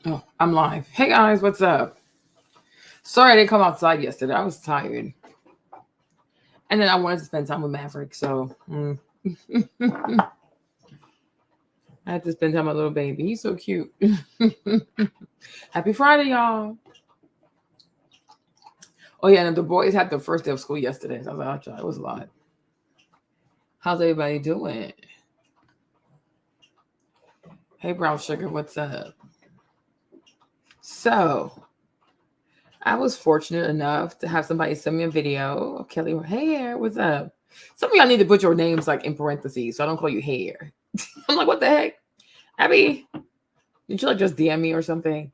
Oh, I'm live. Hey guys, what's up? Sorry I didn't come outside yesterday. I was tired. And then I wanted to spend time with Maverick, so I had to spend time with my little baby. He's so cute. Happy Friday, y'all. Oh yeah, and the boys had the first day of school yesterday. So I was like, oh, child, it was a lot. How's everybody doing? Hey Brown Sugar, what's up? So I was fortunate enough to have somebody send me a video of Kelly. Hey, Hair, what's up? Some of y'all need to put your names like in parentheses so I don't call you Hair. I'm like, what the heck? Abby, did you like just DM me or something?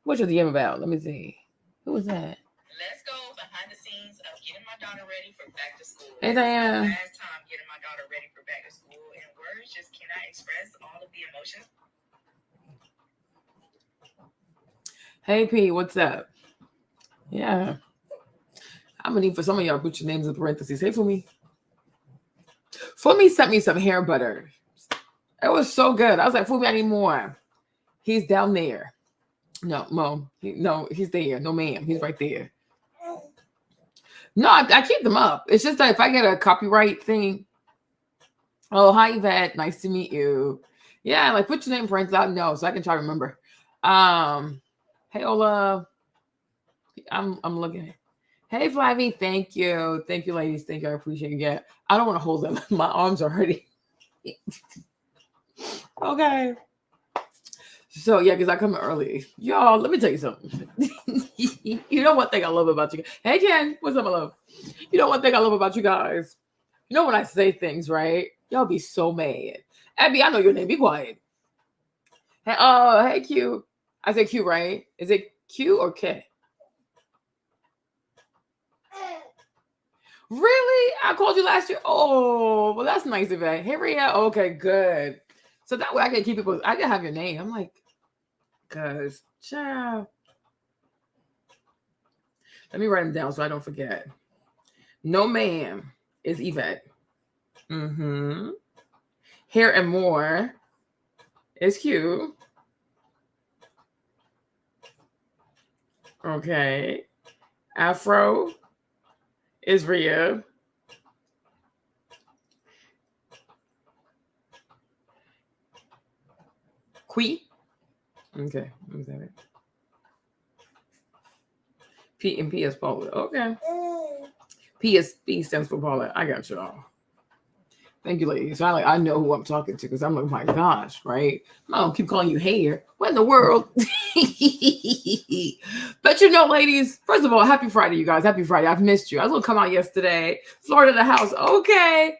What's your DM about? Let me see. Who was that? Let's go behind the scenes of getting my daughter ready for back to school. Hey, Diana. Last time getting my daughter ready for back to school, and words just cannot express all of the emotions. Hey, P, what's up? Yeah. I'm gonna need for some of y'all to put your names in parentheses. Hey, Fumi. Fumi sent me some hair butter. It was so good. I was like, Fumi, I need more. He's down there. No, Mo. He's there. No, ma'am. He's right there. No, I keep them up. It's just that if I get a copyright thing. Oh, hi, Yvette. Nice to meet you. Yeah, like put your name, friends, out. No, so I can try to remember. Hey, Ola. I'm looking. Hey, Flavie. Thank you. Thank you, ladies. Thank you. I appreciate it. Yeah, I don't want to hold them. My arms are hurting. Okay. So, yeah, because I come early. Y'all, let me tell you something. You know one thing I love about you. Hey, Ken. What's up, my love? You know one thing I love about you guys? You know when I say things, right? Y'all be so mad. Abby, I know your name. Be quiet. Hey, Q. I said Q, right? Is it Q or K? Really? I called you last year? Oh, well, that's nice of you. Hey, Ria. Okay, good. So that way I can keep people. I can have your name. I'm like, cuz, ciao. Let me write them down so I don't forget. No, ma'am, is Yvette. Mm-hmm. Hair and More is Q. Okay. Afro is Ria. Qui. Okay. Is that it? P and P is Paula. Okay. P stands for Paula. I got y'all. Thank you, ladies. I know who I'm talking to because I'm like, oh my gosh, right? I don't keep calling you Hair. What in the world? But you know, ladies, first of all, happy Friday, you guys. Happy Friday. I've missed you. I was going to come out yesterday. Florida the house. Okay.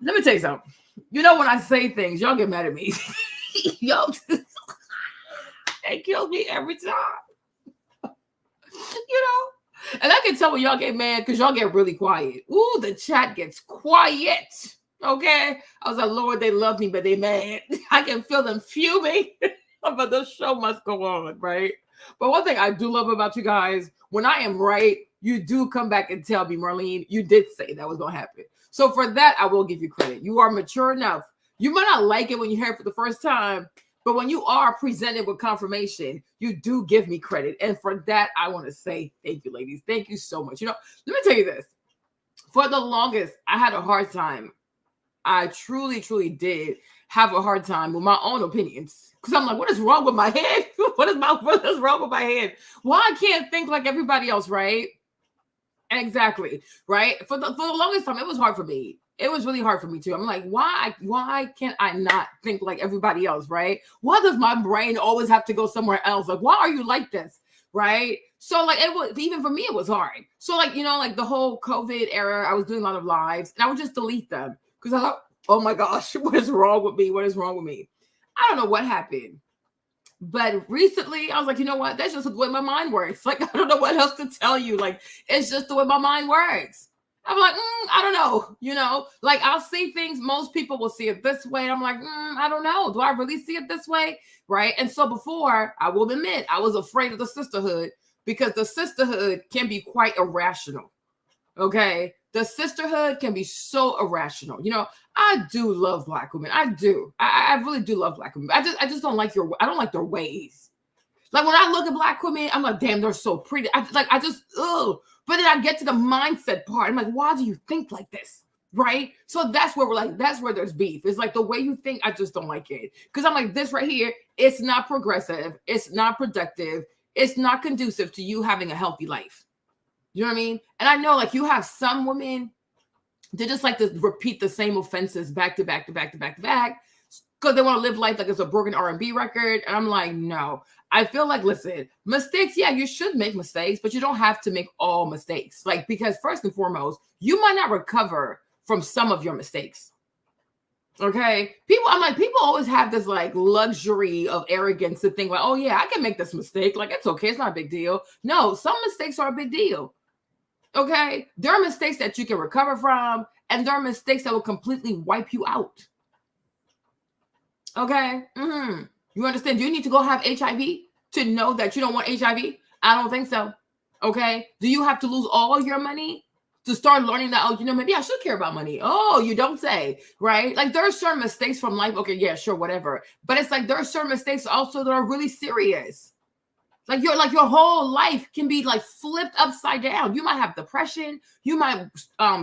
Let me tell you something. You know, when I say things, y'all get mad at me. Y'all, it kills me every time. You know? And I can tell when y'all get mad because y'all get really quiet. Ooh, the chat gets quiet. Okay? I was like, Lord, they love me, but they mad. I can feel them fuming. But the show must go on, right? But one thing I do love about you guys, when I am right, you do come back and tell me, Marlene, you did say that was going to happen. So for that, I will give you credit. You are mature enough. You might not like it when you hear it for the first time, but when you are presented with confirmation, you do give me credit. And for that, I want to say thank you, ladies. Thank you so much. You know, let me tell you this. For the longest, I had a hard time. I truly, truly did have a hard time with my own opinions. Because I'm like, what is wrong with my head? What is wrong with my head? Why I can't think like everybody else, right? Exactly, right? For the longest time, it was hard for me. It was really hard for me too. I'm like, why can't I not think like everybody else, right? Why does my brain always have to go somewhere else? Like, why are you like this, right? So like, it was, even for me, it was hard. So like, you know, like the whole COVID era, I was doing a lot of lives and I would just delete them because I thought, oh my gosh, what is wrong with me? What is wrong with me? I don't know what happened. But recently, I was like, you know what? That's just the way my mind works. Like, I don't know what else to tell you. Like, it's just the way my mind works. I'm like, I don't know. You know, like I'll see things. Most people will see it this way. And I'm like, I don't know. Do I really see it this way? Right. And so before, I will admit, I was afraid of the sisterhood because the sisterhood can be quite irrational. Okay. The sisterhood can be so irrational. You know, I do love Black women. I do. I really do love Black women. I just don't like I don't like their ways. Like when I look at Black women, I'm like, damn, they're so pretty. I just, ugh. But then I get to the mindset part. I'm like, why do you think like this? Right? So that's where we're like, that's where there's beef. It's like the way you think, I just don't like it. Because I'm like, this right here, it's not progressive. It's not productive. It's not conducive to you having a healthy life. You know what I mean? And I know like you have some women, they just like to repeat the same offenses back to back to back to back to back because they want to live life like it's a broken R&B record. And I'm like, no. I feel like, listen, mistakes, yeah, you should make mistakes, but you don't have to make all mistakes. Like, because first and foremost, you might not recover from some of your mistakes. Okay? I'm like, people always have this like luxury of arrogance to think like, oh yeah, I can make this mistake. Like, it's okay. It's not a big deal. No, some mistakes are a big deal. Okay? There are mistakes that you can recover from, and there are mistakes that will completely wipe you out. Okay? Mm-hmm. You understand? Do you need to go have HIV to know that you don't want HIV? I don't think so. Okay? Do you have to lose all your money to start learning that, oh, maybe I should care about money? Oh, you don't say, right? Like there are certain mistakes from life. Okay, yeah, sure, whatever. But it's like there are certain mistakes also that are really serious. Like your whole life can be like flipped upside down. You might have depression. You might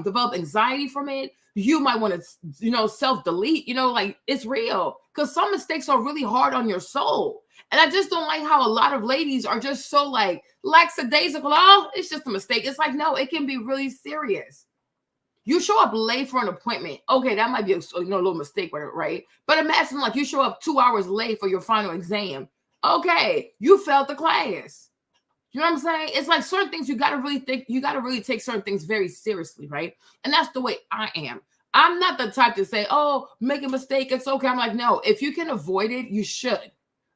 develop anxiety from it. You might want to, self-delete, like it's real. Because some mistakes are really hard on your soul. And I just don't like how a lot of ladies are just so like lackadaisical. Oh, it's just a mistake. It's like, no, it can be really serious. You show up late for an appointment. Okay, that might be a little mistake, right? But imagine like you show up 2 hours late for your final exam. Okay, you failed the class. You know what I'm saying? It's like certain things you got to really think, you got to really take certain things very seriously, right? And that's the way I am. I'm not the type to say, oh, make a mistake, it's okay. I'm like, no, if you can avoid it, you should.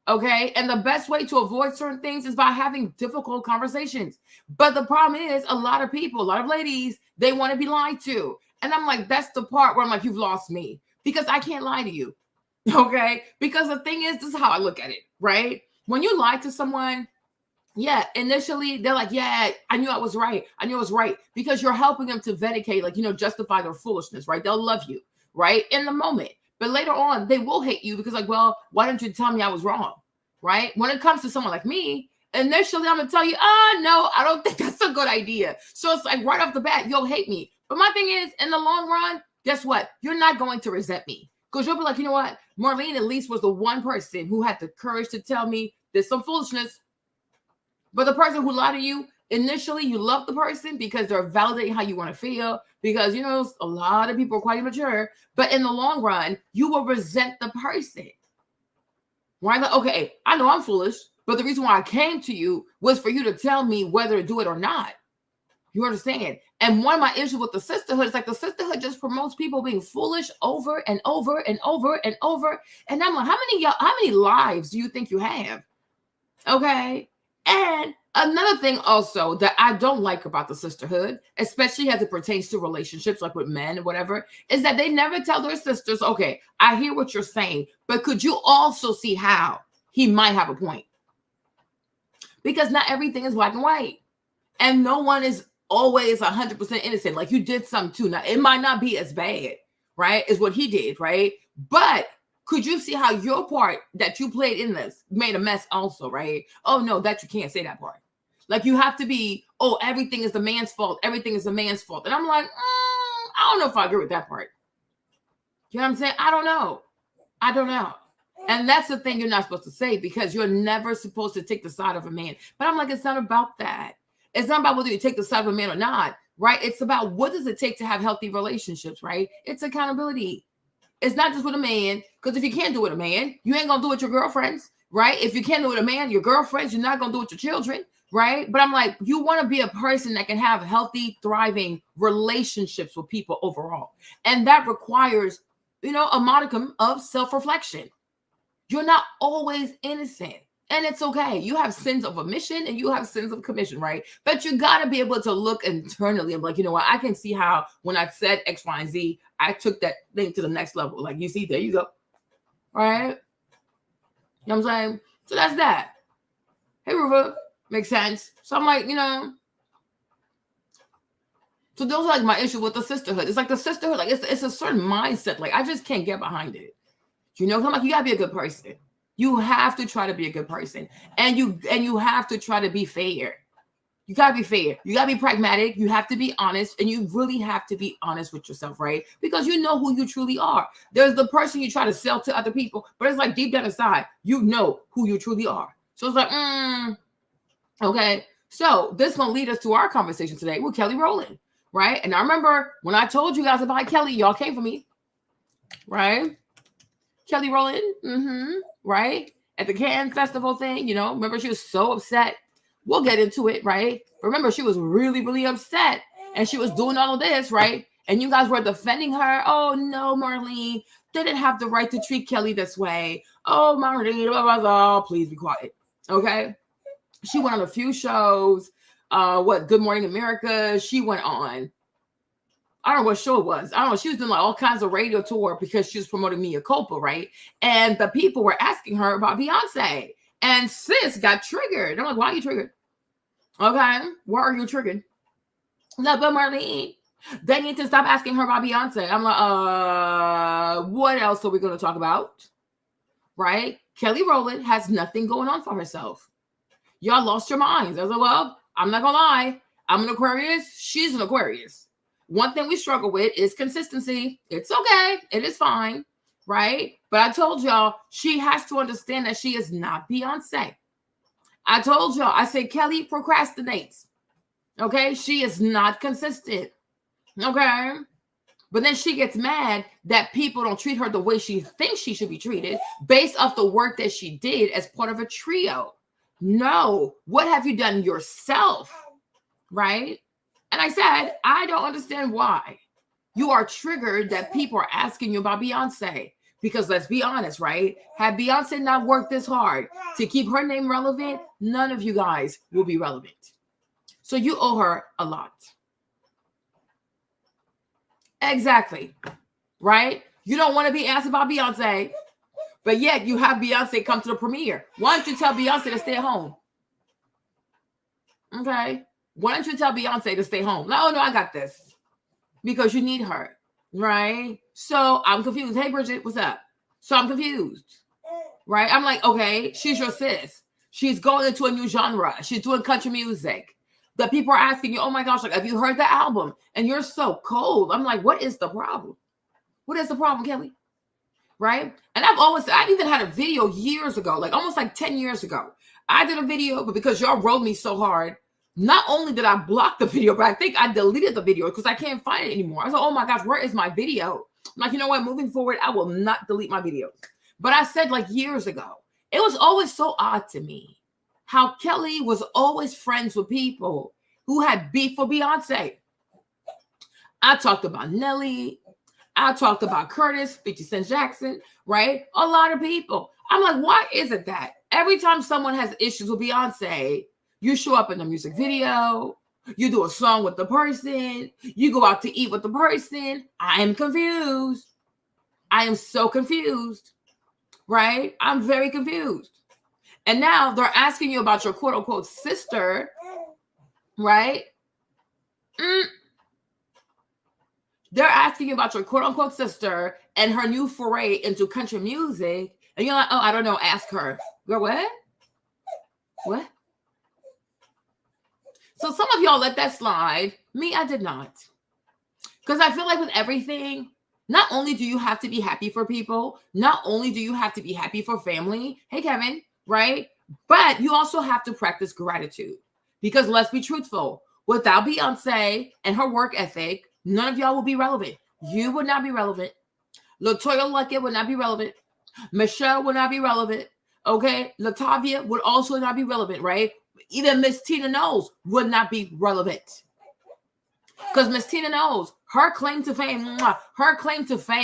Okay. And the best way to avoid certain things is by having difficult conversations. But the problem is a lot of people, a lot of ladies, they want to be lied to. And I'm like, that's the part where I'm like, you've lost me because I can't lie to you. Okay. Because the thing is, this is how I look at it, right? When you lie to someone, yeah, initially they're like, yeah, I knew I was right. I knew I was right because you're helping them to vindicate, like, justify their foolishness, right? They'll love you, right? In the moment. But later on, they will hate you because like, well, why didn't you tell me I was wrong, right? When it comes to someone like me, initially I'm going to tell you, no, I don't think that's a good idea. So it's like right off the bat, you'll hate me. But my thing is, in the long run, guess what? You're not going to resent me because you'll be like, you know what? Marlene at least was the one person who had the courage to tell me there's some foolishness. But the person who lied to you, initially you love the person because they're validating how you want to feel because, a lot of people are quite immature. But in the long run, you will resent the person. Right? Like, okay, I know I'm foolish, but the reason why I came to you was for you to tell me whether to do it or not. You understand? And one of my issues with the sisterhood is like the sisterhood just promotes people being foolish over and over and over and over. And I'm like, how many lives do you think you have? Okay. And another thing also that I don't like about the sisterhood, especially as it pertains to relationships like with men or whatever, is that they never tell their sisters, okay, I hear what you're saying, but could you also see how he might have a point? Because not everything is black and white. And no one is always 100% innocent. Like you did something too. Now, it might not be as bad, right, as what he did, right? But could you see how your part that you played in this made a mess also, right? Oh, no, that you can't say that part. Like you have to be, oh, everything is the man's fault. Everything is the man's fault. And I'm like, I don't know if I agree with that part. You know what I'm saying? I don't know. And that's the thing you're not supposed to say because you're never supposed to take the side of a man. But I'm like, it's not about that. It's not about whether you take the side of a man or not, right? It's about what does it take to have healthy relationships, right? It's accountability. It's not just with a man, because if you can't do it with a man, you ain't going to do it with your girlfriends, right? If you can't do it with a man, your girlfriends, you're not going to do it with your children, right? But I'm like, you want to be a person that can have healthy, thriving relationships with people overall. And that requires, a modicum of self-reflection. You're not always innocent. And it's okay. You have sins of omission and you have sins of commission, right? But you got to be able to look internally and be like, you know what? I can see how when I said X, Y, and Z, I took that thing to the next level. Like you see, there you go. Right? You know what I'm saying? So that's that. Hey, Ruva. Makes sense. So I'm like, So those are like my issue with the sisterhood. It's like the sisterhood, like it's a certain mindset. Like I just can't get behind it. You know, I'm like, you gotta be a good person. You have to try to be a good person, and you have to try to be fair. You gotta be fair. You gotta be pragmatic. You have to be honest, and you really have to be honest with yourself, right? Because you know who you truly are. There's the person you try to sell to other people, but it's like deep down inside, you know who you truly are. So it's like, okay. So this is gonna lead us to our conversation today with Kelly Rowland, right? And I remember when I told you guys about Kelly, y'all came for me, right? Kelly Rowland, right? At the Cannes Festival thing, you know, remember she was so upset. We'll get into it, right? Remember, she was really, really upset, and she was doing all of this, right? And you guys were defending her. Oh, no, Marlene didn't have the right to treat Kelly this way. Oh, Marlene, blah, blah, blah. Please be quiet, okay? She went on a few shows. Good Morning America. She went on. I don't know what show it was. I don't know. She was doing like all kinds of radio tour because she was promoting Mia Culpa, right? And the people were asking her about Beyonce. And sis got triggered. I'm like, why are you triggered? Okay, why are you triggered? No, but Marlene, they need to stop asking her about Beyonce. I'm like, what else are we going to talk about? Right? Kelly Rowland has nothing going on for herself. Y'all lost your minds. I was like, well, I'm not going to lie. I'm an Aquarius. She's an Aquarius. One thing we struggle with is consistency. It's okay. It is fine. Right? But I told y'all, she has to understand that she is not Beyonce. I told y'all, I said Kelly procrastinates. Okay? She is not consistent. Okay? But then she gets mad that people don't treat her the way she thinks she should be treated based off the work that she did as part of a trio. No. What have you done yourself? Right? And I said, I don't understand why you are triggered that people are asking you about Beyonce. Because let's be honest, right? Had Beyonce not worked this hard to keep her name relevant, none of you guys will be relevant. So you owe her a lot. Exactly. Right? You don't want to be asked about Beyonce, but yet you have Beyonce come to the premiere. Why don't you tell Beyonce to stay at home? Okay? Why don't you tell Beyonce to stay home? No, I got this. Because you need her. Right? So I'm confused. Hey, Bridget, what's up? So I'm confused. Right? I'm like, okay, she's your sis. She's going into a new genre. She's doing country music. The people are asking you, oh my gosh, like, have you heard the album? And you're so cold. I'm like, what is the problem? What is the problem, Kelly? Right? And I've even had a video years ago, like almost like 10 years ago. I did a video, but because y'all rolled me so hard, not only did I block the video, but I think I deleted the video because I can't find it anymore. I was like, oh my gosh, where is my video? I'm like, you know what? Moving forward, I will not delete my videos. But I said like years ago, it was always so odd to me how Kelly was always friends with people who had beef for Beyonce. I talked about Nelly. I talked about Curtis, 50 Cent Jackson, right? A lot of people. I'm like, why is it that every time someone has issues with Beyonce, you show up in a music video, you do a song with the person, you go out to eat with the person? I am confused. I am so confused, right? I'm very confused. And now they're asking you about your quote unquote sister, right? They're asking you about your quote unquote sister and her new foray into country music. And you're like, oh, I don't know, ask her. Girl, what? What? So some of y'all let that slide. Me, I did not. Because I feel like with everything, not only do you have to be happy for people, not only do you have to be happy for family. Hey, Kevin, right? But you also have to practice gratitude. Because let's be truthful. Without Beyonce and her work ethic, none of y'all will be relevant. You would not be relevant. LaToya Luckett would not be relevant. Michelle would not be relevant. Okay? Latavia would also not be relevant, right? Even Miss Tina Knowles would not be relevant. Because Miss Tina Knowles, her claim to fame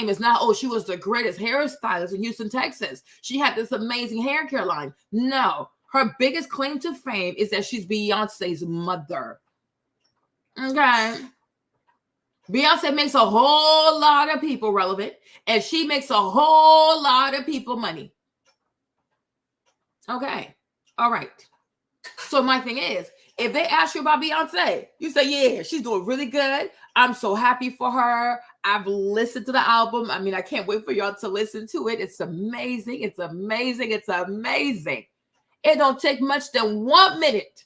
is not, oh, she was the greatest hairstylist in Houston, Texas. She had this amazing hair care line. No. Her biggest claim to fame is that she's Beyonce's mother. Okay? Beyonce makes a whole lot of people relevant, and she makes a whole lot of people money. Okay. All right. So my thing is, if they ask you about Beyonce, you say, yeah, she's doing really good. I'm so happy for her. I've listened to the album. I mean, I can't wait for y'all to listen to it. It's amazing. It's amazing. It's amazing. It don't take much than 1 minute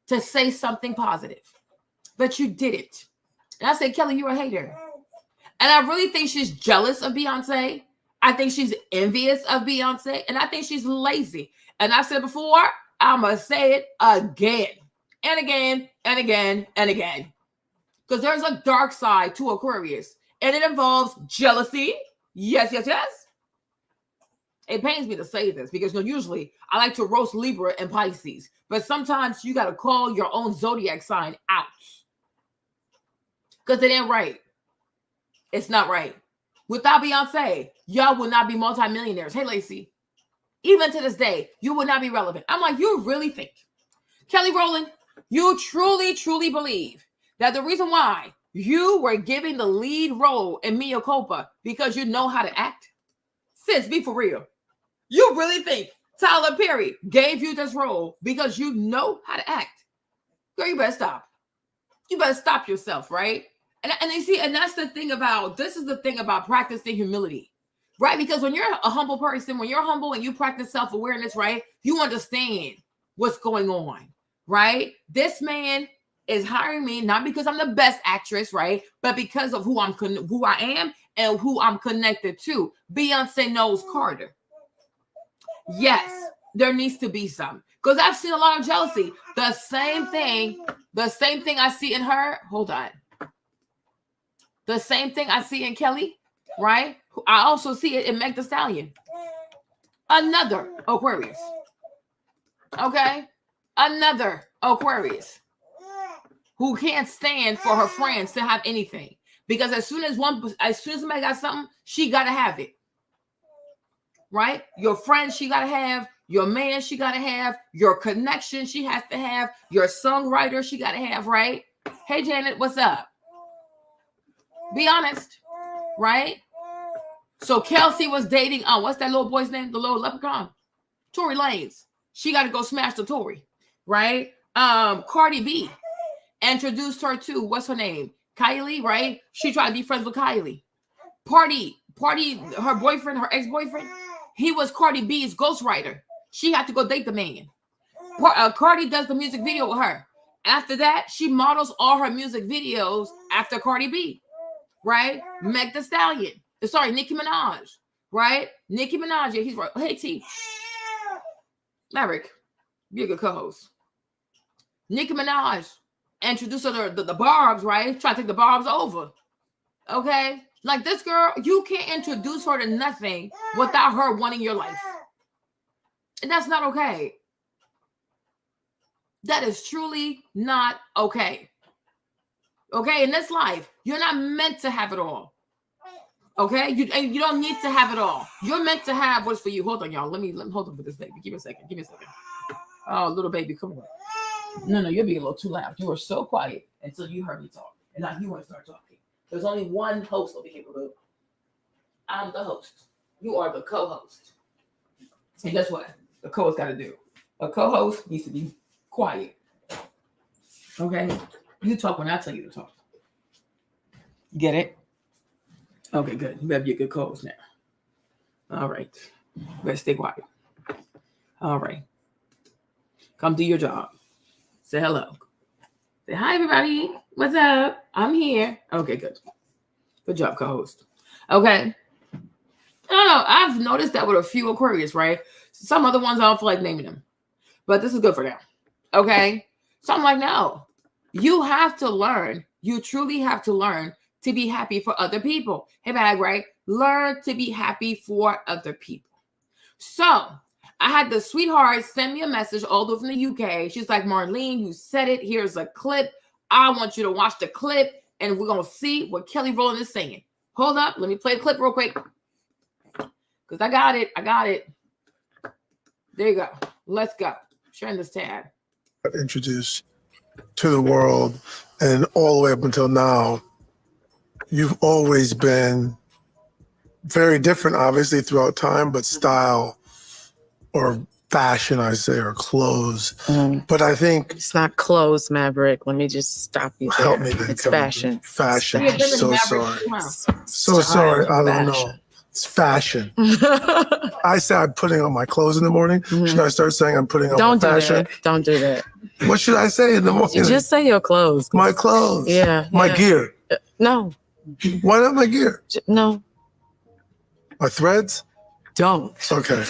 to say something positive, but you did it. And I said, Kelly, you're a hater. And I really think she's jealous of Beyonce. I think she's envious of Beyonce. And I think she's lazy. And I've said before, I'm going to say it again and again and again and again. Because there's a dark side to Aquarius. And it involves jealousy. Yes, yes, yes. It pains me to say this because usually I like to roast Libra and Pisces. But sometimes you got to call your own zodiac sign out. Because it ain't right. It's not right. Without Beyonce, y'all would not be multimillionaires. Hey, Lacey. Even to this day, you would not be relevant. I'm like, you really think, Kelly Rowland, you truly, truly believe that the reason why you were given the lead role in Mea Culpa because you know how to act? Sis, be for real. You really think Tyler Perry gave you this role because you know how to act? Girl, you better stop. You better stop yourself, right? And you see, and that's the thing about, this is the thing about practicing humility, right? Because when you're a humble person, when you're humble and you practice self-awareness, right? You understand what's going on, right? This man is hiring me not because I'm the best actress, right? But because of who I am and who I'm connected to. Beyonce knows Carter. Yes, there needs to be some. Because I've seen a lot of jealousy. The same thing I see in her. Hold on. The same thing I see in Kelly, right? I also see it in Meg Thee Stallion. Another Aquarius. Okay? Another Aquarius who can't stand for her friends to have anything. Because as soon as somebody got something, she got to have it. Right? Your friend, she got to have. Your man, she got to have. Your connection, she has to have. Your songwriter, she got to have, right? Hey, Janet, what's up? Be honest, right? So Kelsey was dating, what's that little boy's name? The little leprechaun? Tory Lanez. She got to go smash the Tory, right? Cardi B introduced her to, what's her name? Kylie, right? She tried to be friends with Kylie. Party, her boyfriend, her ex-boyfriend, he was Cardi B's ghostwriter. She had to go date the man. Cardi does the music video with her. After that, she models all her music videos after Cardi B. Right? Meg Thee Stallion. Sorry, Nicki Minaj. Right? Nicki Minaj. He's right. Hey, T. Maverick, be a good co-host. Nicki Minaj introduced her to the Barbs, right? Try to take the Barbs over. Okay? Like this girl, you can't introduce her to nothing without her wanting your life. And that's not okay. That is truly not okay. Okay, in this life, you're not meant to have it all. Okay, you don't need to have it all. You're meant to have what's for you. Hold on, y'all. Let me hold on for this baby. Give me a second. Oh, little baby, come on. No, you're being a little too loud. You were so quiet until you heard me talk, and now you want to start talking. There's only one host over here, boo. I'm the host. You are the co-host. And guess what? The co-host got to do. A co-host needs to be quiet. Okay. You talk when I tell you to talk. Get it? Okay, good. You better be a good co-host now. All right. You better stay quiet. All right. Come do your job. Say hello. Say hi, everybody. What's up? I'm here. Okay, good. Good job, co-host. Okay. I don't know. I've noticed that with a few Aquarius, right? Some other ones I don't feel like naming them. But this is good for them. Okay? So I'm like, no. You have to learn. You truly have to learn to be happy for other people. Hey, bag, right? Learn to be happy for other people. So I had the sweetheart send me a message all the way from the UK. She's like, Marlene, you said it. Here's a clip. I want you to watch the clip, and we're going to see what Kelly Rowland is saying. Hold up. Let me play the clip real quick. Because I got it. There you go. Let's go. Sharing this tab. Introduced to the world, and all the way up until now, you've always been very different, obviously, throughout time, but style or fashion, I say, or clothes. But I think It's not clothes, Maverick. Let me just stop you there. help me then. It's Kevin. fashion. Fashion. Yeah, then So Maverick sorry. too, huh? So sorry. I don't know. Fashion. It's fashion. I say I'm putting on my clothes in the morning. Should I start saying I'm putting on Don't my do fashion? that. Don't do that. What should I say in the morning? Just say your clothes. My clothes. Yeah. My gear. No. Why not my gear? No. My threads? Don't. Okay.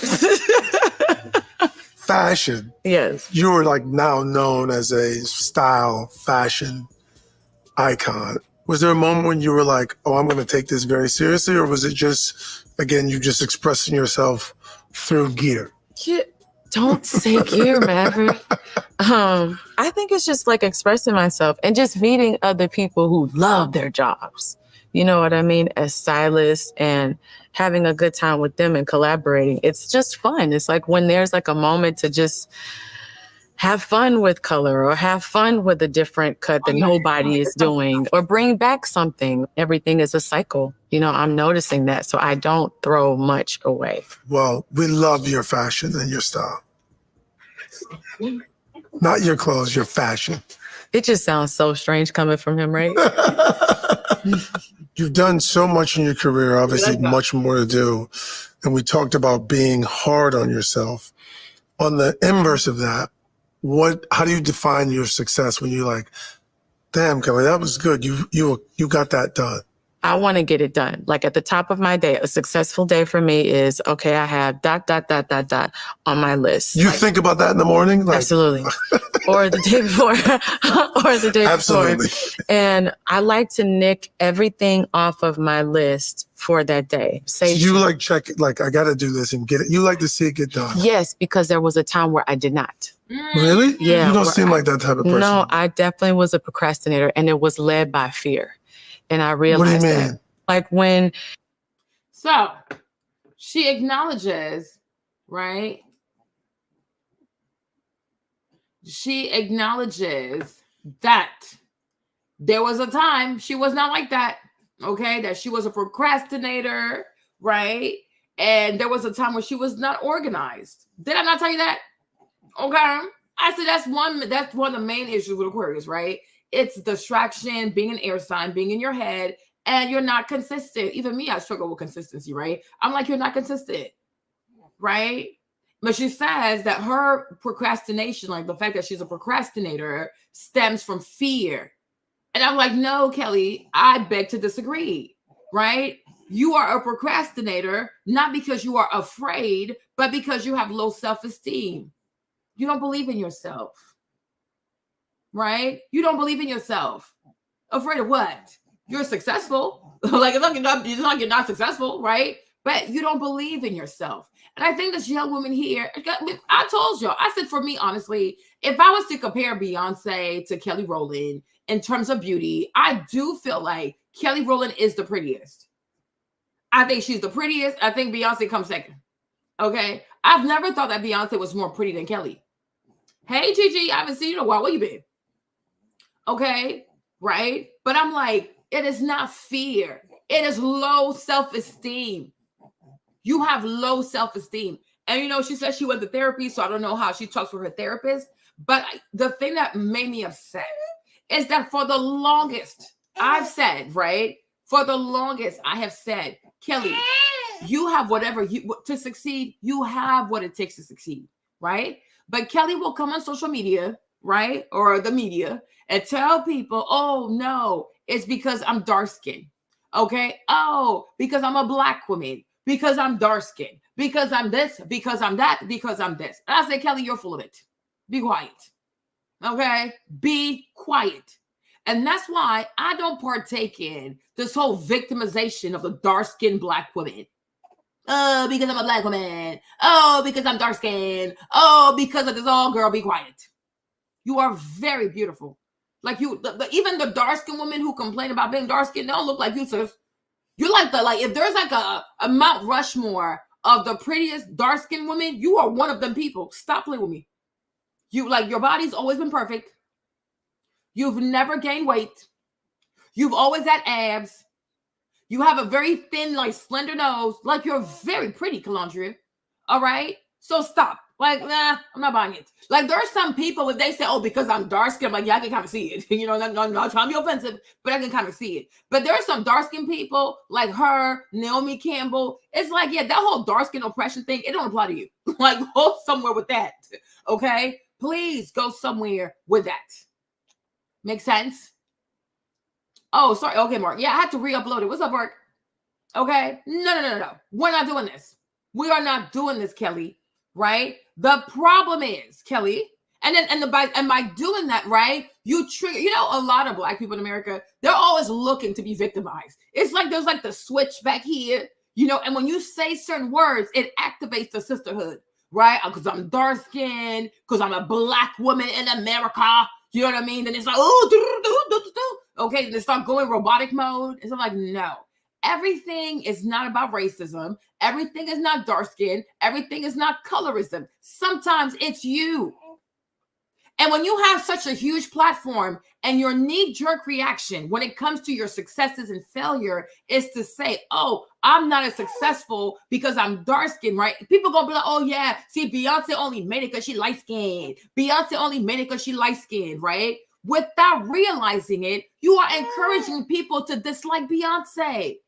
Fashion. Yes. You were like now known as a style fashion icon. Was there a moment when you were like, oh, I'm going to take this very seriously? Or was it just, again, you just expressing yourself through gear? Don't say gear, Maverick. I think it's just like expressing myself and just meeting other people who love their jobs. You know what I mean? As stylists and having a good time with them and collaborating. It's just fun. It's like when there's like a moment to just have fun with color or have fun with a different cut that nobody is doing or bring back something. Everything is a cycle. You know, I'm noticing that. So I don't throw much away. Well, we love your fashion and your style. Not your clothes, your fashion. It just sounds so strange coming from him, right? You've done so much in your career, obviously much more to do. And we talked about being hard on yourself. On the inverse of that, how do you define your success when you're like, damn, Kelly, that was good. You got that done. I want to get it done. Like at the top of my day, a successful day for me is, okay, I have ... on my list. You think about that in the morning? Like, absolutely. Or the day before. Or the day absolutely. before. And I like to nick everything off of my list for that day. So you like check it, like, I got to do this and get it. You like to see it get done. Yes, because there was a time where I did not. Really? Yeah. You don't seem like that type of person. No, I definitely was a procrastinator, and it was led by fear. And I realized what do you mean? that, like when. So she acknowledges, right? She acknowledges that there was a time she was not like that. Okay, that she was a procrastinator, right? And there was a time where she was not organized. Did I not tell you that? Okay. I said that's one of the main issues with Aquarius, right? It's distraction, being an air sign, being in your head, and you're not consistent. Even me, I struggle with consistency, right? I'm like, you're not consistent, right? But she says that her procrastination, like the fact that she's a procrastinator, stems from fear. And I'm like, no, Kelly, I beg to disagree, right? You are a procrastinator, not because you are afraid, but because you have low self-esteem. You don't believe in yourself, right? You don't believe in yourself. Afraid of what? You're successful. Like, it's not you're not successful, right? But you don't believe in yourself. And I think this young woman here, I told y'all, I said, for me, honestly, if I was to compare Beyonce to Kelly Rowland in terms of beauty, I do feel like Kelly Rowland is the prettiest. I think she's the prettiest. I think Beyonce comes second. Okay? I've never thought that Beyonce was more pretty than Kelly. Hey, Gigi, I haven't seen you in a while. Where you been? Okay? Right? But I'm like, it is not fear. It is low self-esteem. You have low self-esteem. And, you know, she said she went to therapy, so I don't know how she talks with her therapist. But the thing that made me upset is that for the longest, I've said, right? For the longest, I have said, Kelly, you have whatever to succeed. You have what it takes to succeed, right? But Kelly will come on social media, right? Or the media and tell people, oh, no, it's because I'm dark skinned. Okay. Oh, because I'm a Black woman, because I'm dark skinned, because I'm this, because I'm that, because I'm this. And I say, Kelly, you're full of it. Be quiet. Okay. Be quiet. And that's why I don't partake in this whole victimization of the dark skinned Black woman. Oh, because I'm a Black woman. Oh, because I'm dark skinned. Oh, because of this all girl, be quiet. You are very beautiful. Like you, even the dark skinned women who complain about being dark skinned, they don't look like you, sis. You're like if there's like a Mount Rushmore of the prettiest dark skinned women, you are one of them people. Stop playing with me. You like your body's always been perfect. You've never gained weight. You've always had abs. You have a very thin, like slender nose. Like you're very pretty, Calandria. All right? So stop. Like, nah, I'm not buying it. Like, there are some people, if they say, oh, because I'm dark skinned, I'm like, yeah, I can kind of see it. You know, I'm not trying to be offensive, but I can kind of see it. But there are some dark skinned people like her, Naomi Campbell. It's like, yeah, that whole dark skin oppression thing, it don't apply to you. Like, go somewhere with that. Okay? Please go somewhere with that. Make sense? Oh, sorry. Okay, Mark. Yeah, I had to re-upload it. What's up, Mark? Okay. No. We're not doing this. We are not doing this, Kelly. Right? The problem is, Kelly, and by doing that, right, you trigger, you know, a lot of Black people in America, they're always looking to be victimized. It's like there's like the switch back here, you know, and when you say certain words, it activates the sisterhood, right? Because I'm dark skinned, because I'm a Black woman in America. You know what I mean? Then it's like, oh, okay, then they start going robotic mode. And so I'm like, no. Everything is not about racism. Everything is not dark skin. Everything is not colorism. Sometimes it's you. And when you have such a huge platform and your knee-jerk reaction when it comes to your successes and failure is to say, oh, I'm not as successful because I'm dark-skinned, right? People gonna be like, oh yeah, see, Beyonce only made it because she light-skinned. Beyonce only made it because she light-skinned, right? Without realizing it, you are encouraging people to dislike Beyonce.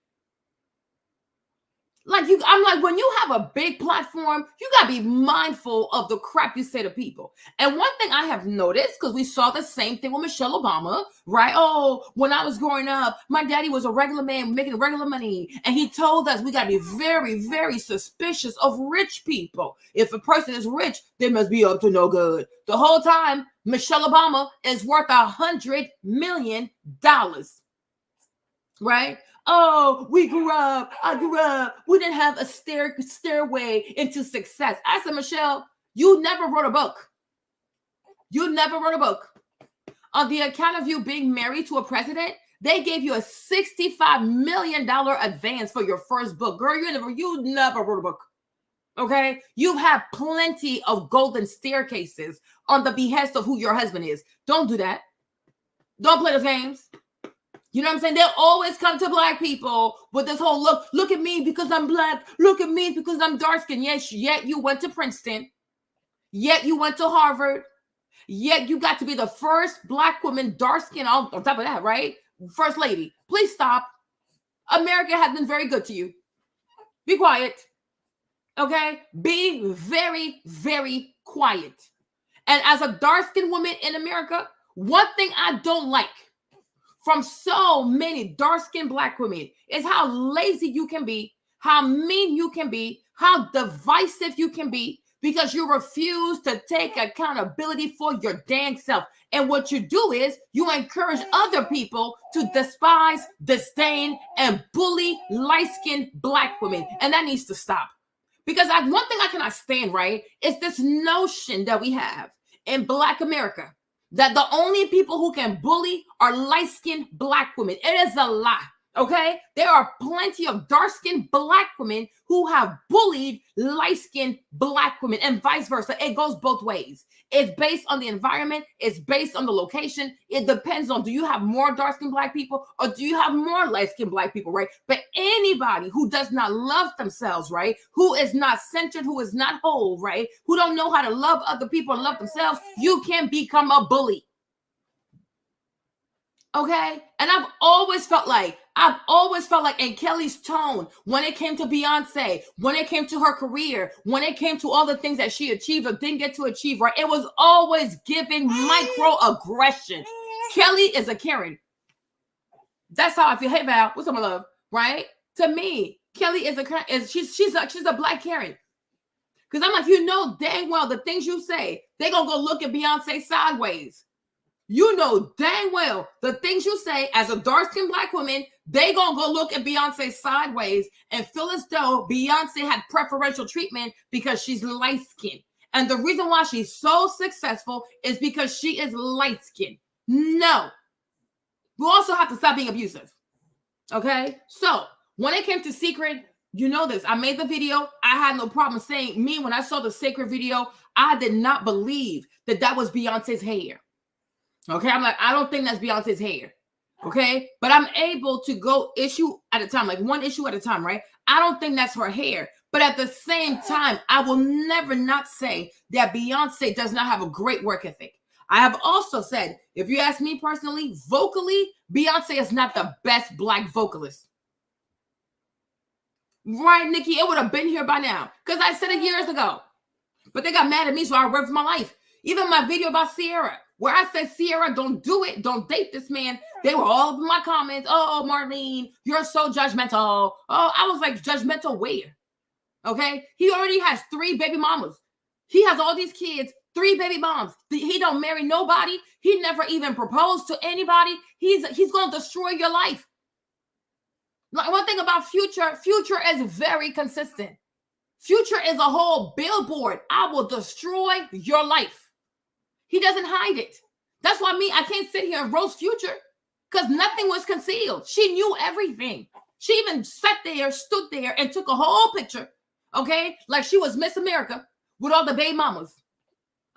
I'm like, when you have a big platform, you got to be mindful of the crap you say to people. And one thing I have noticed, because we saw the same thing with Michelle Obama, right? Oh, when I was growing up, my daddy was a regular man making regular money. And he told us we got to be very, very suspicious of rich people. If a person is rich, they must be up to no good. The whole time, Michelle Obama is worth $100 million, right? Oh, I grew up. We didn't have a stairway into success. I said, Michelle, you never wrote a book. You never wrote a book. On the account of you being married to a president, they gave you a $65 million advance for your first book. Girl, you never wrote a book. Okay? You've had plenty of golden staircases on the behest of who your husband is. Don't do that. Don't play those games. You know what I'm saying? They'll always come to Black people with this whole look at me because I'm Black. Look at me because I'm dark skinned. Yes, yet you went to Princeton. Yet you went to Harvard. Yet you got to be the first Black woman, dark skinned on top of that, right? First lady. Please stop. America has been very good to you. Be quiet. Okay? Be very, very quiet. And as a dark skinned woman in America, one thing I don't like from so many dark-skinned Black women is how lazy you can be, how mean you can be, how divisive you can be, because you refuse to take accountability for your dang self. And what you do is you encourage other people to despise, disdain, and bully light-skinned Black women. And that needs to stop. Because one thing I cannot stand, right, is this notion that we have in Black America that the only people who can bully are light-skinned Black women. It is a lie, okay? There are plenty of dark-skinned Black women who have bullied light-skinned Black women and vice versa. It goes both ways. It's based on the environment. It's based on the location. It depends on, do you have more dark-skinned Black people or do you have more light-skinned Black people, right? But anybody who does not love themselves, right, who is not centered, who is not whole, right, who don't know how to love other people and love themselves, you can become a bully. Okay? And I've always felt like in Kelly's tone, when it came to Beyonce, when it came to her career, when it came to all the things that she achieved or didn't get to achieve, right? It was always giving microaggression. Kelly is a Karen. That's how I feel. Hey, Val, what's up, my love? Right? To me, Kelly is she's a Black Karen. Because I'm like, you know dang well the things you say, they're going to go look at Beyonce sideways. You know dang well the things you say as a dark-skinned Black woman, they gonna go look at Beyonce sideways and feel as though Beyonce had preferential treatment because she's light-skinned. And the reason why she's so successful is because she is light-skinned. No. We also have to stop being abusive. Okay? So, when it came to Secret, you know this. I made the video. I had no problem saying, when I saw the Secret video, I did not believe that was Beyonce's hair. Okay, I'm like, I don't think that's Beyonce's hair. Okay, but I'm able to go issue at a time, like one issue at a time, right? I don't think that's her hair, But at the same time, I will never not say that Beyonce does not have a great work ethic. I have also said, if you ask me personally, vocally, Beyonce is not the best Black vocalist. Right, Nikki? It would have been here by now because I said it years ago. But they got mad at me, so I ran for my life. Even my video about Sierra, where I said, Sierra, don't do it. Don't date this man. They were all in my comments. Oh, Marlene, you're so judgmental. Oh, I was like, judgmental where? Okay? He already has 3 baby mamas. He has all these kids, 3 baby moms. He don't marry nobody. He never even proposed to anybody. He's going to destroy your life. Like, one thing about Future is very consistent. Future is a whole billboard. I will destroy your life. He doesn't hide it. That's why I can't sit here and roast Future because nothing was concealed. She knew everything. She even sat there, stood there, and took a whole picture, okay? Like she was Miss America with all the baby mamas,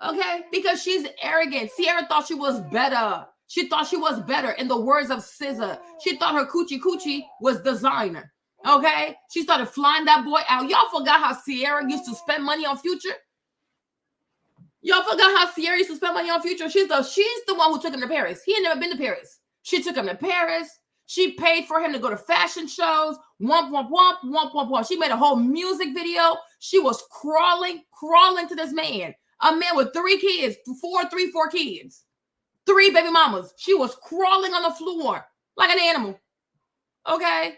okay? Because she's arrogant. Sierra thought she was better. She thought she was better. In the words of SZA, she thought her coochie was designer, okay? She started flying that boy out. Y'all forgot how Sierra used to spend money on Future? Y'all forgot how Sierra used to spend money on Future? She's the one who took him to Paris. He had never been to Paris. She took him to Paris. She paid for him to go to fashion shows. Womp, womp, womp, womp, womp, womp. She made a whole music video. She was crawling to this man. A man with 3 kids, 4 kids, 3 baby mamas. She was crawling on the floor like an animal. Okay?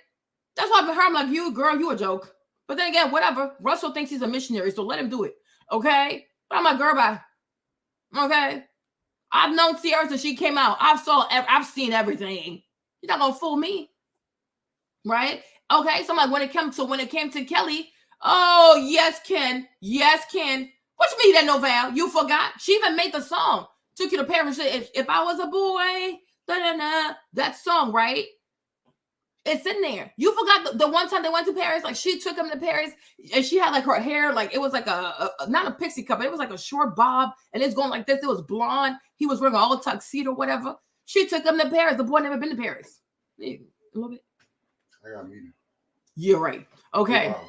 That's why I'm like, you, girl, you a joke. But then again, whatever. Russell thinks he's a missionary, so let him do it. Okay? But I'm like, girl, bye. Okay? I've known Sierra since she came out. I've seen everything. You're not gonna fool me. Right? Okay, so I'm like, when it came to Kelly, oh, yes, Ken. Yes, Ken. What you mean that no Val? You forgot? She even made the song. Took you to Paris. If I was a boy, da-da-da, that song, right? It's in there. You forgot the one time they went to Paris, like she took him to Paris and she had like her hair, like it was like a not a pixie cut, but it was like a short bob and it's going like this. It was blonde. He was wearing all a tuxedo or whatever. She took him to Paris. The boy never been to Paris. A little bit. I got a meeting. You're right. Okay. Wow.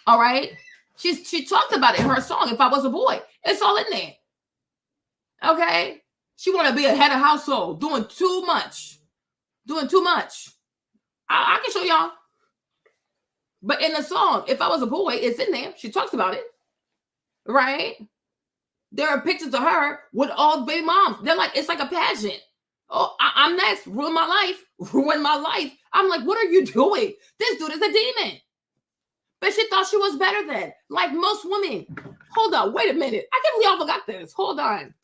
All right. She talked about it in her song, If I Was a Boy. It's all in there. Okay. She want to be a head of household, doing too much. I can show y'all. But in the song, If I Was a Boy, it's in there. She talks about it. Right? There are pictures of her with all baby moms. They're like, it's like a pageant. Oh, I'm next. Ruin my life. I'm like, what are you doing? This dude is a demon. But she thought she was better than. Like most women. Hold on. Wait a minute. I can't believe y'all forgot this. Hold on.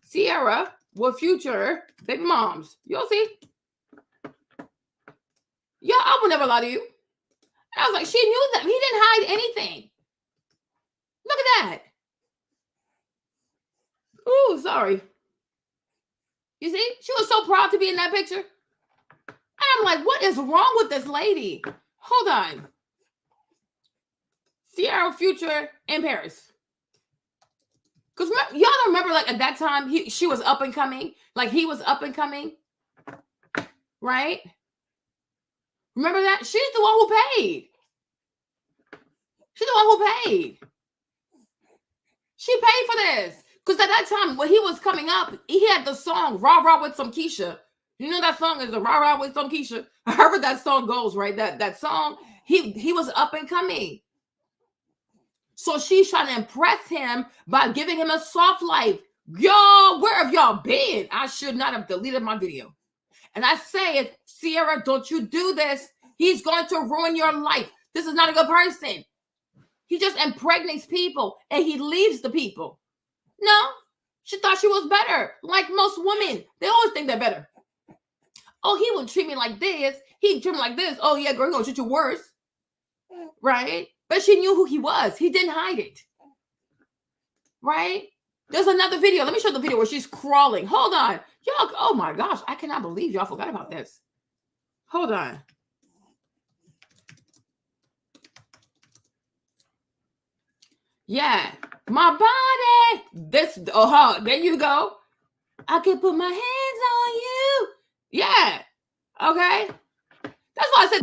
Sierra with Future baby moms. You'll see. Yeah, I will never lie to you. I was like, she knew them. He didn't hide anything. Look at that. Ooh, sorry. You see? She was so proud to be in that picture. And I'm like, what is wrong with this lady? Hold on. Sierra Future in Paris. Because y'all don't remember, like, at that time, she was up and coming. Like, he was up and coming. Right? Remember that? She's the one who paid. She's the one who paid. She paid for this. Because at that time, when he was coming up, he had the song, Rah Rah with Some Keisha. You know that song is the Rah Rah with Some Keisha? However that song goes, right? That song, he was up and coming. So she's trying to impress him by giving him a soft life. Y'all, where have y'all been? I should not have deleted my video. And I say it, Sierra, don't you do this. He's going to ruin your life. This is not a good person. He just impregnates people and he leaves the people. No, she thought she was better. Like most women, they always think they're better. Oh, he would treat me like this. He'd treat me like this. Oh, yeah, girl, he's going to treat you worse. Right? But she knew who he was. He didn't hide it. Right? There's another video. Let me show the video where she's crawling. Hold on. Y'all, oh my gosh. I cannot believe y'all forgot about this. Hold on. Yeah. My body. This, there you go. I can put my hands on you. Yeah. Okay. That's why I said,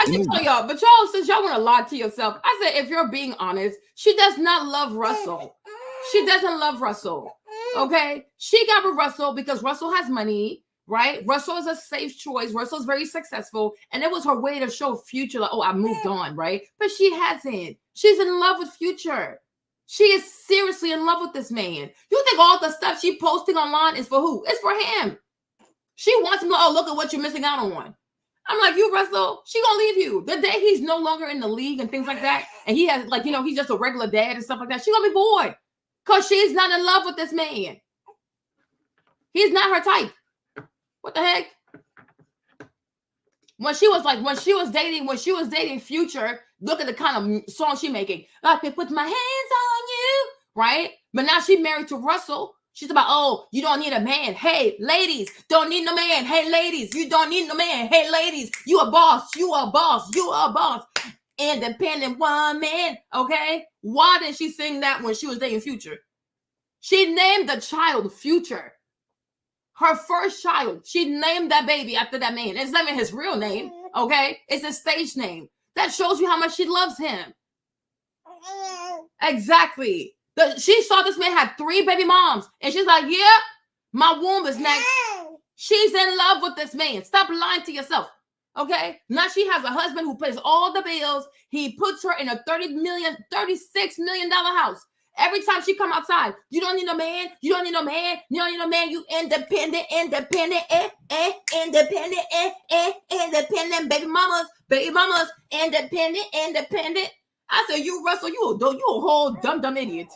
I can tell y'all, but y'all, since y'all want to lie to yourself, I said, if you're being honest, she does not love Russell. She doesn't love Russell. Okay? She got with Russell because Russell has money, right? Russell is a safe choice. Russell's very successful. And it was her way to show Future, like, oh, I moved on, right? But she hasn't. She's in love with Future. She is seriously in love with this man. You think all the stuff she posting online is for who? It's for him. She wants him to, oh, look at what you're missing out on. I'm like, you, Russell, she gonna leave you. The day he's no longer in the league and things like that, and he has, like, you know, he's just a regular dad and stuff like that, she gonna be bored because she's not in love with this man. He's not her type. What the heck? When she was dating Future, look at the kind of song she making. I can put my hands on you, right? But now she married to Russell. She's about, oh, you don't need a man. Hey, ladies, don't need no man. Hey, ladies, you don't need no man. Hey, ladies, you a boss. You a boss. You a boss. Independent woman, okay? Why didn't she sing that when she was dating Future? She named the child Future. Her first child, she named that baby after that man. It's not even his real name, okay? It's a stage name. That shows you how much she loves him. Exactly. She saw this man had 3 baby moms, and she's like, yeah, my womb is next. She's in love with this man. Stop lying to yourself, okay? Now she has a husband who pays all the bills. He puts her in a $36 million house. Every time she come outside, you don't need no man. You don't need no man. You don't need no man. You independent, independent, baby mamas, independent. I said, you, Russell, you a whole dumb idiot.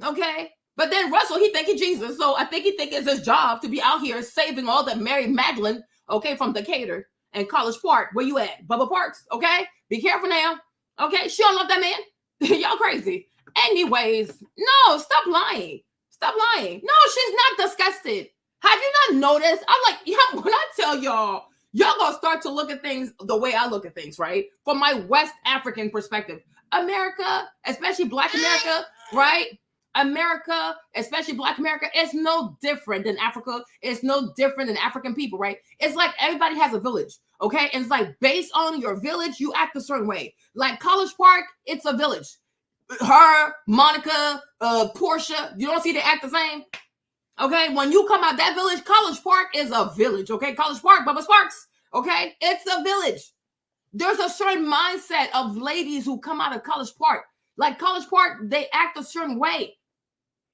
Okay? But then Russell, he think he's Jesus. So I think he think it's his job to be out here saving all the Mary Magdalene, okay, from Decatur and College Park. Where you at? Bubba Parks, okay? Be careful now. Okay? She don't love that man. Y'all crazy. Anyways, no, stop lying. Stop lying. No, she's not disgusted. Have you not noticed? I'm like, yeah, when I tell y'all gonna start to look at things the way I look at things, right? From my West African perspective. America, especially Black America, right? America, especially Black America, it's no different than Africa. It's no different than African people, right? It's like everybody has a village, okay? And it's like based on your village, you act a certain way. Like College Park, it's a village. Her, Monica, Portia, you don't see they act the same? Okay, when you come out that village, College Park is a village, okay? College Park, Bubba Sparks, okay? It's a village. There's a certain mindset of ladies who come out of College Park. Like College Park, they act a certain way.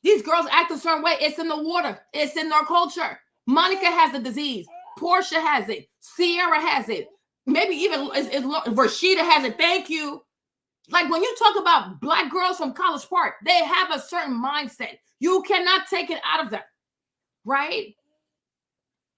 These girls act a certain way. It's in the water. It's in their culture. Monica has the disease. Portia has it. Sierra has it. Maybe even Rashida has it. Thank you. Like when you talk about Black girls from College Park, they have a certain mindset. You cannot take it out of them, right?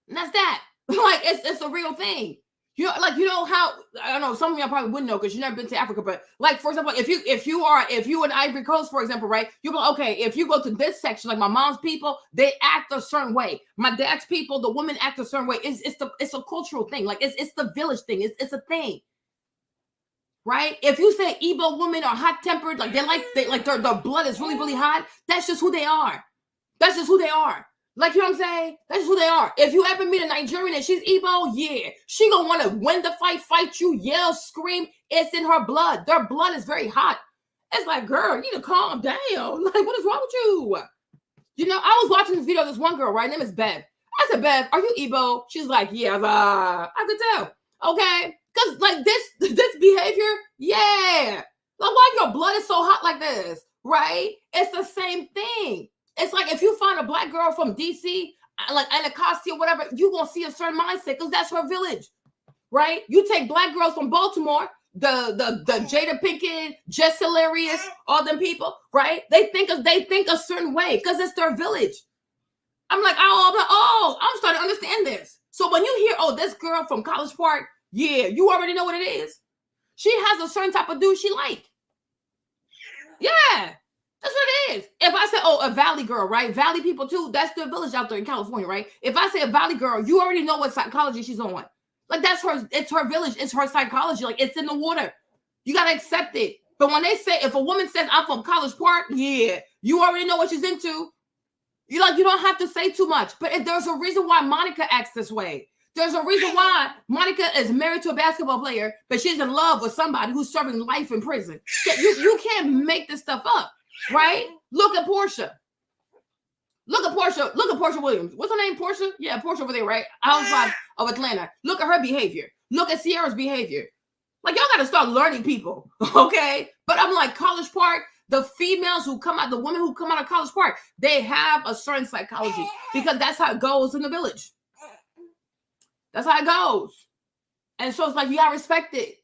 And that's that. Like it's a real thing. You know how, I don't know, some of y'all probably wouldn't know because you've never been to Africa, but like, for example, if you in Ivory Coast, for example, right, you're like, okay, if you go to this section, like my mom's people, they act a certain way. My dad's people, the women act a certain way. It's a cultural thing. Like it's the village thing. It's a thing. Right? If you say Igbo women are hot-tempered, like their blood is really, really hot, that's just who they are. That's just who they are. Like, you know what I'm saying? That's just who they are. If you ever meet a Nigerian and she's Igbo, yeah, she gonna want to win the fight you, yell, scream. It's in her blood. Their blood is very hot. It's like, girl, you need to calm down. Like, what is wrong with you? You know, I was watching this video of this one girl, right? Her name is Bev. I said, Bev, are you Igbo? She's like, yeah. I could tell. Okay. Because like this behavior, yeah. Like why your blood is so hot like this, right? It's the same thing. It's like if you find a Black girl from DC, like Anacostia or whatever, you're going to see a certain mindset because that's her village, right? You take Black girls from Baltimore, the Jada Pinkett, Jess Hilarious, all them people, right? They think a certain way because it's their village. I'm like, I'm starting to understand this. So when you hear, oh, this girl from College Park, yeah, you already know what it is. She has a certain type of dude she like. Yeah, that's what it is. If I say, oh, a Valley girl, right? Valley people too, that's their village out there in California, right? If I say a Valley girl, you already know what psychology she's on. Like that's it's her village, it's her psychology. Like it's in the water. You got to accept it. But when they say, if a woman says, I'm from College Park, yeah, you already know what she's into. You don't have to say too much. But if there's a reason why Monica acts this way. There's a reason why Monica is married to a basketball player, but she's in love with somebody who's serving life in prison. You can't make this stuff up, right? Look at Portia. Look at Portia Williams. What's her name? Portia? Yeah, Portia over there, right? Housewife of Atlanta. Look at her behavior. Look at Sierra's behavior. Like, y'all got to start learning people, okay? But I'm like, College Park, the females who come out, the women who come out of College Park, they have a certain psychology because that's how it goes in the village. That's how it goes. And so it's like, you got to respect it,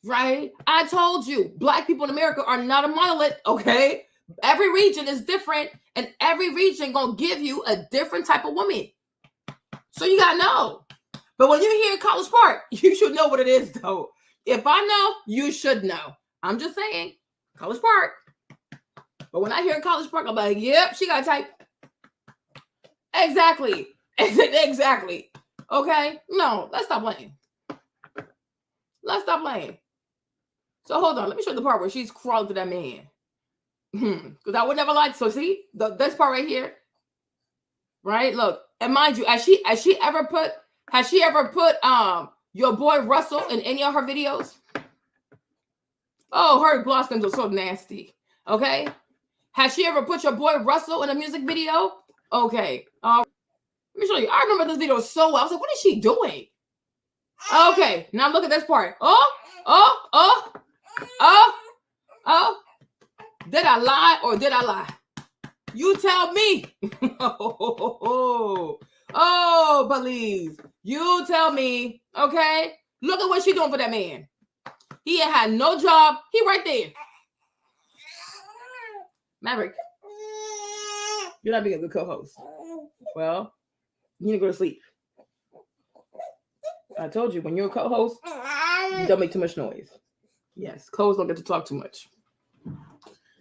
right? I told you, Black people in America are not a monolith, okay? Every region is different, and every region gonna give you a different type of woman. So you gotta know. But when you're here in College Park, you should know what it is, though. If I know, you should know. I'm just saying, College Park. But when I hear College Park, I'm like, yep, she got a type. Exactly. Exactly. Okay? No, let's stop playing. Let's stop playing. So hold on. Let me show you the part where she's crawling to that man. Because I would never like. So see, this part right here. Right? Look. And mind you, has she ever put your boy Russell in any of her videos? Oh, her gloss pins are so nasty. Okay. Has she ever put your boy Russell in a music video? Okay. Let me show you. I remember this video so well. I was like, what is she doing? Okay. Now look at this part. Oh. Did I lie or did I lie? You tell me. Oh, please. You tell me. Okay. Look at what she doing for that man. He had no job. He right there. Maverick, you're not being a good co-host. Well, you need to go to sleep. I told you, when you're a co-host, you don't make too much noise. Yes, co-hosts don't get to talk too much.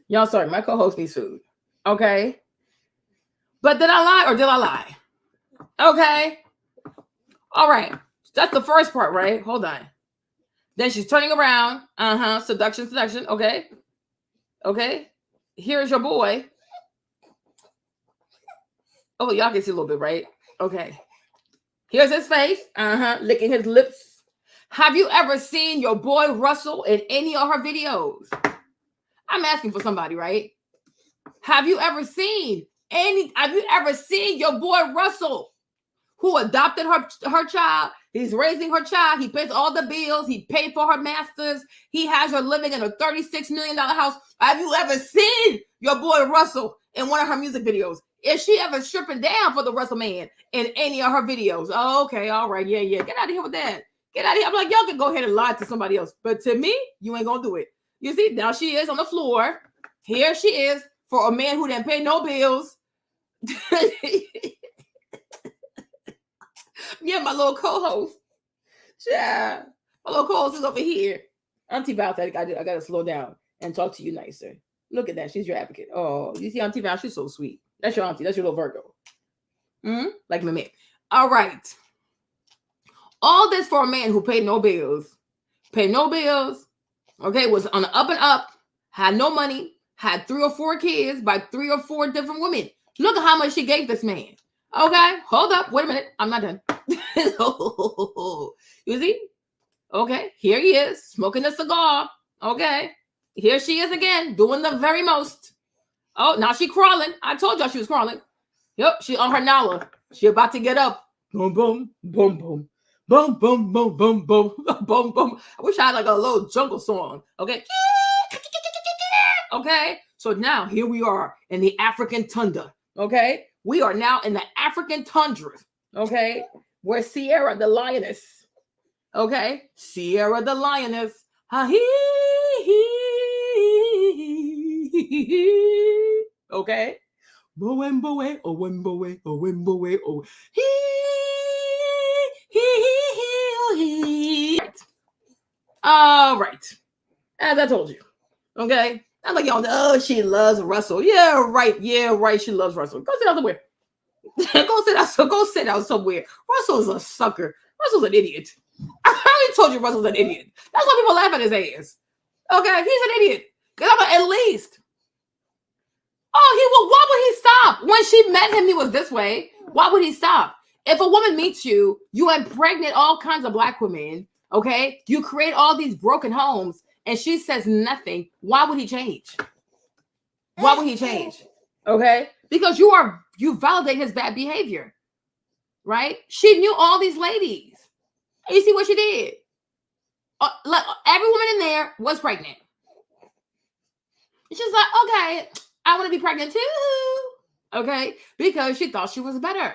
Y'all, sorry, my co-host needs food. Okay. But did I lie or did I lie? Okay. All right. That's the first part, right? Hold on. Then she's turning around. Seduction. Okay. Here's your boy. Oh, y'all can see a little bit, right? Okay. Here's his face. Licking his lips. Have you ever seen your boy Russell in any of her videos? I'm asking for somebody, right? Have you ever seen your boy Russell, who adopted her child? He's raising her child. He pays all the bills. He paid for her masters. He has her living in a $36 million house. Have you ever seen your boy Russell in one of her music videos? Is she ever stripping down for the Russell man in any of her videos? Oh, okay, all right, yeah. Get out of here with that. Get out of here. I'm like, y'all can go ahead and lie to somebody else. But to me, you ain't gonna do it. You see, now she is on the floor. Here she is for a man who didn't pay no bills. Yeah, my little co-host. Yeah, my little co-host is over here. Auntie Val, I gotta slow down and talk to you nicer. Look at that. She's your advocate. Oh, you see Auntie Val? She's so sweet. That's your auntie. That's your little Virgo. Like my man. All right. All this for a man who paid no bills. Okay, was on the up and up, had no money, had 3 or 4 kids by 3 or 4 different women. Look at how much she gave this man. Okay, hold up. Wait a minute. I'm not done. You see? Okay, here he is, smoking a cigar. Okay, here she is again, doing the very most. Oh, now she crawling. I told y'all she was crawling. Yep, she on her nala. She about to get up. Boom, boom, boom, boom. Boom, boom, boom, boom, boom, boom, boom. I wish I had like a little jungle song. Okay. Okay. So now here we are in the African tundra. Okay. We are now in the African tundra. Okay. Where Sierra the lioness. Okay. Sierra the lioness. Okay. Boemboe, oh wemboe, oh wemboe, oh All right. As I told you. Okay. I'm like, y'all, oh, she loves Russell. Yeah, right. She loves Russell. Go sit down somewhere. Go sit down somewhere. Russell's a sucker. Russell's an idiot. I already told you Russell's an idiot. That's why people laugh at his ass. Okay, he's an idiot. Because I'm like, at least. Oh, why would he stop? When she met him, he was this way. Why would he stop? If a woman meets you, you impregnate all kinds of Black women, okay? You create all these broken homes, and she says nothing. Why would he change? Why would he change? Okay? Because you validate his bad behavior, right? She knew all these ladies. And you see what she did? Like every woman in there was pregnant. She's like, okay, I want to be pregnant too. Okay? Because she thought she was better.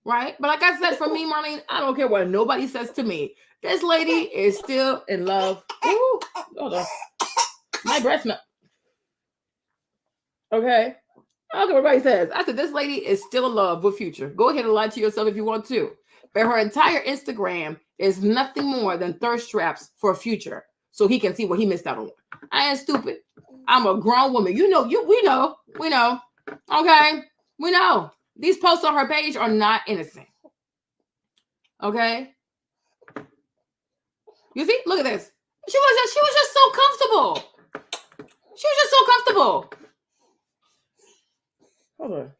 Right? But like I said, for me, Marlene, I don't care what nobody says to me. This lady is still in love. Ooh, hold on. My breath smell. Okay? I don't care what everybody says. I said, this lady is still in love with Future. Go ahead and lie to yourself if you want to. But her entire Instagram is nothing more than thirst traps for Future. So he can see what he missed out on. I ain't stupid. I'm a grown woman. We know. Okay? We know. These posts on her page are not innocent. Okay? You see? Look at this. She was just so comfortable. She was just so comfortable. Hold on.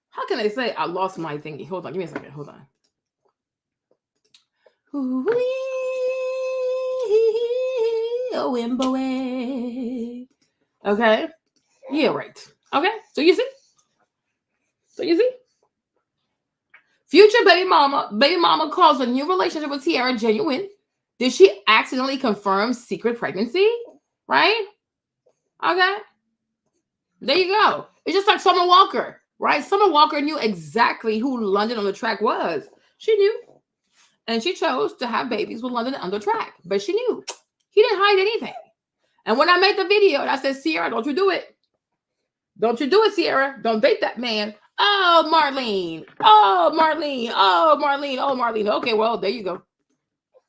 How can they say I lost my thingy? Hold on. Give me a second. Hold on. Oh, Wimboe. Okay? Yeah, right. Okay? So you see? Future baby mama calls a new relationship with Tiara genuine. Did she accidentally confirm secret pregnancy? Right? Okay. There you go. It's just like Summer Walker, right? Summer Walker knew exactly who London on the Track was. She knew. And she chose to have babies with London on the Track. But she knew. He didn't hide anything. And when I made the video, I said, Sierra, don't you do it. Don't you do it, Sierra. Don't date that man. Oh, Marlene. Oh, Marlene. Oh, Marlene. Oh, Marlene. Okay, well, there you go.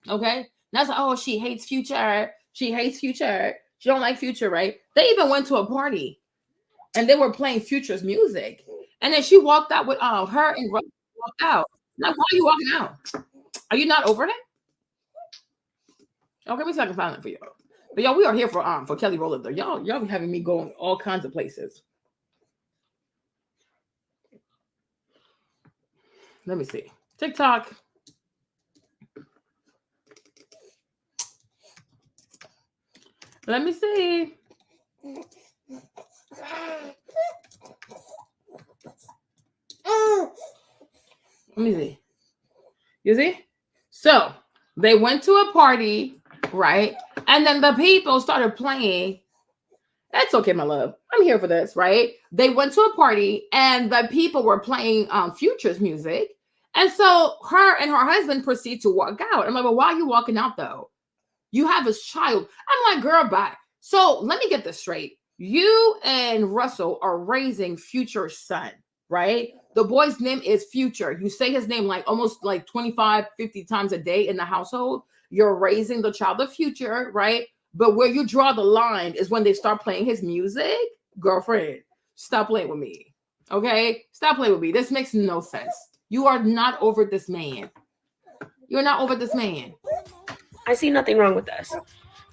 Okay. That's like, oh, she hates Future. She hates Future. She don't like Future, right? They even went to a party and they were playing Future's music. And then she walked out with her and Rowland walked out. Like, why are you walking out? Are you not over it? Okay, let me see if I can find it for y'all. But y'all, we are here for Kelly Rowland though. Y'all be having me going all kinds of places. Let me see. TikTok. Let me see. Let me see. You see? So they went to a party, right? And then the people started playing. That's okay, my love. I'm here for this, right? They went to a party and the people were playing Future's music. And so her and her husband proceed to walk out. I'm like, well, why are you walking out though? You have his child. I'm like, girl, bye. So let me get this straight. You and Russell are raising Future's son, right? The boy's name is Future. You say his name like almost like 25, 50 times a day in the household. You're raising the child of Future, right? But where you draw the line is when they start playing his music. Girlfriend, stop playing with me. Okay? Stop playing with me. This makes no sense. You are not over this man. You're not over this man. I see nothing wrong with this.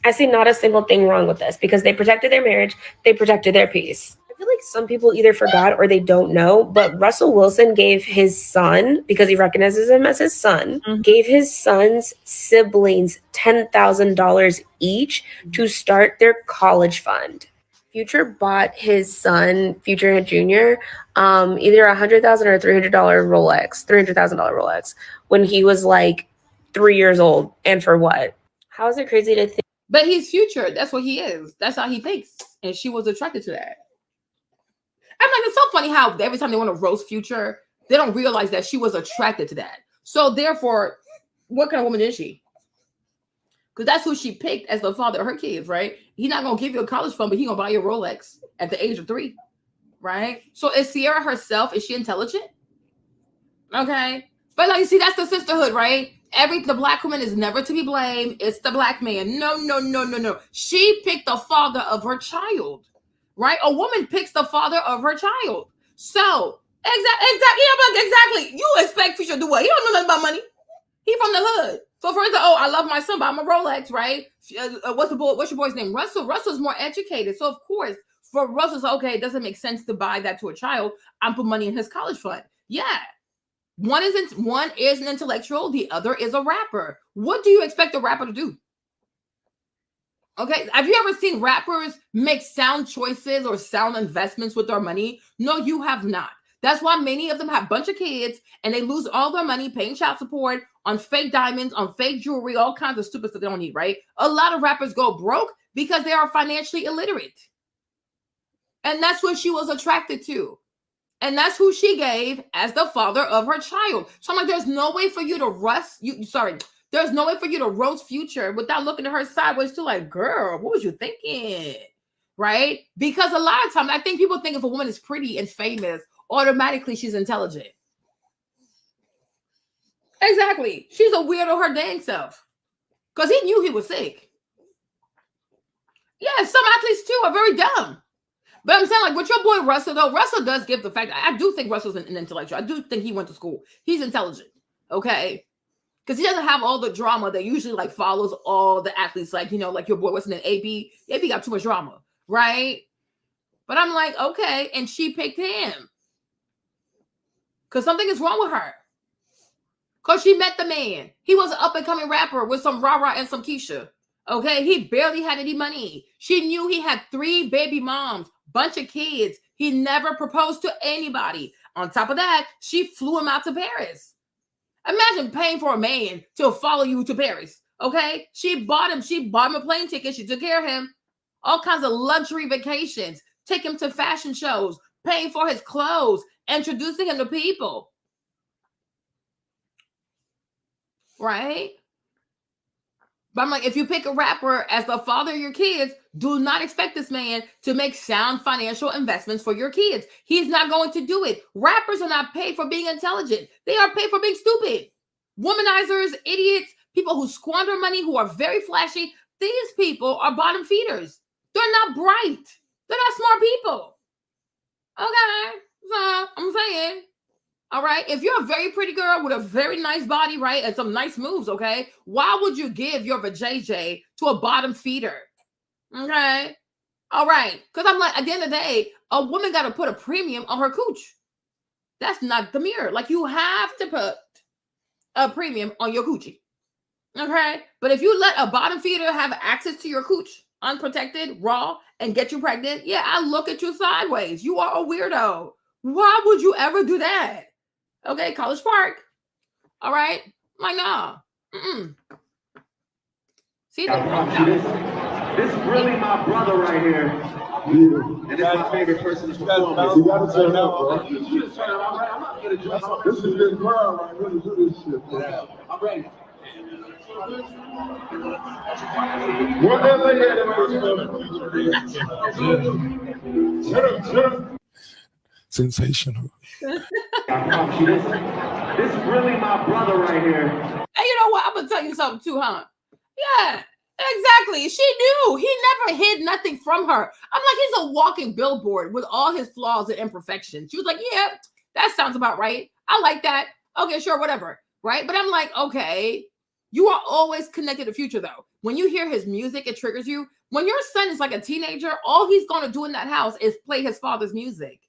I see not a single thing wrong with this because they protected their marriage. They protected their peace. I feel like some people either forgot or they don't know, but Russell Wilson gave his son, because he recognizes him as his son, gave his son's siblings $10,000 each to start their college fund. Future bought his son, Future Jr., either $100,000 or $300 Rolex, $300,000 Rolex, when he was like 3 years old. And for what? How is it crazy to think? But he's Future. That's what he is. That's how he thinks. And she was attracted to that. I'm like, it's so funny how every time they want to roast Future, they don't realize that she was attracted to that. So therefore, what kind of woman is she? Because that's who she picked as the father of her kids, right? He's not going to give you a college fund, but he's going to buy you a Rolex at the age of 3, right? So is Sierra herself, is she intelligent? Okay. But like, you see, that's the sisterhood, right? The Black woman is never to be blamed. It's the Black man. No. She picked the father of her child, right? A woman picks the father of her child. So, exactly. You expect Future to do what? He don't know nothing about money. He from the hood. So for instance, I love my son, but I'm a Rolex, right? What's your boy's name? Russell. Russell's more educated. So of course, for Russell's, okay, it doesn't make sense to buy that to a child. I'm putting money in his college fund. Yeah. One is an intellectual, the other is a rapper. What do you expect a rapper to do? Okay, have you ever seen rappers make sound choices or sound investments with their money? No, you have not. That's why many of them have a bunch of kids and they lose all their money paying child support on fake diamonds, on fake jewelry, all kinds of stupid stuff they don't need, right? A lot of rappers go broke because they are financially illiterate. And that's what she was attracted to. And that's who she gave as the father of her child. So I'm like, there's no way for you to there's no way for you to roast Future without looking at her sideways too, like, girl, what was you thinking? Right? Because a lot of times I think people think if a woman is pretty and famous, automatically she's intelligent. Exactly. She's a weirdo her dang self. Because he knew he was sick. Yeah, some athletes too are very dumb. But I'm saying, like, with your boy Russell, though, Russell does give the fact, I do think Russell's an intellectual. I do think he went to school. He's intelligent, okay? Because he doesn't have all the drama that usually, like, follows all the athletes. Like, you know, like your boy, what's his name, AB? AB got too much drama, right? But I'm like, okay, and she picked him. Because something is wrong with her. Because she met the man. He was an up-and-coming rapper with some rah-rah and some Keisha. Okay, he barely had any money. She knew he had 3 baby moms, bunch of kids. He never proposed to anybody. On top of that, she flew him out to Paris. Imagine paying for a man to follow you to Paris. Okay, she bought him a plane ticket. She took care of him. All kinds of luxury vacations. Take him to fashion shows, paying for his clothes, introducing him to people. Right? But I'm like, if you pick a rapper as the father of your kids, do not expect this man to make sound financial investments for your kids. He's not going to do it. Rappers are not paid for being intelligent. They are paid for being stupid. Womanizers, idiots, people who squander money, who are very flashy. These people are bottom feeders. They're not bright. They're not smart people. Okay, so I'm saying, all right, if you're a very pretty girl with a very nice body, right, and some nice moves, okay, why would you give your vajayjay to a bottom feeder? Okay, all right, because I'm like, at the end of the day, a woman got to put a premium on her cooch. That's not the mirror. Like, you have to put a premium on your coochie. Okay, but if you let a bottom feeder have access to your cooch, unprotected, raw, and get you pregnant, yeah, I look at you sideways. You are a weirdo. Why would you ever do that? Okay, College Park. All right. I'm like, nah. See that? This is really my brother right here. And it's my favorite person to perform. You gotta turn out, bro. You just turn out. I'm not gonna dress. This is good crowd right here to do this shit, bro. Yeah. I'm ready. What that lady had in sensational. I promise you this is really my brother right here. And you know what? I'm gonna tell you something too, huh? Yeah, exactly. She knew. He never hid nothing from her. I'm like, he's a walking billboard with all his flaws and imperfections. She was like, yeah, that sounds about right. I like that. Okay, sure, whatever. Right? But I'm like, okay, you are always connected to Future, though. When you hear his music, it triggers you. When your son is like a teenager, all he's gonna do in that house is play his father's music.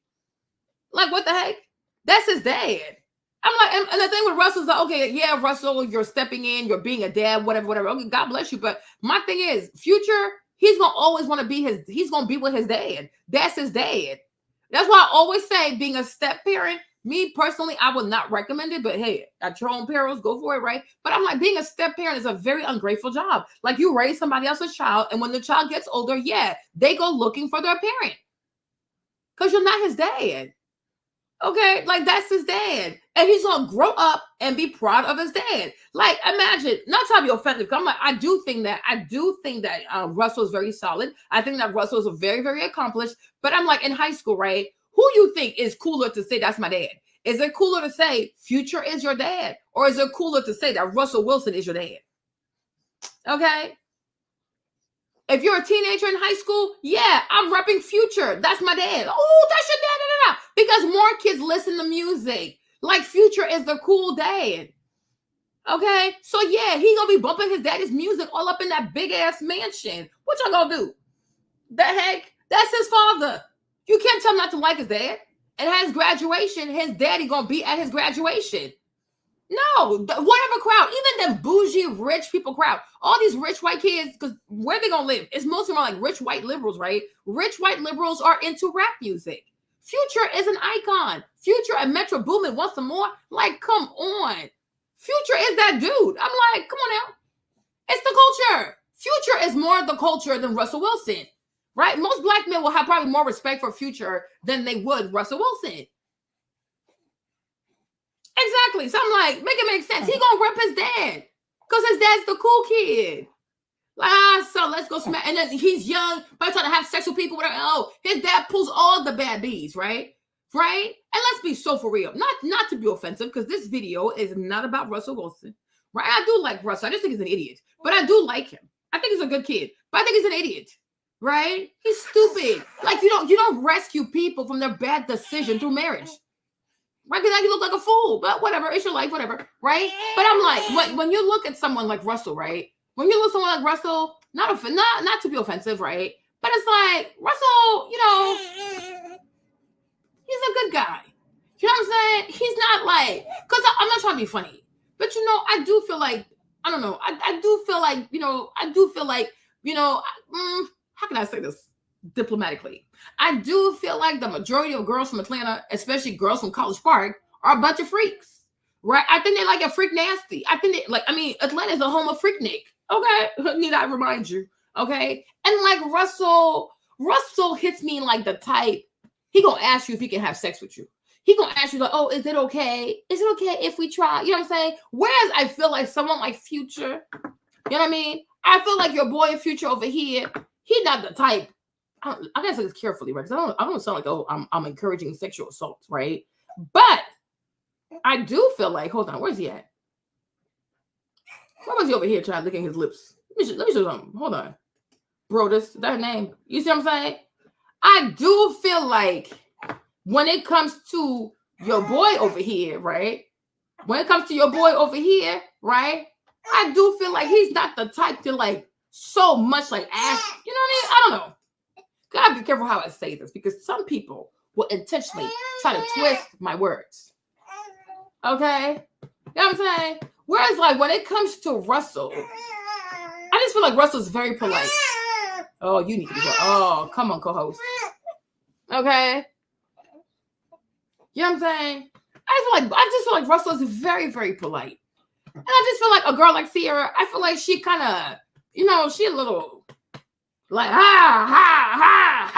Like, what the heck? That's his dad. I'm like, and the thing with Russell's like, okay, yeah, Russell, you're stepping in, you're being a dad, whatever. Okay, God bless you. But my thing is, Future, he's gonna always want to be he's gonna be with his dad. That's his dad. That's why I always say, being a step parent, me personally, I would not recommend it, but hey, at your own perils, go for it, right? But I'm like, being a step parent is a very ungrateful job. Like, you raise somebody else's child, and when the child gets older, yeah, they go looking for their parent. Because you're not his dad. Okay, like, that's his dad. And he's gonna grow up and be proud of his dad. Like, imagine, not trying to be offensive, because I'm like, I do think that Russell is very solid. I think that Russell is very, very accomplished. But I'm like, in high school, right? Who you think is cooler to say that's my dad? Is it cooler to say Future is your dad? Or is it cooler to say that Russell Wilson is your dad? Okay? If you're a teenager in high school, yeah, I'm repping Future. That's my dad. Oh, that's your dad. Because more kids listen to music. Like, Future is the cool dad. Okay? So, yeah, he gonna be bumping his daddy's music all up in that big-ass mansion. What y'all gonna do? The heck? That's his father. You can't tell him not to like his dad. and at his graduation, his daddy gonna be at his graduation. No, whatever crowd, even them bougie rich people crowd, all these rich white kids, because where they gonna live? It's mostly more like rich white liberals, right? Rich white liberals are into rap music. Future is an icon. Future and Metro Boomin want some more. Like, come on. Future is that dude. I'm like, come on now. It's the culture. Future is more the culture than Russell Wilson, right? Most black men will have probably more respect for Future than they would Russell Wilson. Exactly. So I'm like, make it make sense. He gonna rep his dad because his dad's the cool kid. Like, so let's go smack. And then he's young, probably trying to have sex with people. Whatever. Oh, his dad pulls all the bad bees, right? Right? And let's be so for real. Not to be offensive, because this video is not about Russell Wilson. Right? I do like Russell. I just think he's an idiot. But I do like him. I think he's a good kid. But I think he's an idiot. Right? He's stupid. Like, you don't rescue people from their bad decision through marriage. Right? Because now you look like a fool. But whatever. It's your life, whatever. Right? But I'm like, when you look at someone like Russell, right? When you look at someone like Russell, not to be offensive, right? But it's like, Russell, he's a good guy. You know what I'm saying? He's not like, because I'm not trying to be funny. But, I do feel like, I don't know. I do feel like, how can I say this diplomatically? I do feel like the majority of girls from Atlanta, especially girls from College Park, are a bunch of freaks. Right? I think they like a freak nasty. Atlanta is a home of freaknik. Okay? Need I remind you? Okay? And like Russell hits me like the type, he gonna ask you if he can have sex with you. He gonna ask you like, oh, is it okay? Is it okay if we try? You know what I'm saying? Whereas I feel like someone like Future, you know what I mean? I feel like your boy Future over here, he's not the type. I gotta say this carefully, right? Because I don't sound like, oh, I'm encouraging sexual assault, right? But I do feel like, hold on, where's he at? Why was he over here trying to lick his lips? Let me show something. Hold on. Brodus, is that her name? You see what I'm saying? I do feel like when it comes to your boy over here, right? When it comes to your boy over here, right? I do feel like he's not the type to like so much like ask, you know what I mean? I don't know. Gotta be careful how I say this because some people will intentionally try to twist my words. Okay? You know what I'm saying? Whereas like when it comes to Russell, I just feel like Russell's very polite. Oh, you need to be here. Oh, come on, co-host. Okay? You know what I'm saying? I just feel like Russell is very, very polite. And I just feel like a girl like Sierra, I feel like she kind of, she a little like, ha.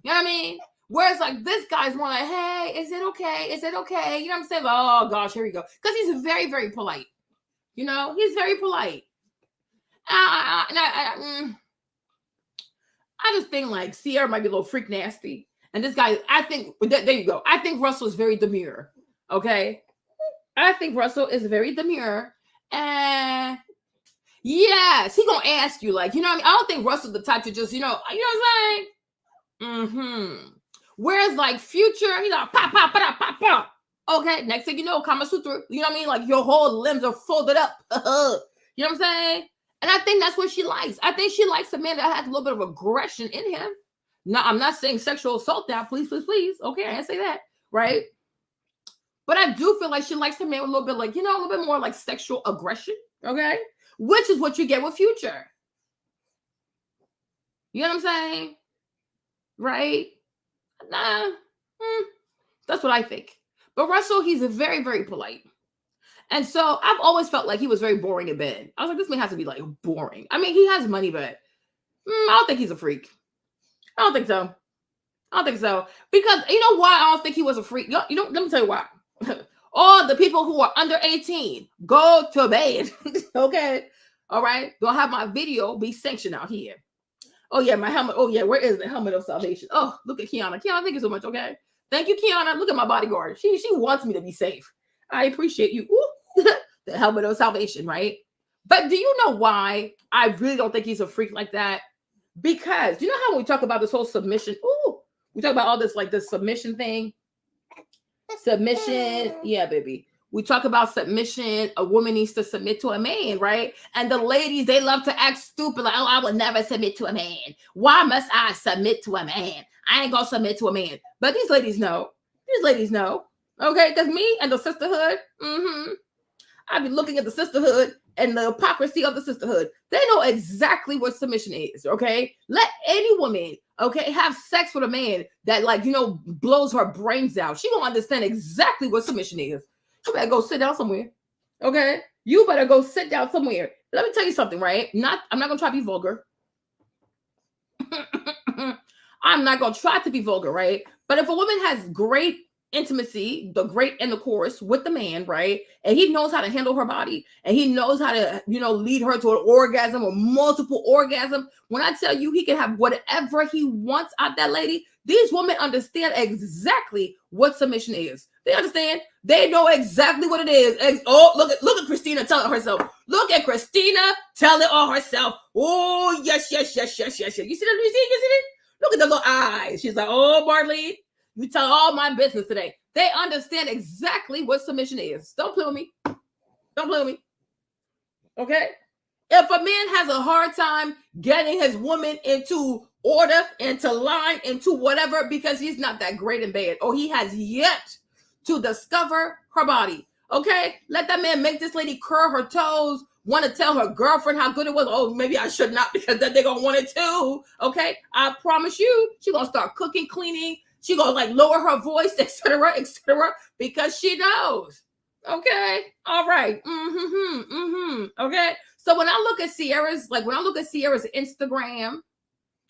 You know what I mean? Whereas like this guy's more like, hey, is it okay? Is it okay? You know what I'm saying? Like, oh gosh, here we go. Because he's very, very polite. He's very polite. I just think like Sierra might be a little freak nasty. And this guy, I think, there you go. I think Russell is very demure. Okay? I think Russell is very demure. And yes, he gonna ask you like, you know what I mean? I don't think Russell's the type to just, you know what I'm saying? Whereas like Future, he's like, pop. Okay, next thing you know, Kama Sutra, you know what I mean? Like your whole limbs are folded up. You know what I'm saying? And I think that's what she likes. I think she likes a man that has a little bit of aggression in him. No, I'm not saying sexual assault now. Please. Okay, I didn't say that, right? But I do feel like she likes a man with a little bit like, a little bit more like sexual aggression, okay? Which is what you get with Future. You know what I'm saying? Right? Nah. That's what I think. But Russell, he's very, very polite. And so I've always felt like he was very boring in bed. I was like, this man has to be like boring. I mean, he has money, but I don't think he's a freak. I don't think so. Because you know why I don't think he was a freak? Let me tell you why. All the people who are under 18, go to bed. Okay? All right? Don't have my video be sanctioned out here. Oh, yeah, my helmet. Oh, yeah, where is the helmet of salvation? Oh, look at Kiana. Kiana, thank you so much, okay? Thank you, Kiana. Look at my bodyguard. She wants me to be safe. I appreciate you. Ooh, the helmet of salvation, right? But do you know why I really don't think he's a freak like that? Because you know how when we talk about this whole submission, we talk about all this like this submission thing. Submission, yeah, baby. We talk about submission. A woman needs to submit to a man, right? And the ladies, they love to act stupid, like, oh, I would never submit to a man. Why must I submit to a man? I ain't gonna submit to a man. But these ladies know These ladies know. Okay, because me and the sisterhood, I be looking at the sisterhood and the hypocrisy of the sisterhood. They know exactly what submission is. Okay, let any woman, okay, have sex with a man that, like, blows her brains out. She gonna understand exactly what submission is. You better go sit down somewhere. Okay, you better go sit down somewhere. Let me tell you something, right? I'm not gonna try to be vulgar. I'm not gonna try to be vulgar, right? But if a woman has great intimacy, the great intercourse with the man, right? And he knows how to handle her body, and he knows how to, lead her to an orgasm or multiple orgasms. When I tell you he can have whatever he wants out that lady, these women understand exactly what submission is. They understand. They know exactly what it is. Oh, look at Christina telling herself. Look at Christina telling on herself. Oh, yes. You see that? You see it? Look at the little eyes. She's like, oh, Marlene, you tell all my business today. They understand exactly what submission is. Don't play with me. Don't play with me. Okay? If a man has a hard time getting his woman into order, into line, into whatever, because he's not that great in bed, or he has yet to discover her body, okay? Let that man make this lady curl her toes, want to tell her girlfriend how good it was. Oh, maybe I should not, because then they're going to want it too, okay? I promise you, she's going to start cooking, cleaning. She's going to, like, lower her voice, etc., because she knows, okay? All right. Okay? So when I look at Sierra's Instagram,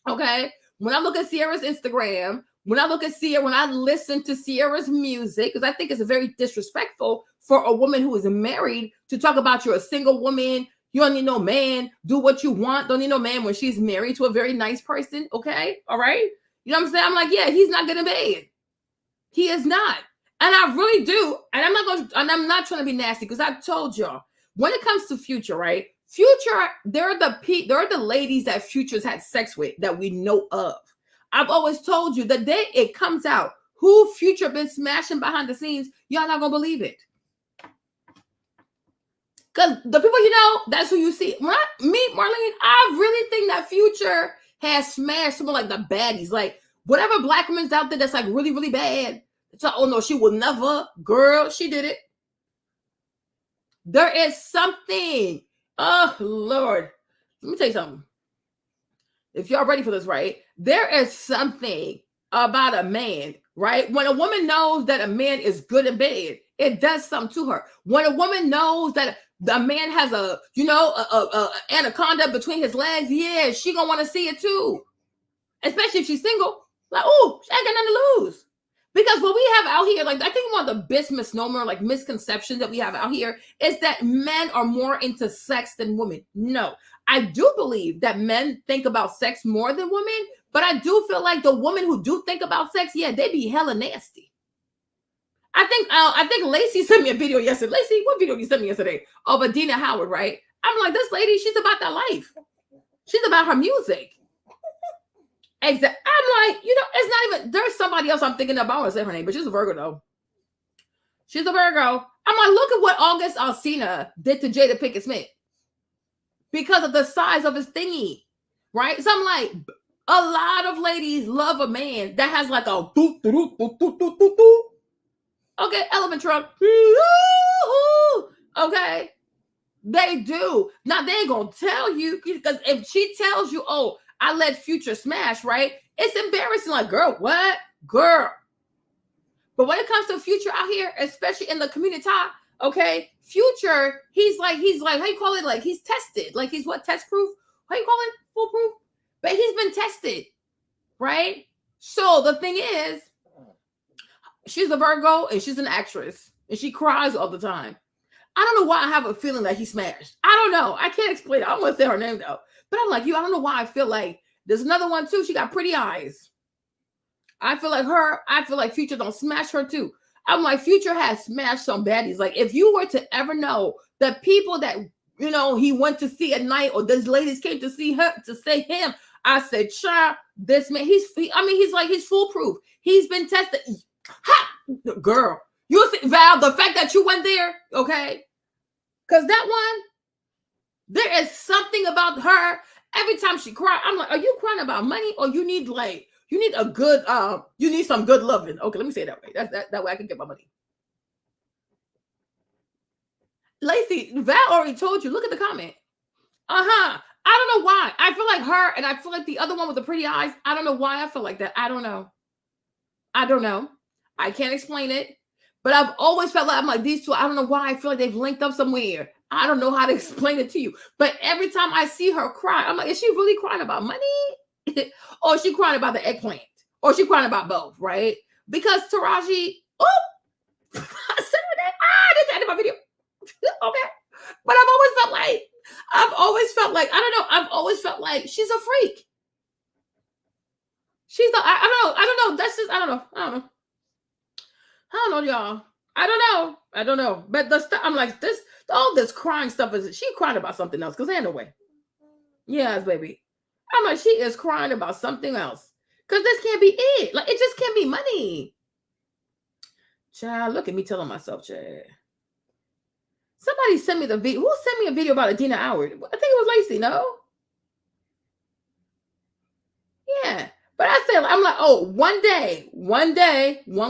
okay? When I look at Sierra's Instagram, when I listen to Sierra's music, because I think it's very disrespectful for a woman who is married to talk about you're a single woman, you don't need no man, do what you want, don't need no man when she's married to a very nice person, okay? All right? You know what I'm saying? I'm like, yeah, he's not getting bed. He is not. And I really do. And I'm not trying to be nasty, because I told y'all, when it comes to Future, right? Future, there are the ladies that Future's had sex with that we know of. I've always told you the day it comes out who Future been smashing behind the scenes, y'all not gonna believe it. Because the people that's who you see. When I meet Marlene, I really think that Future has smashed some of, like, the baddies. Like, whatever black women's out there that's, like, really, really bad. So, oh no, she would never. Girl, she did it. There is something. Oh, Lord. Let me tell you something. If y'all ready for this, right? There is something about a man, right? When a woman knows that a man is good in bed, it does something to her. When a woman knows that the man has a anaconda between his legs, yeah, she gonna want to see it too. Especially if she's single. Like, oh, she ain't got nothing to lose. Because what we have out here, like, I think one of the best misnomer, like, misconceptions that we have out here is that men are more into sex than women. No, I do believe that men think about sex more than women, but I do feel like the women who do think about sex, yeah, they be hella nasty. I think Lacey sent me a video yesterday. Lacey, what video you sent me yesterday? Of Adina Howard, right? I'm like, this lady, she's about that life. She's about her music. Exactly. I'm like, it's not even, there's somebody else I'm thinking of. I want to say her name, but she's a Virgo though. She's a Virgo. I'm like, look at what August Alsina did to Jada Pinkett Smith because of the size of his thingy, right? So I'm like, a lot of ladies love a man that has like a doop, doop, doop, doop, doop, doop, doop. Okay, elephant trunk. Okay, they do. Now they ain't gonna tell you, because if she tells you, oh, I let Future smash, right? It's embarrassing. Like, girl, what? Girl. But when it comes to Future out here, especially in the community, okay, Future, he's like, how you call it? Like, he's tested. Like, he's what? Test proof? How you call it? Foolproof? But he's been tested, right? So the thing is, she's a Virgo and she's an actress and she cries all the time. I don't know why I have a feeling that he smashed. I don't know. I can't explain it. I don't want to say her name though. But I'm like, I don't know why I feel like there's another one too. She got pretty eyes. I feel like Future don't smash her too. I'm like, Future has smashed some baddies. Like, if you were to ever know the people that, he went to see at night, or these ladies came to see her, to say him, I said, child, this man, he's foolproof. He's been tested. Ha! Girl, you see, Val, the fact that you went there, okay? Because that one, there is something about her. Every time she cries, I'm like, are you crying about money, or you need, like, You need a good, you need some good loving. Okay, let me say it that way. That way I can get my money. Lacey, Val already told you. Look at the comment. I don't know why. I feel like her, and I feel like the other one with the pretty eyes. I don't know why I feel like that. I don't know. I can't explain it. But I've always felt like I'm like these two. I don't know why. I feel like they've linked up somewhere. I don't know how to explain it to you. But every time I see her cry, I'm like, is she really crying about money? Or is she crying about the eggplant? Or is she crying about both, right? Because Taraji, I said her name. That's the end of my video. Okay. But I've always felt like, I don't know. I've always felt like she's a freak. I don't know. That's just, I don't know, y'all. I don't know. But the stuff, I'm like, all this crying stuff she crying about something else? Because ain't no way. Yes, baby. I'm like, she is crying about something else. Because this can't be it. Like, it just can't be money. Child, look at me telling myself, Chad. Somebody sent me the video. Who sent me a video about Adina Howard? I think it was Lacey, no? Yeah. But I said, I'm like, oh, one day, one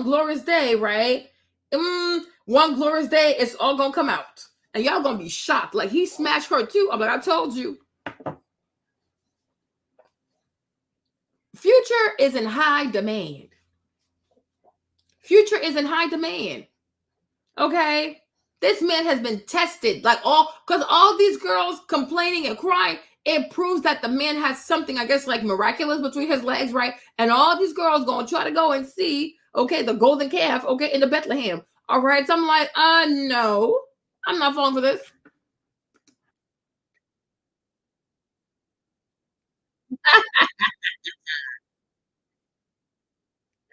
glorious day, right? One glorious day, it's all gonna come out. And y'all gonna be shocked. Like, he smashed her too. I'm like, I told you. Future is in high demand. Okay? This man has been tested. Like, because all these girls complaining and crying, it proves that the man has something, I guess, like miraculous between his legs, right? And all these girls going to try to go and see, okay, the golden calf, okay, in the Bethlehem. All right. So I'm like, no, I'm not falling for this.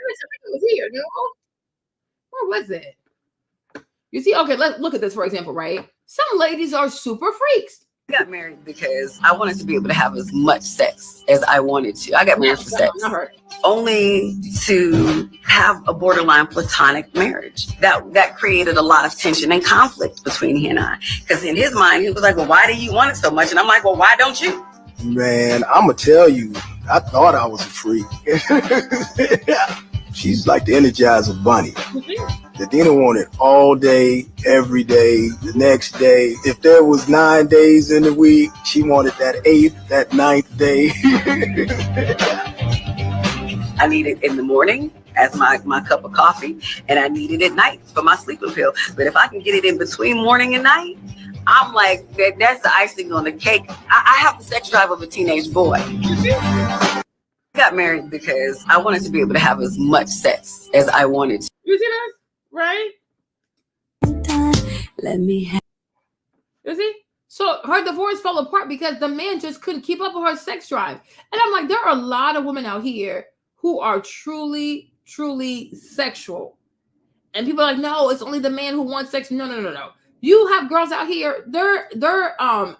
It was here, no? Where was it? You see, okay, let's look at this, for example, right? Some ladies are super freaks. I got married because I wanted to be able to have as much sex as I wanted to. I got married for sex. Only to have a borderline platonic marriage. That created a lot of tension and conflict between he and I. Because in his mind, he was like, well, why do you want it so much? And I'm like, well, why don't you? Man, I'm going to tell you, I thought I was a freak. She's like the Energizer Bunny. Adina wanted all day, every day, the next day. If there was 9 days in the week, she wanted that 8th, that 9th day. I need it in the morning as my cup of coffee, and I need it at night for my sleeping pill. But if I can get it in between morning and night, I'm like, that's the icing on the cake. I have the sex drive of a teenage boy. I got married because I wanted to be able to have as much sex as I wanted to. You see that? Right? Let me have. You see? So her divorce fell apart because the man just couldn't keep up with her sex drive. And I'm like, there are a lot of women out here who are truly, truly sexual. And people are like, no, it's only the man who wants sex. No. You have girls out here, their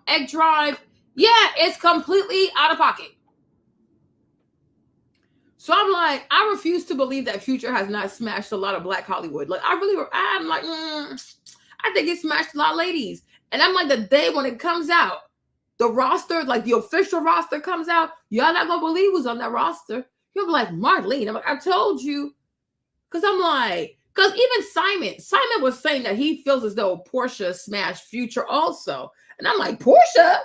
egg drive, yeah, it's completely out of pocket. So I'm like, I refuse to believe that Future has not smashed a lot of Black Hollywood. Like, I'm like, I think he smashed a lot of ladies. And I'm like, the day when it comes out, the roster, like the official roster comes out, y'all not gonna believe who's on that roster. You'll be like, Marlene. I'm like, I told you. Because I'm like, because even Simon was saying that he feels as though Portia smashed Future also. And I'm like, Portia?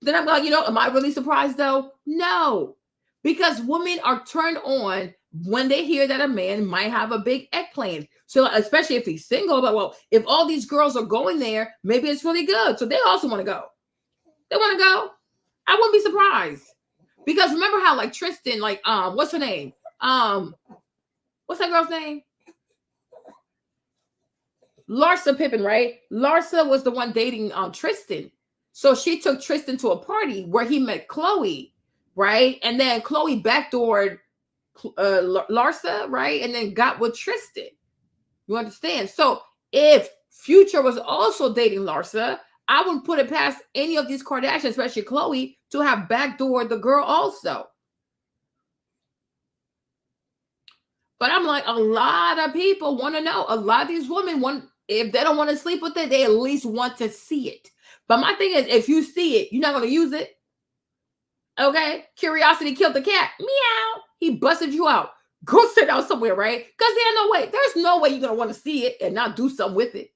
Then I'm like, am I really surprised though? No. Because women are turned on when they hear that a man might have a big eggplant. So especially if he's single, but well, if all these girls are going there, maybe it's really good. So they also want to go. They want to go. I wouldn't be surprised. Because remember how like Tristan, like, what's her name? What's that girl's name? Larsa Pippen, right? Larsa was the one dating Tristan. So she took Tristan to a party where he met Chloe. Right. And then Chloe backdoored Larsa, right? And then got with Tristan. You understand? So if Future was also dating Larsa, I wouldn't put it past any of these Kardashians, especially Chloe, to have backdoored the girl also. But I'm like, a lot of people want to know. A lot of these women want, if they don't want to sleep with it, they at least want to see it. But my thing is, if you see it, you're not going to use it. Okay, curiosity killed the cat. Meow. He busted you out. Go sit down somewhere, right? Because there's no way you're gonna want to see it and not do something with it.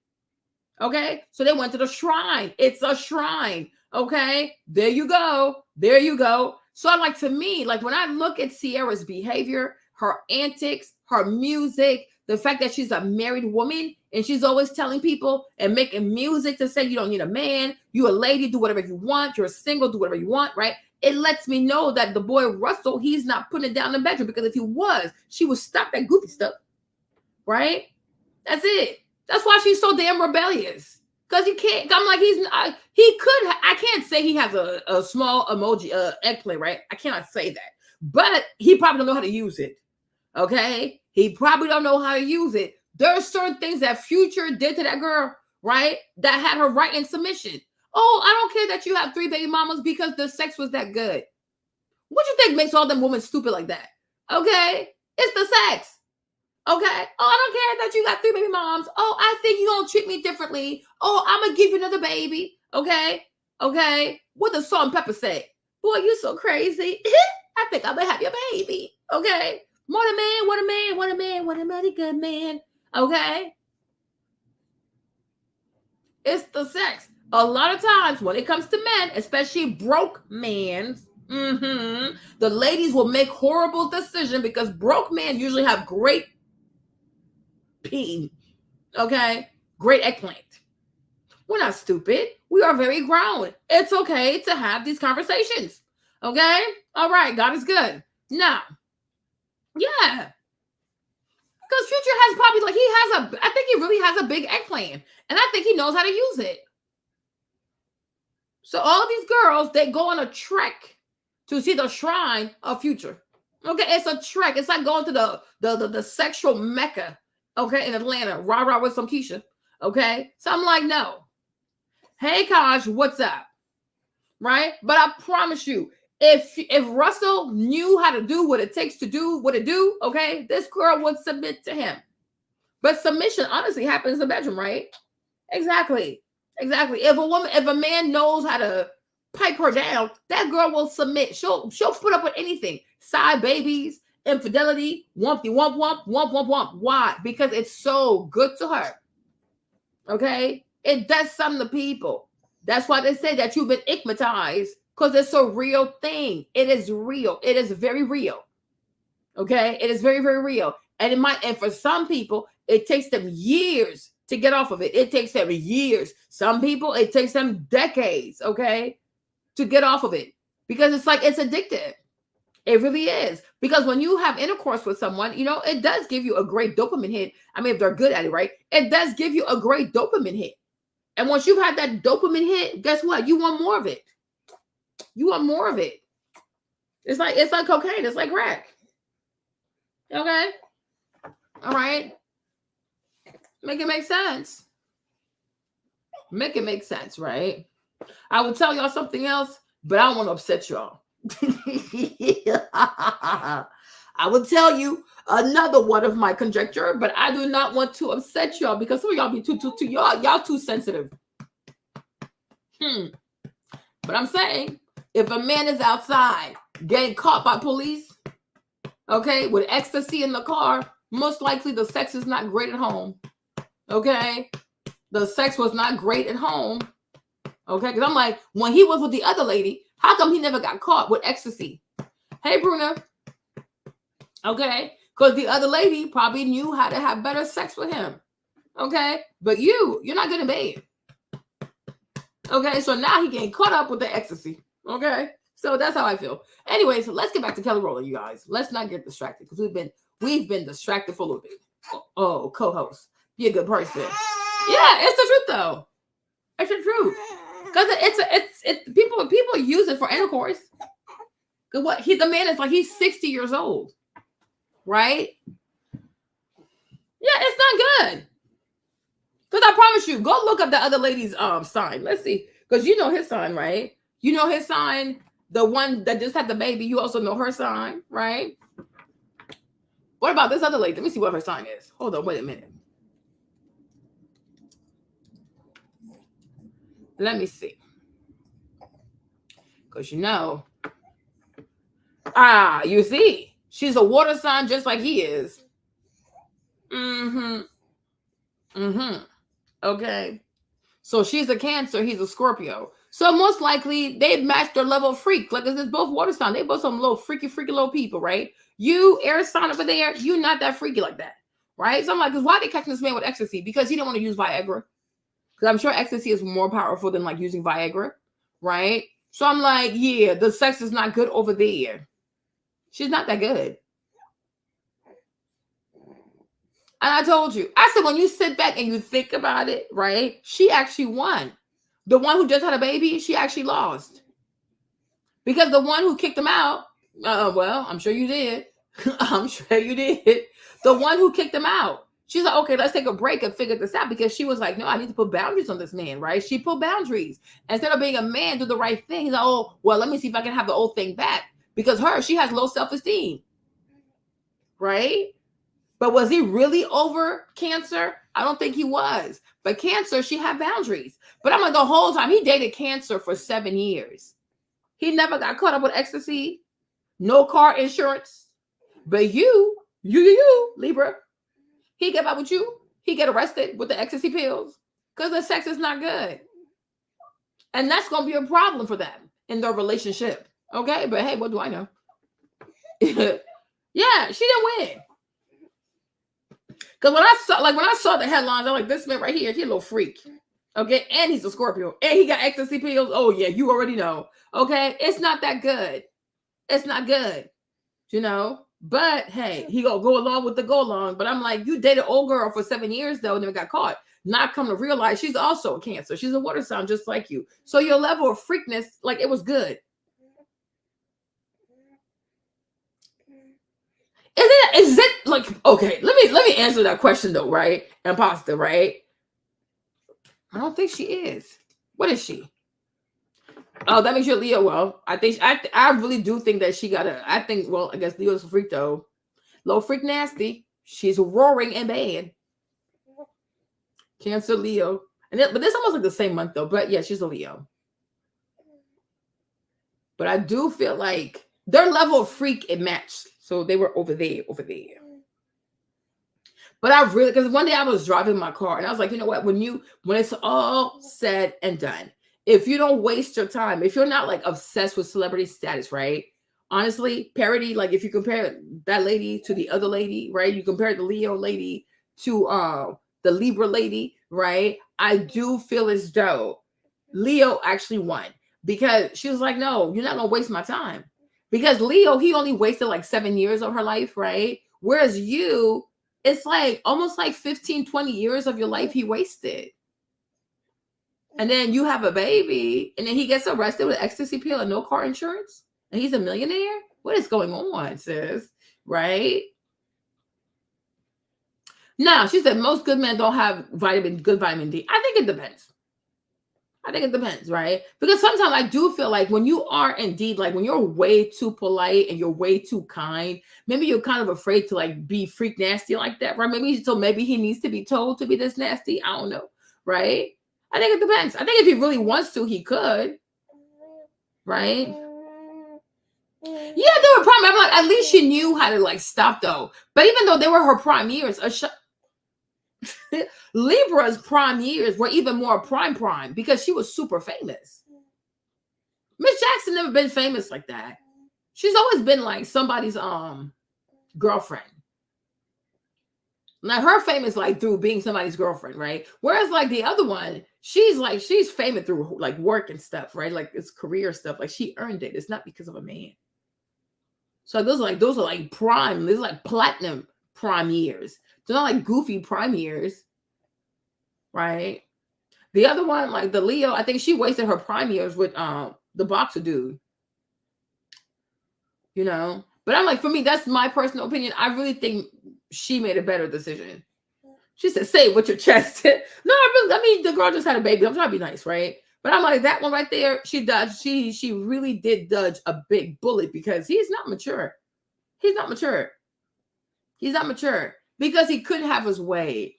Okay, so they went to the shrine. It's a shrine. Okay, there you go. There you go. So to me, like when I look at Sierra's behavior, her antics, her music, the fact that she's a married woman and she's always telling people and making music to say you don't need a man, you a lady, do whatever you want, you're single, do whatever you want, right? It lets me know that the boy Russell, he's not putting it down in the bedroom, because if he was, she would stop that goofy stuff, right? That's it. That's why she's so damn rebellious. Because he can't, I'm like, I can't say he has a small emoji, eggplant, right? I cannot say that. But he probably don't know how to use it, okay? He probably don't know how to use it. There are certain things that Future did to that girl, right? That had her right in submission. Oh, I don't care that you have 3 baby mamas because the sex was that good. What do you think makes all them women stupid like that? Okay? It's the sex. Okay? Oh, I don't care that you got 3 baby moms. Oh, I think you're going to treat me differently. Oh, I'm going to give you another baby. Okay? Okay? What does Salt and Pepper say? Boy, you're so crazy. I think I'm going to have your baby. Okay? What a man, what a man, what a man, what a mighty good man. Okay? It's the sex. A lot of times when it comes to men, especially broke men, the ladies will make horrible decisions because broke men usually have great peen. Okay? Great eggplant. We're not stupid. We are very grown. It's okay to have these conversations. Okay? All right. God is good. Now, yeah. Because Future has probably, I think he really has a big eggplant. And I think he knows how to use it. So all these girls, they go on a trek to see the shrine of Future. Okay, it's a trek. It's like going to the sexual mecca, okay, in Atlanta. Rah with some Keisha. Okay. So I'm like, no. Hey, Kaj, what's up? Right? But I promise you, if Russell knew how to do what it takes to do what it do, okay, this girl would submit to him. But submission honestly happens in the bedroom, right? Exactly. If a man knows how to pipe her down, that girl will submit. She'll put up with anything. Side babies, infidelity, wumpy wump wump wump wump wump. Why? Because it's so good to her. Okay? It does something to people. That's why they say that you've been hypnotized, because it's a real thing. It is real. It is very real. Okay? It is very, very real. And for some people, it takes them years to get off of it. It takes them years. Some people, it takes them decades, okay, to get off of it. Because it's addictive. It really is. Because when you have intercourse with someone, it does give you a great dopamine hit. I mean, if they're good at it, right? It does give you a great dopamine hit. And once you've had that dopamine hit, guess what? You want more of it. You want more of it. It's like cocaine. It's like crack. Okay? All right? Make it make sense. Make it make sense, right? I will tell y'all something else, but I don't want to upset y'all. I will tell you another one of my conjecture, but I do not want to upset y'all because some of y'all be too y'all too sensitive. But I'm saying, if a man is outside getting caught by police, okay, with ecstasy in the car, most likely the sex is not great at home. Okay, the sex was not great at home. Okay, because I'm like, when he was with the other lady, how come he never got caught with ecstasy? Hey, Bruna. Okay, because the other lady probably knew how to have better sex with him. Okay, but you're not good in bed. Okay, so now he getting caught up with the ecstasy. Okay, so that's how I feel. Anyway, so let's get back to Kelly Rowland, you guys. Let's not get distracted because we've been distracted for a little bit. Oh, co-host. Be a good person. Yeah, it's the truth though. It's the truth. Because it's people use it for intercourse. Cause the man is he's 60 years old. Right? Yeah, it's not good. Because I promise you, go look up the other lady's sign. Let's see. Because you know his sign, right? You know his sign, the one that just had the baby, you also know her sign, right? What about this other lady? Let me see what her sign is. Hold on, wait a minute. Let me see. Because Ah, you see, she's a water sign just like he is. Okay. So she's a Cancer, he's a Scorpio. So most likely they match their level of freak. Like it's both water sign. They both some little freaky little people, right? You, air sign over there, you not that freaky like that, right? So I'm like, because why they catching this man with ecstasy? Because he didn't want to use Viagra. Because I'm sure ecstasy is more powerful than like using Viagra, right? So I'm like, yeah, the sex is not good over there. She's not that good. And I told you, I said, when you sit back and you think about it, right? She actually won. The one who just had a baby, she actually lost. Because the one who kicked him out, well, I'm sure you did. I'm sure you did. The one who kicked him out, she's like, okay, let's take a break and figure this out. Because she was like, no, I need to put boundaries on this man, right? She put boundaries. Instead of being a man, do the right thing. He's like, oh, well, let me see if I can have the old thing back. Because she has low self-esteem, right? But was he really over Cancer? I don't think he was. But Cancer, she had boundaries. But I'm like, the whole time, he dated Cancer for 7 years. He never got caught up with ecstasy, no car insurance. But you, Libra, he get out with you. He get arrested with the ecstasy pills because the sex is not good. And that's going to be a problem for them in their relationship. Okay? But hey, what do I know? Yeah, she didn't win. Because when I saw the headlines, I'm like, this man right here, he's a little freak. Okay, and he's a Scorpio. And he got ecstasy pills. Oh, yeah, you already know. Okay, it's not that good. It's not good. You know? But hey, he gonna go along with the go along. But I'm like, you dated old girl for 7 years, though, never got caught. Not come to realize she's also a Cancer. She's a water sign just like you. So your level of freakness, like, it was good. Is it like, okay, let me answer that question though, right? Imposter, right? I don't think she is. What is she? Oh, that makes you a Leo. Well, I think I really do think that she got I guess Leo's a freak though. Low freak nasty. She's roaring and bad. Cancer, Leo. But this almost like the same month though. But yeah, she's a Leo. But I do feel like their level of freak, it matched. So they were over there. But I really, because one day I was driving my car and I was like, you know what? When it's all said and done, if you don't waste your time, if you're not like obsessed with celebrity status, right? Honestly, parody, like if you compare that lady to the other lady, right? You compare the Leo lady to the Libra lady, right? I do feel as though Leo actually won because she was like, no, you're not going to waste my time. Because Leo, he only wasted like 7 years of her life, right? Whereas you, it's like almost like 15, 20 years of your life he wasted. And then you have a baby, and then he gets arrested with ecstasy pill and no car insurance, and he's a millionaire? What is going on, sis? Right? Now, she said most good men don't have good vitamin D. I think it depends. Right? Because sometimes I do feel like when you are indeed, like when you're way too polite and you're way too kind, maybe you're kind of afraid to like be freak nasty like that, right? Maybe he needs to be told to be this nasty. I don't know, right? I think it depends. I think if he really wants to, he could, right? Yeah, they were prime. I'm like, at least she knew how to like stop though. But even though they were her prime years, Libra's prime years were even more prime because she was super famous. Miss Jackson never been famous like that. She's always been like somebody's girlfriend. Now her famous like through being somebody's girlfriend, right? Whereas like the other one, she's famous through like work and stuff, right? Like it's career stuff. Like she earned it. It's not because of a man. So those are like prime. These are like platinum prime years. They're not like goofy prime years, right? The other one, like the Leo, I think she wasted her prime years with the boxer dude. You know? But I'm like, for me, that's my personal opinion. I really think she made a better decision. She said, say it with your chest. No, I mean, the girl just had a baby. I'm trying to be nice, right? But I'm like, that one right there, she really did dodge a big bullet because he's not mature. He's not mature because he couldn't have his way.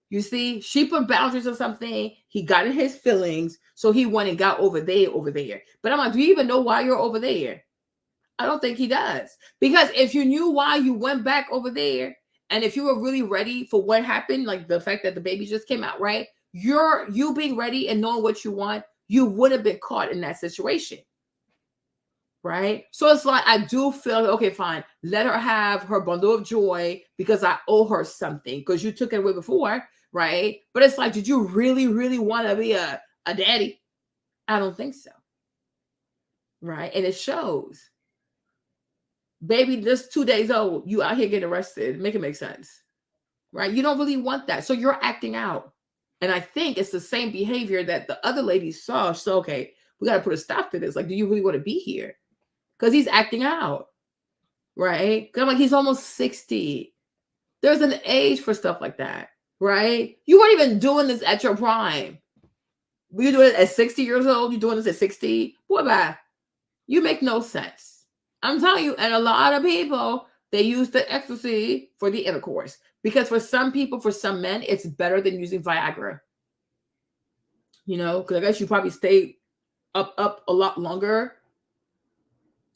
You see, she put boundaries on something. He got in his feelings. So he went and got over there. But I'm like, do you even know why you're over there? I don't think he does. Because if you knew why you went back over there, and if you were really ready for what happened, like the fact that the baby just came out, right? You being ready and knowing what you want, you would have been caught in that situation. Right? So it's like, I do feel, okay, fine. Let her have her bundle of joy because I owe her something because you took it away before, right? But it's like, did you really, really want to be a daddy? I don't think so. Right? And it shows. Baby, just 2 days old, you out here getting arrested. Make it make sense. Right? You don't really want that. So you're acting out. And I think it's the same behavior that the other ladies saw. So, okay, we got to put a stop to this. Like, do you really want to be here? Because he's acting out. Right? Because I'm like, he's almost 60. There's an age for stuff like that. Right? You weren't even doing this at your prime. You're doing it at 60 years old. You're doing this at 60. Boy, bye. You make no sense. I'm telling you, and a lot of people, they use the ecstasy for the intercourse. Because for some people, for some men, it's better than using Viagra. You know, because I guess you probably stay up a lot longer.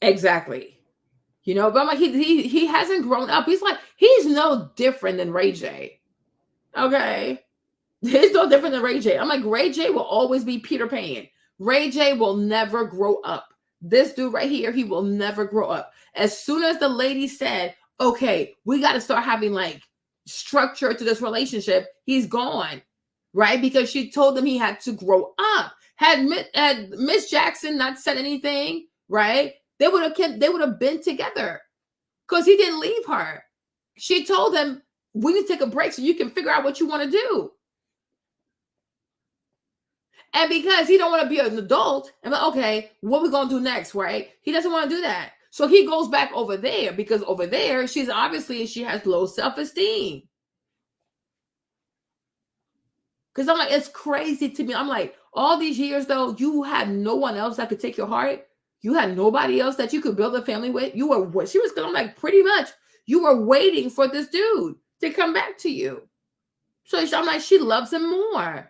Exactly. You know, but I'm like, he hasn't grown up. He's no different than Ray J. Okay. He's no different than Ray J. I'm like, Ray J will always be Peter Pan. Ray J will never grow up. This dude right here, he will never grow up. As soon as the lady said, okay, we got to start having like structure to this relationship, he's gone, right? Because she told him he had to grow up. Had Miss Jackson not said anything, right? They would have been together because he didn't leave her. She told him, we need to take a break so you can figure out what you want to do. And because he don't want to be an adult, I'm like, okay, what we going to do next, right? He doesn't want to do that. So he goes back over there because over there, she has low self-esteem. Because I'm like, it's crazy to me. I'm like, all these years though, you had no one else that could take your heart. You had nobody else that you could build a family with. I'm like, pretty much, you were waiting for this dude to come back to you. So I'm like, she loves him more.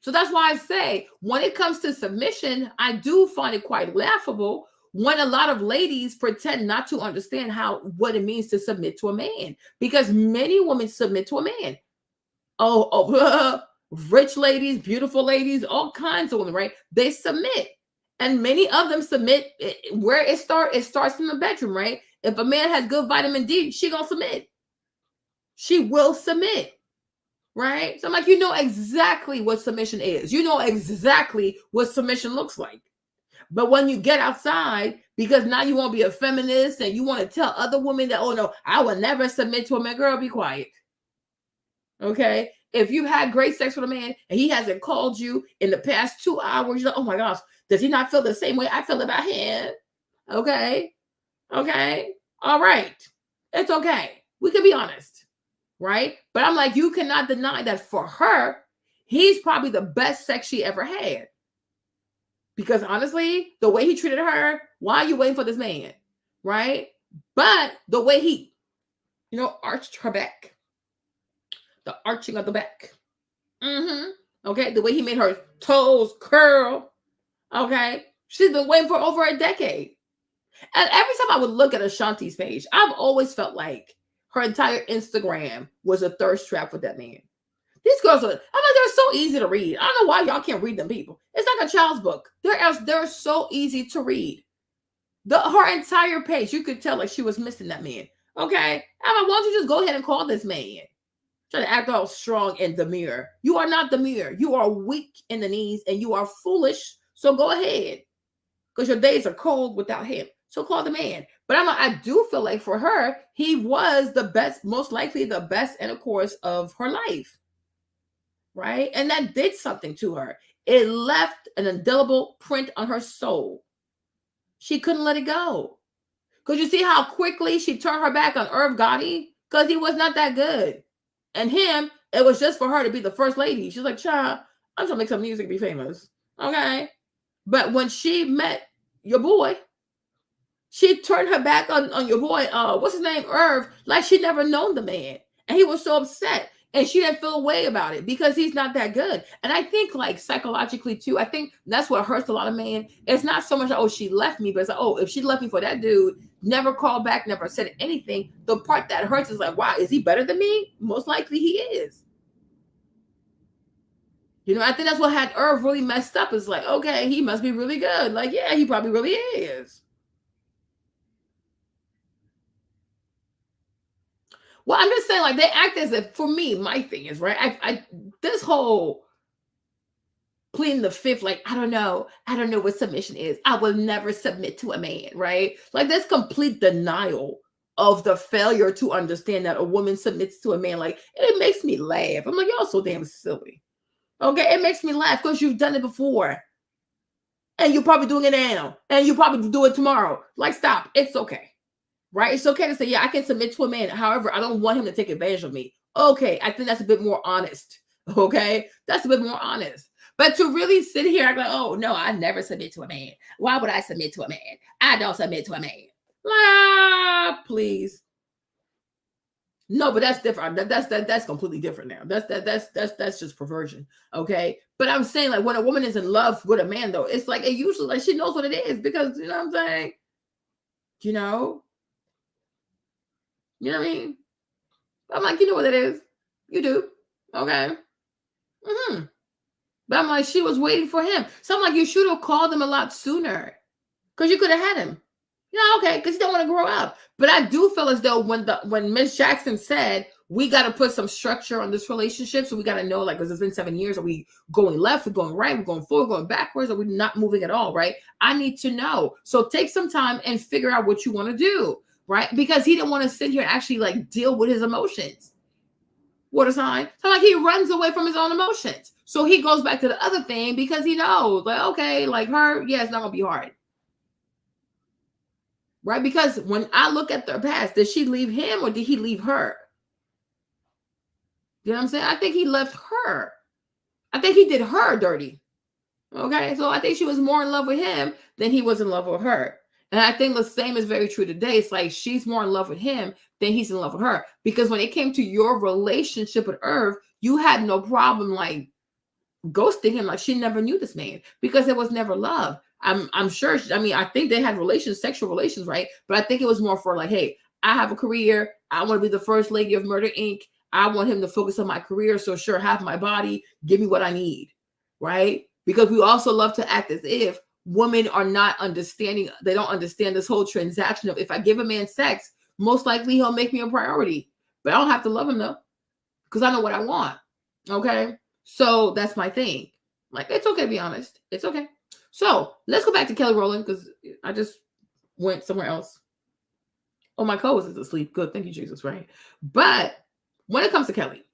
So that's why I say, when it comes to submission, I do find it quite laughable when a lot of ladies pretend not to understand what it means to submit to a man. Because many women submit to a man. Rich ladies, beautiful ladies, all kinds of women, right? They submit. And many of them submit where it starts in the bedroom, right? If a man has good vitamin D, she gonna submit. She will submit. Right? So I'm like, you know exactly what submission is. You know exactly what submission looks like. But when you get outside, because now you want to be a feminist and you want to tell other women that, oh no, I will never submit to a man. Girl, be quiet. Okay? If you had great sex with a man and he hasn't called you in the past 2 hours, you're like, oh my gosh, does he not feel the same way I feel about him? Okay? Okay? All right. It's okay. We can be honest. Right? But I'm like, you cannot deny that for her, he's probably the best sex she ever had. Because honestly, the way he treated her, why are you waiting for this man? Right? But the way he, arched her back. The arching of the back. Okay? The way he made her toes curl. Okay? She's been waiting for over a decade. And every time I would look at Ashanti's page, I've always felt like her entire Instagram was a thirst trap for that man. These girls they're so easy to read. I don't know why y'all can't read them people. It's like a child's book. They're so easy to read. Her entire page, you could tell like she was missing that man. Okay? Why don't you just go ahead and call this man? Try to act all strong and demure. You are not demure. You are weak in the knees and you are foolish. So go ahead. Because your days are cold without him. So call the man. But I do feel like for her, he was the best, most likely the best intercourse of her life. Right? And that did something to her. It left an indelible print on her soul. She couldn't let it go. Because you see how quickly she turned her back on Irv Gotti? Because he was not that good. And him, it was just for her to be the first lady. She's like, child, I'm trying to make some music and be famous. Okay? But when she met your boy, she turned her back on your boy, what's his name, Irv, like she never known the man. And he was so upset. And she didn't feel a way about it because he's not that good. And I think like psychologically too, I think that's what hurts a lot of men. It's not so much, oh, she left me, but it's like, oh, if she left me for that dude, never called back, never said anything. The part that hurts is like, wow, is he better than me? Most likely he is. You know, I think that's what had Irv really messed up. Is like, okay, he must be really good. Like, yeah, he probably really is. Well, I'm just saying, like, they act as if, for me, my thing is, right, I this whole pleading the fifth, like, I don't know what submission is. I will never submit to a man, right? Like, that's complete denial of the failure to understand that a woman submits to a man. Like, it makes me laugh. I'm like, y'all so damn silly. Okay, it makes me laugh because you've done it before. And you're probably doing it now. And you probably do it tomorrow. Like, stop. It's okay. Right? It's okay to say, yeah, I can submit to a man. However, I don't want him to take advantage of me. Okay, I think that's a bit more honest. Okay? That's a bit more honest. But to really sit here and go, oh, no, I never submit to a man. Why would I submit to a man? I don't submit to a man. Ah, please. No, but that's different. That's completely different now. That's just perversion. Okay. But I'm saying, like, when a woman is in love with a man, though, it's like, it usually, like, she knows what it is because, you know what I'm saying? You know what I mean? I'm like, you know what it is. You do. Okay. But I'm like, she was waiting for him. So I'm like, you should have called him a lot sooner. Because you could have had him. Yeah, okay, because you don't want to grow up. But I do feel as though when Miss Jackson said, we got to put some structure on this relationship, so we got to know, like, because it's been 7 years, are we going left, we're going right, we're going forward, going backwards, or we're not moving at all, right? I need to know. So take some time and figure out what you want to do, right? Because he didn't want to sit here and actually, like, deal with his emotions. What a sign. So, like, he runs away from his own emotions. So he goes back to the other thing because he knows, like, okay, like, her, yeah, it's not going to be hard. Right? Because when I look at the past, did she leave him or did he leave her? You know what I'm saying? I think he left her. I think he did her dirty. Okay? So I think she was more in love with him than he was in love with her. And I think the same is very true today. It's like she's more in love with him than he's in love with her. Because when it came to your relationship with Irv, you had no problem, like, ghosting him. Like, she never knew this man because there was never love. I'm sure. I mean, I think they had sexual relations, right? But I think it was more for, like, hey, I have a career. I want to be the first lady of Murder Inc. I want him to focus on my career. So sure, have my body. Give me what I need, right? Because we also love to act as if women are not understanding. They don't understand this whole transaction of, if I give a man sex, most likely he'll make me a priority. But I don't have to love him, though, because I know what I want. Okay? So that's my thing. Like, it's okay to be honest. It's okay. So let's go back to Kelly Rowland because I just went somewhere else. Oh, my co-host is asleep. Good. Thank you, Jesus, right? But when it comes to Kelly,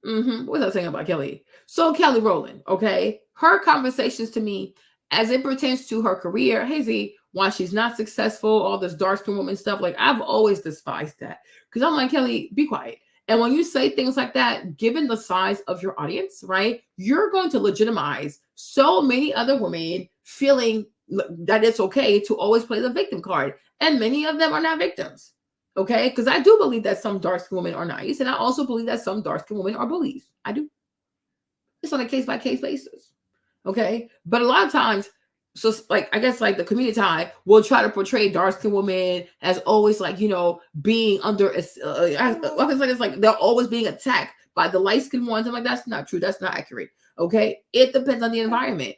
what was I saying about Kelly? So Kelly Rowland, okay? Her conversations to me, as it pertains to her career, hey, Z, why she's not successful, all this dark-skinned woman stuff, like, I've always despised that. Because I'm like, Kelly, be quiet. And when you say things like that, given the size of your audience, right, you're going to legitimize so many other women feeling that it's okay to always play the victim card. And many of them are not victims, okay? Because I do believe that some dark-skinned women are nice. And I also believe that some dark-skinned women are bullies. I do. It's on a case-by-case basis, okay? But a lot of times, so, like, I guess, like, the community will try to portray dark-skinned women as always, like, you know, being under, it's like they're always being attacked by the light-skinned ones. I'm like, that's not true. That's not accurate. Okay? It depends on the environment.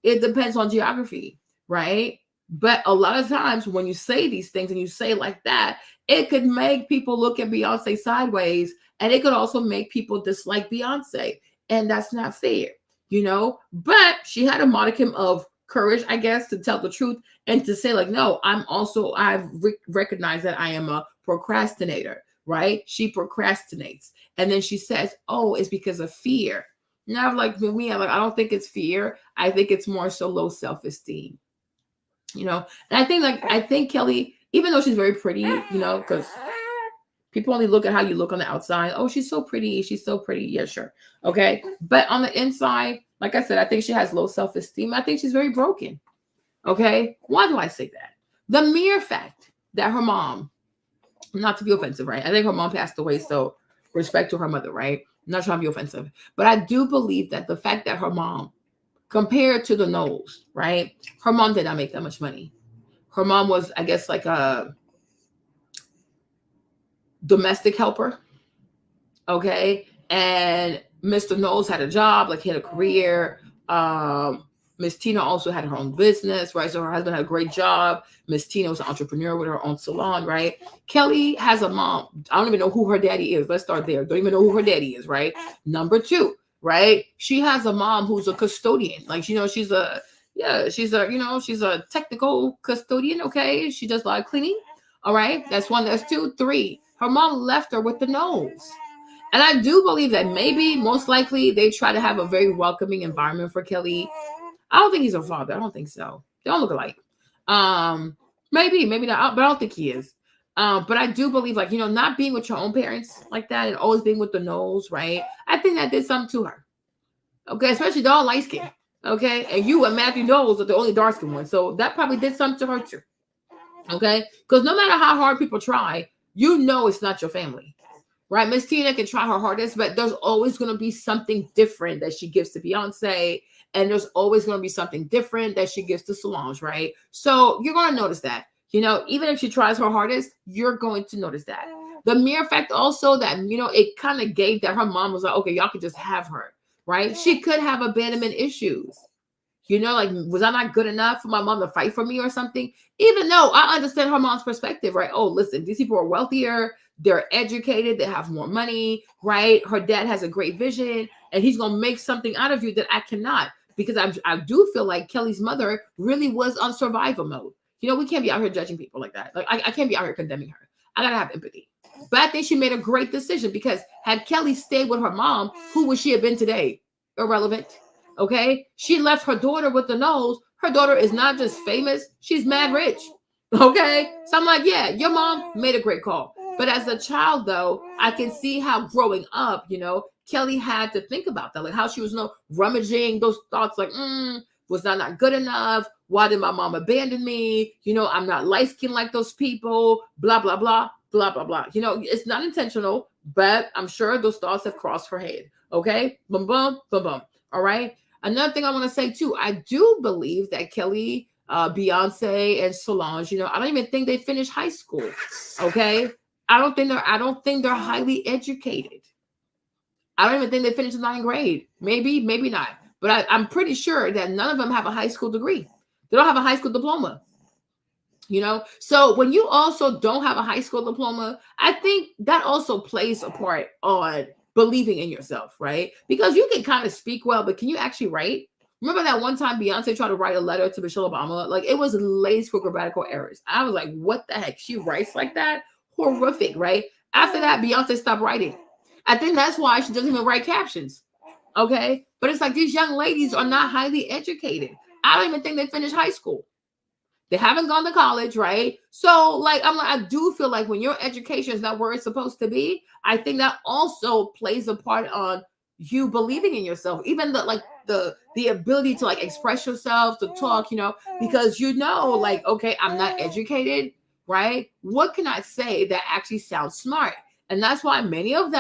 It depends on geography, right? But a lot of times when you say these things and you say like that, it could make people look at Beyonce sideways, and it could also make people dislike Beyonce. And that's not fair, you know? But she had a modicum of courage, I guess, to tell the truth and to say, like, no, I've recognized that I am a procrastinator, right? She procrastinates. And then she says, oh, it's because of fear. Now, like, with me, I don't think it's fear. I think it's more so low self-esteem, you know? And I think Kelly, even though she's very pretty, you know, because people only look at how you look on the outside. Oh, she's so pretty. She's so pretty. Yeah, sure. Okay. But on the inside, like I said, I think she has low self-esteem. I think she's very broken. Okay. Why do I say that? The mere fact that her mom, not to be offensive, right? I think her mom passed away. So respect to her mother, right? not trying to be offensive, but I do believe that the fact that her mom, compared to the Knowles, right? Her mom did not make that much money. Her mom was, I guess, like a domestic helper. Okay. And Mr. Knowles had a job, like he had a career. Miss Tina also had her own business, right? So her husband had a great job. Miss Tina was an entrepreneur with her own salon, right? Kelly has a mom. I don't even know who her daddy is. Let's start there. Don't even know who her daddy is, right? Number two, right? She has a mom who's a custodian. Like, you know, she's a technical custodian, okay? She does a lot of cleaning, all right? That's one. That's two. Three, her mom left her with the Knowles. And I do believe that maybe, most likely, they try to have a very welcoming environment for Kelly. I don't think he's her father. I don't think so. They don't look alike. Maybe not, but I don't think he is. But I do believe, like, you know, not being with your own parents like that and always being with the Knowles, right? I think that did something to her. Okay, especially they're all light skinned. Okay, and you and Matthew Knowles are the only dark skinned one, so that probably did something to her too. Okay, because no matter how hard people try, you know it's not your family. Right, Miss Tina can try her hardest, but there's always going to be something different that she gives to Beyonce, and there's always going to be something different that she gives to Solange, right? So you're going to notice that, you know, even if she tries her hardest, you're going to notice that. The mere fact also that, you know, it kind of gave that her mom was like, okay, y'all could just have her, right? She could have abandonment issues. You know, like, was I not good enough for my mom to fight for me or something? Even though I understand her mom's perspective, right? Oh, listen, these people are wealthier. They're educated. They have more money, right? Her dad has a great vision, and he's going to make something out of you that I cannot. Because I do feel like Kelly's mother really was on survival mode. You know, we can't be out here judging people like that. Like, I can't be out here condemning her. I got to have empathy. But I think she made a great decision, because had Kelly stayed with her mom, who would she have been today? Irrelevant. Okay, she left her daughter with the Knowles. Her daughter is not just famous, she's mad rich. Okay, so I'm like, yeah, your mom made a great call. But as a child, though, I can see how growing up, you know, Kelly had to think about that, like how she was, you know, rummaging those thoughts, like, was I not good enough? Why did my mom abandon me? You know, I'm not light skinned like those people. Blah blah blah blah blah blah. You know, it's not intentional, but I'm sure those thoughts have crossed her head. Okay, boom boom boom boom. All right. Another thing I want to say too, I do believe that Kelly, Beyonce, and Solange, you know, I don't even think they finished high school. Okay, I don't think they're highly educated. I don't even think they finished the 9th grade. Maybe not. But I'm pretty sure that none of them have a high school degree. They don't have a high school diploma. You know, so when you also don't have a high school diploma, I think that also plays a part on believing in yourself, right? Because you can kind of speak well, but can you actually write? Remember that one time Beyonce tried to write a letter to Michelle Obama? Like, it was laced with grammatical errors. I was like, what the heck? She writes like that? Horrific, right? After that, Beyonce stopped writing. I think that's why she doesn't even write captions. Okay? But it's like, these young ladies are not highly educated. I don't even think they finished high school. They haven't gone to college, right? So, like, I do feel like when your education is not where it's supposed to be, I think that also plays a part on you believing in yourself. Even the ability to, like, express yourself, to talk, you know, because you know, like, okay, I'm not educated, right? What can I say that actually sounds smart? And that's why many of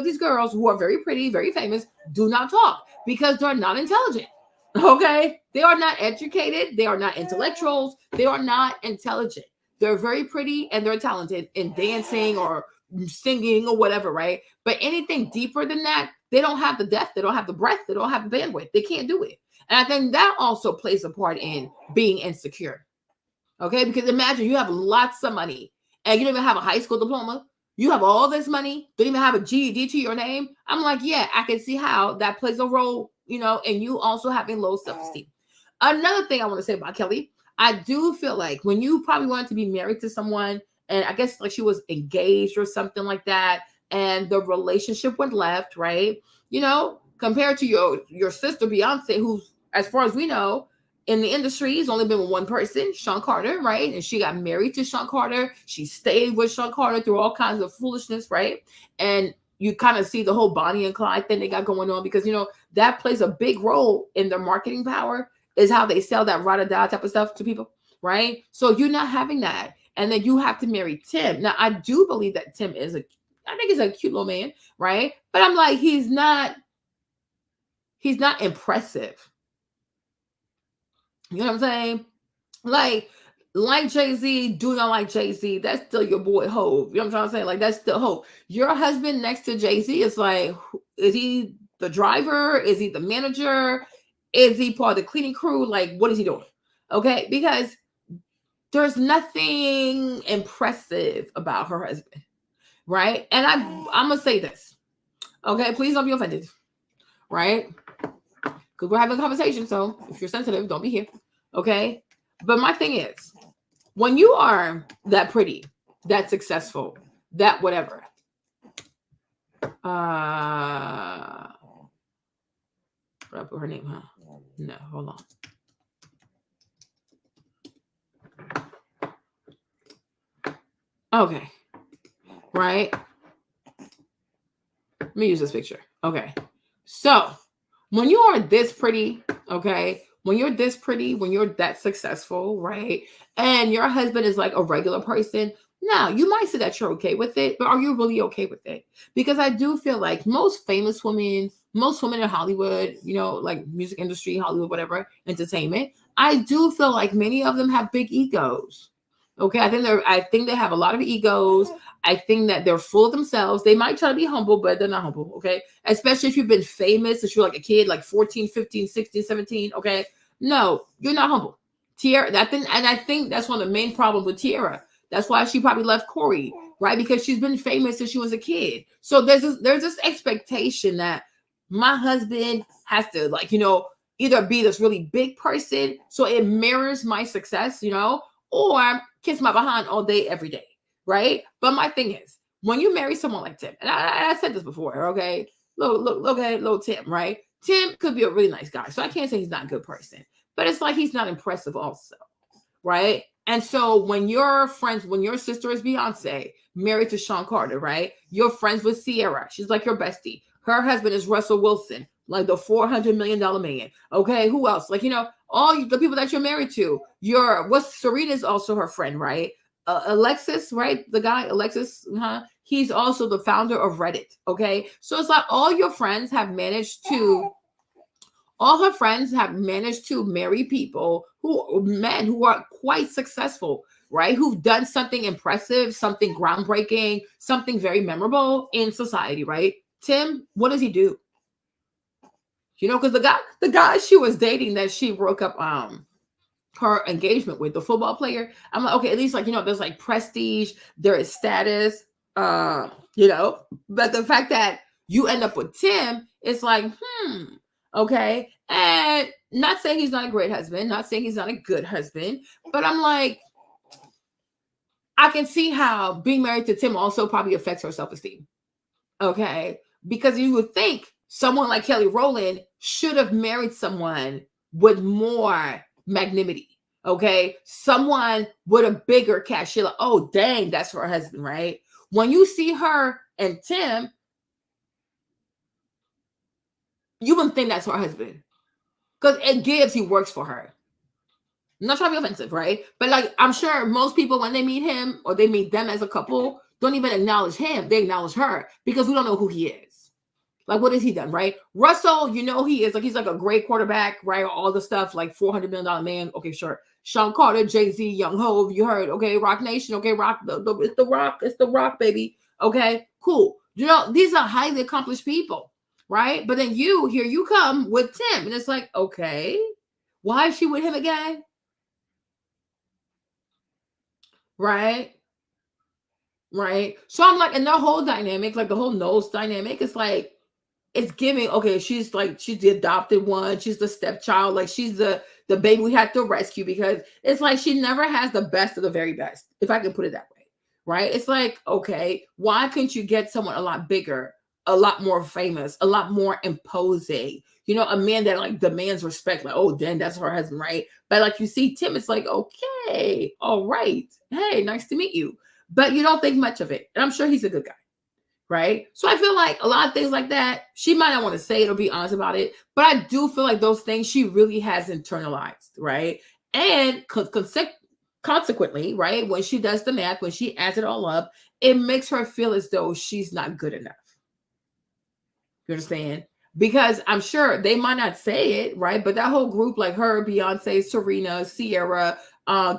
these girls who are very pretty, very famous, do not talk, because they're not intelligent. Okay, they are not educated. They are not intellectuals. They are not intelligent. They're very pretty and they're talented in dancing or singing or whatever, right? But anything deeper than that, they don't have the depth. They don't have the breadth. They don't have the bandwidth. They can't do it. And I think that also plays a part in being insecure. Okay, because imagine you have lots of money and you don't even have a high school diploma. You have all this money, don't even have a GED to your name. I'm like, yeah, I can see how that plays a role, you know, and you also having low self-esteem. Another thing I want to say about Kelly, I do feel like when you probably wanted to be married to someone, and I guess like she was engaged or something like that, and the relationship went left, right? You know, compared to your sister Beyonce, who, as far as we know, in the industry, has only been with one person, Sean Carter, right? And she got married to Sean Carter. She stayed with Sean Carter through all kinds of foolishness, right? And you kind of see the whole Bonnie and Clyde thing they got going on, because, you know, that plays a big role in their marketing power, is how they sell that ride or die type of stuff to people, right? So you're not having that. And then you have to marry Tim. Now, I do believe that Tim is I think he's a cute little man, right? But I'm like, he's not impressive. You know what I'm saying? Like Jay-Z, do not like Jay-Z, that's still your boy Hove. You know what I'm trying to say? Like, that's still Hove. Your husband next to Jay-Z is like, is he the driver? Is he the manager? Is he part of the cleaning crew? Like, what is he doing? Okay, because there's nothing impressive about her husband, right? And I'm gonna say this, okay? Please don't be offended, right? Because we're having a conversation, so if you're sensitive, don't be here, okay? But my thing is, when you are that pretty, that successful, that whatever, did I put her name, huh? No, hold on. Okay, right? Let me use this picture. Okay, so when you are this pretty, okay, when you're this pretty, when you're that successful, right, and your husband is like a regular person, now you might say that you're okay with it, but are you really okay with it? Because I do feel like most famous women, most women in Hollywood, you know, like music industry, Hollywood, whatever, entertainment, I do feel like many of them have big egos. Okay, I think they have a lot of egos. I think that they're full of themselves. They might try to be humble, but they're not humble, okay? Especially if you've been famous since you're like a kid, like 14, 15, 16, 17, okay? No, you're not humble. Tiara, and I think that's one of the main problems with Tiara. That's why she probably left Corey, right? Because she's been famous since she was a kid. So there's this expectation that my husband has to, like, you know, either be this really big person so it mirrors my success, you know, or kiss my behind all day, every day, right? But my thing is, when you marry someone like Tim, and I said this before, okay? Look at little Tim, right? Tim could be a really nice guy, so I can't say he's not a good person, but it's like he's not impressive also, right? And so when your sister is Beyonce, married to Sean Carter, right? You're friends with Sierra. She's like your bestie. Her husband is Russell Wilson, like the $400 million man. Okay, who else? Like, you know, all the people that you're married to. Serena's also her friend, right? Alexis, right? The guy, Alexis, he's also the founder of Reddit. Okay, so it's like all her friends have managed to marry people men who are quite successful, right? Who've done something impressive, something groundbreaking, something very memorable in society, right? Tim, what does he do? You know, because the guy she was dating that she broke up her engagement with, the football player, I'm like, okay, at least, like, you know, there's like prestige, there is status, you know, but the fact that you end up with Tim, it's like, okay. And not saying he's not a great husband, not saying he's not a good husband, but I'm like, I can see how being married to Tim also probably affects her self-esteem. Okay. Because you would think someone like Kelly Rowland should have married someone with more magnanimity. Okay. Someone with a bigger cash. You're like, oh, dang, that's her husband, right? When you see her and Tim, you wouldn't think that's her husband. Because it gives he works for her. I'm not trying to be offensive, right? But like, I'm sure most people, when they meet him or they meet them as a couple, don't even acknowledge him. They acknowledge her because we don't know who he is. Like, what has he done, right? Russell, you know, he's like a great quarterback, right? All the stuff, like $400 million man. Okay, sure. Sean Carter, Jay-Z, Young Hove, you heard. Okay, Rock Nation. Okay, Rock. It's the Rock, baby. Okay, cool. You know, these are highly accomplished people, right? But then here you come with Tim, and it's like, okay, why is she with him again? Right? So I'm like, and the whole dynamic, like the whole nose dynamic, is like, it's giving, okay, she's the adopted one, she's the stepchild, like she's the baby we had to rescue, because it's like she never has the best of the very best, if I can put it that way, right? It's like, okay, why couldn't you get someone a lot bigger, a lot more famous, a lot more imposing, you know, a man that like demands respect, like, oh, then that's her husband, right? But like you see Tim, it's like, okay, all right, hey, nice to meet you, but you don't think much of it, and I'm sure he's a good guy. Right. So I feel like a lot of things like that, she might not want to say it or be honest about it, but I do feel like those things she really has internalized. Right. And consequently, right, when she does the math, when she adds it all up, it makes her feel as though she's not good enough. You understand? Because I'm sure they might not say it, right? But that whole group, like her, Beyonce, Serena, Sierra,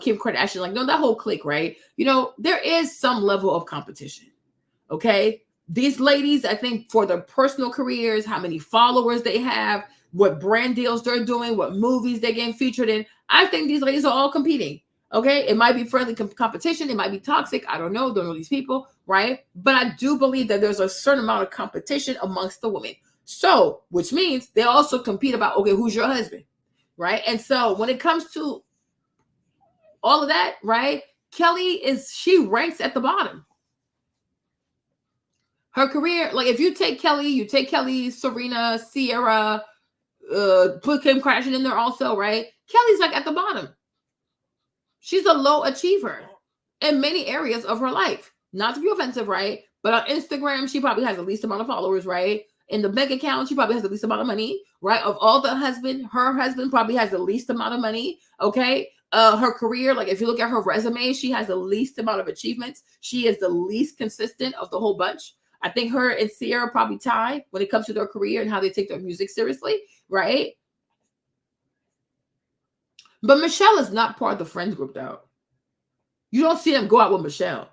Kim Kardashian, like, no, that whole clique, right? You know, there is some level of competition. Okay. These ladies, I think for their personal careers, how many followers they have, what brand deals they're doing, what movies they're getting featured in. I think these ladies are all competing. Okay. It might be friendly competition. It might be toxic. I don't know these people. Right. But I do believe that there's a certain amount of competition amongst the women. So, which means they also compete about, okay, who's your husband? Right. And so when it comes to all of that, right, she ranks at the bottom. Her career, like if you take Kelly, Serena, Sierra, put Kim Kardashian in there also, right? Kelly's like at the bottom. She's a low achiever in many areas of her life. Not to be offensive, right? But on Instagram, she probably has the least amount of followers, right? In the bank account, she probably has the least amount of money, right? Of all her husband probably has the least amount of money, okay? Her career, like if you look at her resume, she has the least amount of achievements. She is the least consistent of the whole bunch. I think her and Sierra probably tie when it comes to their career and how they take their music seriously, right? But Michelle is not part of the friends group, though. You don't see them go out with Michelle,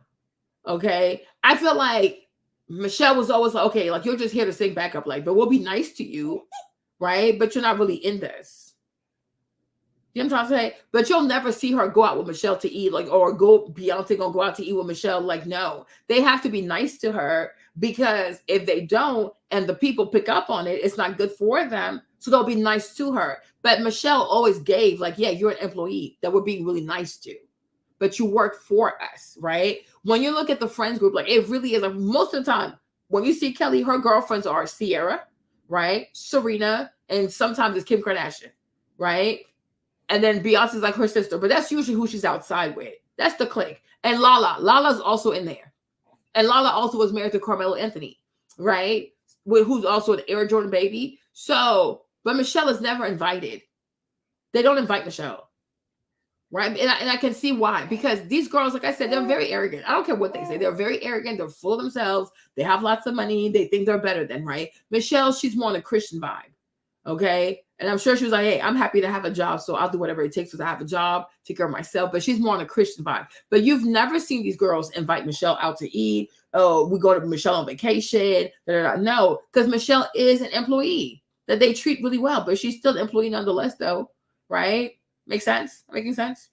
okay? I feel like Michelle was always like, okay, like you're just here to sing backup, like, but we'll be nice to you, right? But you're not really in this. You know what I'm trying to say? But you'll never see her go out with Michelle to eat, like, or Beyonce gonna go out to eat with Michelle. Like, no, they have to be nice to her because if they don't and the people pick up on it, it's not good for them. So they'll be nice to her. But Michelle always gave, like, yeah, you're an employee that we're being really nice to, but you work for us, right? When you look at the friends group, like it really is like most of the time when you see Kelly, her girlfriends are Sierra, right? Serena, and sometimes it's Kim Kardashian, right? And then Beyonce's like her sister, but that's usually who she's outside with. That's the clique. And Lala's also in there. And Lala also was married to Carmelo Anthony, right? Who's also an Air Jordan baby. So, but Michelle is never invited. They don't invite Michelle, right? And I can see why. Because these girls, like I said, they're very arrogant. I don't care what they say. They're very arrogant. They're full of themselves. They have lots of money. They think they're better than, right? Michelle, she's more on a Christian vibe, okay? And I'm sure she was like, hey, I'm happy to have a job, so I'll do whatever it takes to have a job, take care of myself. But she's more on a Christian vibe. But you've never seen these girls invite Michelle out to eat. Oh, we go to Michelle on vacation. No, because Michelle is an employee that they treat really well, but she's still an employee nonetheless, though, right? Make sense? Making sense?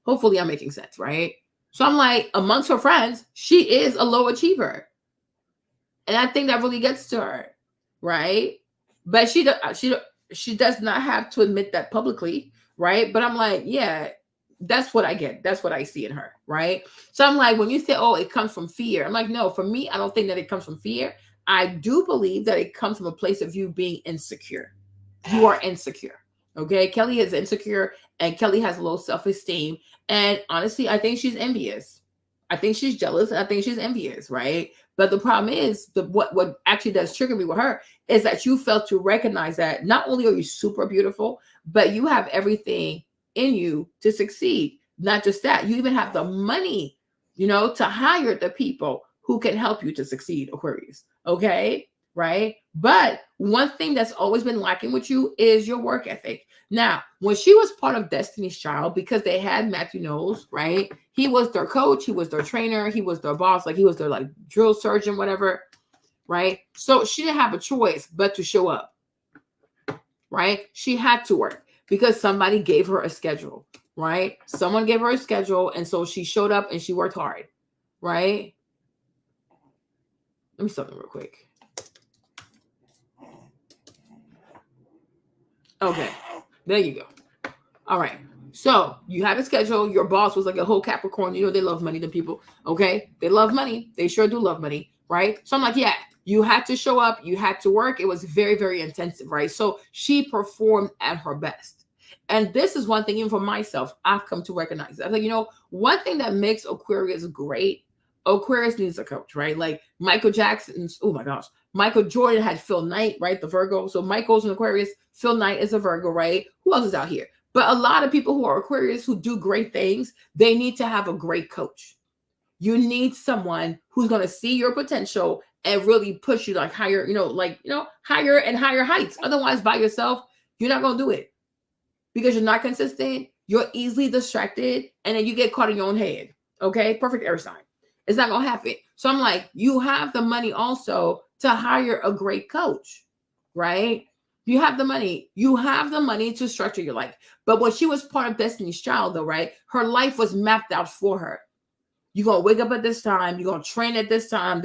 Hopefully I'm making sense, right? So I'm like, amongst her friends, she is a low achiever. And I think that really gets to her, right? But she does not have to admit that publicly, right? But I'm like, yeah, that's what I get. That's what I see in her, right? So I'm like, when you say, oh, it comes from fear, I'm like, no, for me, I don't think that it comes from fear. I do believe that it comes from a place of you being insecure. You are insecure, okay? Kelly is insecure, and Kelly has low self-esteem. And honestly, I think she's envious. I think she's jealous. And I think she's envious, right? But the problem is what actually does trigger me with her is that you fail to recognize that not only are you super beautiful, but you have everything in you to succeed. Not just that, you even have the money, to hire the people who can help you to succeed, Aquarius. Okay, right? But one thing that's always been lacking with you is your work ethic. Now, when she was part of Destiny's Child, because they had Matthew Knowles, right? He was their coach, he was their trainer, he was their boss, like he was their like drill surgeon, whatever, right? So she didn't have a choice but to show up, right? She had to work because somebody gave her a schedule, right? Someone gave her a schedule, and so she showed up and she worked hard, right? Let me stop them real quick. Okay, there you go. All right. So you had a schedule. Your boss was like a whole Capricorn. They love money, the people. Okay. They love money. They sure do love money. Right. So I'm like, yeah, you had to show up. You had to work. It was very, very intensive. Right. So she performed at her best. And this is one thing, even for myself, I've come to recognize. I'm like, one thing that makes Aquarius great, Aquarius needs a coach, right? Like Michael Jackson's, oh my gosh, Michael Jordan had Phil Knight, right? The Virgo. So Michael's an Aquarius, Phil Knight is a Virgo, right? Who else is out here? But a lot of people who are Aquarius who do great things, they need to have a great coach. You need someone who's going to see your potential and really push you like higher, higher and higher heights. Otherwise, by yourself, you're not going to do it because you're not consistent. You're easily distracted and then you get caught in your own head. Okay. Perfect air sign. It's not going to happen. So I'm like, you have the money also to hire a great coach, right? You have the money. You have the money to structure your life. But when she was part of Destiny's Child, though, right? Her life was mapped out for her. You're going to wake up at this time. You're going to train at this time.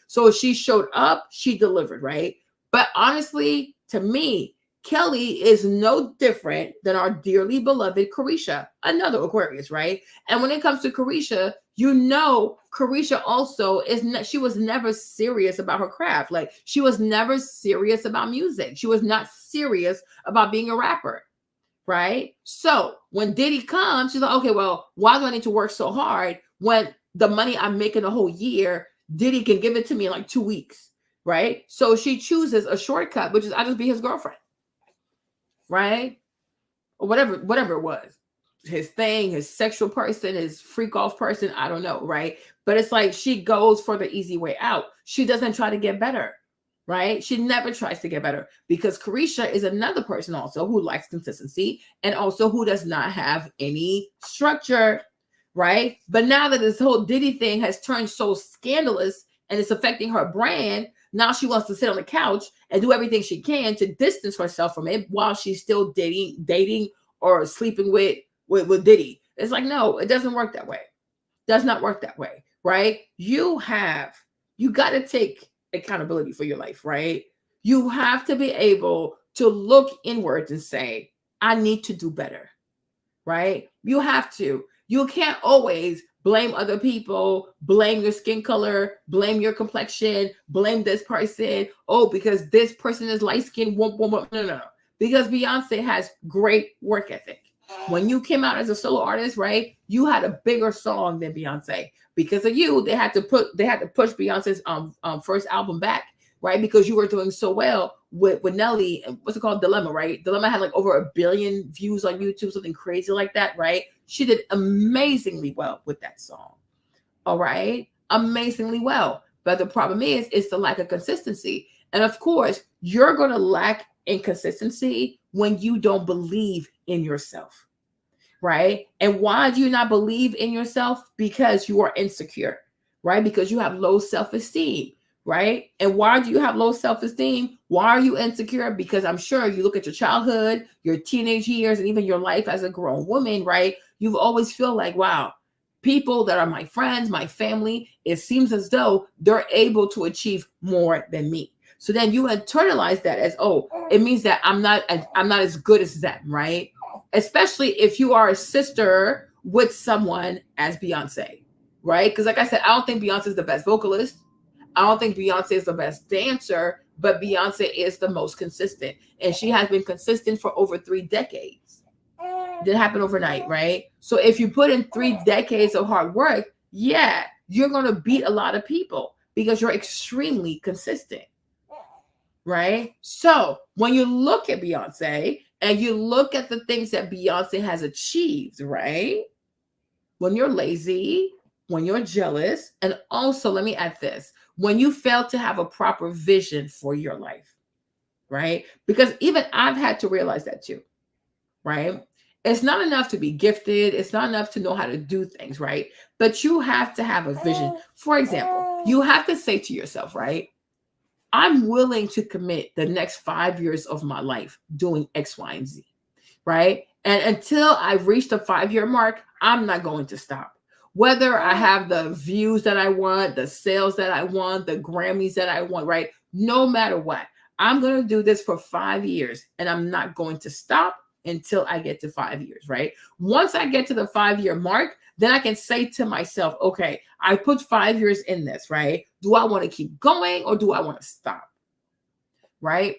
So she showed up. She delivered, right? But honestly, to me, Kelly is no different than our dearly beloved Carisha, another Aquarius, right? And when it comes to Carisha, Carisha also she was never serious about her craft. Like she was never serious about music. She was not serious about being a rapper, right? So when Diddy comes, she's like, okay, well, why do I need to work so hard when the money I'm making a whole year, Diddy can give it to me in like 2 weeks, right? So she chooses a shortcut, which is I just be his girlfriend, right? Or whatever it was. His thing, his sexual person, his freak off person, I don't know, right? But it's like she goes for the easy way out. She doesn't try to get better, right? She never tries to get better because Carisha is another person also who likes consistency and also who does not have any structure, right? But now that this whole Diddy thing has turned so scandalous and it's affecting her brand, now she wants to sit on the couch and do everything she can to distance herself from it while she's still dating or sleeping with Diddy. It's like, no, it doesn't work that way. Does not work that way, right? You got to take accountability for your life, right? You have to be able to look inwards and say, I need to do better, right? You have to. You can't always blame other people, blame your skin color, blame your complexion, blame this person. Oh, because this person is light-skinned. No. Because Beyonce has great work ethic. When you came out as a solo artist, right, you had a bigger song than Beyonce. Because of you, they had to push Beyonce's first album back, right? Because you were doing so well with Nelly and what's it called, Dilemma, right? Dilemma had like over 1 billion views on YouTube, something crazy like that, right? She did amazingly well with that song. All right, amazingly well. But the problem is, it's the lack of consistency. And of course, you're going to lack in consistency when you don't believe in yourself, right? And why do you not believe in yourself? Because you are insecure, right? Because you have low self-esteem, right? And why do you have low self-esteem? Why are you insecure? Because I'm sure you look at your childhood, your teenage years, and even your life as a grown woman, right? You've always feel like, wow, people that are my friends, my family, it seems as though they're able to achieve more than me. So then you internalize that as, oh, it means that I'm not as good as them, right? Especially if you are a sister with someone as Beyonce, right? Because like I said, I don't think Beyonce is the best vocalist. I don't think Beyonce is the best dancer, but Beyonce is the most consistent. And she has been consistent for over 3 decades. Didn't happen overnight, right? So if you put in 3 decades of hard work, yeah, you're going to beat a lot of people because you're extremely consistent. Right? So when you look at Beyonce and you look at the things that Beyonce has achieved, right? When you're lazy, when you're jealous, and also let me add this, when you fail to have a proper vision for your life, right? Because even I've had to realize that too, right? It's not enough to be gifted. It's not enough to know how to do things, right? But you have to have a vision. For example, you have to say to yourself, right? I'm willing to commit the next 5 years of my life doing X, Y, and Z, right? And until I reach the 5-year mark, I'm not going to stop. Whether I have the views that I want, the sales that I want, the Grammys that I want, right? No matter what, I'm going to do this for 5 years and I'm not going to stop until I get to 5 years, right? Once I get to the 5-year mark, then I can say to myself, okay, I put 5 years in this, right? Do I want to keep going or do I want to stop? Right?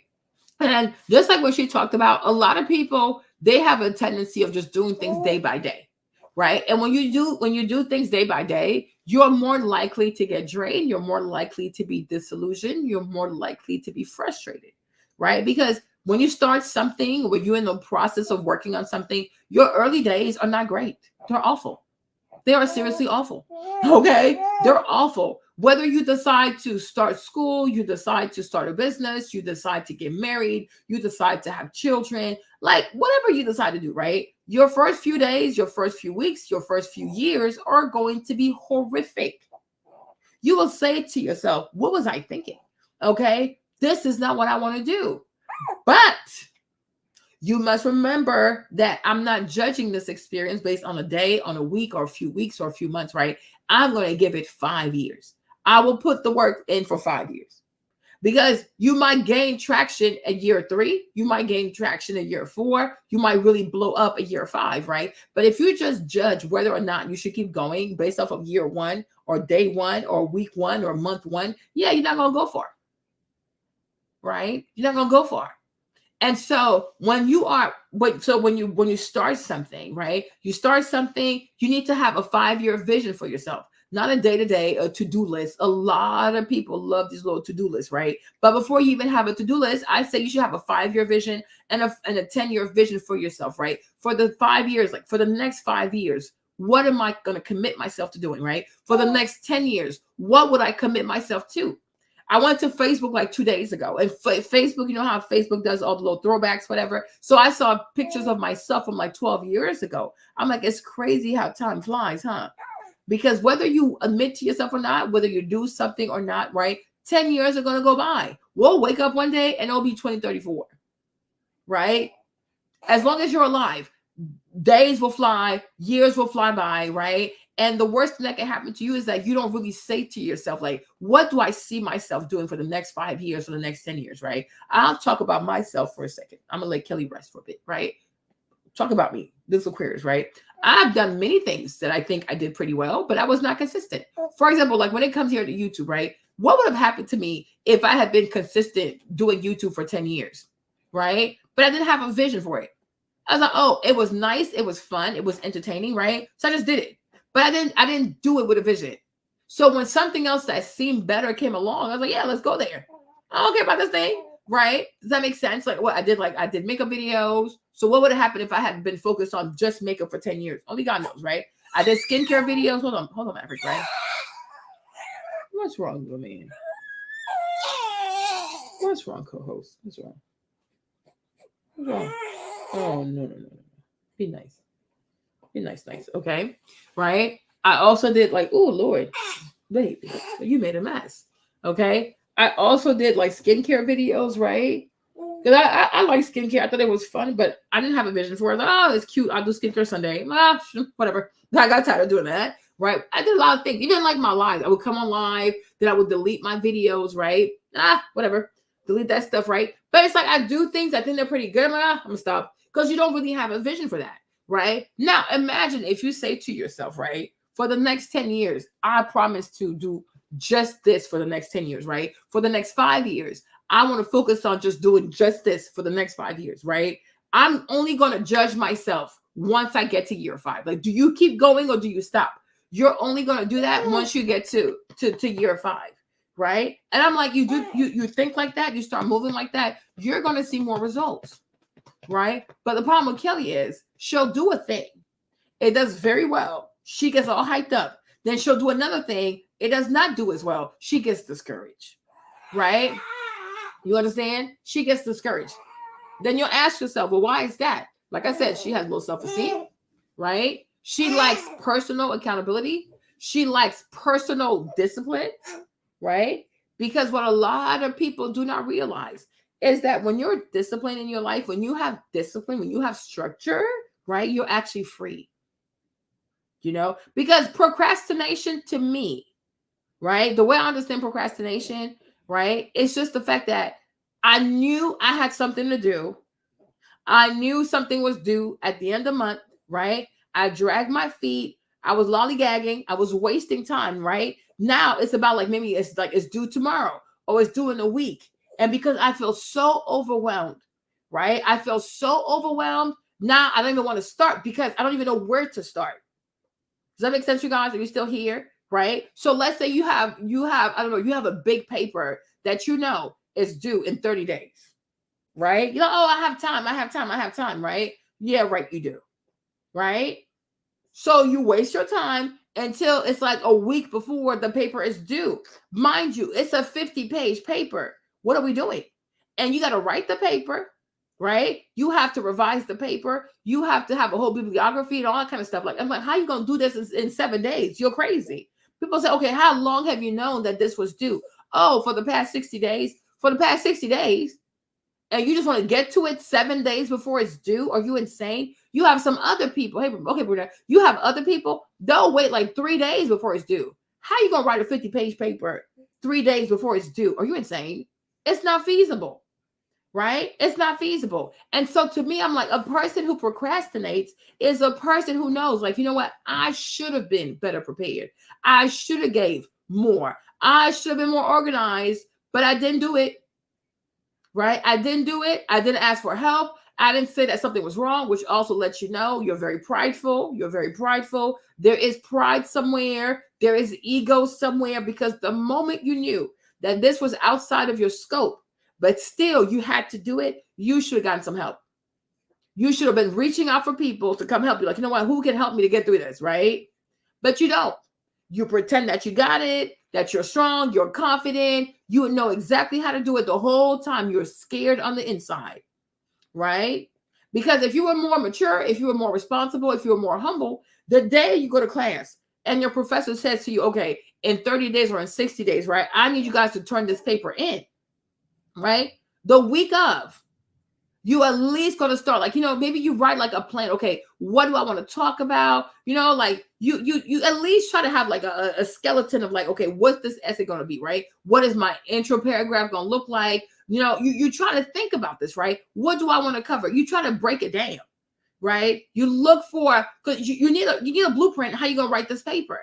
And just like what she talked about, a lot of people, they have a tendency of just doing things day by day, right? And when you do things day by day, you're more likely to get drained. You're more likely to be disillusioned. You're more likely to be frustrated, right? Because when you start something, when you're in the process of working on something, your early days are not great. They're awful. They are seriously awful. Okay? They're awful. Whether you decide to start school, you decide to start a business, you decide to get married, you decide to have children, like whatever you decide to do, right? Your first few days, your first few weeks, your first few years are going to be horrific. You will say to yourself, what was I thinking? Okay? This is not what I want to do. But you must remember that I'm not judging this experience based on a day, on a week, or a few weeks, or a few months, right? I'm going to give it 5 years. I will put the work in for 5 years. Because you might gain traction at year 3. You might gain traction at year 4. You might really blow up at year 5, right? But if you just judge whether or not you should keep going based off of year 1 or day 1 or week 1 or month 1, yeah, you're not going to go far. Right? You're not going to go far. And so when you start something, right? You start something, you need to have a 5-year vision for yourself, not a day-to-day, a to-do list. A lot of people love these little to-do lists, right? But before you even have a to-do list, I say you should have a 5-year vision and a 10-year vision for yourself, right? For the 5 years, like for the next 5 years, what am I going to commit myself to doing, right? For the next 10 years, what would I commit myself to? I went to Facebook like 2 days ago, and Facebook, you know how Facebook does all the little throwbacks, whatever. So I saw pictures of myself from like 12 years ago. I'm like, it's crazy how time flies, huh? Because whether you admit to yourself or not, whether you do something or not, right? 10 years are going to go by. We'll wake up one day and it'll be 2034, right? As long as you're alive, days will fly, years will fly by, right? And the worst thing that can happen to you is that you don't really say to yourself, like, what do I see myself doing for the next 5 years, for the next 10 years, right? I'll talk about myself for a second. I'm going to let Kelly rest for a bit, right? Talk about me, this Aquarius, right? I've done many things that I think I did pretty well, but I was not consistent. For example, like when it comes here to YouTube, right? What would have happened to me if I had been consistent doing YouTube for 10 years, right? But I didn't have a vision for it. I was like, oh, it was nice. It was fun. It was entertaining, right? So I just did it. But I didn't do it with a vision. So when something else that seemed better came along, I was like, yeah, let's go there. I don't care about this thing, right? Does that make sense? Like what I did, I did makeup videos. So what would have happened if I had been focused on just makeup for 10 years? Only God knows, right? I did skincare videos. Hold on, Maverick, right? What's wrong with me? What's wrong, co-host? What's wrong? What's wrong? Oh, no. Be nice. Be nice. Okay. Right. I also did oh, Lord, baby, you made a mess. Okay. I also did skincare videos, right? Because I like skincare. I thought it was fun, but I didn't have a vision for it. Oh, it's cute. I'll do skincare Sunday. Whatever. I got tired of doing that. Right. I did a lot of things, even like my lives. I would come on live, then I would delete my videos, right? Whatever. Delete that stuff, right? But it's like I do things, I think they're pretty good. I'm like, I'm gonna stop. Because you don't really have a vision for that, right? Now, imagine if you say to yourself, right, for the next 10 years, I promise to do just this for the next 10 years, right? For the next 5 years, I want to focus on just doing just this for the next 5 years, right? I'm only going to judge myself once I get to year 5. Like, do you keep going or do you stop? You're only going to do that once you get to year 5, right? And I'm like, you think like that, you start moving like that, you're going to see more results. Right? But the problem with Kelly is she'll do a thing. It does very well. She gets all hyped up. Then she'll do another thing. It does not do as well. She gets discouraged. Right? You understand? She gets discouraged. Then you'll ask yourself, well, why is that? Like I said, she has low self-esteem. Right? She likes personal accountability. She likes personal discipline. Right? Because what a lot of people do not realize is that when you're disciplined in your life, when you have discipline, when you have structure, right, you're actually free. You know, because procrastination to me, right, the way I understand procrastination, right, it's just the fact that I knew I had something to do. I knew something was due at the end of the month, right? I dragged my feet. I was lollygagging. I was wasting time, right? Now it's about maybe it's due tomorrow or it's due in a week. And because I feel so overwhelmed, right? I feel so overwhelmed. Now I don't even want to start because I don't even know where to start. Does that make sense, you guys? Are you still here? Right? So let's say you have a big paper that you know is due in 30 days, right? You know, oh, I have time, right? Yeah, right, you do, right? So you waste your time until it's like a week before the paper is due. Mind you, it's a 50-page paper. What are we doing? And you got to write the paper, right? You have to revise the paper. You have to have a whole bibliography and all that kind of stuff. Like, I'm like, how are you going to do this in 7 days? You're crazy. People say, okay, how long have you known that this was due? Oh, for the past 60 days. For the past 60 days. And you just want to get to it 7 days before it's due? Are you insane? You have some other people. Hey, okay, Bruna, you have other people. They'll wait like 3 days before it's due. How are you going to write a 50-page paper 3 days before it's due? Are you insane? It's not feasible, right? It's not feasible. And so to me, I'm like, a person who procrastinates is a person who knows, like, you know what? I should have been better prepared. I should have gave more. I should have been more organized, but I didn't do it. Right? I didn't do it. I didn't ask for help. I didn't say that something was wrong, which also lets you know you're very prideful. You're very prideful. There is pride somewhere. There is ego somewhere, because the moment you knew that this was outside of your scope, but still you had to do it, you should have gotten some help. You should have been reaching out for people to come help you. Like, you know what? Who can help me to get through this? Right? But you don't. You pretend that you got it, that you're strong, you're confident, you know exactly how to do it the whole time. You're scared on the inside, right? Because if you were more mature, if you were more responsible, if you were more humble, the day you go to class and your professor says to you, okay, in 30 days or in 60 days, right, I need you guys to turn this paper in, right? The week of, you at least going to start, like, you know, maybe you write like a plan. Okay, what do I want to talk about? You know, like you at least try to have like a skeleton of like, okay, what's this essay going to be, right? What is my intro paragraph going to look like? You know, you try to think about this, right? What do I want to cover? You try to break it down, right? You look for, because you need a blueprint. How you going to write this paper?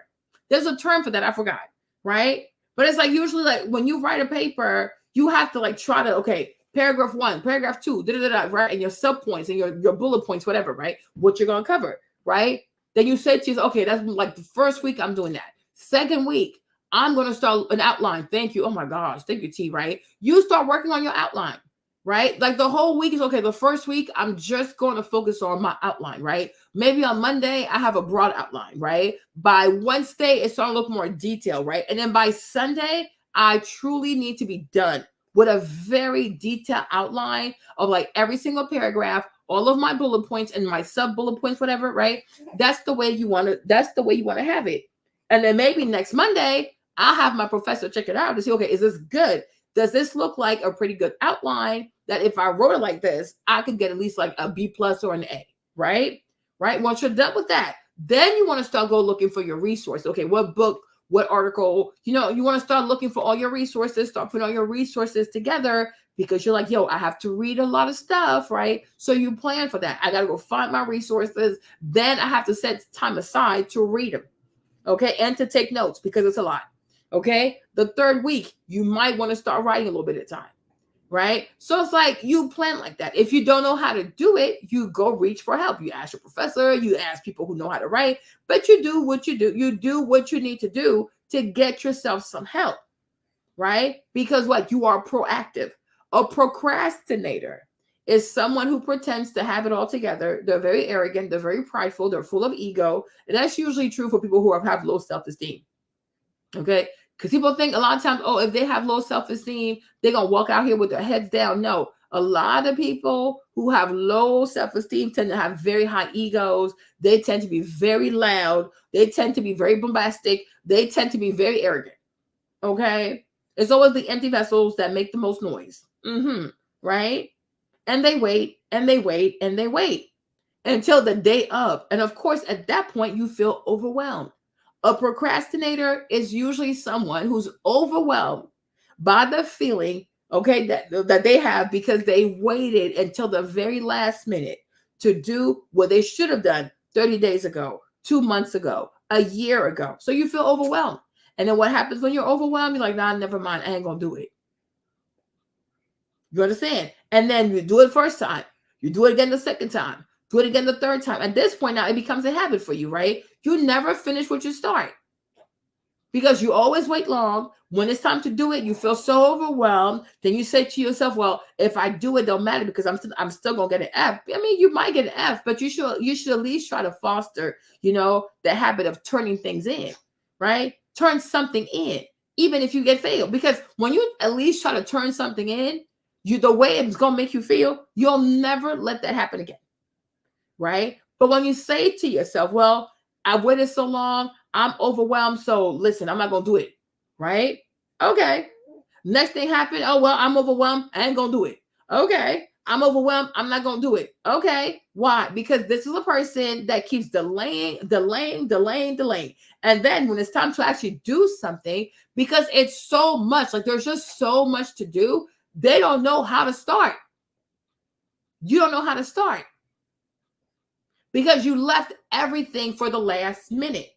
There's a term for that. I forgot, right? But it's like usually like when you write a paper, you have to like try to, okay, paragraph 1, paragraph 2, right? And your subpoints and your bullet points, whatever, right? What you're going to cover, right? Then you say to yourself, okay, that's like the first week I'm doing that. Second week, I'm going to start an outline. Thank you. Oh my gosh. Thank you, T, right? You start working on your outline, right? Like the whole week is okay. The first week, I'm just going to focus on my outline, right? Maybe on Monday, I have a broad outline, right? By Wednesday, it's starting to look more detailed, right? And then by Sunday, I truly need to be done with a very detailed outline of like every single paragraph, all of my bullet points and my sub bullet points, whatever, right? That's the way you want to have it. And then maybe next Monday, I'll have my professor check it out to see, okay, is this good? Does this look like a pretty good outline that if I wrote it like this, I could get at least like a B+ or an A, right? Right? Once you're done with that, then you want to start looking for your resource. Okay, what book, what article, you know, you want to start looking for all your resources, start putting all your resources together, because you're like, yo, I have to read a lot of stuff, right? So you plan for that. I got to go find my resources. Then I have to set time aside to read them, okay? And to take notes, because it's a lot, okay? The third week, you might want to start writing a little bit at a time, right? So it's like you plan like that. If you don't know how to do it, you go reach for help. You ask your professor, you ask people who know how to write, but you do what you do. You do what you need to do to get yourself some help, right? Because what? You are proactive. A procrastinator is someone who pretends to have it all together. They're very arrogant. They're very prideful. They're full of ego. And that's usually true for people who have low self-esteem, okay? Because people think a lot of times, oh, if they have low self-esteem, they're going to walk out here with their heads down. No, a lot of people who have low self-esteem tend to have very high egos. They tend to be very loud. They tend to be very bombastic. They tend to be very arrogant, okay? It's always the empty vessels that make the most noise, right? And they wait, and they wait, and they wait until the day of. And of course, at that point, you feel overwhelmed. A procrastinator is usually someone who's overwhelmed by the feeling, okay, that they have because they waited until the very last minute to do what they should have done 30 days ago, 2 months ago, a year ago. So you feel overwhelmed. And then what happens when you're overwhelmed? You're like, nah, never mind. I ain't going to do it. You understand? And then you do it first time. You do it again the second time. Do it again the third time. At this point now, it becomes a habit for you, right? You never finish what you start. because you always wait long. When it's time to do it, you feel so overwhelmed. Then you say to yourself, well, if I do it, don't matter because I'm still gonna get an F. I mean, you might get an F, but you should at least try to foster, the habit of turning things in, right? Turn something in, even if you get failed. Because when you at least try to turn something in, the way it's gonna make you feel, you'll never let that happen again. Right? But when you say to yourself, well, I've waited so long, I'm overwhelmed. So listen, I'm not gonna do it. Right? Okay. Next thing happened. Oh, well, I'm overwhelmed. I ain't gonna do it. Okay. I'm overwhelmed. I'm not gonna do it. Okay. Why? Because this is a person that keeps delaying. And then when it's time to actually do something, because it's so much, like there's just so much to do, they don't know how to start. You don't know how to start. Because you left everything for the last minute.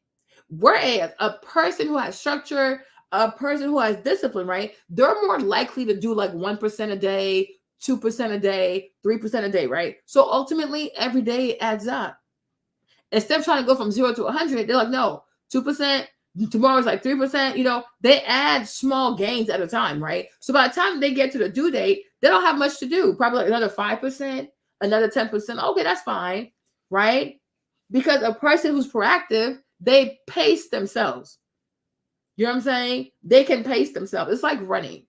Whereas a person who has structure, a person who has discipline, right? They're more likely to do like 1% a day, 2% a day, 3% a day, right? So ultimately, every day adds up. Instead of trying to go from 0 to 100, they're like, no, 2%, tomorrow's like 3%, they add small gains at a time, right? So by the time they get to the due date, they don't have much to do. Probably like another 5%, another 10%. Okay, that's fine. Right? Because a person who's proactive, they pace themselves. You know what I'm saying? They can pace themselves. It's like running.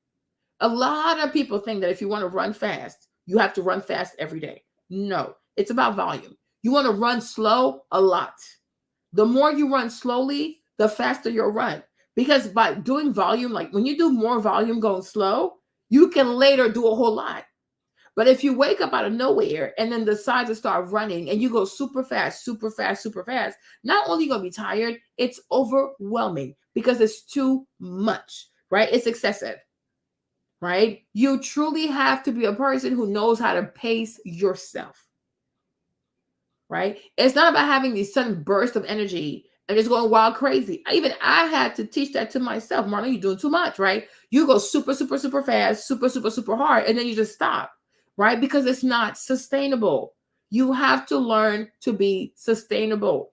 A lot of people think that if you want to run fast, you have to run fast every day. No, it's about volume. You want to run slow a lot. The more you run slowly, the faster you'll run. Because by doing volume, like when you do more volume going slow, you can later do a whole lot. But if you wake up out of nowhere and then decide to start running and you go super fast, not only are you going to be tired, it's overwhelming because it's too much, right? It's excessive, right? You truly have to be a person who knows how to pace yourself, right? It's not about having these sudden bursts of energy and just going wild crazy. Even I had to teach that to myself. Marlon, you're doing too much, right? You go super fast, super hard, and then you just stop. Right? Because it's not sustainable. You have to learn to be sustainable.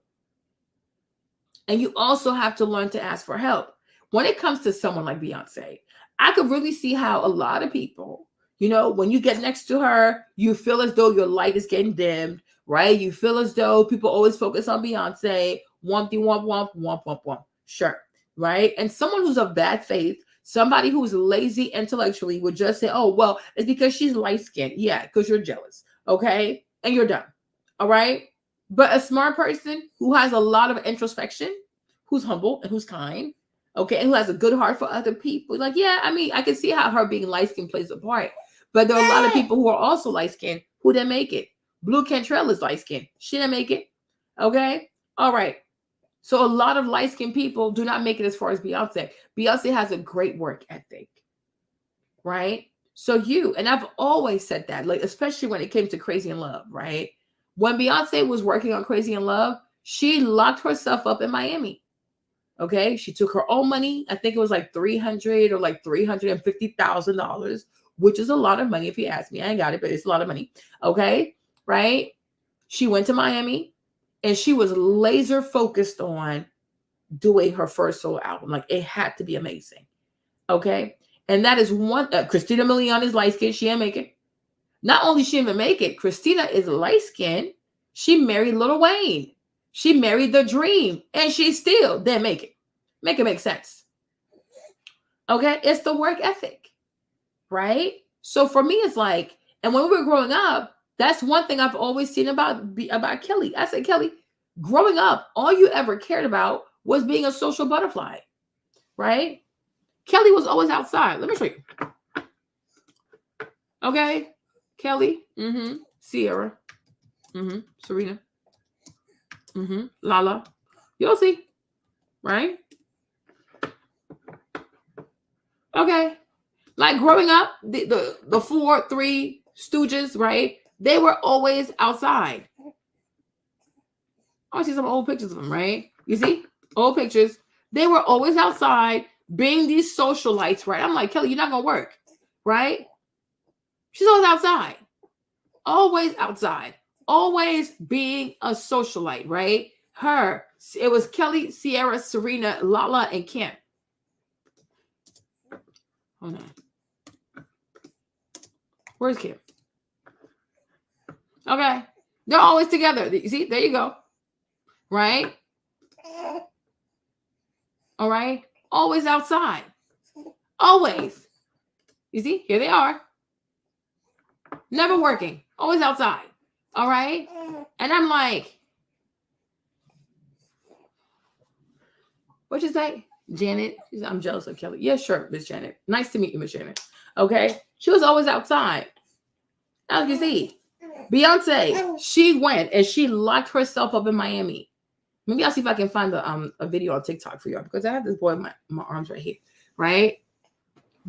And you also have to learn to ask for help. When it comes to someone like Beyonce, I could really see how a lot of people, when you get next to her, you feel as though your light is getting dimmed, right? You feel as though people always focus on Beyonce, womp. Sure, right? And someone who's of bad faith, somebody who's lazy intellectually would just say, oh, well, it's because she's light-skinned. Yeah, because you're jealous. Okay? And you're done. All right? But a smart person who has a lot of introspection, who's humble and who's kind, okay, and who has a good heart for other people. Like, yeah, I mean, I can see how her being light-skinned plays a part. But there are a lot of people who are also light-skinned who didn't make it. Blue Cantrell is light-skinned. She didn't make it. Okay? All right. So a lot of light-skinned people do not make it as far as Beyonce. Beyonce has a great work ethic, right? So and I've always said that, like, especially when it came to Crazy in Love, right? When Beyonce was working on Crazy in Love, she locked herself up in Miami. Okay? She took her own money. I think it was like $300,000 or like $350,000, which is a lot of money if you ask me. I ain't got it, but it's a lot of money. Okay? Right? She went to Miami. And she was laser focused on doing her first solo album. Like, it had to be amazing. Okay. And that is one. Christina Milian is light skinned. She didn't make it. Not only she didn't make it, Christina is light skinned. She married Lil Wayne. She married The Dream. And she still didn't make it. Make it make sense. Okay. It's the work ethic. Right. So for me, it's like, and when we were growing up, that's one thing I've always seen about Kelly. I said, Kelly, growing up, all you ever cared about was being a social butterfly, right? Kelly was always outside. Let me show you. Okay, Kelly, Sierra, Serena, Lala. You'll see, right? Okay, like growing up, the 3 Stooges, right? They were always outside. I want to see some old pictures of them, right? You see? Old pictures. They were always outside being these socialites, right? I'm like, Kelly, you're not going to work, right? She's always outside. Always outside. Always being a socialite, right? It was Kelly, Sierra, Serena, Lala, and Kim. Hold on. Where's Kim? Okay. They're always together. You see, there you go. Right? All right. Always outside. Always. You see, here they are. Never working. Always outside. All right. And I'm like, what'd you say? Janet? She said, I'm jealous of Kelly. Yeah, sure, Miss Janet. Nice to meet you, Miss Janet. Okay. She was always outside. As you see, Beyonce, she went and she locked herself up in Miami. Maybe I'll see if I can find a video on TikTok for y'all because I have this boy in my arms right here, right?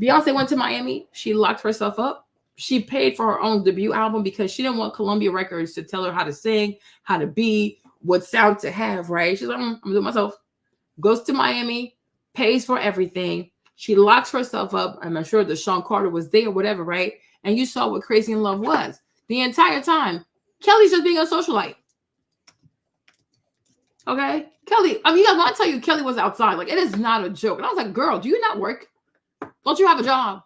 Beyonce went to Miami. She locked herself up. She paid for her own debut album because she didn't want Columbia Records to tell her how to sing, how to be, what sound to have, right? She's like, I'm gonna do it myself. Goes to Miami, pays for everything. She locks herself up. I'm sure that Sean Carter was there, whatever, right? And you saw what Crazy in Love was. The entire time, Kelly's just being a socialite. Okay? Kelly, I mean, you guys, when I tell you Kelly was outside, like, it is not a joke. And I was like, girl, do you not work? Don't you have a job?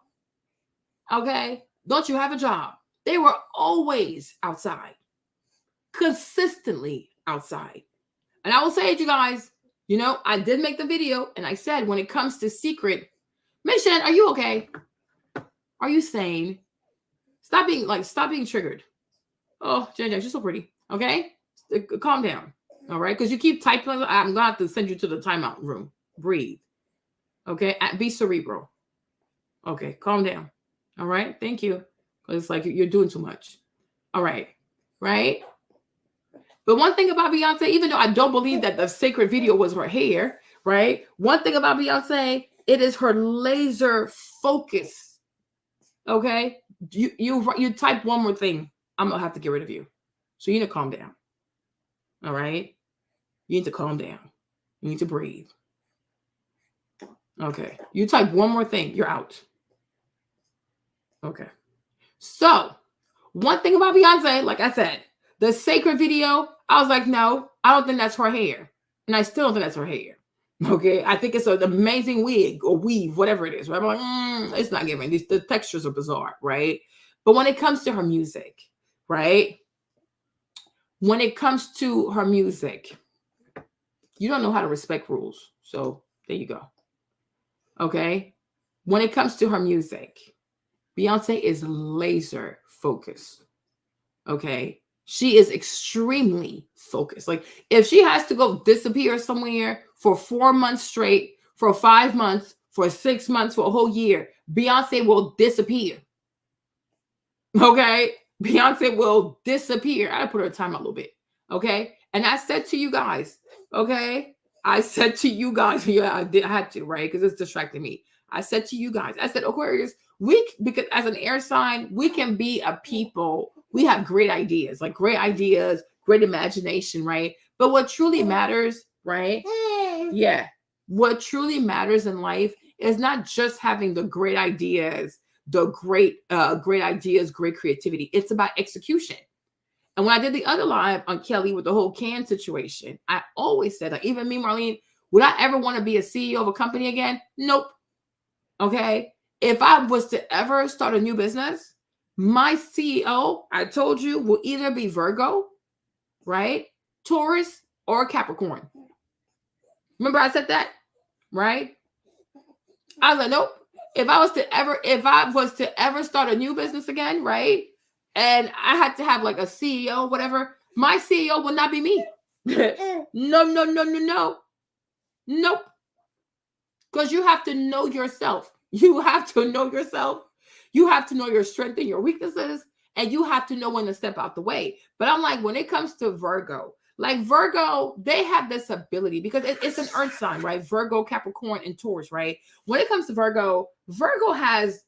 Okay? Don't you have a job? They were always outside. Consistently outside. And I will say it, you guys, you know, I did make the video, and I said, when it comes to secret, Miss Shan, are you okay? Are you sane? Stop being triggered. Oh, Jen, you're so pretty. Okay? Calm down. All right? Because you keep typing. I'm going to have to send you to the timeout room. Breathe. Okay? Be cerebral. Okay, calm down. All right? Thank you. Because it's like you're doing too much. All right. Right? But one thing about Beyonce, even though I don't believe that the sacred video was her hair, right? One thing about Beyonce, it is her laser focus. Okay? You type one more thing, I'm going to have to get rid of you. So you need to calm down. All right? You need to calm down. You need to breathe. Okay. You type one more thing, you're out. Okay. So, one thing about Beyonce, like I said, the sacred video, I was like, no, I don't think that's her hair. And I still don't think that's her hair. Okay. I think it's an amazing wig or weave, whatever it is. Right? I'm like, it's not giving. The textures are bizarre, right? But when it comes to her music, right? When it comes to her music, you don't know how to respect rules. So there you go. Okay. When it comes to her music, Beyonce is laser focused. Okay. She is extremely focused. Like if she has to go disappear somewhere for 4 months straight, for 5 months, for 6 months, for a whole year, Beyonce will disappear. Okay. Beyonce will disappear. I put her time out a little bit. Okay. And I said to you guys, okay. I said to you guys, yeah, I had to, right? Because it's distracting me. I said to you guys, I said, Aquarius, because as an air sign, we can be a people. We have great ideas, great imagination, right? But what truly matters, right? Yeah. What truly matters in life is not just having the great ideas, great ideas, great creativity. It's about execution. And when I did the other live on Kelly with the whole can situation, I always said, like, even me, Marlene, would I ever want to be a CEO of a company again? Nope. Okay. If I was to ever start a new business, my CEO, I told you, will either be Virgo, right? Taurus or Capricorn. Remember I said that, right? I was like, nope. If I was to ever start a new business again, right? And I had to have like a CEO, whatever, my CEO would not be me. No. Nope. Because you have to know yourself. You have to know yourself. You have to know your strengths and your weaknesses. And you have to know when to step out the way. But I'm like, when it comes to Virgo, like Virgo, they have this ability because it's an earth sign, right? Virgo, Capricorn, and Taurus, right? When it comes to Virgo, Virgo has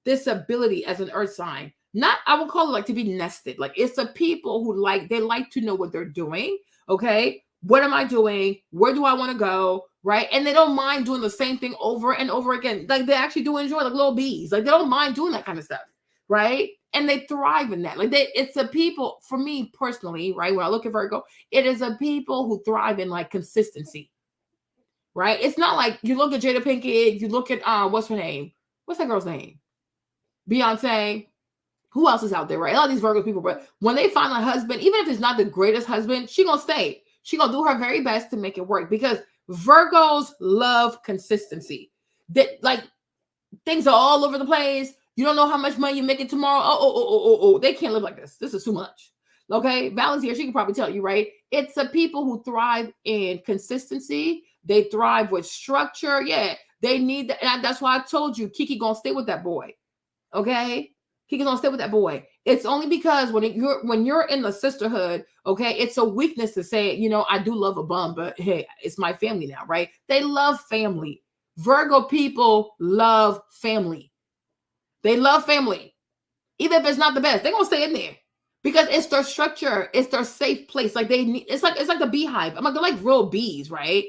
this ability as an earth sign. Not, I would call it like to be nested. Like it's a people who they like to know what they're doing. Okay. What am I doing? Where do I want to go? Right. And they don't mind doing the same thing over and over again. Like they actually do enjoy like little bees. Like they don't mind doing that kind of stuff. Right. And they thrive in that. Like it's a people, for me personally, right? When I look at Virgo, it is a people who thrive in like consistency. Right. It's not like you look at Jada Pinkett, you look at what's her name? What's that girl's name? Beyonce. Who else is out there, right? A lot of these Virgo people, but when they find a husband, even if it's not the greatest husband, she gonna stay. She gonna do her very best to make it work because Virgos love consistency. That like things are all over the place. You don't know how much money you're making tomorrow. Oh. They can't live like this. This is too much. Okay, Val's here. She can probably tell you, right? It's the people who thrive in consistency. They thrive with structure. Yeah, they need that. And that's why I told you, Kiki gonna stay with that boy. Okay, Kiki's gonna stay with that boy. It's only because when you're in the sisterhood, okay, it's a weakness to say, you know, I do love a bum, but hey, it's my family now, right? They love family. Virgo people love family. They love family. Even if it's not the best, they're gonna stay in there because it's their structure, it's their safe place. Like they need, it's like the beehive. I'm like, they're like real bees, right?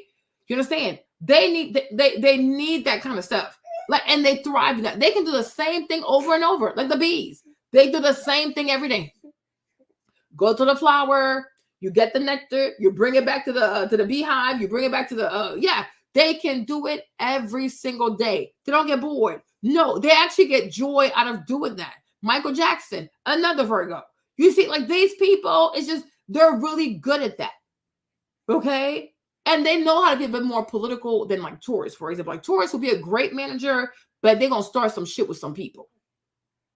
You understand? They need that kind of stuff. Like, and they thrive in that. They can do the same thing over and over, like the bees. They do the same thing every day. Go to the flower, you get the nectar, you bring it back to the beehive, you bring it back to the They can do it every single day. They don't get bored. No, they actually get joy out of doing that. Michael Jackson, another Virgo. You see, like these people, it's just, they're really good at that. Okay? And they know how to be a bit more political than like Taurus, for example. Like Taurus will be a great manager, but they're going to start some shit with some people.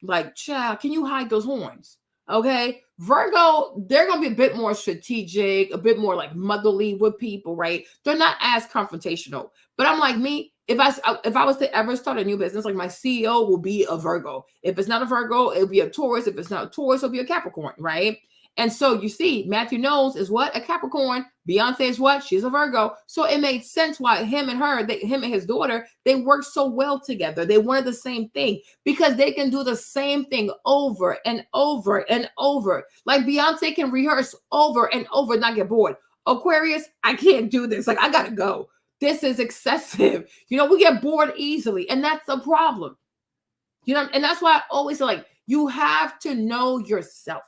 Like, child, can you hide those horns? Okay? Virgo, they're going to be a bit more strategic, a bit more like motherly with people, right? They're not as confrontational. But I'm like me, if I was to ever start a new business, like my CEO will be a Virgo. If it's not a Virgo, it'll be a Taurus. If it's not a Taurus, it'll be a Capricorn, right? And so you see, Matthew Knowles is what? A Capricorn. Beyonce is what? She's a Virgo. So it made sense why him and his daughter, they work so well together. They wanted the same thing because they can do the same thing over and over and over. Like Beyonce can rehearse over and over and not get bored. Aquarius, I can't do this. Like, I got to go. This is excessive. You know, we get bored easily, and that's a problem. You know, and that's why I always say, like, you have to know yourself.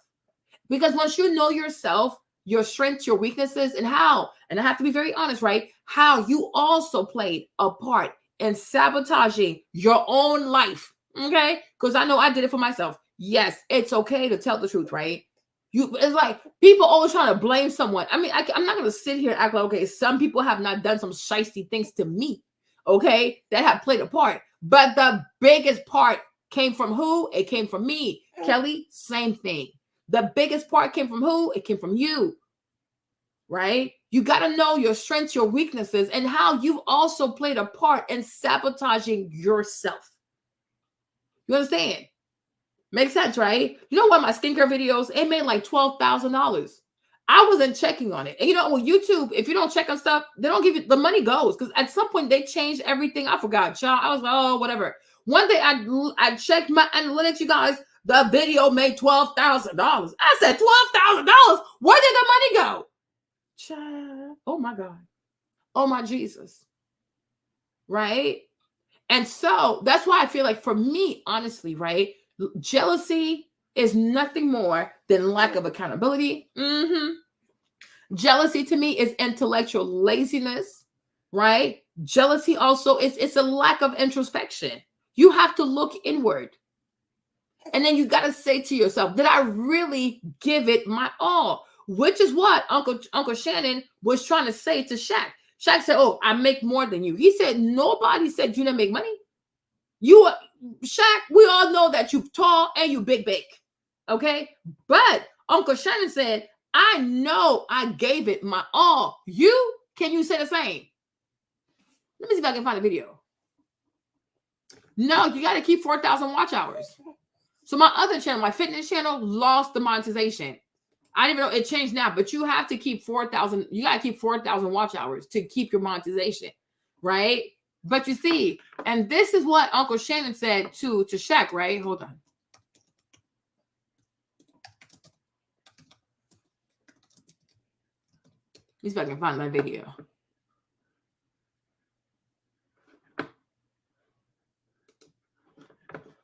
Because once you know yourself, your strengths, your weaknesses, and how, and I have to be very honest, right? How you also played a part in sabotaging your own life, okay? Because I know I did it for myself. Yes, it's okay to tell the truth, right? It's like people always trying to blame someone. I mean, I'm not going to sit here and act like, okay, some people have not done some shiesty things to me, okay, that have played a part. But the biggest part came from who? It came from me. Kelly, same thing. The biggest part came from who? It came from you, right? You got to know your strengths, your weaknesses, and how you also played a part in sabotaging yourself. You understand? Makes sense, right? You know what? My skincare videos, it made like $12,000. I wasn't checking on it. And you know, with YouTube, if you don't check on stuff, they don't give you, the money goes. Because at some point, they changed everything. I forgot, y'all. I was like, oh, whatever. One day, I checked my analytics, you guys. The video made $12,000. I said, $12,000? Where did the money go? Child. Oh, my God. Oh, my Jesus. Right? And so that's why I feel like for me, honestly, right? Jealousy is nothing more than lack of accountability. Jealousy to me is intellectual laziness, right? Jealousy also it's a lack of introspection. You have to look inward. And then you got to say to yourself, did I really give it my all? Which is what Uncle Shannon was trying to say to Shaq. Shaq said, oh, I make more than you. He said, nobody said you didn't make money. You, Shaq, we all know that you tall and you big. Okay? But Uncle Shannon said, I know I gave it my all. Can you say the same? Let me see if I can find a video. No, you got to keep 4,000 watch hours. So my other channel, my fitness channel, lost the monetization. I didn't even know it changed now, but you have to keep 4,000. You got to keep 4,000 watch hours to keep your monetization, right? But you see, and this is what Uncle Shannon said to Shaq, right? Hold on. Let me see if I can find that video.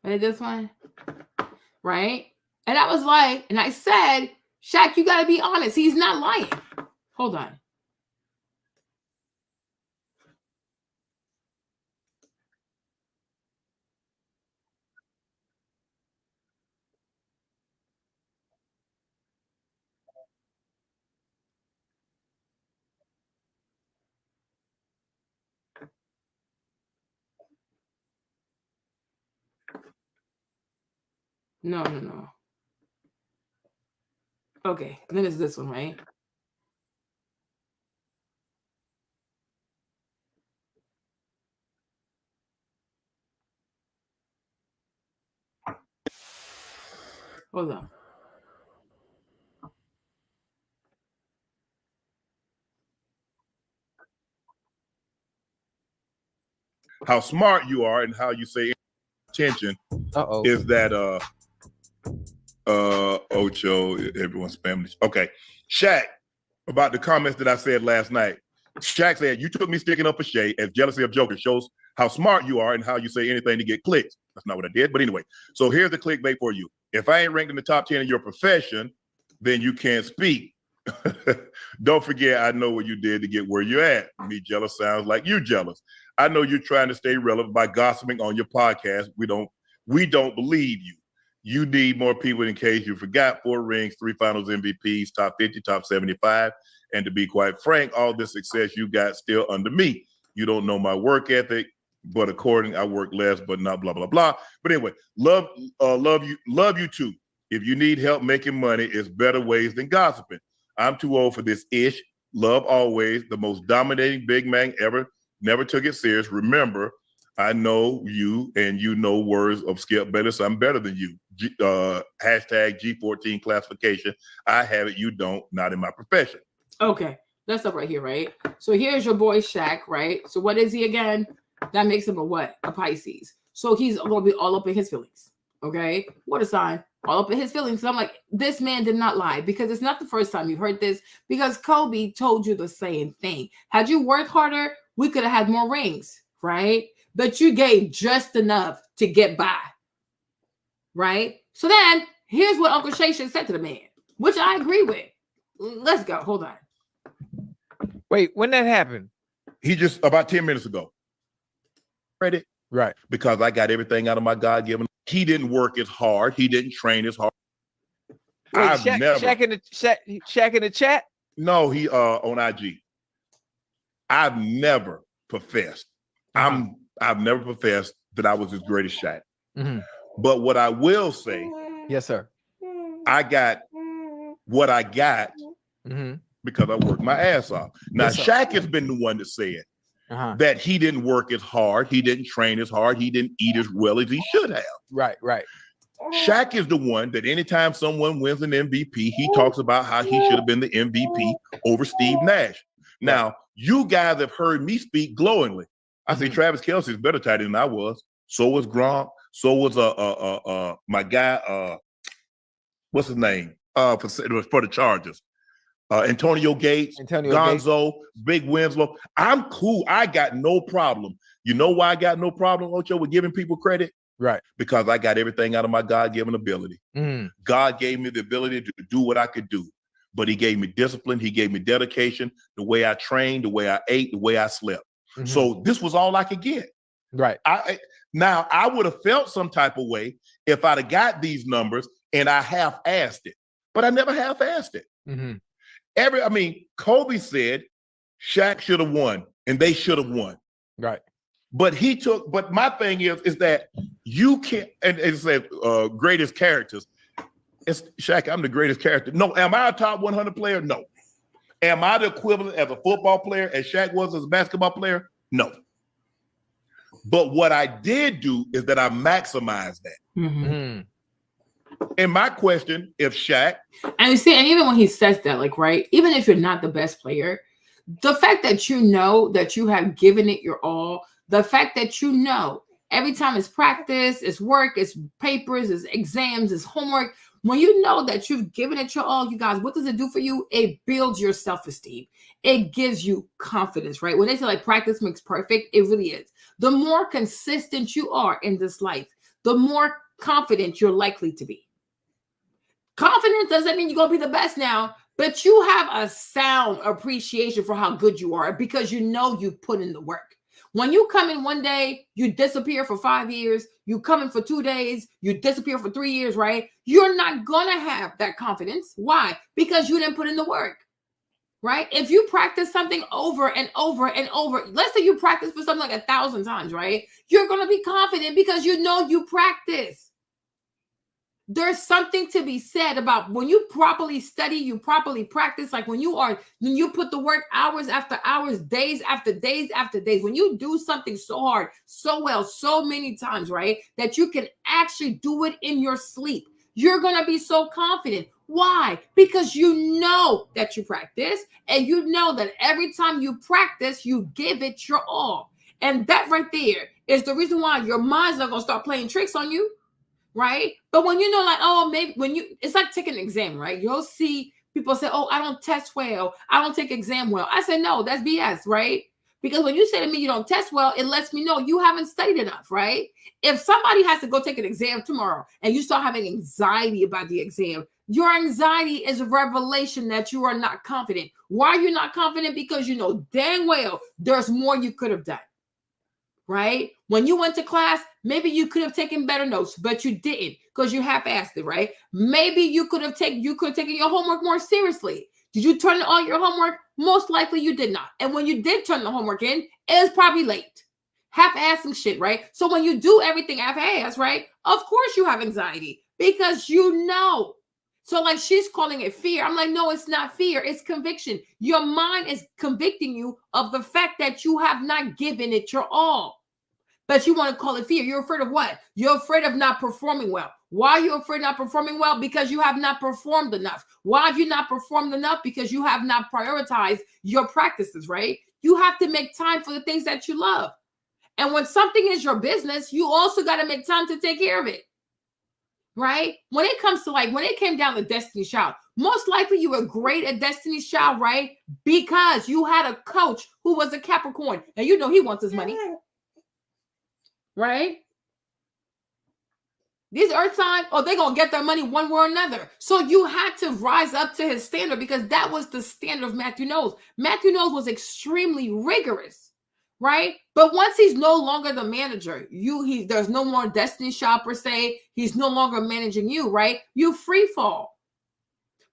And this one, right? And I was like, and I said, Shaq, you got to be honest. He's not lying. Hold on. No. Okay, then it's this one, right? Hold on. How smart you are and how you say attention is that Ocho, everyone's family. Okay. Shaq, about the comments that I said last night. Shaq said, you took me sticking up for Shay as jealousy of Joker shows how smart you are and how you say anything to get clicks. That's not what I did. But anyway, so here's the clickbait for you. If I ain't ranked in the top 10 of your profession, then you can't speak. Don't forget, I know what you did to get where you're at. Me jealous sounds like you jealous. I know you're trying to stay relevant by gossiping on your podcast. We don't believe you. You need more people in case you forgot. 4 rings, 3 finals MVPs, top 50, top 75. And to be quite frank, all this success you got still under me. You don't know my work ethic, but according, I work less, but not blah, blah, blah. But anyway, love you too. If you need help making money, it's better ways than gossiping. I'm too old for this ish. Love always. The most dominating big man ever. Never took it serious. Remember, I know you and you know words of Skip Bayless. I'm better than you. Hashtag G14 classification. I have it. You don't. Not in my profession. Okay. That's up right here, right? So here's your boy Shaq, right? So what is he again? That makes him a what? A Pisces. So he's going to be all up in his feelings. Okay. What a sign. All up in his feelings. So I'm like, this man did not lie, because it's not the first time you've heard this, because Kobe told you the same thing. Had you worked harder, we could have had more rings, right? But you gave just enough to get by, right? So then here's what Uncle Shay said to the man, which I agree with. Let's go. Hold on. Wait, when that happened? He just about 10 minutes ago. Credit. Right. Because I got everything out of my God-given. He didn't work as hard. He didn't train as hard. Wait, Shaq in the chat? No, he on IG. I've never professed. I've never professed that I was as great as Shaq. Mm-hmm. But what I will say, yes, sir, I got what I got because I worked my ass off. Now, yes, Shaq has been the one that said that he didn't work as hard, he didn't train as hard, he didn't eat as well as he should have. Right. Shaq is the one that anytime someone wins an MVP, he talks about how he should have been the MVP over Steve Nash. Now, you guys have heard me speak glowingly. I say Travis Kelce is better tight end than I was. So was Gronk. So was my guy, what's his name? For the Chargers. Antonio Gates, Gonzo, Big Winslow. I'm cool. I got no problem. You know why I got no problem, Ocho, with giving people credit? Right. Because I got everything out of my God-given ability. God gave me the ability to do what I could do. But he gave me discipline. He gave me dedication, the way I trained, the way I ate, the way I slept. So this was all I could get. Right. Now, I would have felt some type of way if I'd have got these numbers and I half-assed it. But I never half-assed it. Kobe said Shaq should have won and they should have won. Right. But my thing is that you can't, and it said greatest characters. It's Shaq, I'm the greatest character. No, am I a top 100 player? No. Am I the equivalent as a football player as Shaq was as a basketball player? No. But what I did do is that I maximized that. And my question, if Shaq. And you see, and even when he says that, like, right, even if you're not the best player, the fact that you know that you have given it your all, the fact that you know every time it's practice, it's work, it's papers, it's exams, it's homework, when you know that you've given it your all, you guys, what does it do for you? It builds your self-esteem. It gives you confidence, right? When they say like practice makes perfect, it really is. The more consistent you are in this life, the more confident you're likely to be. Confidence doesn't mean you're going to be the best now, but you have a sound appreciation for how good you are because you know you put in the work. When you come in one day, you disappear for 5 years, you come in for 2 days, you disappear for 3 years, right? You're not going to have that confidence. Why? Because you didn't put in the work, right? If you practice something over and over and over, let's say you practice for something like 1,000 times, right? You're going to be confident because you know you practice. there's something to be said about when you properly study, you properly practice, like when you put the work hours after hours, days after days after days, when you do something so hard, so well, so many times, right, that you can actually do it in your sleep, you're going to be so confident. Why? Because you know that you practice, and you know that every time you practice, you give it your all. And that right there is the reason why your mind's not going to start playing tricks on you. Right? But when you know, like, oh, maybe it's like taking an exam, right? You'll see people say, oh, I don't test well. I don't take exam well. I say, no, that's BS, right? Because when you say to me you don't test well, it lets me know you haven't studied enough, right? If somebody has to go take an exam tomorrow and you start having anxiety about the exam, your anxiety is a revelation that you are not confident. Why are you not confident? Because you know dang well there's more you could have done. Right? When you went to class, maybe you could have taken better notes, but you didn't because you half-assed it, right? Maybe you could have taken your homework more seriously. Did you turn in all your homework? Most likely you did not. And when you did turn the homework in, it was probably late. Half-assed some shit, right? So when you do everything half-assed, right? Of course you have anxiety because you know. So like she's calling it fear. I'm like, no, it's not fear. It's conviction. Your mind is convicting you of the fact that you have not given it your all. But you want to call it fear. You're afraid of what? You're afraid of not performing well. Why are you afraid of not performing well? Because you have not performed enough. Why have you not performed enough? Because you have not prioritized your practices, right? You have to make time for the things that you love. And when something is your business, you also got to make time to take care of it. Right? When it comes to when it came down to Destiny's Child, most likely you were great at Destiny's Child, right? Because you had a coach who was a Capricorn and you know he wants his money. Right? These earth signs, they're going to get their money one way or another. So you had to rise up to his standard because that was the standard of Matthew Knowles. Matthew Knowles was extremely rigorous, right? But once he's no longer the manager, there's no more Destiny Child per se. He's no longer managing you, right? You free fall.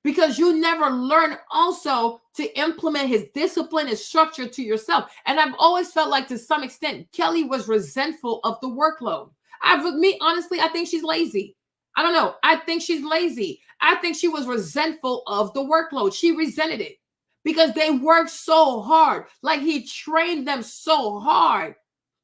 Because you never learn also to implement his discipline and structure to yourself. And I've always felt like to some extent, Kelly was resentful of the workload. Honestly, I think she's lazy. I don't know. I think she's lazy. I think she was resentful of the workload. She resented it because they worked so hard. Like he trained them so hard.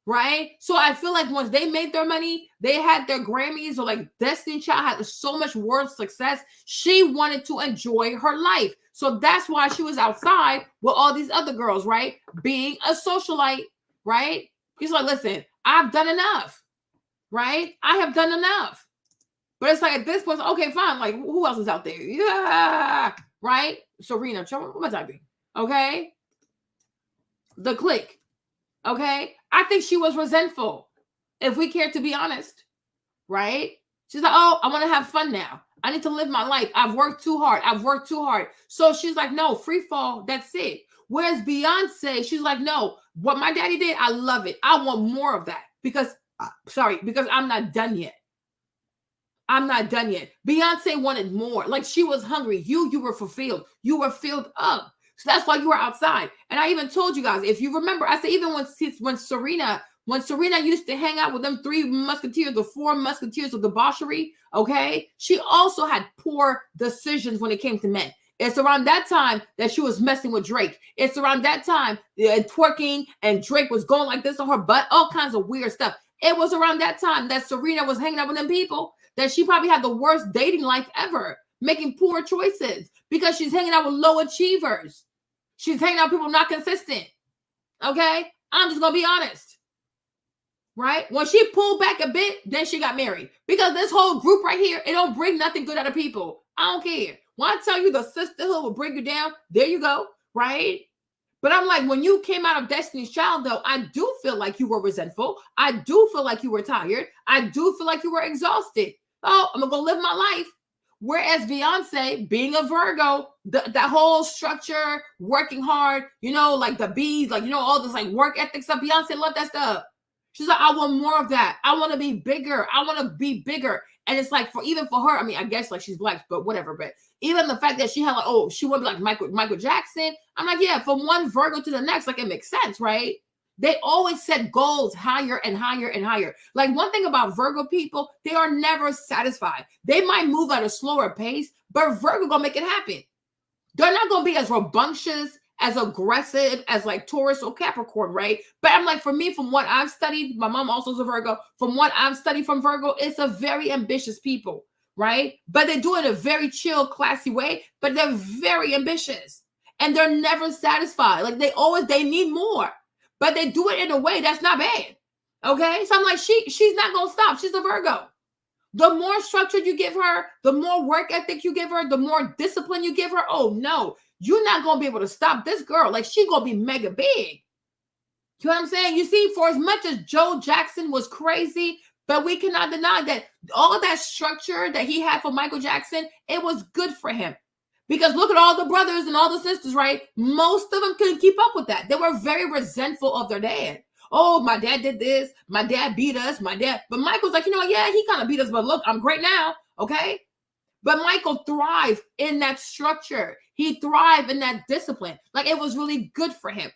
Right? So I feel like once they made their money, they had their Grammys or like Destiny Child had so much world success. She wanted to enjoy her life. So that's why she was outside with all these other girls, right? Being a socialite, right? He's like, listen, I've done enough, right? I have done enough. But it's like at this point, okay, fine. Like who else is out there? Yeah, right? Serena, what's that be? Okay. The Clique. Okay, I think she was resentful, if we care to be honest, right? She's like, oh, I want to have fun now. I need to live my life. I've worked too hard. So she's like, no, free fall, that's it. Whereas Beyonce, she's like, no, what my daddy did, I love it. I want more of that because I'm not done yet. Beyonce wanted more. Like she was hungry. You were fulfilled. You were filled up. So that's why you were outside. And I even told you guys, if you remember, I said even when Serena used to hang out with them 3 musketeers, the 4 musketeers of debauchery, okay, she also had poor decisions when it came to men. It's around that time that she was messing with Drake. It's around that time twerking and Drake was going like this on her butt, all kinds of weird stuff. It was around that time that Serena was hanging out with them people that she probably had the worst dating life ever, making poor choices because she's hanging out with low achievers. She's hanging out with people not consistent. Okay? I'm just going to be honest. Right? When she pulled back a bit, then she got married. Because this whole group right here, it don't bring nothing good out of people. I don't care. When I tell you the sisterhood will bring you down, there you go. Right? But I'm like, when you came out of Destiny's Child, though, I do feel like you were resentful. I do feel like you were tired. I do feel like you were exhausted. Oh, I'm going to go live my life. Whereas Beyonce, being a Virgo, that whole structure, working hard, like the bees, like, all this like work ethic stuff, Beyonce loved that stuff. She's like, I want more of that. I want to be bigger. And it's like, for her, I mean, I guess like she's black, but whatever. But even the fact that she had like, she would be like Michael Jackson. I'm like, yeah, from one Virgo to the next, like it makes sense, right? They always set goals higher and higher and higher. Like one thing about Virgo people, they are never satisfied. They might move at a slower pace, but Virgo gonna make it happen. They're not gonna be as rambunctious, as aggressive as like Taurus or Capricorn, right? But I'm like, for me, from what I've studied, my mom also is a Virgo. From what I've studied from Virgo, it's a very ambitious people, right? But they do it in a very chill, classy way, but they're very ambitious and they're never satisfied. Like they need more, but they do it in a way that's not bad. Okay. So I'm like, she's not going to stop. She's a Virgo. The more structure you give her, the more work ethic you give her, the more discipline you give her. Oh no, you're not going to be able to stop this girl. Like she going to be mega big. You know what I'm saying? You see, for as much as Joe Jackson was crazy, but we cannot deny that all that structure that he had for Michael Jackson, it was good for him. Because look at all the brothers and all the sisters, right? Most of them couldn't keep up with that. They were very resentful of their dad. Oh, my dad did this. My dad beat us. But Michael's like, you know, yeah, he kind of beat us, but look, I'm great now. Okay. But Michael thrived in that structure. He thrived in that discipline. Like it was really good for him.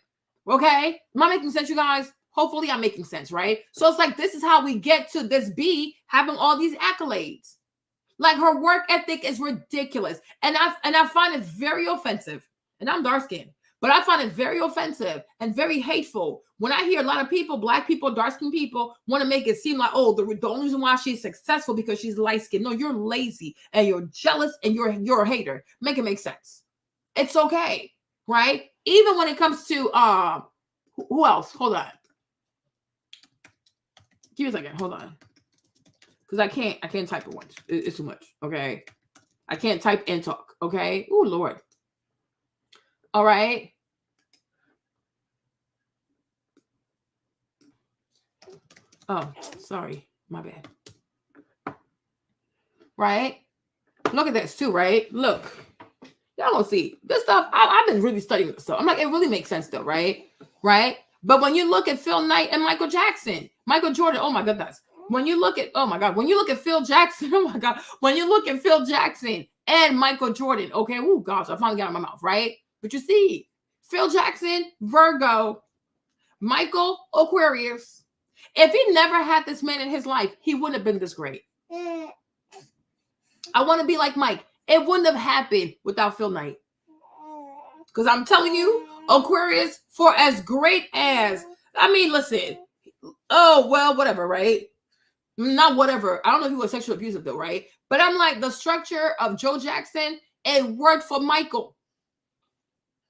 Okay. Am I making sense, you guys? Hopefully I'm making sense, right? So it's like, this is how we get to this B having all these accolades. Like her work ethic is ridiculous. And I find it very offensive. And I'm dark skinned, but I find it very offensive and very hateful when I hear a lot of people, black people, dark skinned people, want to make it seem like, oh, the only reason why she's successful because she's light skinned. No, you're lazy and you're jealous and you're a hater. Make it make sense. It's okay, right? Even when it comes to who else? Hold on. Give me a second. Hold on. Because I can't type at once. It's too much. Okay. I can't type and talk. Okay. Oh, Lord. All right. Oh, sorry. My bad. Right. Look at this too, right? Look. Y'all gonna see this stuff. I've been really studying this stuff. I'm like, it really makes sense though, right? Right. But when you look at Phil Knight and Michael Jackson, Michael Jordan, oh my goodness. When you look at, oh my God, when you look at Phil Jackson, oh my God, when you look at Phil Jackson and Michael Jordan, okay, oh gosh, I finally got it in my mouth, right? But you see, Phil Jackson, Virgo, Michael, Aquarius. If he never had this man in his life, he wouldn't have been this great. I want to be like Mike. It wouldn't have happened without Phil Knight. Because I'm telling you, Aquarius, for as great as, I mean, listen, oh, well, whatever, right? Not whatever. I don't know if he was sexually abusive though, right? But I'm like, the structure of Joe Jackson, it worked for Michael.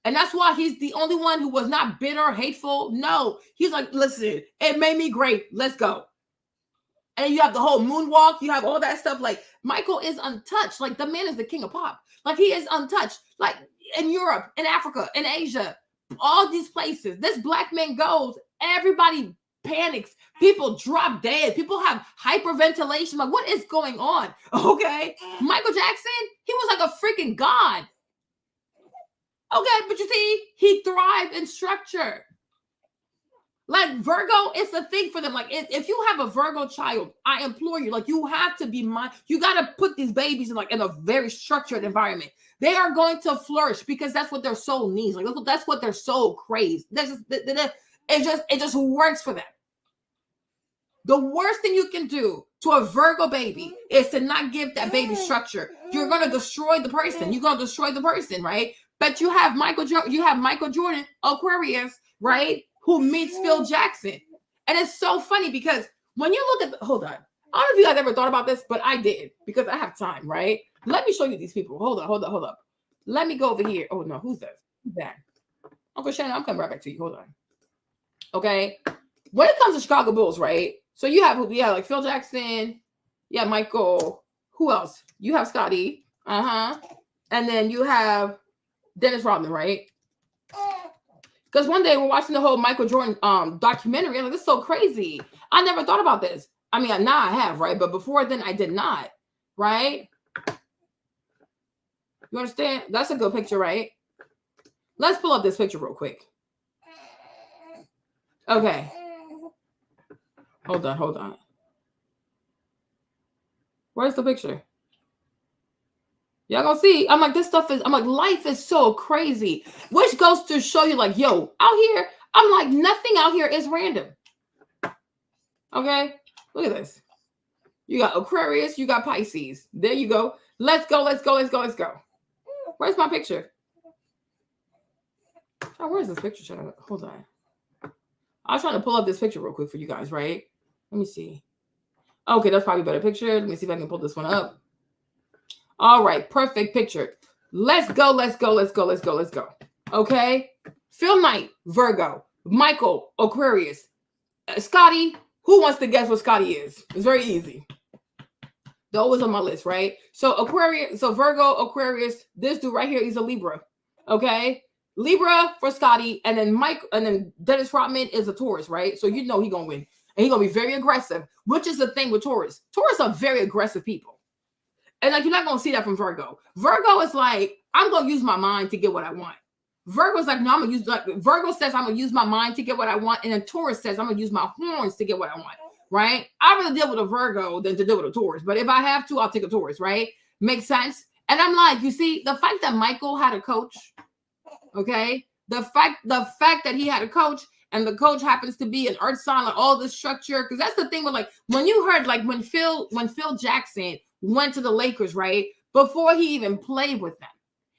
And that's why he's the only one who was not bitter, hateful. No, he's like, listen, it made me great. Let's go. And you have the whole moonwalk. You have all that stuff. Like Michael is untouched. Like the man is the king of pop. Like he is untouched. Like in Europe, in Africa, in Asia, all these places, this black man goes, everybody panics. People drop dead. People have hyperventilation. Like, what is going on? Okay. Michael Jackson, he was like a freaking god. Okay, but you see, he thrived in structure. Like Virgo, it's a thing for them. Like if you have a Virgo child, I implore you, like you have to be you got to put these babies in a very structured environment. They are going to flourish because that's what their soul needs. Like that's what their soul craves. It just works for them. The worst thing you can do to a Virgo baby is to not give that baby structure. You're going to destroy the person. You're going to destroy the person, right? But you have Michael Jordan, Aquarius, right? Who meets Phil Jackson. And it's so funny because when you look at hold on. I don't know if you guys ever thought about this, but I did because I have time, right? Let me show you these people. Hold up. Let me go over here. Oh no, who's this? Who's that? Uncle Shannon, I'm coming right back to you. Hold on. Okay. When it comes to Chicago Bulls, right? So you have like Phil Jackson, yeah, Michael. Who else? You have Scotty. And then you have Dennis Rodman, right? Because one day we're watching the whole Michael Jordan documentary. I'm like, this is so crazy. I never thought about this. I mean, now I have, right? But before then, I did not, right? You understand? That's a good picture, right? Let's pull up this picture real quick. Okay. Hold on. Where's the picture? Y'all gonna see. I'm like, life is so crazy. Which goes to show you, like, yo, out here, I'm like, nothing out here is random. Okay, look at this. You got Aquarius, you got Pisces. There you go. Let's go. Where's my picture? Oh, where's this picture, child? Hold on. I was trying to pull up this picture real quick for you guys, right? Let me see. Okay, that's probably a better picture. Let me see if I can pull this one up. All right, perfect picture. Let's go. Okay? Phil Knight, Virgo. Michael, Aquarius. Scotty, who wants to guess what Scotty is? It's very easy. They're always on my list, right? So Aquarius, so Virgo, Aquarius, this dude right here, he's a Libra. Okay? Libra for Scotty, and then Dennis Rodman is a Taurus, right? So you know he's gonna win. And he's gonna be very aggressive, which is the thing with Taurus. Taurus are very aggressive people. And like you're not gonna see that from Virgo. Virgo is like, I'm gonna use my mind to get what I want. Virgo's like, no, Virgo says I'm gonna use my mind to get what I want, and then Taurus says I'm gonna use my horns to get what I want, right? I'd rather deal with a Virgo than to deal with a Taurus. But if I have to, I'll take a Taurus, right? Makes sense. And I'm like, you see, the fact that Michael had a coach, okay, the fact that he had a coach, and the coach happens to be an earth sign, like all this structure, because that's the thing with like when you heard like when Phil Jackson went to the Lakers, right? Before he even played with them,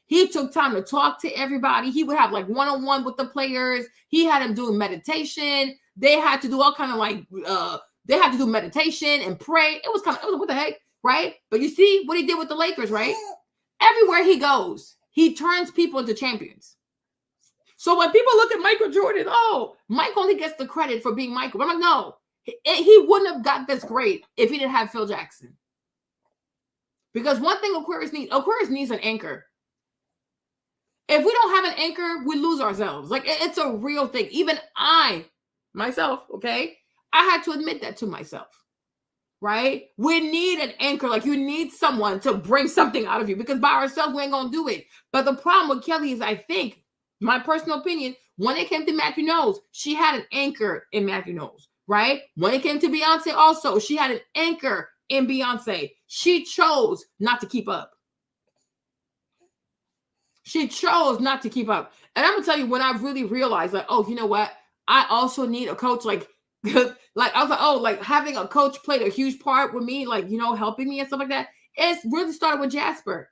he took time to talk to everybody. He would have like one-on-one with the players. He had them doing meditation. They had to do all kind of like they had to do meditation and pray. It was what the heck, right? But you see what he did with the Lakers, right? Everywhere he goes, he turns people into champions. So when people look at Michael Jordan, oh, Mike only gets the credit for being Michael. But I'm like, no, he wouldn't have got this great if he didn't have Phil Jackson. Because one thing Aquarius needs an anchor. If we don't have an anchor, we lose ourselves. Like it's a real thing. Even myself, okay, I had to admit that to myself, right? We need an anchor. Like you need someone to bring something out of you because by ourselves, we ain't going to do it. But the problem with Kelly is I think, my personal opinion, when it came to Matthew Knowles, she had an anchor in Matthew Knowles, right? When it came to Beyonce also, she had an anchor in Beyonce. She chose not to keep up. She chose not to keep up. And I'm going to tell you when I really realized like, oh, you know what? I also need a coach like I was like, oh, like having a coach played a huge part with me, like, you know, helping me and stuff like that. It's really started with Jasper.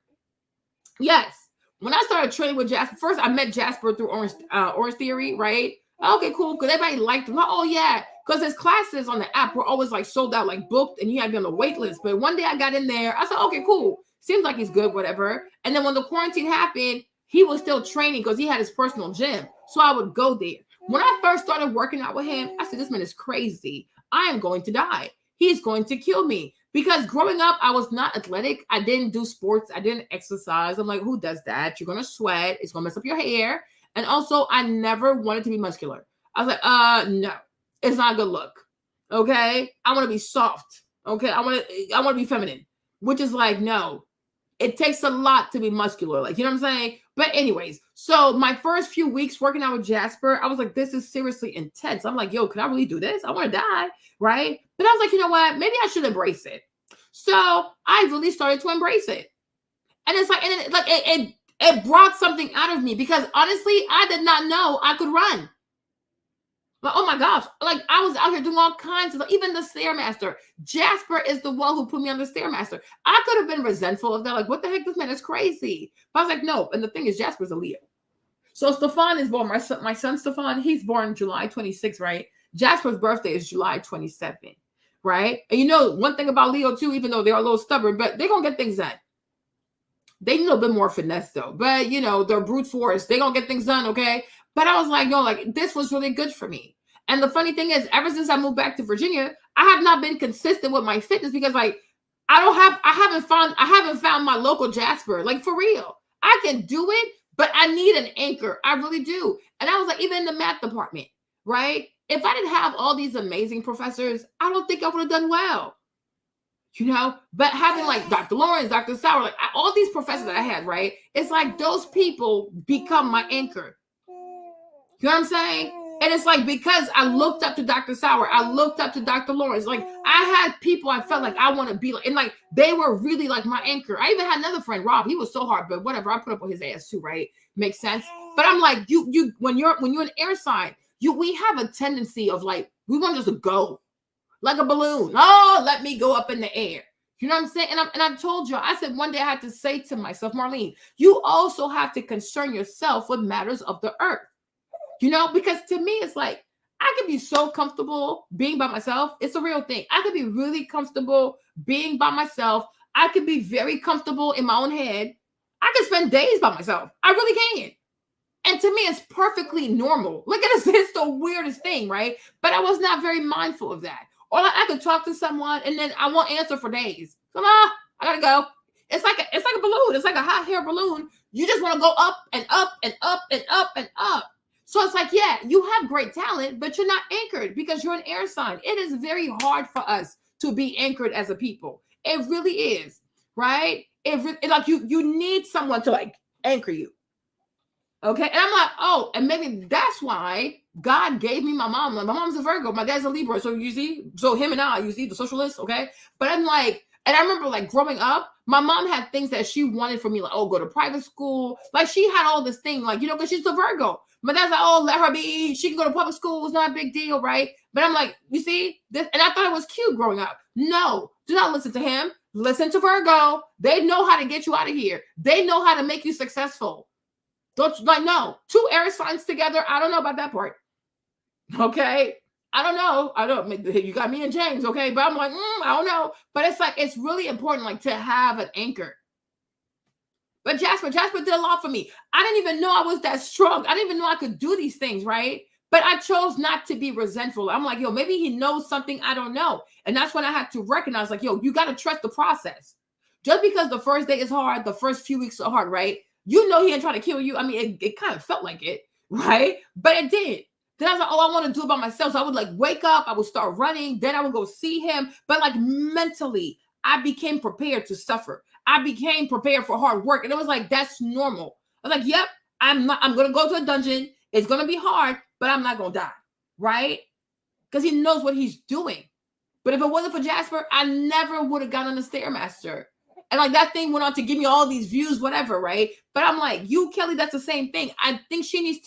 Yes. When I started training with Jasper, first I met Jasper through Orange Theory, right? Okay, cool. Because everybody liked him. Like, oh, yeah. Because his classes on the app were always like sold out, like booked, and you had to be on the wait list. But one day I got in there. I said, okay, cool. Seems like he's good, whatever. And then when the quarantine happened, he was still training because he had his personal gym. So I would go there. When I first started working out with him, I said, this man is crazy. I am going to die. He's going to kill me. Because growing up, I was not athletic. I didn't do sports. I didn't exercise. I'm like, who does that? You're going to sweat. It's going to mess up your hair. And also, I never wanted to be muscular. I was like, no, it's not a good look. Okay. I want to be soft. Okay. I want to be feminine, which is like, no, it takes a lot to be muscular. Like, you know what I'm saying? But anyways, so my first few weeks working out with Jasper, I was like, this is seriously intense. I'm like, yo, can I really do this? I want to die. Right. But I was like, you know what? Maybe I should embrace it. So I really started to embrace it. And it's like, and it brought something out of me because honestly, I did not know I could run. Like, oh my gosh, like I was out here doing all kinds of, even the Stairmaster. Jasper is the one who put me on the Stairmaster. I could have been resentful of that. Like, what the heck? This man is crazy. But I was like, no. And the thing is, Jasper's a Leo. So Stefan is born, my son Stefan, he's born July 26th, right? Jasper's birthday is July 27th, right? And you know, one thing about Leo too, even though they're a little stubborn, but they're going to get things done. They need a little bit more finesse though. But, you know, they're brute force. They're going to get things done, okay? But I was like, no, like this was really good for me. And the funny thing is, ever since I moved back to Virginia, I have not been consistent with my fitness because like I haven't found my local Jasper. Like for real. I can do it, but I need an anchor. I really do. And I was like, even in the math department, right? If I didn't have all these amazing professors, I don't think I would have done well. You know, but having like Dr. Lawrence, Dr. Sauer, like all these professors that I had, right? It's like those people become my anchor. You know what I'm saying? And it's like, because I looked up to Dr. Sauer, I looked up to Dr. Lawrence, like I had people I felt like I want to be like, and like, they were really like my anchor. I even had another friend, Rob, he was so hard, but whatever, I put up with his ass too, right? Makes sense. But I'm like, you, when you're an air sign, we have a tendency of like, we want just to go like a balloon. Oh, let me go up in the air. You know what I'm saying? And I told you, I said one day I had to say to myself, Marlene, you also have to concern yourself with matters of the earth. You know, because to me, it's like, I could be so comfortable being by myself. It's a real thing. I could be really comfortable being by myself. I could be very comfortable in my own head. I could spend days by myself. I really can. And to me, it's perfectly normal. Look at this. It's the weirdest thing, right? But I was not very mindful of that. Or like I could talk to someone and then I won't answer for days. Come on, I gotta go. It's like a balloon. It's like a hot air balloon. You just want to go up and up and up and up and up. So it's like, yeah, you have great talent, but you're not anchored because you're an air sign. It is very hard for us to be anchored as a people. It really is, right? Like you need someone to like anchor you. Okay. And I'm like, oh, and maybe that's why God gave me my mom. Like, my mom's a Virgo. My dad's a Libra. So you see, so him and I, you see, the socialist. Okay. But I'm like, and I remember like growing up, my mom had things that she wanted for me, like, oh, go to private school. Like she had all this thing, like, you know, because she's a Virgo. My dad's like, oh, let her be. She can go to public school. It's not a big deal, right? But I'm like, you see, this, and I thought it was cute growing up. No, do not listen to him. Listen to Virgo. They know how to get you out of here. They know how to make you successful. Don't like, no, 2 air signs together. I don't know about that part. Okay. I don't know. I don't. You got me and James, okay? But I'm like, I don't know. But it's like, it's really important, like, to have an anchor. But Jasper did a lot for me. I didn't even know I was that strong. I didn't even know I could do these things, right? But I chose not to be resentful. I'm like, yo, maybe he knows something I don't know. And that's when I had to recognize, like, yo, you got to trust the process. Just because the first day is hard, the first few weeks are hard, right? You know he ain't trying to kill you. I mean, it kind of felt like it, right? But it did. Then I was like, oh, I want to do it by myself. So I would like wake up, I would start running, then I would go see him. But like mentally, I became prepared to suffer. I became prepared for hard work. And it was like, that's normal. I was like, yep, I'm going to go to a dungeon. It's going to be hard, but I'm not going to die, right? Because he knows what he's doing. But if it wasn't for Jasper, I never would have gotten on the Stairmaster. And like that thing went on to give me all these views, whatever, right? But I'm like, you, Kelly, that's the same thing. I think she needs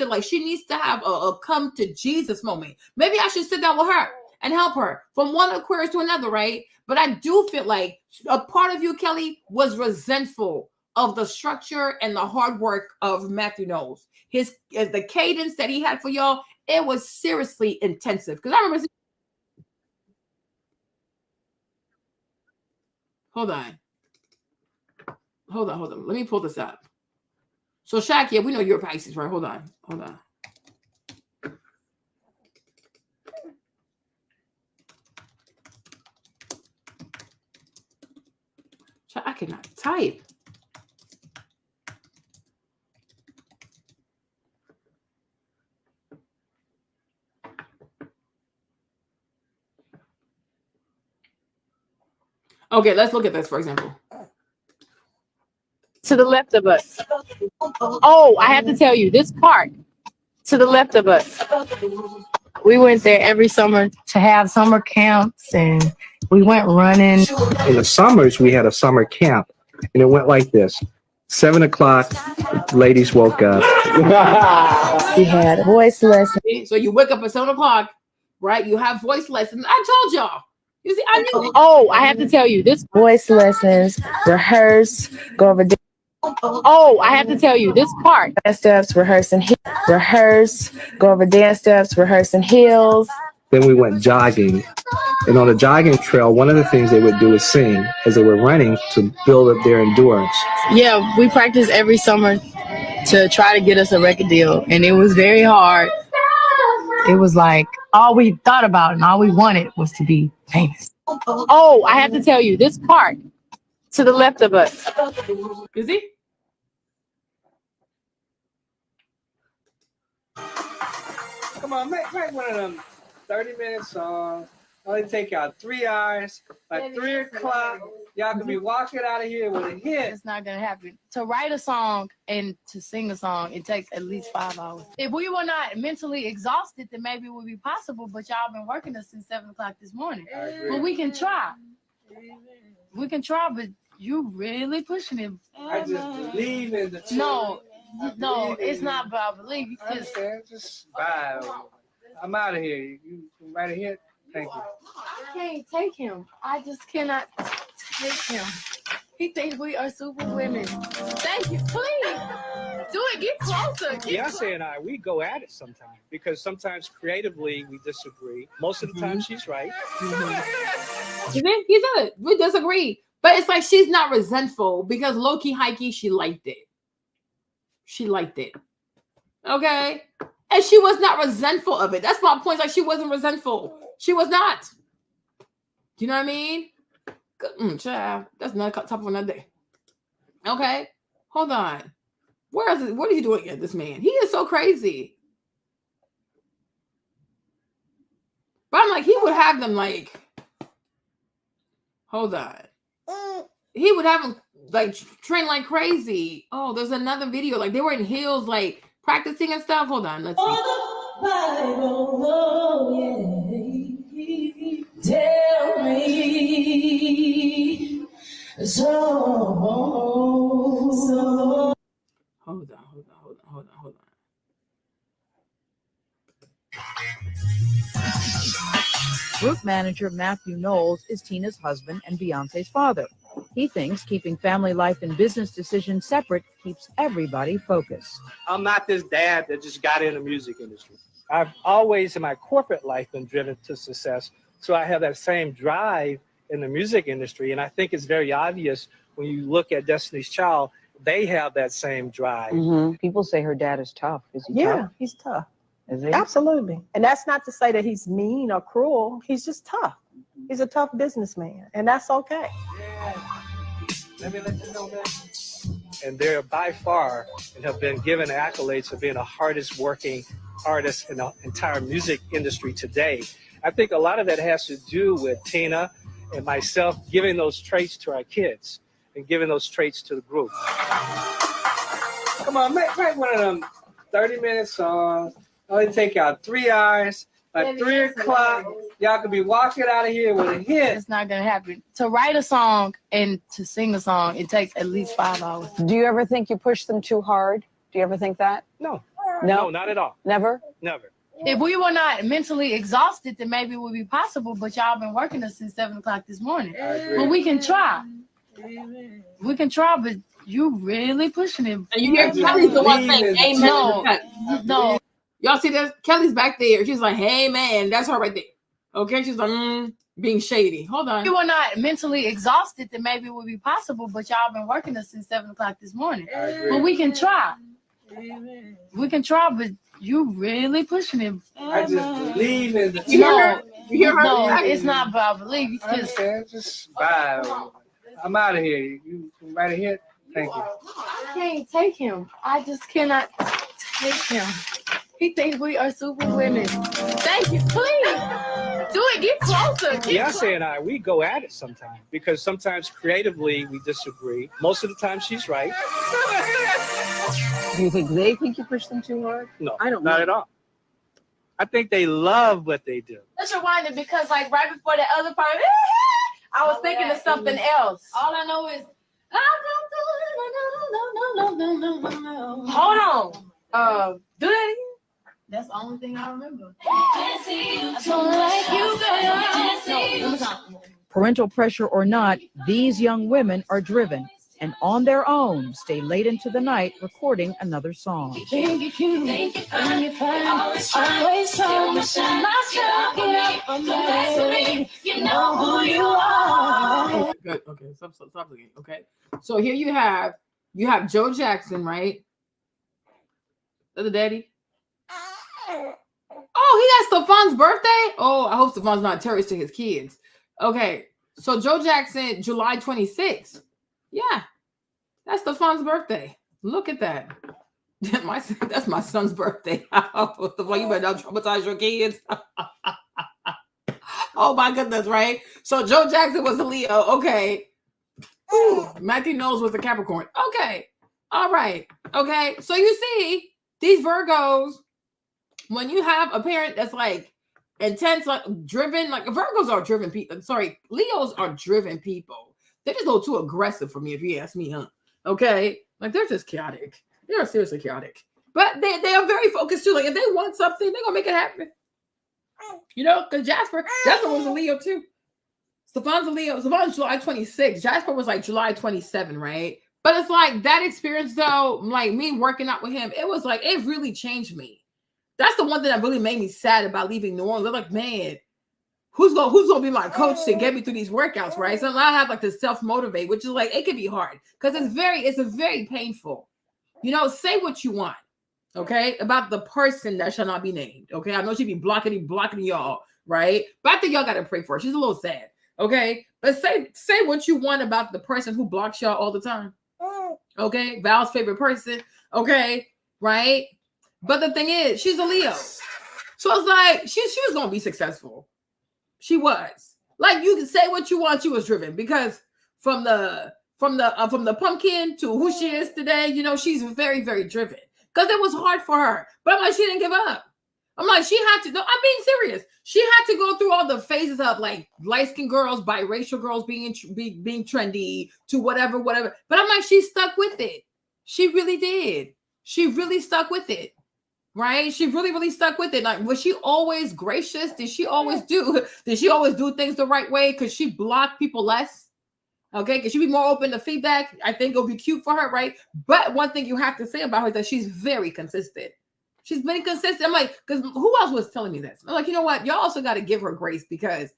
to have a come to Jesus moment. Maybe I should sit down with her and help her from one Aquarius to another, right? But I do feel like a part of you, Kelly, was resentful of the structure and the hard work of Matthew Knowles. The cadence that he had for y'all, it was seriously intensive. Because I remember. Hold on. Let me pull this up. So Shaq, yeah, we know you're Pisces, right? Hold on. Shaq, I cannot type. Okay, let's look at this, for example. To the left of us. Oh, I have to tell you, this park to the left of us. We went there every summer to have summer camps, and we went running. In the summers, we had a summer camp, and it went like this. 7 o'clock, ladies woke up. We had voice lessons. So you wake up at 7 o'clock, right? You have voice lessons. I told y'all. You see, I knew. Oh, I have to tell you, this voice lessons, rehearse, go over. Oh, I have to tell you, this part. Dance steps, rehearsing, rehearse, go over dance steps, rehearsing heels. Then we went jogging. And on the jogging trail, one of the things they would do is sing as they were running to build up their endurance. Yeah, we practiced every summer to try to get us a record deal. And it was very hard. It was like all we thought about and all we wanted was to be famous. Oh, I have to tell you, this part to the left of us. Is he? Come on, make one of them 30-minute songs. Only take y'all 3 hours. Like 3 o'clock, y'all can be walking out of here with a hit. It's not gonna happen. To write a song and to sing a song, it takes at least 5 hours. If we were not mentally exhausted, then maybe it would be possible. But y'all been working us since 7 o'clock this morning. But we can try. We can try, but you really pushing it. I just believe in the truth. No, it's not about belief. Just vibe. I'm out of here. You right here? Thank you. I can't take him. I just cannot take him. He thinks we are super women. Thank you. Please do it. Get closer. Beyonce and I, we go at it sometimes because sometimes creatively we disagree. Most of the time she's right. You think he said we disagree, but it's like she's not resentful because low-key, high-key, she liked it. She liked it. Okay. And she was not resentful of it. That's my point. Like she wasn't resentful. She was not. Do you know what I mean? Child, that's not top of another day. Okay. Hold on. Where is it? What are you doing again, this man? He is so crazy. But I'm like, he would have them like, hold on. He would have them like train like crazy. Oh, there's another video. Like they were in heels, like practicing and stuff. Hold on, let's see. Tell me so. Hold on. Group manager Matthew Knowles is Tina's husband and Beyonce's father. He thinks keeping family life and business decisions separate keeps everybody focused. I'm not this dad that just got in the music industry. I've always in my corporate life been driven to success. So I have that same drive in the music industry. And I think it's very obvious when you look at Destiny's Child, they have that same drive. Mm-hmm. People say her dad is tough. Is he Yeah, tough? he's tough. Is he? Absolutely. And that's not to say that he's mean or cruel. He's just tough. He's a tough businessman. And that's okay. Yeah. Let me let you know, man. And they're by far and have been given accolades of being the hardest working artist in the entire music industry today. I think a lot of that has to do with Tina and myself giving those traits to our kids and giving those traits to the group. Come on, make one of them 30-minute songs. Only take y'all 3 hours. At 3 o'clock, y'all could be walking out of here with a hit. It's not gonna happen. To write a song and to sing a song, it takes at least 5 hours. Do you ever think you push them too hard? Do you ever think that? No. No, No, not at all. Never? Never. If we were not mentally exhausted, then maybe it would be possible. But y'all been working us since 7 o'clock this morning. But we can try. We can try, but you really pushing it. And you hear Kelly's the one saying, "Amen." No. Y'all see that? Kelly's back there. She's like, "Hey, man," that's her right there. Okay, she's like, being shady. Hold on. If we were not mentally exhausted, then maybe it would be possible. But y'all been working us since 7 o'clock this morning. But we can try. We can try, but you really pushing it. I just believe in the No, you hear her? no, it's not about belief. Just vibe. I'm out of here. You right here? Thank you. I can't take him. I just cannot take him. He thinks we are super women. Thank you. Please do it. Get closer. Beyonce and I, we go at it sometimes because sometimes creatively we disagree. Most of the time she's right. Do you think they think you push them too hard? No, I don't not know. at all. I think they love what they do. Let's rewind it because, like, right before the other part, I was thinking of something else. All I know is, hold on. Do that again. That's the only thing I remember. Parental pressure or not, these young women are driven and on their own stay late into the night recording another song. Think you cute, think you fine, always tell me myself, you know who you are. Good. Okay, stop again. Okay, so here you have Joe Jackson, right? The daddy. Oh, he got Stefan's birthday. Oh, I hope Stefan's not a terrorist to his kids. Okay, so Joe Jackson, July 26th. Yeah, that's Stefan's birthday. Look at that. That's my son's birthday. Stefan, you better not traumatize your kids. Oh my goodness, right? So Joe Jackson was a Leo. Okay. Ooh, Matthew Knowles was a Capricorn. Okay. All right. Okay. So you see, these Virgos, when you have a parent that's like intense, like driven, like Virgos are driven people. Sorry, Leos are driven people. They're just a little too aggressive for me, if you ask me, huh? Okay. Like they're just chaotic. They're seriously chaotic. But they are very focused too. Like if they want something, they're gonna make it happen. You know, because Jasper was a Leo too. Stefan's a Leo. Stefan's July 26. Jasper was like July 27, right? But it's like that experience though, like me working out with him, it was like, it really changed me. That's the one thing that really made me sad about leaving New Orleans. I'm like, man, who's gonna be my coach to get me through these workouts, right? So I have like to self-motivate, which is like, it can be hard because it's a very painful. You know, say what you want, okay, about the person that shall not be named. Okay, I know she be blocking y'all, right? But I think y'all gotta pray for her. She's a little sad, okay. But say what you want about the person who blocks y'all all the time. Okay, Val's favorite person, okay, right? But the thing is, she's a Leo, so it's like she was gonna be successful. She was. Like, you can say what you want. She was driven because from the pumpkin to who she is today, you know, she's very, very driven because it was hard for her. But I'm like, she didn't give up. I'm like, she had to. No, I'm being serious. She had to go through all the phases of like light-skinned girls, biracial girls being trendy to whatever. But I'm like, she stuck with it. She really did. She really stuck with it. Right? She really, really stuck with it. Like, was she always gracious? Did she always do things the right way? Could she block people less? Okay, could she be more open to feedback? I think it'll be cute for her, right? But one thing you have to say about her is that she's very consistent. She's been consistent. I'm like, because who else was telling me this? I'm like, you know what? Y'all also got to give her grace because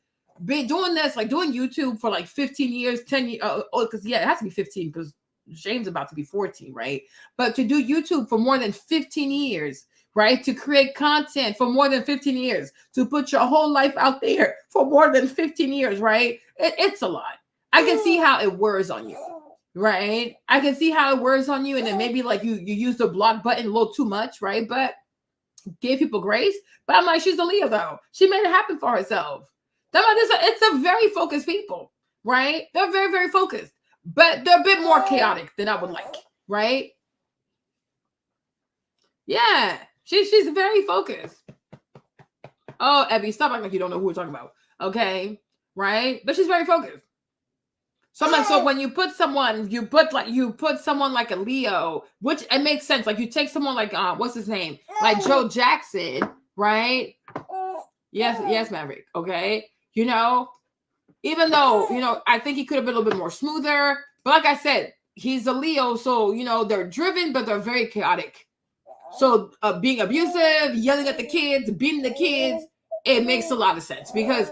doing this, like doing YouTube for like 15 years, 10 years, because it has to be 15 because James about to be 14, right? But to do YouTube for more than 15 years, right? To create content for more than 15 years, to put your whole life out there for more than 15 years, right? It's a lot. I can see how it wears on you, right? I can see how it wears on you. And then maybe like you use the block button a little too much, right? But give people grace. But I'm like, she's a Leo though. She made it happen for herself. It's a very focused people, right? They're very, very focused, but they're a bit more chaotic than I would like, right? Yeah. She's very focused. Oh, Abby, stop acting like you don't know who we're talking about. Okay, right? But she's very focused. So I'm like, so when you put someone like a Leo, which it makes sense. Like you take someone like what's his name? Like Joe Jackson, right? Yes, Maverick. Okay. You know, even though, you know, I think he could have been a little bit more smoother. But like I said, he's a Leo, so you know, they're driven, but they're very chaotic. So being abusive, yelling at the kids, beating the kids, it makes a lot of sense because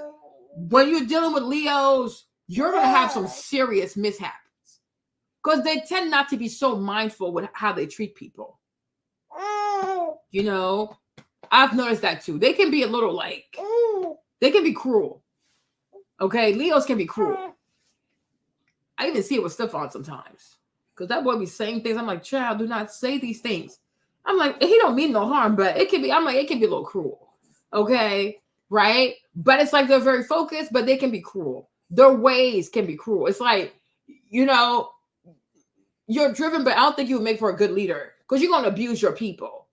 when you're dealing with Leos, you're going to have some serious mishaps because they tend not to be so mindful with how they treat people. You know, I've noticed that too. They can be a little like, they can be cruel. Okay, Leos can be cruel. I even see it with Stefan sometimes because that boy be saying things. I'm like, child, do not say these things. I'm like, he don't mean no harm, but it can be, I'm like, it can be a little cruel. Okay. Right. But it's like they're very focused, but they can be cruel. Their ways can be cruel. It's like, you know, you're driven, but I don't think you would make for a good leader because you're going to abuse your people.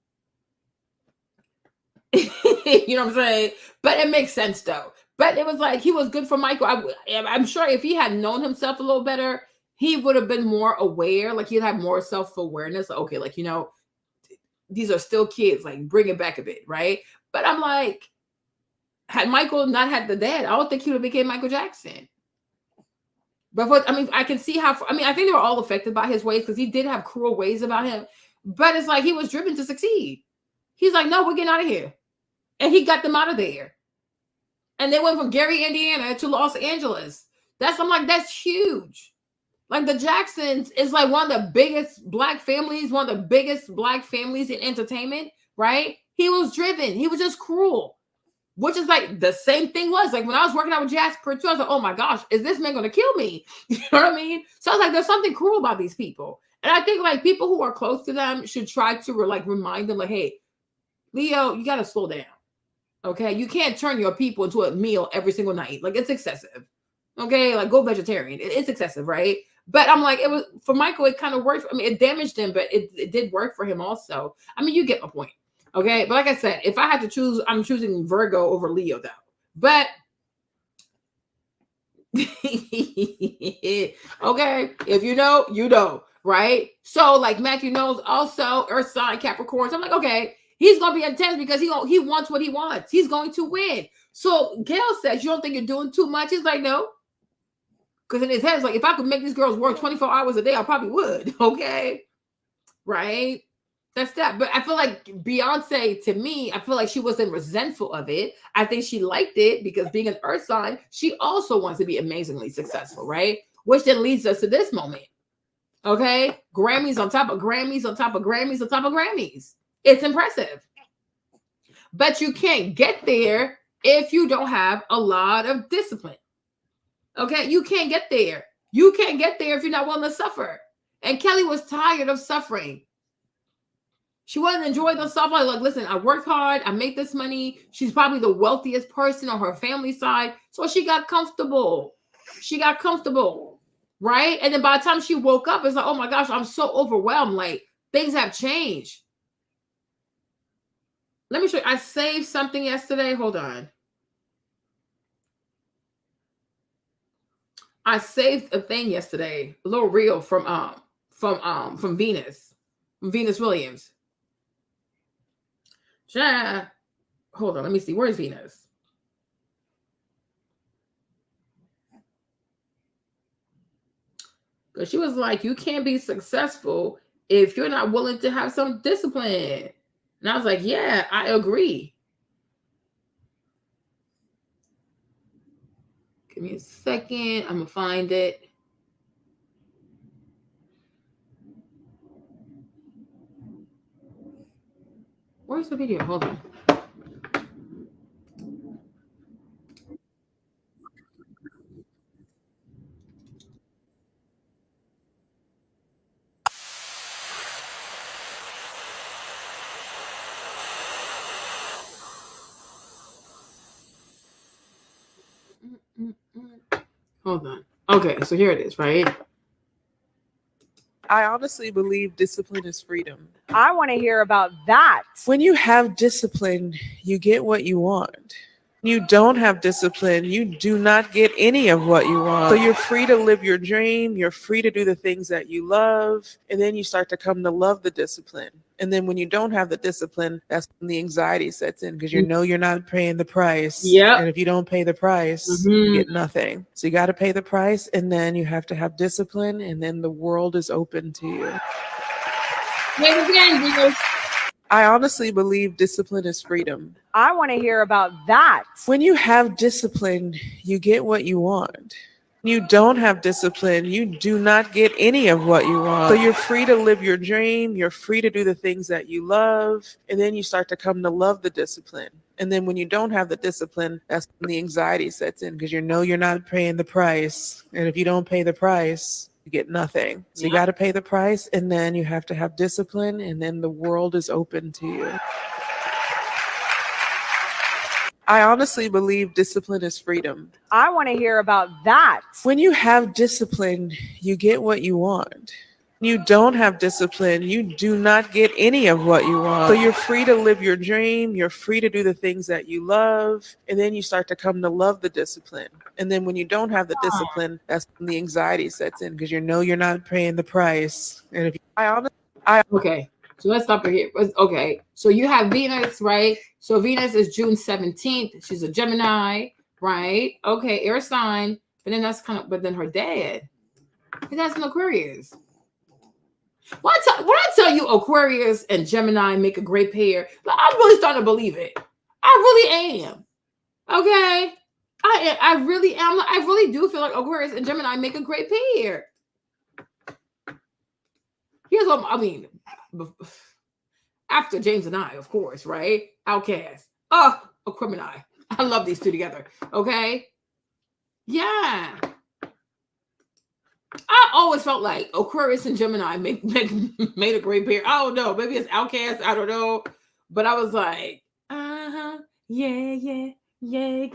You know what I'm saying? But it makes sense though. But it was like, he was good for Michael. I'm sure if he had known himself a little better, he would have been more aware. Like he'd have more self-awareness. Okay. Like, you know, these are still kids, like bring it back a bit, right? But I'm like, had Michael not had the dad, I don't think he would have became Michael Jackson. But I can see how, I think they were all affected by his ways because he did have cruel ways about him. But it's like he was driven to succeed. He's like, no, we're getting out of here. And he got them out of there. And they went from Gary, Indiana to Los Angeles. I'm like, that's huge. Like the Jacksons is like one of the biggest black families, one of the biggest black families in entertainment, right? He was driven. He was just cruel, which is like the same thing was like when I was working out with Jasper too. I was like, oh my gosh, is this man going to kill me? You know what I mean? So I was like, there's something cruel about these people. And I think like people who are close to them should try to like remind them like, hey, Leo, you got to slow down. Okay. You can't turn your people into a meal every single night. Like it's excessive. Okay. Like go vegetarian. It's excessive. Right. But I'm like, it was for Michael, it kind of worked. It damaged him, but it did work for him also. You get my point. Okay. But like I said, if I had to choose, I'm choosing Virgo over Leo though. But okay, if you know, you know, right? So like Matthew knows also Earth sign Capricorn. So I'm like, okay, He's gonna be intense because he wants what he wants. He's going to win. So Gail says, "You don't think you're doing too much?" He's like, "No," because in his head, it's like, if I could make these girls work 24 hours a day, I probably would. Okay, right? That's that. But I feel like Beyonce, to me, I feel like she wasn't resentful of it. I think she liked it because being an earth sign, she also wants to be amazingly successful, right? Which then leads us to this moment. Okay, Grammys on top of Grammys on top of Grammys on top of Grammys. It's impressive. But you can't get there if you don't have a lot of discipline. Okay, you can't get there. You can't get there if you're not willing to suffer. And Kelly was tired of suffering. She wasn't enjoying the suffering. Like, listen, I worked hard. I make this money. She's probably the wealthiest person on her family side. So she got comfortable. She got comfortable, right? And then by the time she woke up, it's like, oh my gosh, I'm so overwhelmed. Like, things have changed. Let me show you. I saved something yesterday. Hold on. I saved a thing yesterday, a little reel from Venus Williams. Yeah. Hold on, let me see. Where's Venus? Because she was like, you can't be successful if you're not willing to have some discipline. And I was like, yeah, I agree. Give me a second. I'm going to find it. Where's the video? Hold on. Hold on. Okay, so here it is, right? I honestly believe discipline is freedom. I want to hear about that. When you have discipline, you get what you want. You don't have discipline, you do not get any of what you want. So you're free to live your dream, you're free to do the things that you love, and then you start to come to love the discipline. And then when you don't have the discipline, that's when the anxiety sets in because you know you're not paying the price. Yeah. And if you don't pay the price, you get nothing. So you got to pay the price, and then you have to have discipline, and then the world is open to you. I honestly believe discipline is freedom. I want to hear about that. When you have discipline, you get what you want. You don't have discipline, you do not get any of what you want. So you're free to live your dream, you're free to do the things that you love, and then you start to come to love the discipline. And then when you don't have the discipline, that's when the anxiety sets in because you know you're not paying the price. And if you don't pay the price, you get nothing. So you got to pay the price, and then you have to have discipline, and then the world is open to you. I honestly believe discipline is freedom. I want to hear about that. When you have discipline, you get what you want. You don't have discipline, you do not get any of what you want. So you're free to live your dream, you're free to do the things that you love, and then you start to come to love the discipline. And then when you don't have the discipline, that's when the anxiety sets in because you know you're not paying the price. And if Okay, so let's stop it here. Okay, so you have Venus, right? So Venus is June 17th. She's a Gemini, right? Okay, air sign. But then that's but then her dad, that's an Aquarius. When I tell you Aquarius and Gemini make a great pair, I'm really starting to believe it. I really am. Okay, I really am. I really do feel like Aquarius and Gemini make a great pair. Here's what I mean. After James and I, of course, right? Outcast. Oh, Aquemini. I love these two together. Okay. Yeah. I always felt like Aquarius and Gemini made a great pair. I don't know. Maybe it's Outcast. I don't know. But I was like, yeah. Yeah.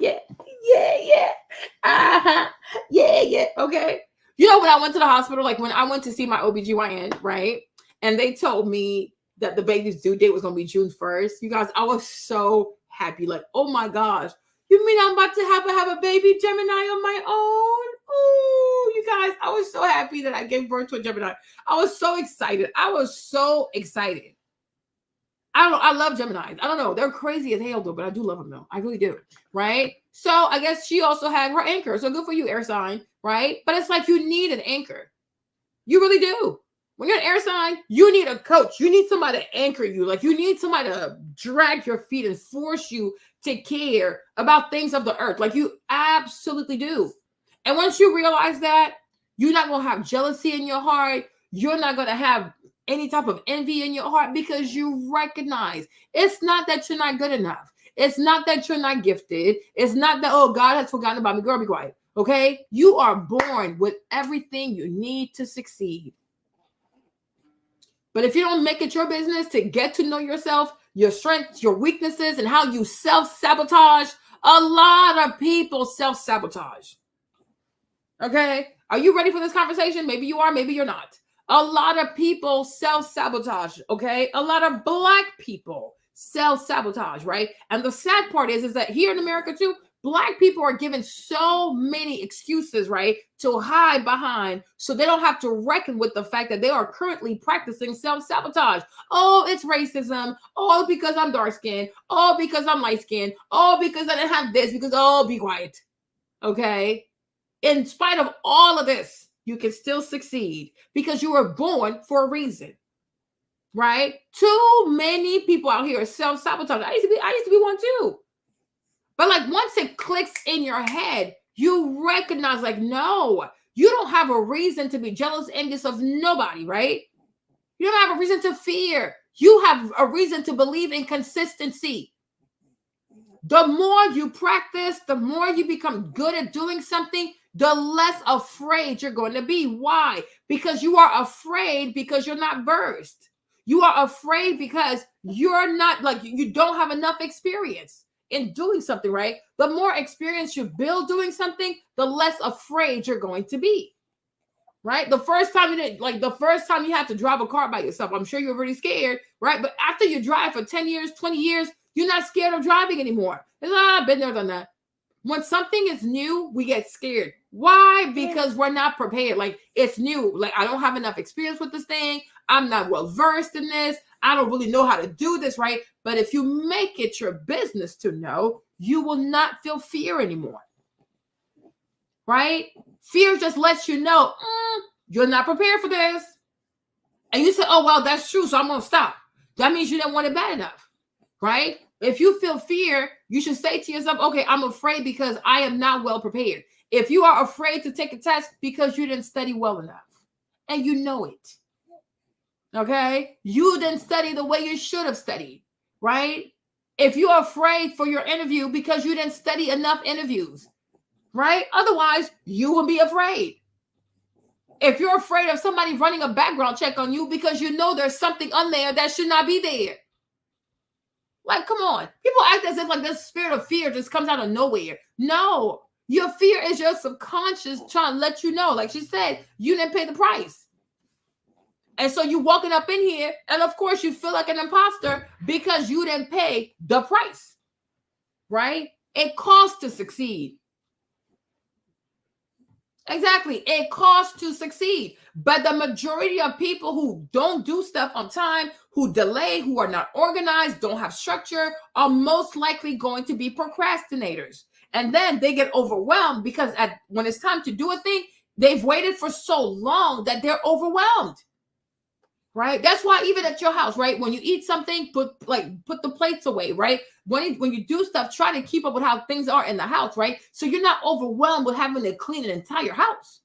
Okay. You know, when I went to the hospital, like when I went to see my OBGYN, right? And they told me that the baby's due date was going to be June 1st. You guys, I was so happy. Like, oh my gosh. You mean I'm about to have a baby Gemini on my own? Oh, you guys, I was so happy that I gave birth to a Gemini. I was so excited. I love Geminis. I don't know. They're crazy as hell though, but I do love them though. I really do. Right? So I guess she also had her anchor. So good for you, air sign. Right? But it's like you need an anchor. You really do. When you're an air sign, you need a coach. You need somebody to anchor you. Like you need somebody to drag your feet and force you to care about things of the earth. Like you absolutely do. And once you realize that, you're not going to have jealousy in your heart. You're not going to have any type of envy in your heart because you recognize it's not that you're not good enough. It's not that you're not gifted. It's not that, oh, God has forgotten about me. Girl, be quiet. Okay? You are born with everything you need to succeed. But if you don't make it your business to get to know yourself, your strengths, your weaknesses, and how you self-sabotage, a lot of people self-sabotage. Okay? Are you ready for this conversation? Maybe you are, maybe you're not. A lot of people self-sabotage, okay? A lot of Black people self-sabotage, right? And the sad part is that here in America too, Black people are given so many excuses, right, to hide behind so they don't have to reckon with the fact that they are currently practicing self-sabotage. Oh, it's racism. Oh, because I'm dark-skinned. Oh, because I'm light-skinned. Oh, because I didn't have this. Because, oh, be quiet. Okay? In spite of all of this, you can still succeed because you were born for a reason. Right? Too many people out here are self-sabotage. I used to be one too. But like once it clicks in your head, you recognize like, no, you don't have a reason to be jealous, envious of nobody, right? You don't have a reason to fear. You have a reason to believe in consistency. The more you practice, the more you become good at doing something, the less afraid you're going to be. Why? Because you are afraid because you're not versed. You are afraid because you're not like, you don't have enough experience in doing something, right? The more experience you build doing something, the less afraid you're going to be, right? The first time you had to drive a car by yourself, I'm sure you're really scared, right? But after you drive for 10 years, 20 years, you're not scared of driving anymore. It's I've been there, done that. When something is new, we get scared. Why? Because we're not prepared. Like it's new. Like I don't have enough experience with this thing. I'm not well versed in this. I don't really know how to do this, right? But if you make it your business to know, you will not feel fear anymore, right? Fear just lets you know you're not prepared for this. And you say, oh, well, that's true, so I'm going to stop. That means you didn't want it bad enough, right? If you feel fear, you should say to yourself, okay, I'm afraid because I am not well prepared. If you are afraid to take a test because you didn't study well enough and you know it, okay? You didn't study the way you should have studied, right? If you're afraid for your interview because you didn't study enough interviews, right? Otherwise, you will be afraid. If you're afraid of somebody running a background check on you because you know there's something on there that should not be there. Like, come on. People act as if like this spirit of fear just comes out of nowhere. No, your fear is your subconscious trying to let you know, like she said, you didn't pay the price. And so you walking up in here, and of course you feel like an imposter because you didn't pay the price, right? It costs to succeed. Exactly. It costs to succeed. But the majority of people who don't do stuff on time, who delay, who are not organized, don't have structure, are most likely going to be procrastinators. And then they get overwhelmed because when it's time to do a thing, they've waited for so long that they're overwhelmed. Right? That's why even at your house, right? When you eat something, put the plates away, right? When you do stuff, try to keep up with how things are in the house, right? So you're not overwhelmed with having to clean an entire house.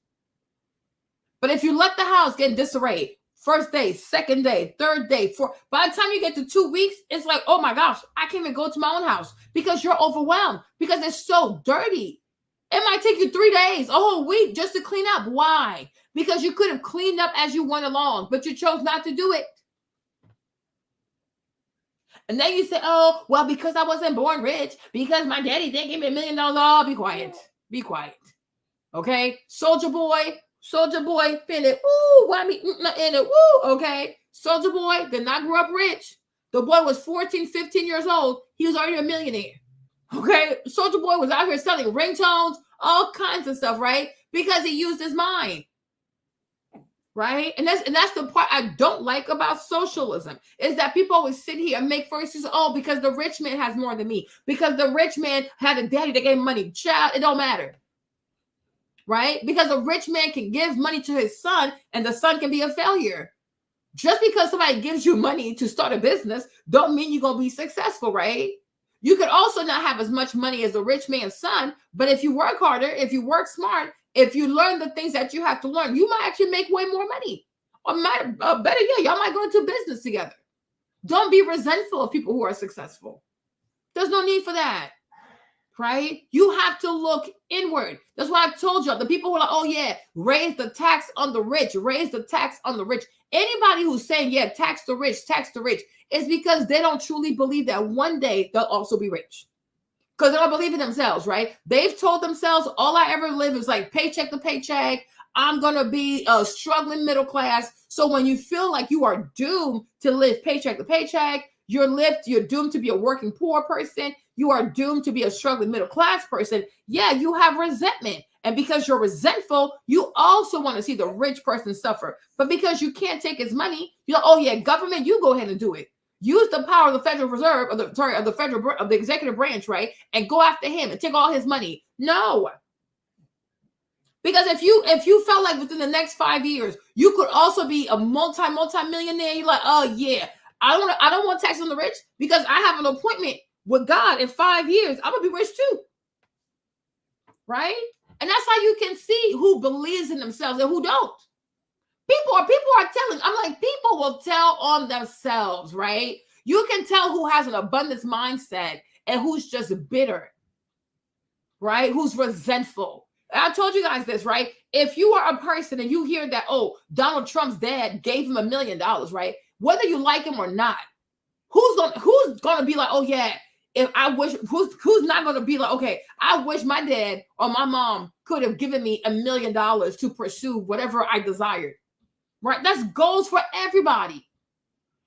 But if you let the house get in disarray, first day, second day, third day, by the time you get to 2 weeks, it's like, oh my gosh, I can't even go to my own house because you're overwhelmed because it's so dirty. It might take you 3 days, a whole week just to clean up. Why? Because you could have cleaned up as you went along, but you chose not to do it. And then you say, oh, well, because I wasn't born rich, because my daddy didn't give me $1 million. Oh, be quiet. Be quiet. Okay? Soldier boy, feeling, ooh, why me in it? Woo, okay? Soldier boy did not grow up rich. The boy was 14, 15 years old. He was already a millionaire. Okay? Soldier boy was out here selling ringtones, all kinds of stuff, right? Because he used his mind. right? And that's the part I don't like about socialism, is that people always sit here and make verses. Oh, because the rich man has more than me, because the rich man had a daddy that gave him money. Child, it don't matter, right? Because a rich man can give money to his son, and the son can be a failure. Just because somebody gives you money to start a business, don't mean you're gonna be successful, right? You could also not have as much money as a rich man's son, but if you work harder, if you work smart, if you learn the things that you have to learn, you might actually make way more money. Or better yet, y'all might go into business together. Don't be resentful of people who are successful. There's no need for that, right? You have to look inward. That's why I told y'all, the people who are like, oh yeah, raise the tax on the rich, raise the tax on the rich. Anybody who's saying, yeah, tax the rich, is because they don't truly believe that one day they'll also be rich. Because they don't believe in themselves, right? They've told themselves, all I ever live is like paycheck to paycheck. I'm going to be a struggling middle class. So when you feel like you are doomed to live paycheck to paycheck, you're doomed to be a working poor person, you are doomed to be a struggling middle class person, yeah, you have resentment. And because you're resentful, you also want to see the rich person suffer. But because you can't take his money, you're like, oh yeah, government, you go ahead and do it. Use the power of the Federal Reserve, of the executive branch, right? And go after him and take all his money. No. Because if you felt like within the next 5 years, you could also be a multi-millionaire, you're like, oh yeah, I don't want tax on the rich because I have an appointment with God in 5 years. I'm gonna be rich too. Right? And that's how you can see who believes in themselves and who don't. People are telling. I'm like, people will tell on themselves, right? You can tell who has an abundance mindset and who's just bitter, right? Who's resentful. And I told you guys this, right? If you are a person and you hear that, oh, Donald Trump's dad gave him $1 million, right? Whether you like him or not, who's gonna be like, oh yeah, if I wish, who's not gonna be like, okay, I wish my dad or my mom could have given me $1 million to pursue whatever I desired. Right? That's goals for everybody.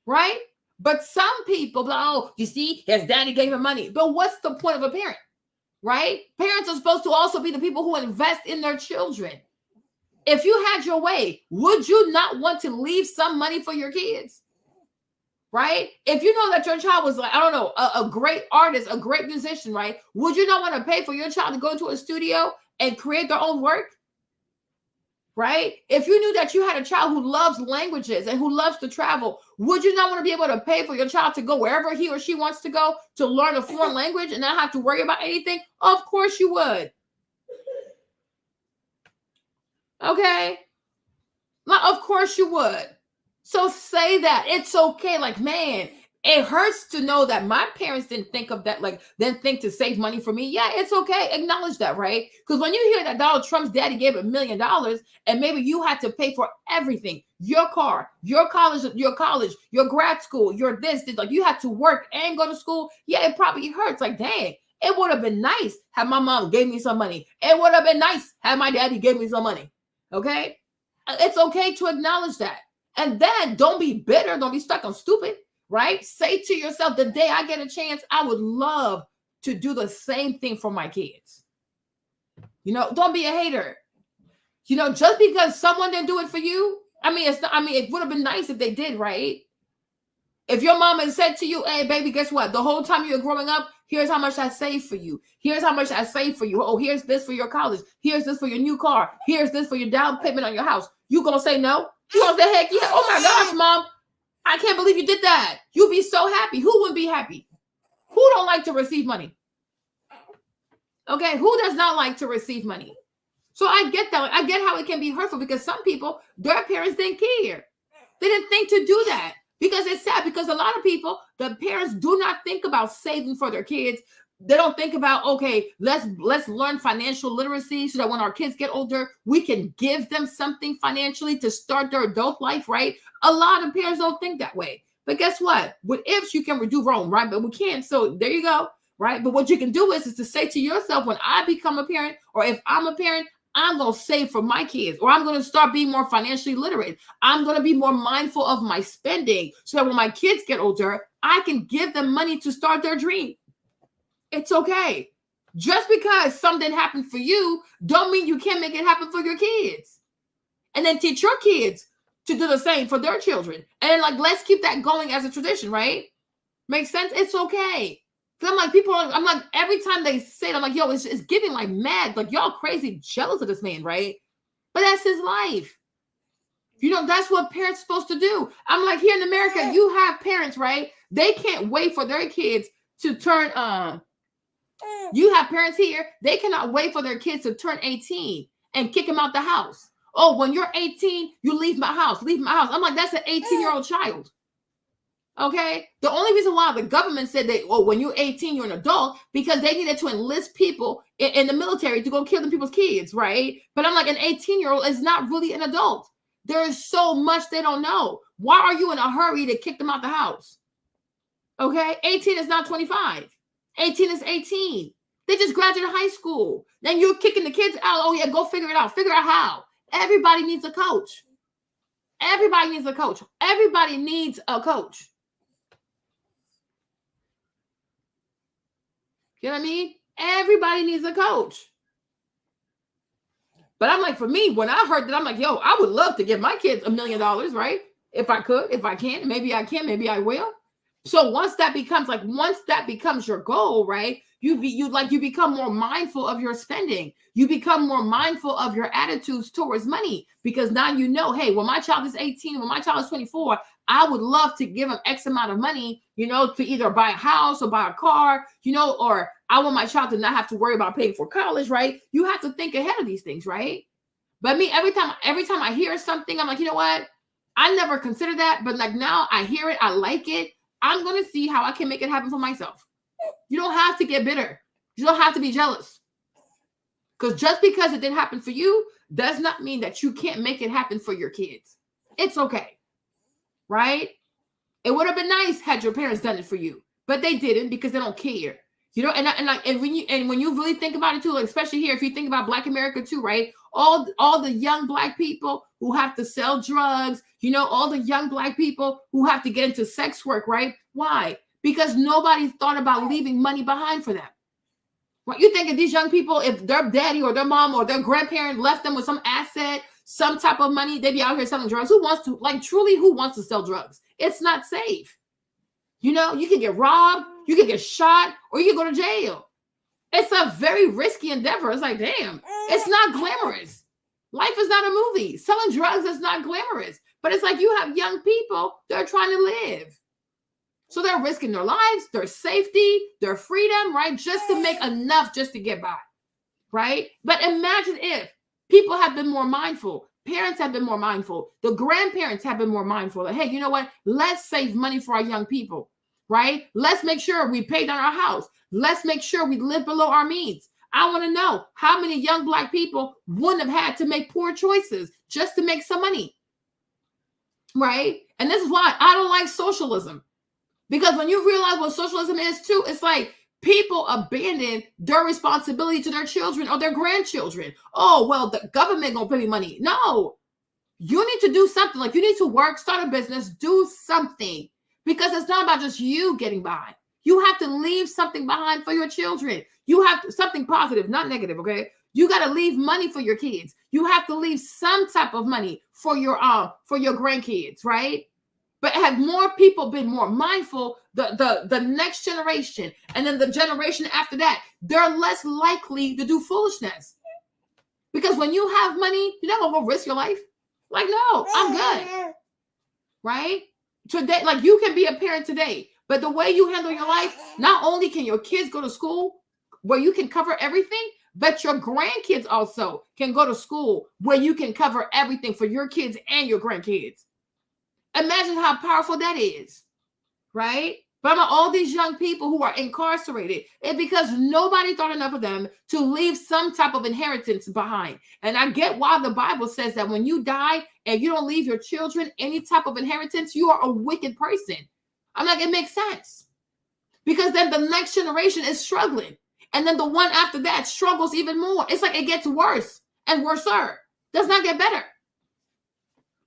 Right? But some people, oh, you see, his daddy gave him money. But what's the point of a parent? Right? Parents are supposed to also be the people who invest in their children. If you had your way, would you not want to leave some money for your kids? Right? If you know that your child was like, I don't know, a great artist, a great musician, right? Would you not want to pay for your child to go into a studio and create their own work? Right? If you knew that you had a child who loves languages and who loves to travel, would you not want to be able to pay for your child to go wherever he or she wants to go to learn a foreign language and not have to worry about anything? Of course you would. Okay? Of course you would. So say that. It's okay. Like, man, it hurts to know that my parents didn't think of that, didn't think to save money for me. Yeah, it's okay. Acknowledge that, right? Because when you hear that Donald Trump's daddy gave $1 million and maybe you had to pay for everything, your car, your college, your grad school, your this, like you had to work and go to school. Yeah, it probably hurts. Like, dang, it would have been nice had my mom gave me some money. It would have been nice had my daddy gave me some money. Okay? It's okay to acknowledge that. And then don't be bitter. Don't be stuck on stupid. Right? Say to yourself, the day I get a chance, I would love to do the same thing for my kids. You know, don't be a hater. You know, just because someone didn't do it for you, it would have been nice if they did, right? If your mom had said to you, hey, baby, guess what? The whole time you were growing up, here's how much I saved for you. Here's how much I saved for you. Oh, here's this for your college. Here's this for your new car. Here's this for your down payment on your house. You gonna say no? You gonna say, heck yeah. Oh my gosh, mom. I can't believe you did that. You'll be so happy. Who wouldn't be happy? Who don't like to receive money? Okay, who does not like to receive money? So I get that. I get how it can be hurtful because some people, their parents didn't care. They didn't think to do that because it's sad because a lot of people, the parents do not think about saving for their kids. They don't think about, okay, let's learn financial literacy so that when our kids get older, we can give them something financially to start their adult life, right? A lot of parents don't think that way. But guess what? With ifs, you can do wrong, right? But we can't. So there you go, right? But what you can do is to say to yourself, when I become a parent, or if I'm a parent, I'm going to save for my kids, or I'm going to start being more financially literate. I'm going to be more mindful of my spending so that when my kids get older, I can give them money to start their dream. It's okay. Just because something happened for you, don't mean you can't make it happen for your kids. And then teach your kids to do the same for their children. And like, let's keep that going as a tradition, right? Makes sense? It's okay. I'm like, I'm like, every time they say it, I'm like, yo, it's giving like mad, like y'all crazy jealous of this man, right? But that's his life. You know, that's what parents are supposed to do. I'm like, here in America, you have parents, right? They can't wait for their kids to turn, you have parents here, they cannot wait for their kids to turn 18 and kick them out the house. Oh, when you're 18, you leave my house, leave my house. I'm like, that's an 18-year-old child. Okay, the only reason why the government said that, oh, when you're 18, you're an adult, because they needed to enlist people in the military to go kill them people's kids, right? But I'm like, an 18-year-old is not really an adult. There is so much they don't know. Why are you in a hurry to kick them out the house? Okay, 18 is not 25. 18 is 18. They just graduated high school. Then you're kicking the kids out. Oh yeah, go figure it out. Figure out how. Everybody needs a coach. Everybody needs a coach. Everybody needs a coach. You know what I mean? Everybody needs a coach. But I'm like, for me, when I heard that, I'm like, yo, I would love to give my kids $1 million, right? If I could, if I can, maybe I can, maybe I will. So once that becomes your goal, right? You become more mindful of your spending. You become more mindful of your attitudes towards money, because now you know, hey, when my child is 18, when my child is 24, I would love to give them X amount of money, you know, to either buy a house or buy a car, you know, or I want my child to not have to worry about paying for college, right? You have to think ahead of these things, right? But me, every time I hear something, I'm like, you know what? I never considered that, but like now I hear it, I like it. I'm going to see how I can make it happen for myself. You don't have to get bitter. You don't have to be jealous. Because just because it didn't happen for you does not mean that you can't make it happen for your kids. It's okay. Right? It would have been nice had your parents done it for you, but they didn't because they don't care. You know, and when you really think about it too, like especially here, if you think about Black America too, right? All the young Black people who have to sell drugs, you know, all the young Black people who have to get into sex work, right? Why? Because nobody thought about leaving money behind for them. What you think of these young people, if their daddy or their mom or their grandparent left them with some asset, some type of money, they'd be out here selling drugs. Who wants to sell drugs? It's not safe. You know, you can get robbed, you can get shot, or you can go to jail. It's a very risky endeavor. It's like, damn, it's not glamorous. Life is not a movie. Selling drugs is not glamorous. But it's like you have young people that are trying to live. So they're risking their lives, their safety, their freedom, right? Just to make enough just to get by, right? But imagine if people have been more mindful. Parents have been more mindful. The grandparents have been more mindful. Like, hey, you know what? Let's save money for our young people, right? Let's make sure we pay down our house. Let's make sure we live below our means. I want to know how many young Black people wouldn't have had to make poor choices just to make some money, right? And this is why I don't like socialism. Because when you realize what socialism is too, it's like people abandon their responsibility to their children or their grandchildren. Oh, well, the government gonna pay me money. No, you need to do something. Like you need to work, start a business, do something. Because it's not about just you getting by. You have to leave something behind for your children. You have to, something positive, not negative, okay? You got to leave money for your kids. You have to leave some type of money for your grandkids, right? But have more people been more mindful, the next generation, and then the generation after that, they're less likely to do foolishness. Because when you have money, you're not going to go risk your life. Like, no, I'm good. Right? Today, like you can be a parent today, but the way you handle your life, not only can your kids go to school where you can cover everything, but your grandkids also can go to school where you can cover everything for your kids and your grandkids. Imagine how powerful that is, right? But all these young people who are incarcerated, it's because nobody thought enough of them to leave some type of inheritance behind. And I get why the Bible says that when you die and you don't leave your children any type of inheritance, you are a wicked person. I'm like, it makes sense. Because then the next generation is struggling. And then the one after that struggles even more. It's like it gets worse and worse. Does not get better.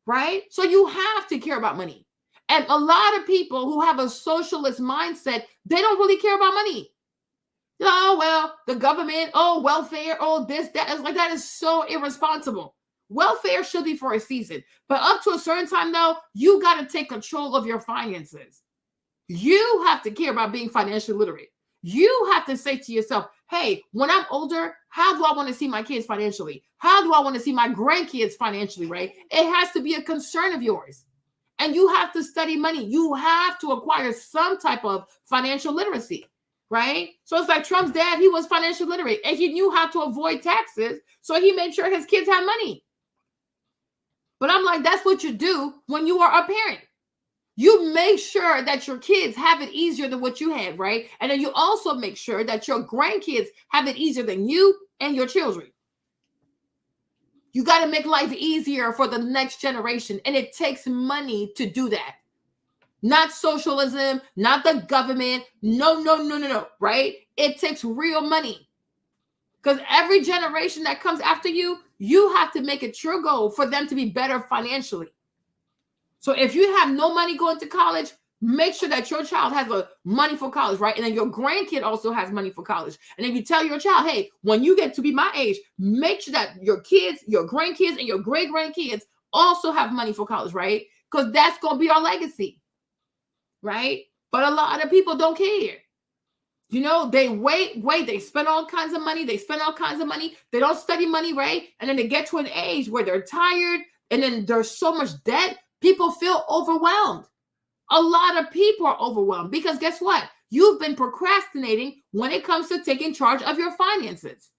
Right? So you have to care about money. And a lot of people who have a socialist mindset, they don't really care about money. Oh, well, the government, oh, welfare, oh, this, that. It's like that is so irresponsible. Welfare should be for a season, but up to a certain time, though, you got to take control of your finances. You have to care about being financially literate. You have to say to yourself, hey, when I'm older, how do I want to see my kids financially? How do I want to see my grandkids financially, right? It has to be a concern of yours. And you have to study money. You have to acquire some type of financial literacy, right? So it's like Trump's dad, he was financially literate and he knew how to avoid taxes. So he made sure his kids had money. But I'm like, that's what you do when you are a parent. You make sure that your kids have it easier than what you had, right? And then you also make sure that your grandkids have it easier than you and your children. You got to make life easier for the next generation. And it takes money to do that. Not socialism, not the government. No, right? It takes real money. Because every generation that comes after you, you have to make it your goal for them to be better financially. So if you have no money going to college, make sure that your child has money for college, right? And then your grandkid also has money for college. And then you tell your child, hey, when you get to be my age, make sure that your kids, your grandkids, and your great-grandkids also have money for college, right? Because that's going to be our legacy, right? But a lot of people don't care. You know, they wait, they spend all kinds of money. They don't study money, right? And then they get to an age where they're tired and then there's so much debt. People feel overwhelmed. A lot of people are overwhelmed because guess what? You've been procrastinating when it comes to taking charge of your finances,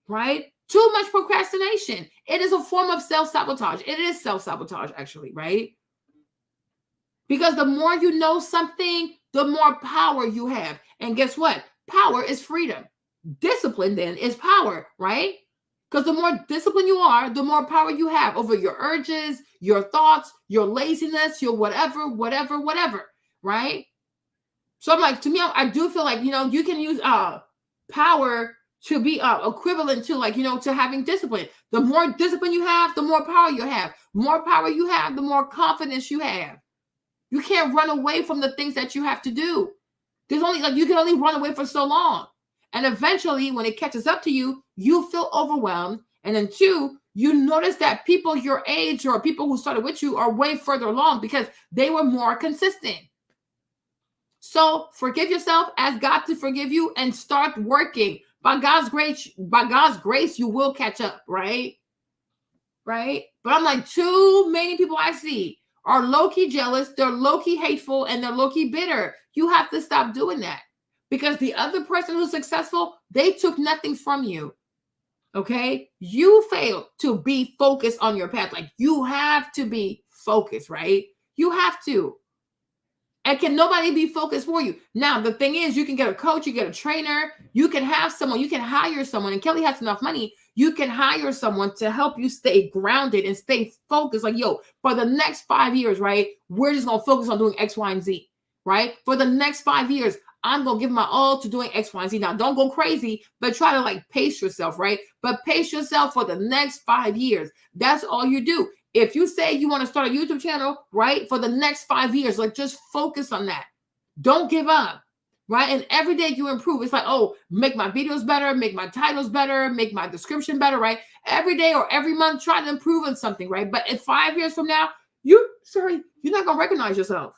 right? Too much procrastination. It is a form of self-sabotage. It is self-sabotage, actually, right? Because the more you know something, the more power you have. And guess what? Power is freedom. Discipline, then, is power, right? Because the more disciplined you are, the more power you have over your urges, your thoughts, your laziness, your whatever, right? So I'm like, to me, I do feel like, you know, you can use power to be equivalent to, like, you know, to having discipline. The more discipline you have, the more power you have. More power you have, the more confidence you have. You can't run away from the things that you have to do. There's only, like, you can only run away for so long. And eventually, when it catches up to you, you feel overwhelmed. And then two, you notice that people your age or people who started with you are way further along because they were more consistent. So forgive yourself, ask God to forgive you, and start working. By God's grace, you will catch up, right? Right? But I'm like, too many people I see are low-key jealous, they're low-key hateful, and they're low-key bitter. You have to stop doing that. Because the other person who's successful, they took nothing from you. Okay? You failed to be focused on your path. Like, you have to be focused, right? You have to. And can nobody be focused for you? Now, the thing is, you can get a coach, you get a trainer, you can have someone, you can hire someone, and Kelly has enough money, you can hire someone to help you stay grounded and stay focused. Like, yo, for the next 5 years, right, we're just going to focus on doing X, Y, and Z, right? For the next 5 years, I'm going to give my all to doing X, Y, and Z. Now, don't go crazy, but try to, like, pace yourself, right? But pace yourself for the next 5 years. That's all you do. If you say you want to start a YouTube channel, right, for the next 5 years, like, just focus on that. Don't give up, right? And every day you improve. It's like, oh, make my videos better, make my titles better, make my description better, right? Every day or every month, try to improve on something, right? But in 5 years from now, you're not going to recognize yourself.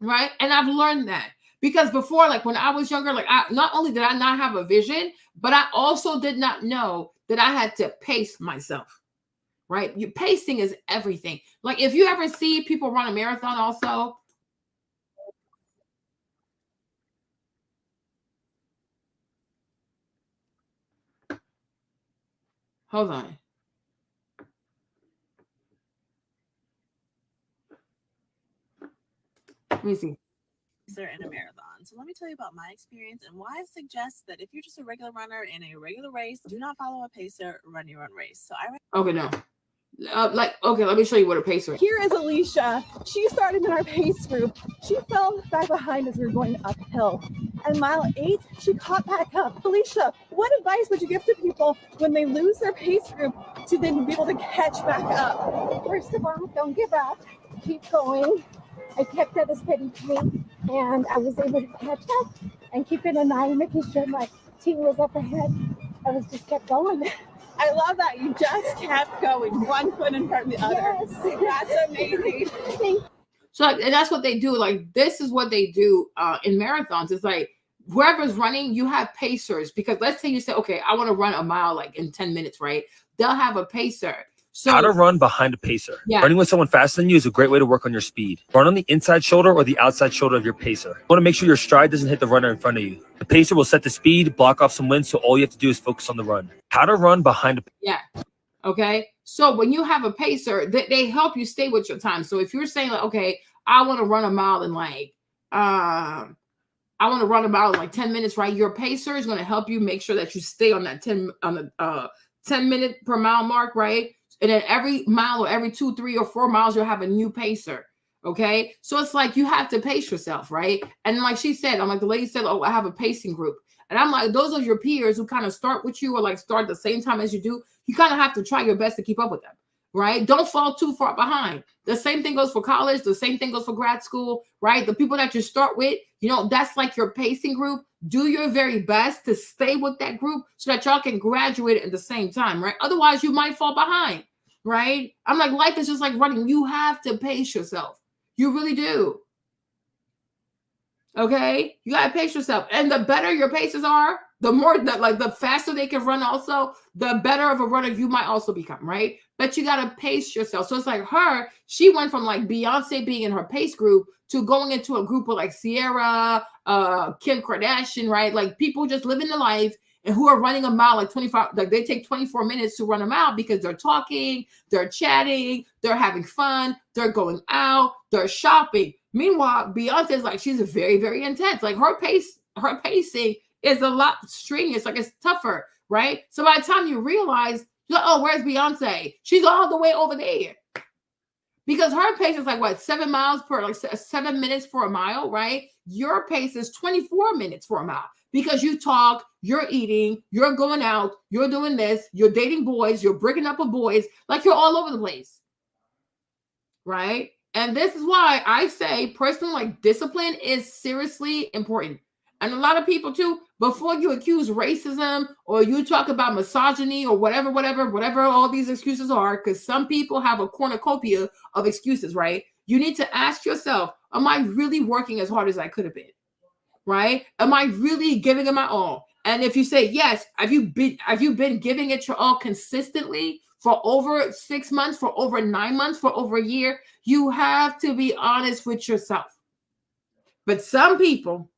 Right? And I've learned that because before, like when I was younger, like not only did I not have a vision, but I also did not know that I had to pace myself. Right? Your pacing is everything. Like if you ever see people run a marathon also. Hold on. Let me see. In a marathon. So let me tell you about my experience and why I suggest that if you're just a regular runner in a regular race, do not follow a pacer, run your own race. So Okay, no. Okay, let me show you what a pacer is. Here is Alicia. She started in our pace group. She fell back behind as we were going uphill. And mile 8, she caught back up. Alicia, what advice would you give to people when they lose their pace group to then be able to catch back up? First of all, don't give up. Keep going. I kept at a steady pace and I was able to catch up and keep it an eye, making sure my team was up ahead. I was just kept going. I love that you just kept going, one foot in front of the other. Yes. That's amazing. So, and that's what they do. Like, this is what they do in marathons. It's like, whoever's running, you have pacers. Because let's say you say, okay, I want to run a mile like in 10 minutes, right? They'll have a pacer. So, how to run behind a pacer. Yeah. Running with someone faster than you is a great way to work on your speed. Run on the inside shoulder or the outside shoulder of your pacer. You want to make sure your stride doesn't hit the runner in front of you. The pacer will set the speed, block off some wind, so all you have to do is focus on the run. How to run behind a yeah. Okay. So when you have a pacer, they help you stay with your time. So if you're saying like, okay, I want to run a mile in like, I want to run a mile in like 10 minutes, right? Your pacer is going to help you make sure that you stay on that 10 minute per mile mark, right? And then every mile or every 2, 3, or 4 miles, you'll have a new pacer. Okay. So it's like you have to pace yourself, right? And like she said, I'm like, the lady said, oh, I have a pacing group. And I'm like, those are your peers who kind of start with you or like start the same time as you do. You kind of have to try your best to keep up with them, right? Don't fall too far behind. The same thing goes for college. The same thing goes for grad school, right? The people that you start with, you know, that's like your pacing group. Do your very best to stay with that group so that y'all can graduate at the same time, right? Otherwise, you might fall behind, right? I'm like, life is just like running. You have to pace yourself. You really do. Okay, you gotta pace yourself, and the better your paces are, the more that like the faster they can run. Also, the better of a runner you might also become, right? But you gotta pace yourself. So it's like her. She went from like Beyonce being in her pace group to going into a group of like Sierra, Kim Kardashian, right? Like people just living the life and who are running a mile like 25. Like they take 24 minutes to run a mile because they're talking, they're chatting, they're having fun, they're going out, they're shopping. Meanwhile, Beyonce is like, she's very, very intense. Like her pacing is a lot strenuous. Like it's tougher, right? So by the time you realize, you're like, oh, where's Beyonce? She's all the way over there. Because her pace is like what, 7 miles per, like 7 minutes for a mile, right? Your pace is 24 minutes for a mile because you talk, you're eating, you're going out, you're doing this, you're dating boys, you're breaking up with boys, like you're all over the place, right? And this is why I say personally, like discipline is seriously important. And a lot of people too, before you accuse racism or you talk about misogyny or whatever all these excuses are, because some people have a cornucopia of excuses, right? You need to ask yourself, am I really working as hard as I could have been? Right? Am I really giving it my all? And if you say yes, have you been giving it your all consistently for over 6 months, for over 9 months, for over a year? You have to be honest with yourself. But some people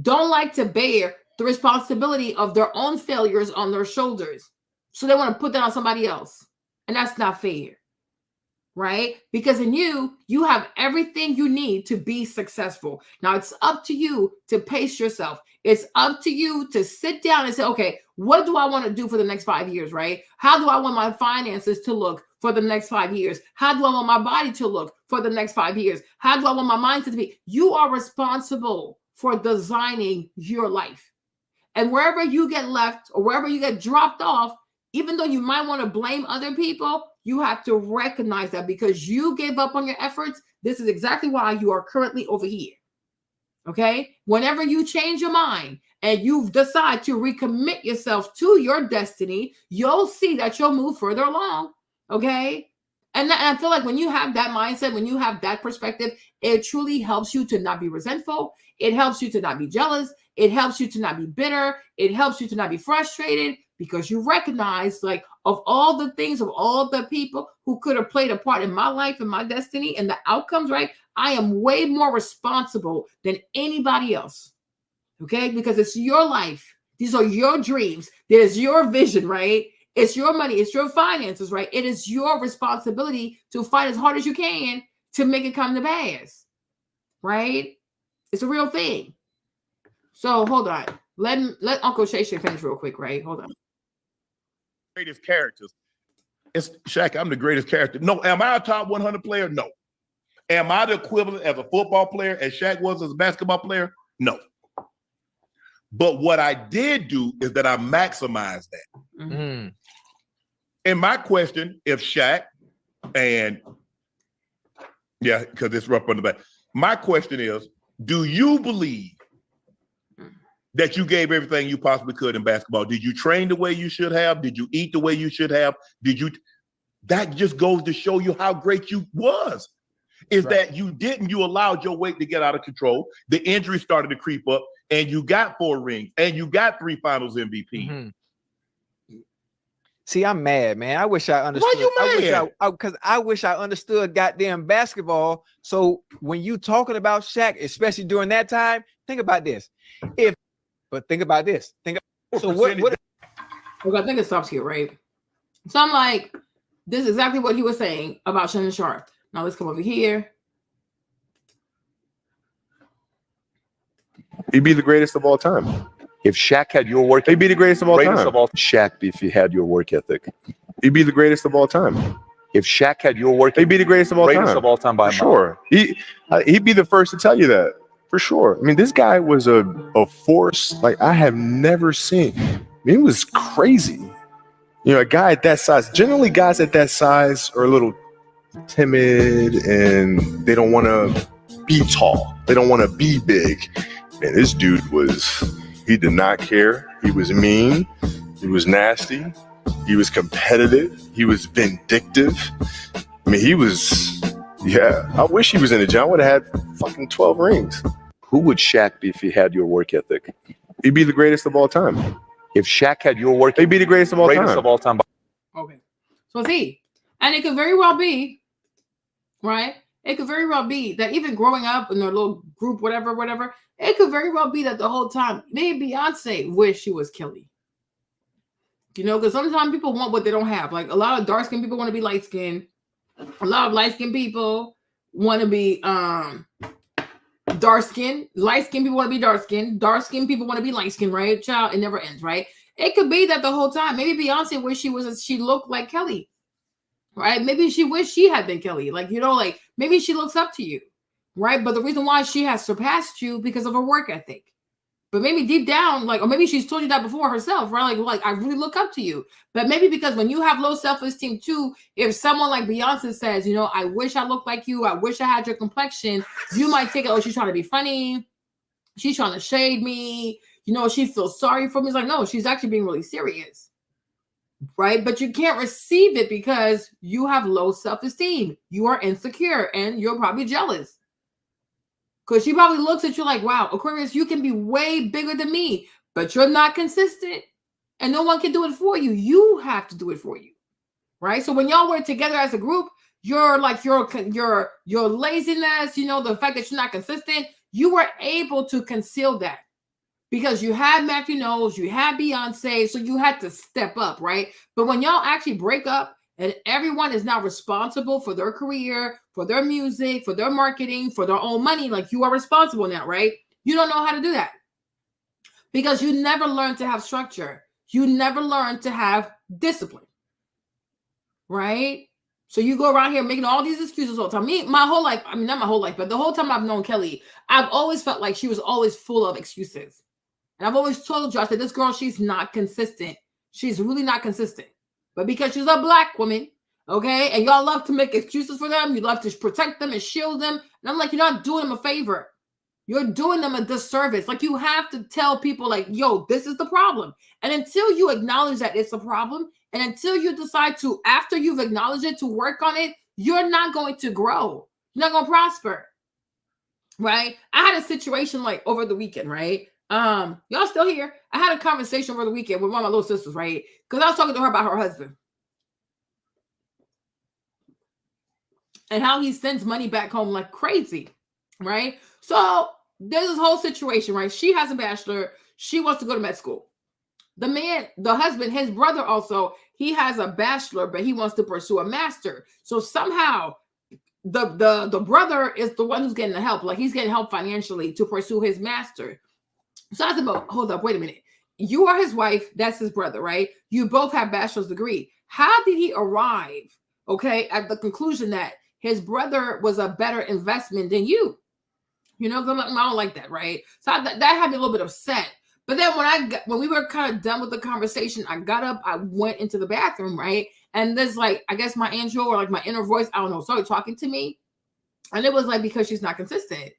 don't like to bear the responsibility of their own failures on their shoulders. So they want to put that on somebody else. And that's not fair. Right? Because in you have everything you need to be successful. Now it's up to you to pace yourself. It's up to you to sit down and say, okay, what do I want to do for the next 5 years, right? How do I want my finances to look for the next 5 years? How do I want my body to look for the next 5 years? How do I want my mindset to be? You are responsible for designing your life. And wherever you get left or wherever you get dropped off, even though you might want to blame other people, you have to recognize that because you gave up on your efforts, this is exactly why you are currently over here. Okay? Whenever you change your mind and you decide to recommit yourself to your destiny, you'll see that you'll move further along. Okay? And I feel like when you have that mindset, when you have that perspective, it truly helps you to not be resentful. It helps you to not be jealous. It helps you to not be bitter. It helps you to not be frustrated because you recognize, like, of all the things, of all the people who could have played a part in my life and my destiny and the outcomes, right? I am way more responsible than anybody else. Okay? Because it's your life. These are your dreams. There's your vision, right? It's your money. It's your finances, right? It is your responsibility to fight as hard as you can to make it come to pass, right? It's a real thing. So hold on. Let Uncle Shay finish real quick, right? Hold on. Greatest characters. It's Shaq. I'm the greatest character. No, am I a top 100 player? No. Am I the equivalent as a football player as Shaq was as a basketball player? No. But what I did do is that I maximized that. Mm-hmm. And my question, if Shaq and because it's rough on the back. My question is, do you believe that you gave everything you possibly could in basketball? Did you train the way you should have? Did you eat the way you should have? That just goes to show you how great you was. Is that you didn't, you allowed your weight to get out of control. The injury started to creep up, and you got 4 rings, and you got 3 finals MVP. Mm-hmm. See, I'm mad, man. I wish I understood. Why you mad? Because I wish I understood goddamn basketball. So when you talking about Shaq, especially during that time, think about this. Think about this. So what? Okay, I think it stops here, right? So I'm like, this is exactly what he was saying about Shannon Sharp. Now let's come over here. He'd be the greatest of all time. If Shaq had your work, he'd be the greatest of all time. Shaq, if he had your work ethic, he'd be the greatest of all time. If Shaq had your work, he'd be the greatest of all time. Greatest of all time by sure. He'd be the first to tell you that for sure. I mean, this guy was a force like I have never seen. I mean, it was crazy. You know, a guy at that size. Generally, guys at that size are a little timid and they don't want to be tall. They don't want to be big. And this dude he did not care. He was mean. He was nasty. He was competitive. He was vindictive. I mean, I wish he was in the gym. I would have had fucking 12 rings. Who would Shaq be if he had your work ethic? He'd be the greatest of all time. If Shaq had your work, he'd be the greatest of all time. Okay. So see, and it could very well be, right? It could very well be that even growing up in their little group, whatever, it could very well be that the whole time, maybe Beyonce wished she was Kelly. You know, because sometimes people want what they don't have. Like a lot of dark-skinned people want to be light-skinned. A lot of light-skinned people want to be dark-skinned. Light-skinned people want to be dark-skinned. Dark-skinned people want to be light-skinned, right? Child, it never ends, right? It could be that the whole time, maybe Beyonce wished she looked like Kelly, right? Maybe she wished she had been Kelly. Like, you know, like maybe she looks up to you, right? But the reason why she has surpassed you because of her work ethic. But maybe deep down, like, or maybe she's told you that before herself, right? Like I really look up to you. But maybe because when you have low self-esteem too, if someone like Beyonce says, you know, I wish I looked like you, I wish I had your complexion, you might take it, oh, she's trying to be funny. She's trying to shade me. You know, she feels sorry for me. It's like, no, she's actually being really serious, right? But you can't receive it because you have low self-esteem. You are insecure and you're probably jealous. Because she probably looks at you like, wow, Aquarius, you can be way bigger than me, but you're not consistent. And no one can do it for you. You have to do it for you. Right? So when y'all work together as a group, your laziness, you know, the fact that you're not consistent, you were able to conceal that. Because you had Matthew Knowles, you had Beyonce, so you had to step up, right? But when y'all actually break up, and everyone is now responsible for their career, for their music, for their marketing, for their own money. Like you are responsible now, right? You don't know how to do that because you never learned to have structure. You never learned to have discipline, right? So you go around here making all these excuses all the time. Me, my whole life, I mean, not my whole life, but the whole time I've known Kelly, I've always felt like she was always full of excuses. And I've always told Josh that this girl, she's not consistent. She's really not consistent. But because she's a black woman, okay, and y'all love to make excuses for them, you love to protect them and shield them. And I'm like, you're not doing them a favor. You're doing them a disservice. Like you have to tell people like, yo, this is the problem. And until you acknowledge that it's a problem, and until you decide to, after you've acknowledged it, to work on it, you're not going to grow. You're not going to prosper, right? I had a situation like over the weekend, right? Y'all still here? I had a conversation over the weekend with one of my little sisters, right? Because I was talking to her about her husband and how he sends money back home like crazy, right? So there's this whole situation, right? She has a bachelor. She wants to go to med school. The man, the husband, his brother also, he has a bachelor, but he wants to pursue a master. So somehow the brother is the one who's getting the help. Like he's getting help financially to pursue his master. So I said, well, hold up, wait a minute. You are his wife. That's his brother, right? You both have bachelor's degree. How did he arrive, okay, at the conclusion that his brother was a better investment than you? You know, I don't like that, right? So that had me a little bit upset. But then when we were kind of done with the conversation, I got up, I went into the bathroom, right? And there's like, I guess my angel or like my inner voice, I don't know, started talking to me. And it was like, because she's not consistent.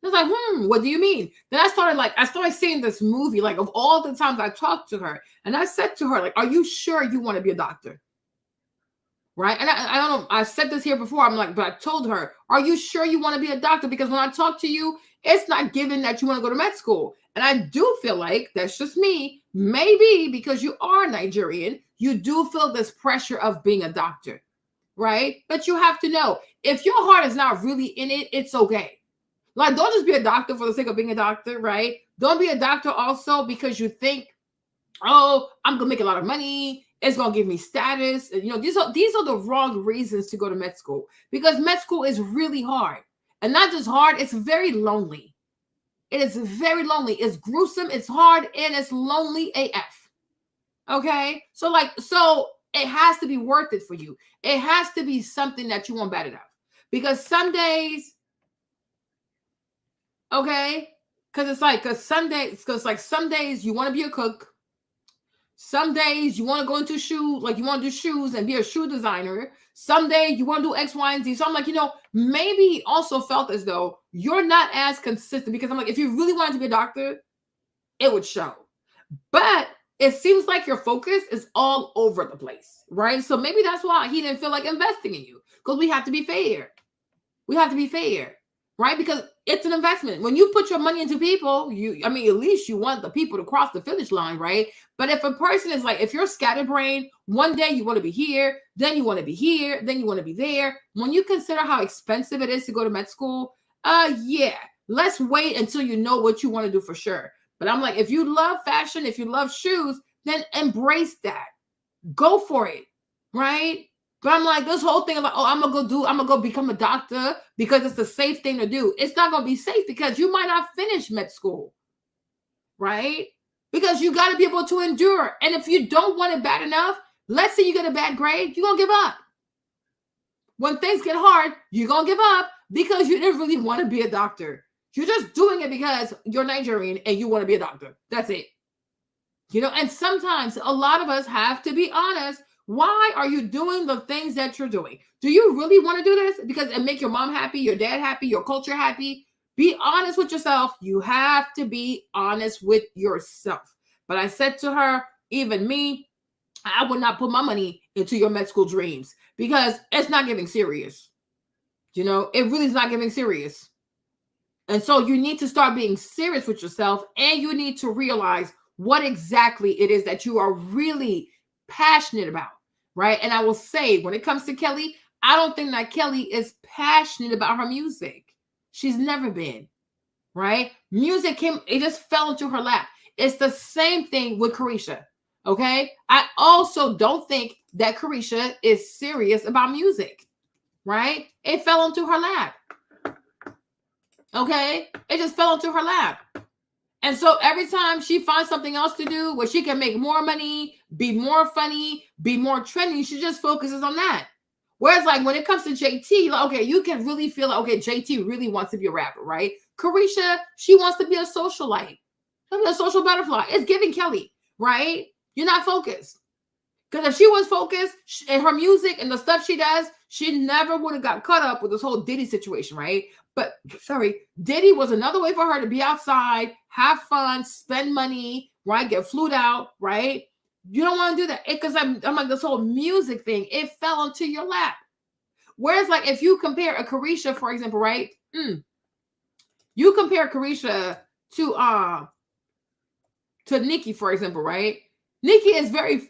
I was like, what do you mean? Then I started seeing this movie, like of all the times I talked to her. And I said to her, like, are you sure you want to be a doctor? Right. And I don't know, I said this here before. I'm like, but I told her, are you sure you want to be a doctor? Because when I talk to you, it's not given that you want to go to med school. And I do feel like, that's just me, maybe because you are Nigerian, you do feel this pressure of being a doctor. Right. But you have to know, if your heart is not really in it, it's okay. Like, don't just be a doctor for the sake of being a doctor, right? Don't be a doctor also because you think, oh, I'm gonna make a lot of money. It's gonna give me status. And, these are the wrong reasons to go to med school, because med school is really hard, and not just hard. It's very lonely. It is very lonely. It's gruesome. It's hard, and it's lonely AF. Okay, so it has to be worth it for you. It has to be something that you want bad enough, because some days. Okay, because some days you want to be a cook. Some days you want to go into shoes, like you want to do shoes and be a shoe designer. Some days you want to do X, Y, and Z. So I'm like, maybe also felt as though you're not as consistent, because I'm like, if you really wanted to be a doctor, it would show. But it seems like your focus is all over the place, right? So maybe that's why he didn't feel like investing in you, because we have to be fair. We have to be fair. Right? Because it's an investment. When you put your money into people, at least you want the people to cross the finish line, right? But if a person is like, if you're scatterbrained, one day you want to be here, then you want to be here, then you want to be there. When you consider how expensive it is to go to med school, yeah, let's wait until you know what you want to do for sure. But I'm like, if you love fashion, if you love shoes, then embrace that. Go for it, right? But I'm like, this whole thing about, oh, I'm gonna go become a doctor because it's the safe thing to do. It's not gonna be safe, because you might not finish med school, right? Because you got to be able to endure. And if you don't want it bad enough, let's say you get a bad grade, you're gonna give up. When things get hard, you're gonna give up because you didn't really want to be a doctor. You're just doing it because you're Nigerian and you want to be a doctor. That's it. And sometimes a lot of us have to be honest. Why are you doing the things that you're doing? Do you really want to do this because it make your mom happy, your dad happy, your culture happy? Be honest with yourself. You have to be honest with yourself. But I said to her, even me, I would not put my money into your med school dreams, because it's not giving serious. It really is not giving serious. And so you need to start being serious with yourself, and you need to realize what exactly it is that you are really passionate about, right? And I will say, when it comes to Kelly, I don't think that Kelly is passionate about her music. She's never been, right? Music it just fell into her lap. It's the same thing with Carisha, okay? I also don't think that Carisha is serious about music, right? It fell into her lap, okay? It just fell into her lap. And so every time she finds something else to do where she can make more money, be more funny, be more trendy, she just focuses on that. Whereas like when it comes to JT, like, okay, you can really feel like, okay, JT really wants to be a rapper, right? Carisha, she wants to be a socialite, a social butterfly. It's giving Kelly, right? You're not focused. Because if she was focused in her music and the stuff she does, she never would have got caught up with this whole Diddy situation, right? But Diddy was another way for her to be outside, have fun, spend money, right? Get flued out, right? You don't want to do that. Because I'm like, this whole music thing, it fell into your lap. Whereas like if you compare a Carisha, for example, right? You compare Carisha to Nicki, for example, right? Nicki is very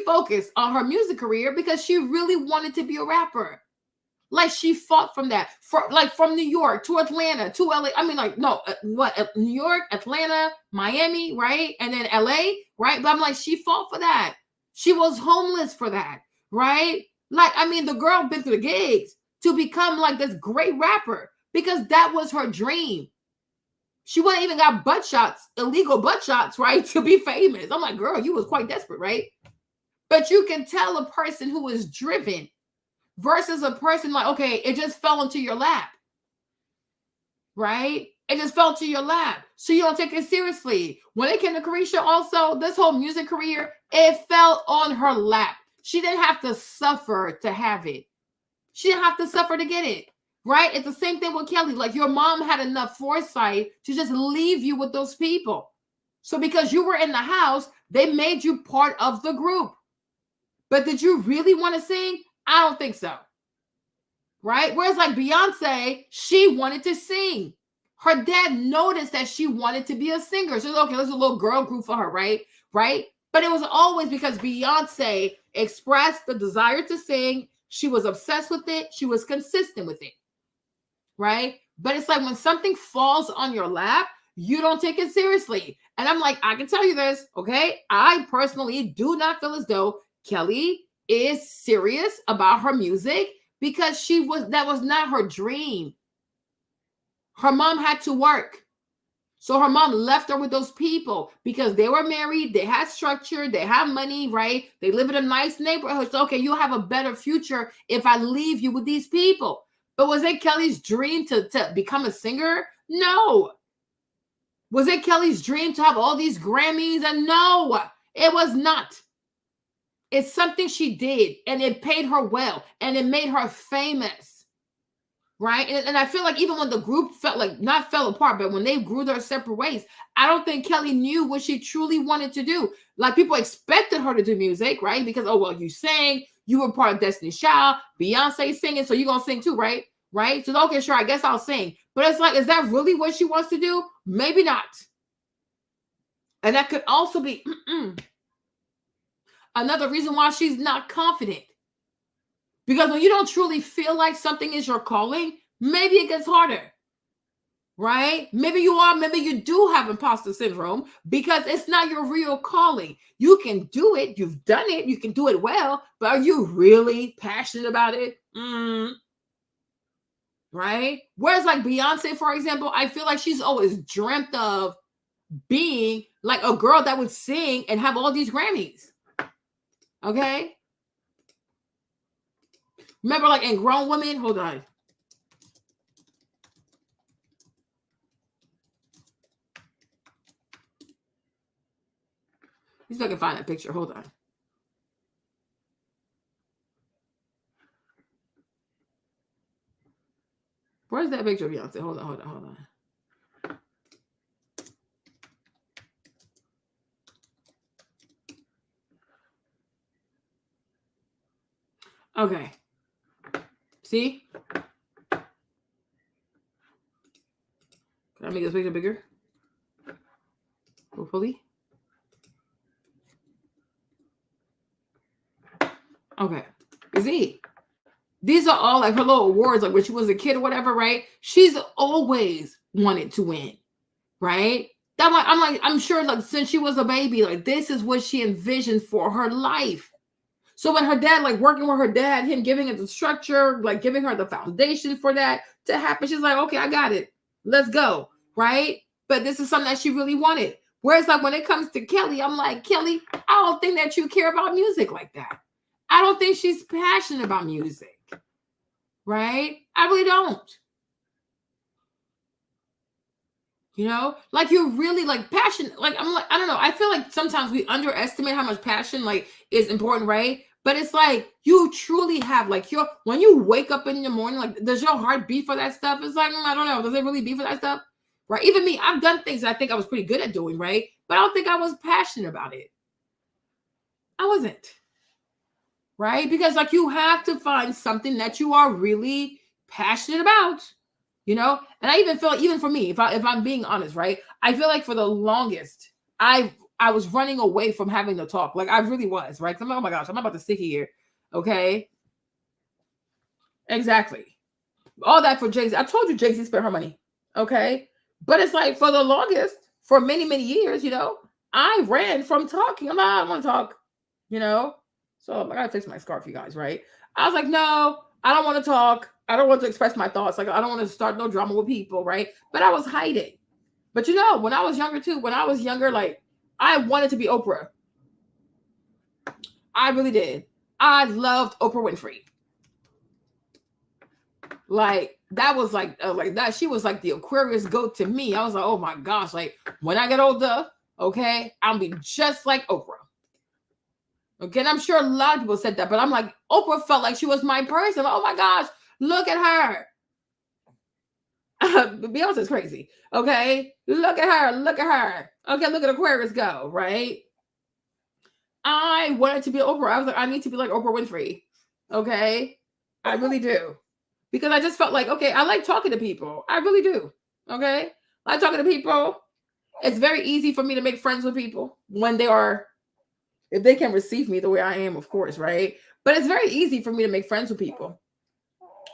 focused on her music career because she really wanted to be a rapper. Like she fought from that, from New York to Atlanta to LA. I mean, like, no, New York, Atlanta, Miami, right? And then LA, right? But I'm like, she fought for that. She was homeless for that, right? Like, I mean, the girl been through the gigs to become like this great rapper because that was her dream. She wouldn't even got butt shots, illegal butt shots, right? To be famous. I'm like, girl, you was quite desperate, right? But you can tell a person who is driven versus a person like, okay, it just fell into your lap, right? It just fell into your lap. So you don't take it seriously. When it came to Carisha also, this whole music career, it fell on her lap. She didn't have to suffer to have it. She didn't have to suffer to get it. right? It's the same thing with Kelly. Like your mom had enough foresight to just leave you with those people. So because you were in the house, they made you part of the group. But did you really want to sing? I don't think so. Right? Whereas like Beyonce, she wanted to sing. Her dad noticed that she wanted to be a singer. So okay, there's a little girl group for her, right? Right? But it was always because Beyonce expressed the desire to sing. She was obsessed with it. She was consistent with it. Right? But it's like when something falls on your lap, you don't take it seriously. And I'm like, I can tell you this, okay? I personally do not feel as though Kelly is serious about her music because that was not her dream. Her mom had to work. So her mom left her with those people because they were married, they had structure, they have money, right? They live in a nice neighborhood. So, okay, you'll have a better future if I leave you with these people. But was it Kelly's dream to become a singer? No. Was it Kelly's dream to have all these Grammys? And no, it was not. It's something she did, and it paid her well, and it made her famous, right? And I feel like even when the group fell apart, but when they grew their separate ways, I don't think Kelly knew what she truly wanted to do. Like people expected her to do music, right? Because, oh, well, you sang, you were part of Destiny's Child, Beyonce singing, so you're going to sing too, right? Right? So, okay, sure, I guess I'll sing. But it's like, is that really what she wants to do? Maybe not. And that could also be another reason why she's not confident. Because when you don't truly feel like something is your calling, maybe it gets harder, right? Maybe you do have imposter syndrome because it's not your real calling. You can do it. You've done it. You can do it well, but are you really passionate about it? Right? Whereas like Beyonce, for example, I feel like she's always dreamt of being like a girl that would sing and have all these Grammys. Okay? Remember like in Grown Women? Hold on. See if I can find that picture. Hold on. Where's that picture of Beyonce? Hold on. Okay. See? Can I make this picture bigger? Hopefully. Okay. You see? These are all like her little awards, like when she was a kid or whatever, right? She's always wanted to win, right? I'm sure like since she was a baby, like this is what she envisioned for her life. So when her dad, like working with her dad, him giving her the structure, like giving her the foundation for that to happen, she's like, okay, I got it. Let's go, right? But this is something that she really wanted. Whereas like when it comes to Kelly, I'm like, Kelly, I don't think that you care about music like that. I don't think she's passionate about music. Right? I really don't. You know, like you're really like passionate. Like I'm like, I don't know. I feel like sometimes we underestimate how much passion like is important, right? But it's like you truly have like when you wake up in the morning, like does your heart beat for that stuff? It's like, I don't know. Does it really beat for that stuff? Right? Even me, I've done things that I think I was pretty good at doing, right? But I don't think I was passionate about it. I wasn't. Right? Because like you have to find something that you are really passionate about, you know? And I even feel like, even for me, if I'm being honest, right? I feel like for the longest, I was running away from having to talk. Like I really was, right? I'm like, oh my gosh, I'm about to stick here. Okay. Exactly. All that for Jay-Z. I told you Jay-Z spent her money. Okay. But it's like for the longest, for many, many years, you know, I ran from talking. I'm like, I don't want to talk, you know? So I gotta fix my scarf, you guys, right? I was like, no, I don't want to talk. I don't want to express my thoughts. Like, I don't want to start no drama with people, right? But I was hiding. But you know, when I was younger too, like I wanted to be Oprah. I really did. I loved Oprah Winfrey. Like that was like that. She was like the Aquarius goat to me. I was like, oh my gosh, like when I get older, okay, I'll be just like Oprah. Okay, and I'm sure a lot of people said that, but I'm like, Oprah felt like she was my person. Oh my gosh, look at her. Beyonce's crazy. Okay. Look at her. Look at her. Okay. Look at Aquarius go, right? I wanted to be Oprah. I was like, I need to be like Oprah Winfrey. Okay. I really do. Because I just felt like, okay, I like talking to people. I really do. Okay. I like talking to people. It's very easy for me to make friends with people when they are, if they can receive me the way I am, of course, right? But it's very easy for me to make friends with people.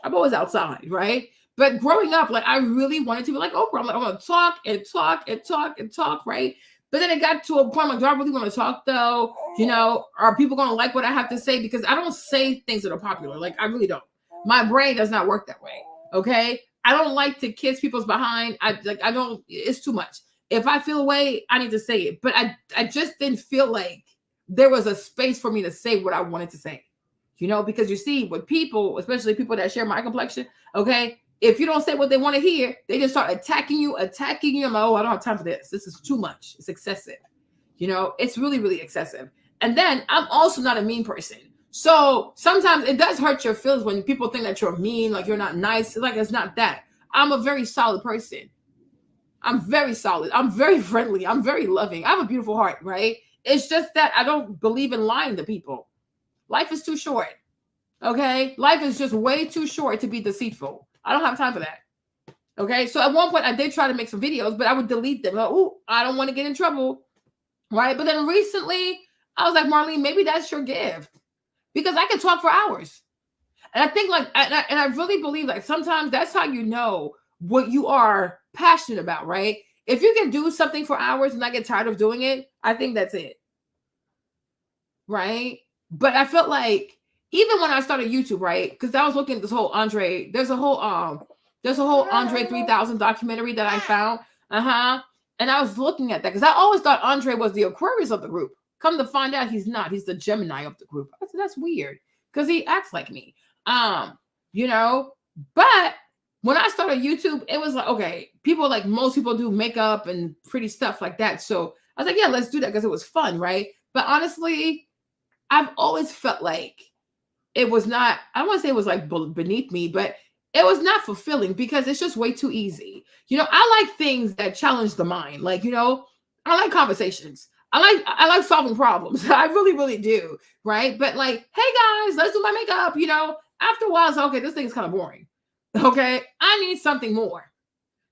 I'm always outside, right? But growing up, like I really wanted to be like Oprah. I'm like, I want to talk and talk and talk and talk, right? But then it got to a point like, do I really want to talk though? You know, are people going to like what I have to say? Because I don't say things that are popular. Like I really don't. My brain does not work that way. Okay. I don't like to kiss people's behind. I don't, it's too much. If I feel a way, I need to say it. But I just didn't feel like there was a space for me to say what I wanted to say. You know, because you see with people, especially people that share my complexion, okay, if you don't say what they want to hear, they just start attacking you. I'm like, oh, I don't have time for this. This is too much. It's excessive. You know, it's really, really excessive. And then I'm also not a mean person. So sometimes it does hurt your feelings when people think that you're mean, like you're not nice. Like it's not that. I'm a very solid person. I'm very solid. I'm very friendly. I'm very loving. I have a beautiful heart, right? It's just that I don't believe in lying to people. Life is too short. Okay? Life is just way too short to be deceitful. I don't have time for that. Okay? So at one point I did try to make some videos, but I would delete them. Like, oh, I don't want to get in trouble. Right? But then recently I was like, Marlene, maybe that's your gift. Because I can talk for hours. And I think like, and I really believe like sometimes that's how you know what you are passionate about, right? If you can do something for hours and not get tired of doing it, I think that's it. Right? But I felt like even when I started YouTube, right? Because I was looking at this whole Andre, there's a whole Andre 3000 documentary that I found. And I was looking at that because I always thought Andre was the Aquarius of the group. Come to find out he's not. He's the Gemini of the group. I said, that's weird because he acts like me. You know, but when I started YouTube, it was like, okay, people like most people do makeup and pretty stuff like that. So I was like, yeah, let's do that because it was fun, right? But honestly, I've always felt like it was not, I don't want to say it was like beneath me, but it was not fulfilling because it's just way too easy. You know, I like things that challenge the mind. Like, you know, I like conversations. I like solving problems. I really, really do. Right. But like, hey guys, let's do my makeup. You know, after a while, it's okay, this thing's kind of boring. Okay. I need something more.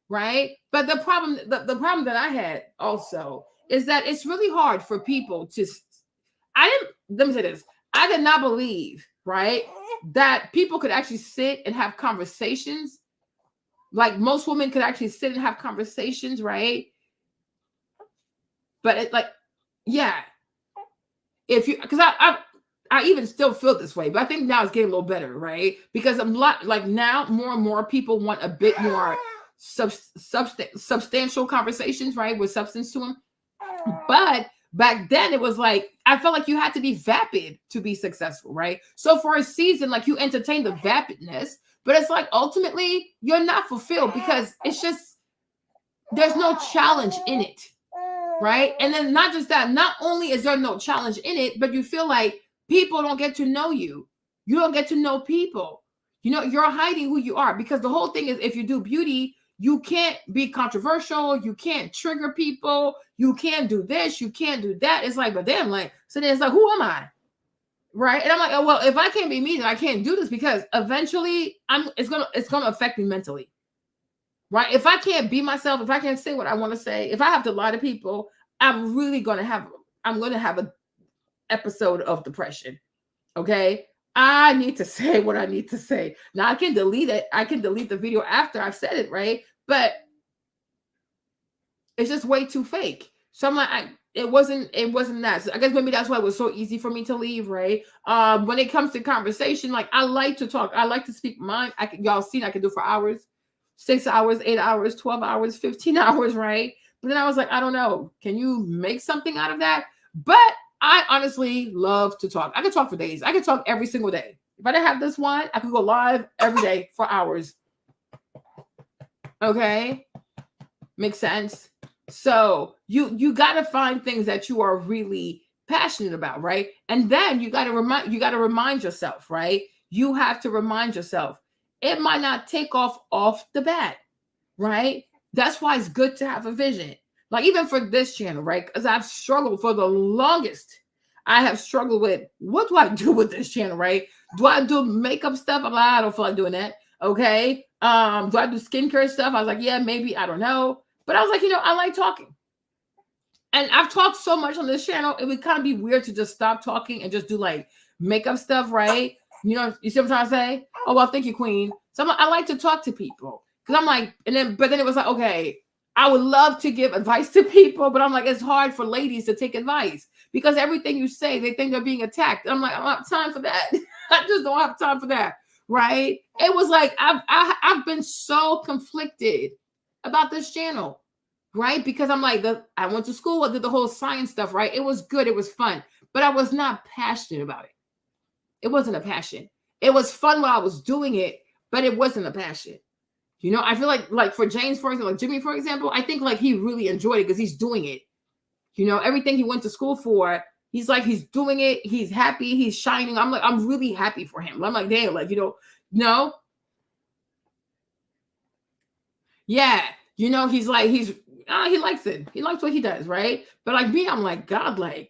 Right. But the problem that I had also is that it's really hard for people to, let me say this. I did not believe, right, that people could actually sit and have conversations. Like most women could actually sit and have conversations, right? But it like, yeah. If you, because I even still feel this way, but I think now it's getting a little better, right? Because I'm like now more and more people want a bit more substantial conversations, right, with substance to them. But back then it was like I felt like you had to be vapid to be successful, right? So for a season, like you entertain the vapidness, but it's like ultimately you're not fulfilled because it's just there's no challenge in it, right? And then not just that, not only is there no challenge in it, but you feel like people don't get to know you. You don't get to know people. You know, you're hiding who you are because the whole thing is if you do beauty, you can't be controversial. You can't trigger people. You can't do this. You can't do that. It's like, but then like, so then it's like, who am I? Right. And I'm like, oh, well, if I can't be me, then I can't do this because eventually it's gonna affect me mentally. Right. If I can't be myself, if I can't say what I want to say, if I have to lie to people, I'm going to have an episode of depression. Okay. I need to say what I need to say. Now I can delete it. I can delete the video after I've said it, right? But it's just way too fake. So I'm like, it wasn't that. So I guess maybe that's why it was so easy for me to leave, right? When it comes to conversation, like I like to talk. I like to speak mine. Y'all seen I can do for hours, 6 hours, 8 hours, 12 hours, 15 hours, right? But then I was like, I don't know. Can you make something out of that? But I honestly love to talk. I could talk for days. I could talk every single day. If I didn't have this one, I could go live every day for hours. Okay? Makes sense? So you got to find things that you are really passionate about, right? And then you got to remind yourself, right? You have to remind yourself. It might not take off the bat, right? That's why it's good to have a vision. Like even for this channel, right? Because I've struggled for the longest. I have struggled with what do I do with this channel, right? Do I do makeup stuff? I'm like, I don't feel like doing that. Okay. Do I do skincare stuff? I was like, yeah, maybe. I don't know. But I was like, I like talking. And I've talked so much on this channel, it would kind of be weird to just stop talking and just do like makeup stuff, right? You see what I'm trying to say? Oh, well, thank you, Queen. So I like to talk to people because I'm like, but then it was like, okay, I would love to give advice to people, but I'm like, it's hard for ladies to take advice because everything you say, they think they're being attacked. I'm like, I don't have time for that. I just don't have time for that, right? It was like I've been so conflicted about this channel. Right? Because I'm like, I went to school, I did the whole science stuff, right? It was good, it was fun, but I was not passionate about it. It wasn't a passion. It was fun while I was doing it, but it wasn't a passion. I feel like for James, for example, like Jimmy, for example, I think like he really enjoyed it because he's doing it. Everything he went to school for, he's doing it, he's happy, he's shining. I'm like, I'm really happy for him. I'm like, damn, like, no. Yeah. He likes it. He likes what he does, right? But like me, I'm like, God, like,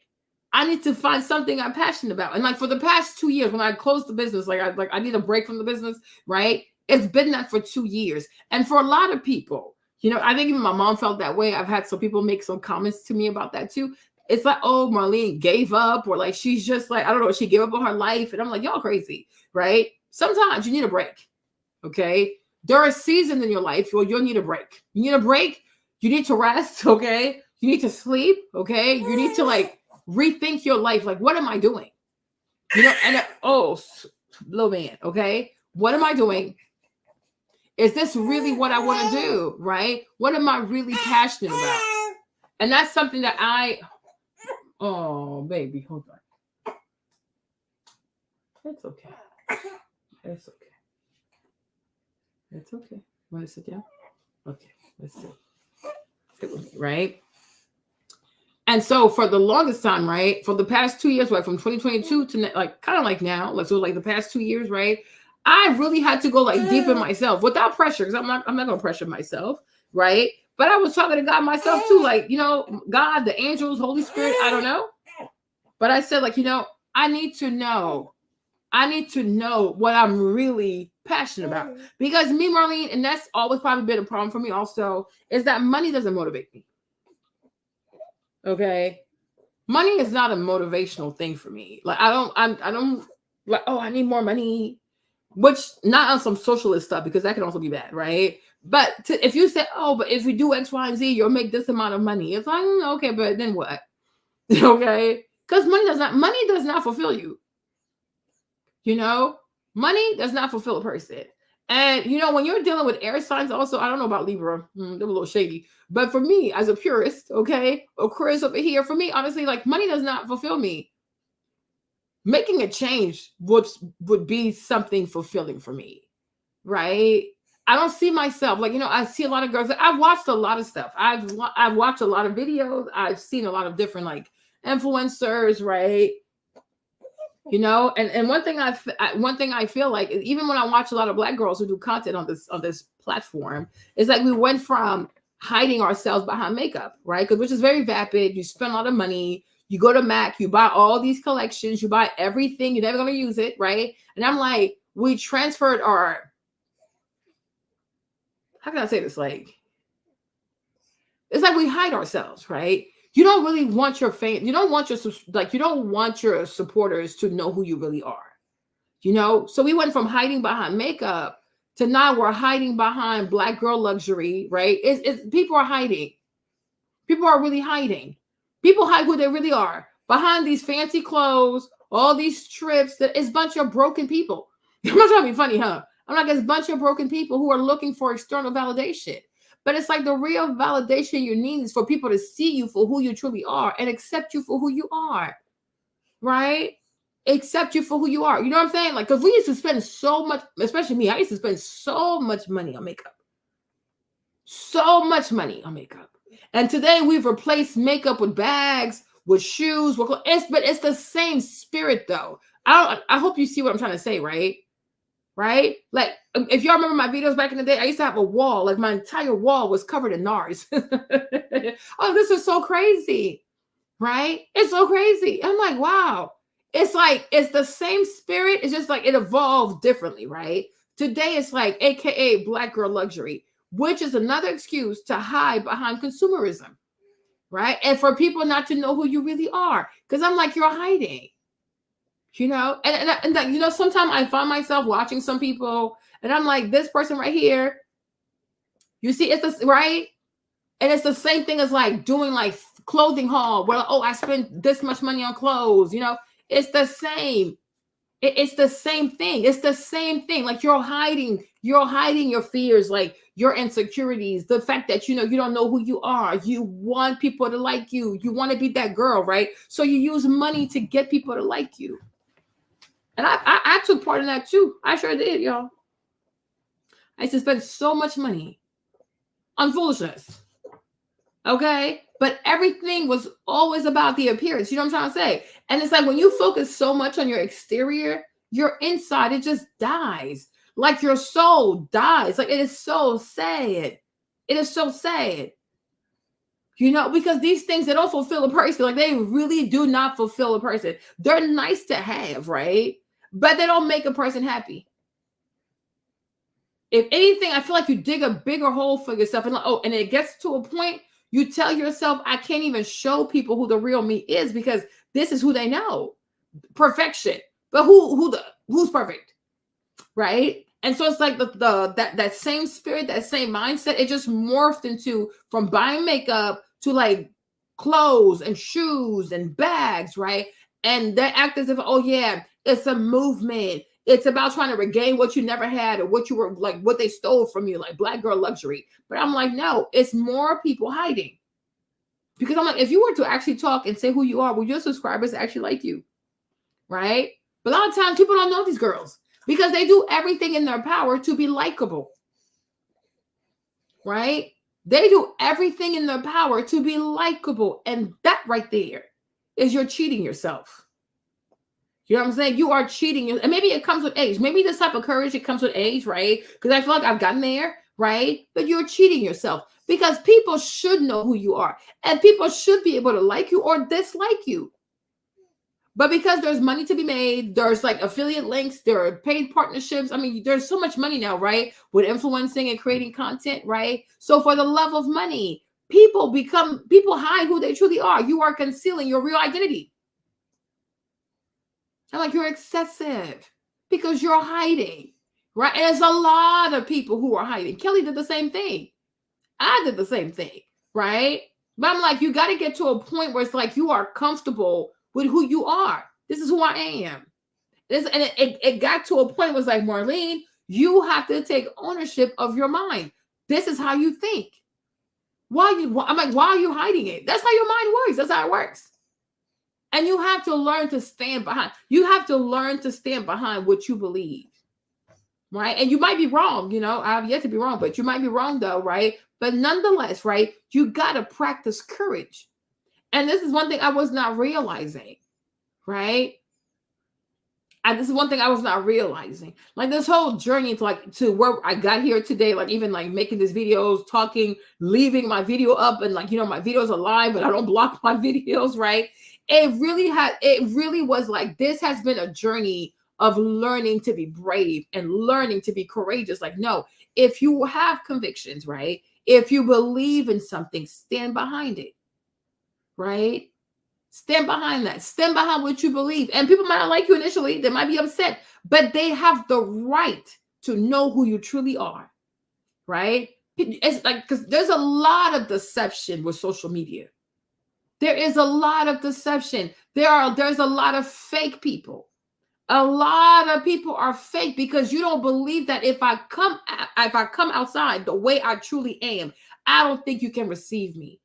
I need to find something I'm passionate about. And like for the past 2 years, when I closed the business, I need a break from the business, right? It's been that for 2 years. And for a lot of people, I think even my mom felt that way. I've had some people make some comments to me about that too. It's like, oh, Marlene gave up, or like she's just like, I don't know, she gave up on her life. And I'm like, y'all crazy, right? Sometimes you need a break. Okay. There are seasons in your life where you'll need a break. You need a break. You need to rest, okay? You need to sleep, okay? You need to like rethink your life. Like, what am I doing? Low man, okay? What am I doing? Is this really what I want to do, right? What am I really passionate about? And that's something that oh, baby, hold on. It's okay. It's okay. It's okay. Want to sit down? Okay, let's sit. Sit with me, right? And so for the longest time, right, for the past 2 years, like from 2022 to like kind of like now, like so like the past 2 years, right, I really had to go like deep in myself without pressure, because I'm not gonna pressure myself, right? But I was talking to God myself too, like, God, the angels, Holy Spirit, I don't know. But I said, like, I need to know what I'm really passionate about. Because me, Marlene, and that's always probably been a problem for me also, is that money doesn't motivate me. Okay? Money is not a motivational thing for me. Like, I don't like, oh, I need more money, which not on some socialist stuff, because that can also be bad, right? But if you say, oh, but if you do X, Y, and Z, you'll make this amount of money. It's like, okay, but then what? Okay? Because money does not fulfill you. Money does not fulfill a person. And, when you're dealing with air signs also, I don't know about Libra. They're a little shady. But for me, as a purist, okay, Aquarius over here, for me, honestly, like money does not fulfill me. Making a change would be something fulfilling for me, right? I don't see myself, like, I see a lot of girls. I've watched a lot of stuff. I've watched a lot of videos. I've seen a lot of different, like, influencers, right? And one thing I feel like, even when I watch a lot of Black girls who do content on this platform, is like we went from hiding ourselves behind makeup, right? Which is very vapid. You spend a lot of money. You go to MAC, you buy all these collections, you buy everything. You're never going to use it, right? And I'm like, we transferred our, how can I say this? Like, it's like we hide ourselves, right? You don't really want your fans. You don't want your supporters to know who you really are. So we went from hiding behind makeup to now we're hiding behind Black girl luxury, right? People are hiding. People are really hiding. People hide who they really are behind these fancy clothes, all these trips. That is a bunch of broken people. I'm not trying to be funny, huh? I'm like, it's a bunch of broken people who are looking for external validation. But it's like the real validation you need is for people to see you for who you truly are and accept you for who you are, right? Accept you for who you are. You know what I'm saying? Like, because we used to spend so much, especially me, I used to spend so much money on makeup. So much money on makeup. And today we've replaced makeup with bags, with shoes, but it's the same spirit though. I hope you see what I'm trying to say, right? right? Like, if y'all remember my videos back in the day, I used to have a wall, like my entire wall was covered in NARS. Oh, this is so crazy, right? It's so crazy. I'm like, wow. It's like, it's the same spirit. It's just like it evolved differently, right? Today, it's like, AKA Black girl luxury, which is another excuse to hide behind consumerism, right? And for people not to know who you really are. Because I'm like, you're hiding. You know, and you know, sometimes I find myself watching some people and I'm like, this person right here, you see, it's this, right? And it's the same thing as like doing like clothing haul where, oh, I spent this much money on clothes, you know, it's the same. It's the same thing. It's the same thing. Like you're hiding your fears, like your insecurities, the fact that, you know, you don't know who you are. You want people to like you. You want to be that girl, right? So you use money to get people to like you. And I took part in that too. I sure did, y'all. I used to spend so much money on foolishness. Okay? But everything was always about the appearance. You know what I'm trying to say? And it's like when you focus so much on your exterior, your inside, it just dies. Like your soul dies. Like it is so sad. It is so sad. You know, because these things, they don't fulfill a person. Like they really do not fulfill a person. They're nice to have, right? But they don't make a person happy. If anything, I feel like you dig a bigger hole for yourself. And oh, and it gets to a point, you tell yourself, I can't even show people who the real me is because this is who they know. Perfection. But who's perfect? Right? And so it's like that same spirit, that same mindset, it just morphed into from buying makeup to like clothes and shoes and bags, right? And they act as if, oh yeah, it's a movement. It's about trying to regain what you never had or what you were like, what they stole from you, like Black girl luxury. But I'm like, no, it's more people hiding. Because I'm like, if you were to actually talk and say who you are, would your subscribers actually like you? Right? But a lot of times people don't know these girls because they do everything in their power to be likable. Right? They do everything in their power to be likable. And that right there is you're cheating yourself. You know what I'm saying? You are cheating. And maybe it comes with age. Maybe this type of courage, it comes with age, right? Because I feel like I've gotten there, right? But you're cheating yourself because people should know who you are. And people should be able to like you or dislike you. But because there's money to be made, there's like affiliate links, there are paid partnerships. I mean, there's so much money now, right? With influencing and creating content, right? So for the love of money, people hide who they truly are. You are concealing your real identity. I'm like, you're excessive because you're hiding, right? And there's a lot of people who are hiding. Kelly did the same thing. I did the same thing, right? But I'm like, you got to get to a point where it's like you are comfortable with who you are. This is who I am. It got to a point where it was like, Marlene, you have to take ownership of your mind. This is how you think. I'm like, why are you hiding it? That's how your mind works. That's how it works. And you have to learn to stand behind. You have to learn to stand behind what you believe, right? And you might be wrong, you know, I've yet to be wrong, but you might be wrong though, right? But nonetheless, right, you got to practice courage. And this is one thing I was not realizing, right? This is one thing I was not realizing. Like this whole journey to where I got here today, like even like making these videos, talking, leaving my video up and like, you know, my videos are live, but I don't block my videos, right? It really was like, this has been a journey of learning to be brave and learning to be courageous. Like, no, if you have convictions, right? If you believe in something, stand behind it, right? Stand behind that. Stand behind what you believe. And people might not like you initially. They might be upset, but they have the right to know who you truly are, right? It's like, because there's a lot of deception with social media. There is a lot of deception. There's a lot of fake people. A lot of people are fake because you don't believe that if I come outside the way I truly am, I don't think you can receive me.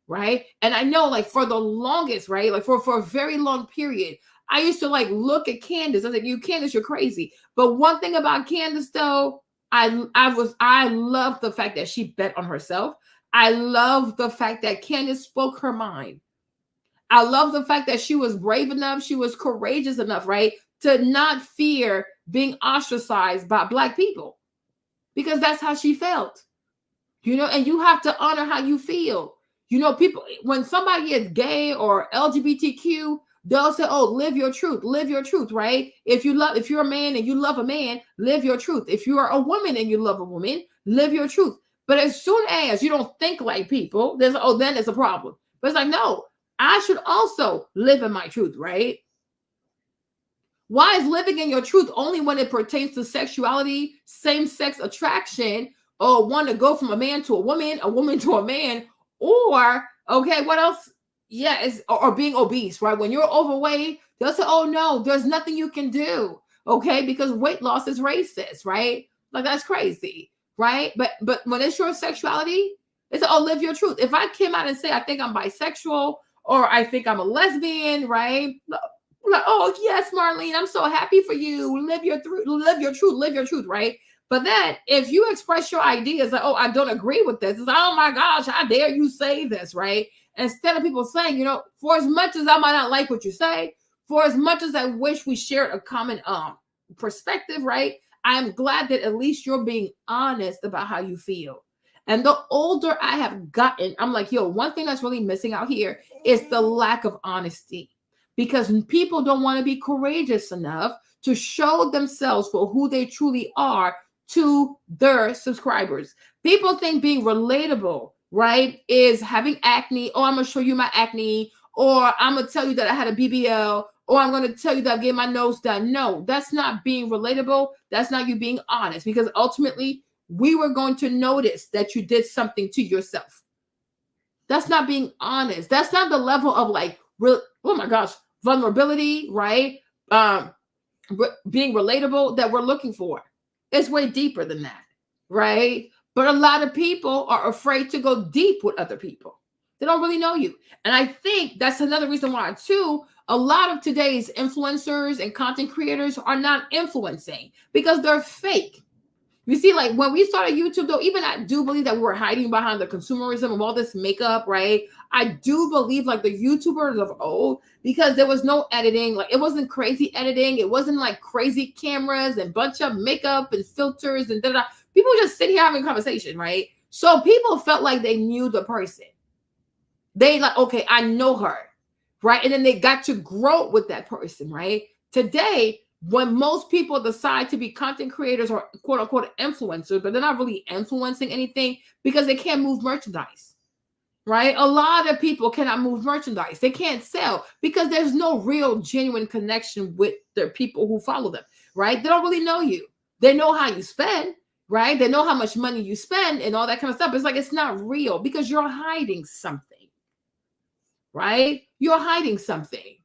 Right. And I know like for the longest, right, like for a very long period, I used to like look at Candace. I was like, you Candace, you're crazy. But one thing about Candace, though, I love the fact that she bet on herself. I love the fact that Candace spoke her mind. I love the fact that she was brave enough, she was courageous enough, right, to not fear being ostracized by Black people because that's how she felt. You know, and you have to honor how you feel. You know, people, when somebody is gay or LGBTQ, they'll say, oh, live your truth, right? If you're a man and you love a man, live your truth. If you are a woman and you love a woman, live your truth. But as soon as you don't think like people, then it's a problem. But it's like, no, I should also live in my truth, right? Why is living in your truth only when it pertains to sexuality, same-sex attraction, or want to go from a man to a woman to a man, or, okay, what else? Yeah, or being obese, right? When you're overweight, they'll say, oh, no, there's nothing you can do, okay? Because weight loss is racist, right? Like, that's crazy, right? But when it's your sexuality, it's, oh, live your truth. If I came out and say, I think I'm bisexual, or I think I'm a lesbian, right? Like, oh, yes, Marlene, I'm so happy for you. Live your truth, right? But then if you express your ideas like, oh, I don't agree with this, it's like, oh my gosh, how dare you say this, right? Instead of people saying, you know, for as much as I might not like what you say, for as much as I wish we shared a common perspective, right? I'm glad that at least you're being honest about how you feel. And the older I have gotten, I'm like, yo, one thing that's really missing out here is the lack of honesty. Because people don't want to be courageous enough to show themselves for who they truly are to their subscribers. People think being relatable, right, is having acne. Oh, I'm going to show you my acne. Or I'm going to tell you that I had a BBL. Or I'm going to tell you that I get my nose done. No, that's not being relatable. That's not you being honest. Because ultimately, we were going to notice that you did something to yourself. That's not being honest. That's not the level of like, oh my gosh, vulnerability, right? Being relatable that we're looking for. It's way deeper than that, right? But a lot of people are afraid to go deep with other people. They don't really know you. And I think that's another reason why, too, a lot of today's influencers and content creators are not influencing because they're fake. You see, like when we started YouTube, though, even I do believe that we're hiding behind the consumerism of all this makeup, right? I do believe like the YouTubers of old, because there was no editing, like it wasn't crazy editing, it wasn't like crazy cameras and bunch of makeup and filters and da-da. People just sit here having a conversation, right? So people felt like they knew the person. They like, okay, I know her, right? And then they got to grow with that person, right? Today, when most people decide to be content creators or quote unquote influencers, but they're not really influencing anything because they can't move merchandise, right? A lot of people cannot move merchandise. They can't sell because there's no real genuine connection with their people who follow them, right? They don't really know you. They know how you spend, right? They know how much money you spend and all that kind of stuff. It's like, it's not real because you're hiding something, right? You're hiding something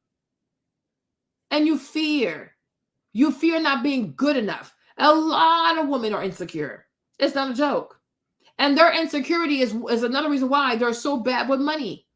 and you fear. You fear not being good enough. A lot of women are insecure. It's not a joke. And their insecurity is another reason why they're so bad with money.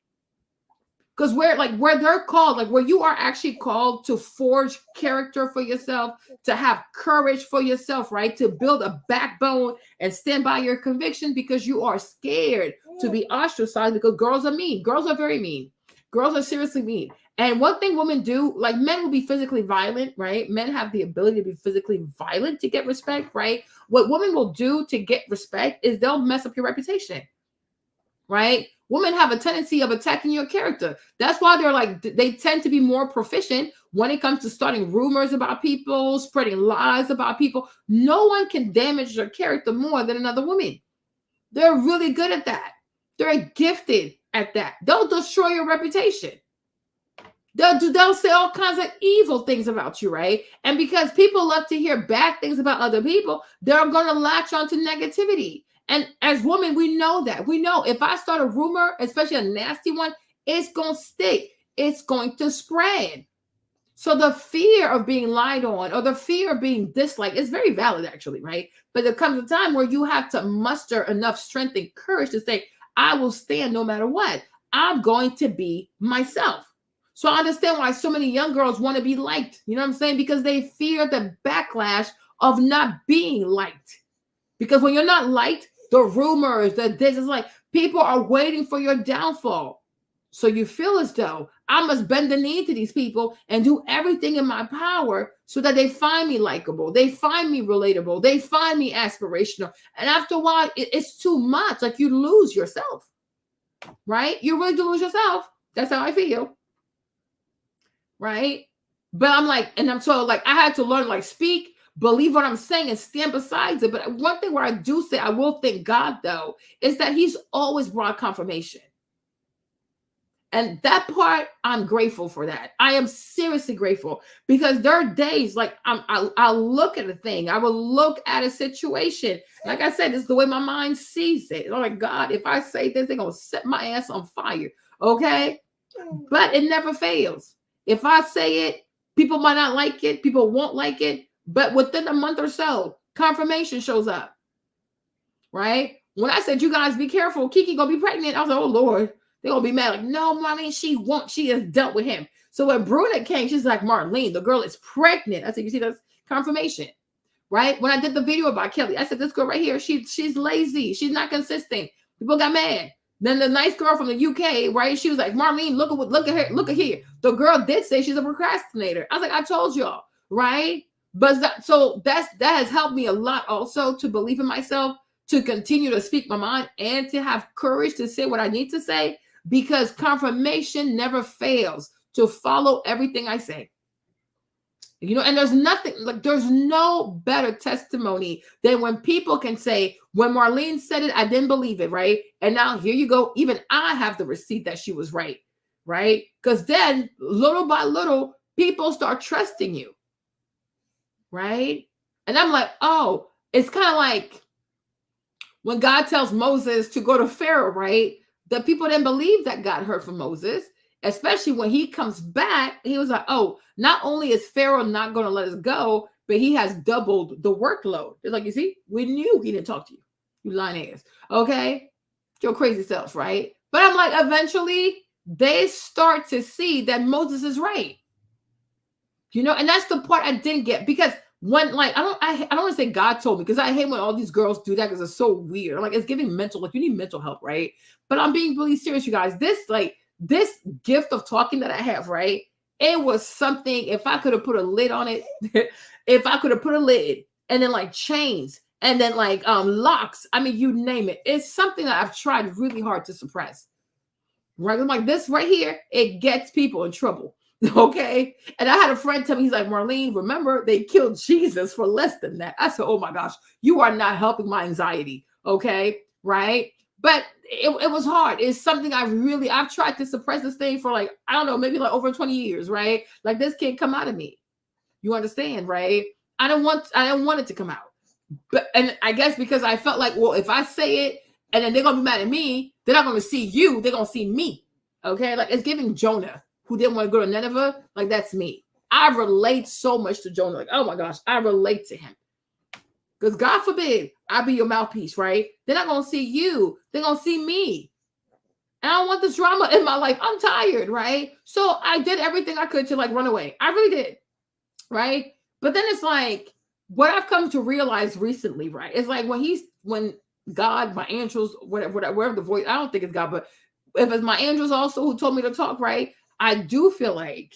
Because where they're called, like where you are actually called to forge character for yourself, to have courage for yourself, right? To build a backbone and stand by your conviction because you are scared to be ostracized because girls are mean. Girls are very mean. Girls are seriously mean. And one thing women do, like men will be physically violent, right? Men have the ability to be physically violent to get respect, right? What women will do to get respect is they'll mess up your reputation, right? Women have a tendency of attacking your character. That's why they tend to be more proficient when it comes to starting rumors about people, spreading lies about people. No one can damage your character more than another woman. They're really good at that. They're gifted at that. They'll destroy your reputation. They'll say all kinds of evil things about you, right? And because people love to hear bad things about other people, they're going to latch onto negativity. And as women, we know that. We know if I start a rumor, especially a nasty one, it's going to stick. It's going to spread. So the fear of being lied on or the fear of being disliked is very valid, actually, right? But there comes a time where you have to muster enough strength and courage to say, I will stand no matter what. I'm going to be myself. So I understand why so many young girls want to be liked. You know what I'm saying? Because they fear the backlash of not being liked. Because when you're not liked, the rumors, this is like people are waiting for your downfall. So you feel as though I must bend the knee to these people and do everything in my power so that they find me likable, they find me relatable, they find me aspirational. And after a while, it's too much. Like you lose yourself, right? You really do lose yourself. That's how I feel, right? But I'm like, and I'm so like, I had to learn, like, speak, believe what I'm saying, and stand beside it. But one thing where I do say, I will thank God, though, is that he's always brought confirmation. And that part, I'm grateful for that. I am seriously grateful, because there are days like I'll look at a thing. I will look at a situation. Like I said, this is the way my mind sees it. Oh my God, if I say this, they're going to set my ass on fire. Okay. But it never fails. If I say it, people might not like it. People won't like it. But within a month or so, confirmation shows up. Right. When I said, you guys be careful, Kiki going to be pregnant, I was like, oh Lord. They're going to be mad. Like, no, mommy, she won't. She has dealt with him. So when Bruna came, she's like, Marlene, the girl is pregnant. I said, you see, that's confirmation, right? When I did the video about Kelly, I said, this girl right here, she's lazy. She's not consistent. People got mad. Then the nice girl from the UK, right? She was like, Marlene, look at her. Look at here. The girl did say she's a procrastinator. I was like, I told y'all, right? But that has helped me a lot also to believe in myself, to continue to speak my mind, and to have courage to say what I need to say. Because confirmation never fails to follow everything I say. You know, and there's no better testimony than when people can say, when Marlene said it, I didn't believe it, right? And now here you go. Even I have the receipt that she was right? Because then little by little, people start trusting you, right? And I'm like, oh, it's kind of like when God tells Moses to go to Pharaoh, right? The people didn't believe that God heard from Moses, especially when he comes back. He was like, oh, not only is Pharaoh not going to let us go, but he has doubled the workload. They're like, you see, we knew he didn't talk to you. You lying ass. Okay? Your crazy self, right? But I'm like, eventually they start to see that Moses is right. You know, and that's the part I didn't get, because when, like, I don't want to say God told me, because I hate when all these girls do that, because it's so weird. I'm like, it's giving mental, like, you need mental help, right? But I'm being really serious, you guys. This gift of talking that I have, right? It was something, if I could have put a lid on it, if I could have put a lid, and then like chains, and then like locks, I mean, you name it. It's something that I've tried really hard to suppress. Right? I'm like, this right here, it gets people in trouble. Okay. And I had a friend tell me, he's like, Marlene, remember they killed Jesus for less than that. I said, oh my gosh, you are not helping my anxiety. Okay. Right. But it was hard. It's something I've tried to suppress this thing for, like, I don't know, maybe like over 20 years. Right. Like, this can't come out of me. You understand? Right. I don't want it to come out. But, and I guess because I felt like, well, if I say it and then they're going to be mad at me, they're not going to see you. They're going to see me. Okay. Like, it's giving Jonah, who didn't want to go to Nineveh. Like, that's me. I relate so much to Jonah. Like, oh my gosh, I relate to him. Because God forbid I be your mouthpiece, right? They're not going to see you. They're going to see me. And I don't want this drama in my life. I'm tired, right? So I did everything I could to, like, run away. I really did, right? But then it's like, what I've come to realize recently, right? It's like when God, my angels, whatever the voice, I don't think it's God, but if it's my angels also who told me to talk, right? I do feel like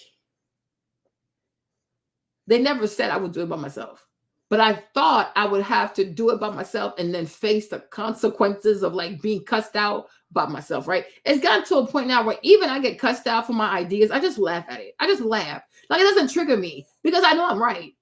they never said I would do it by myself, but I thought I would have to do it by myself and then face the consequences of, like, being cussed out by myself, right? It's gotten to a point now where even I get cussed out for my ideas, I just laugh at it. I just laugh. Like, it doesn't trigger me because I know I'm right.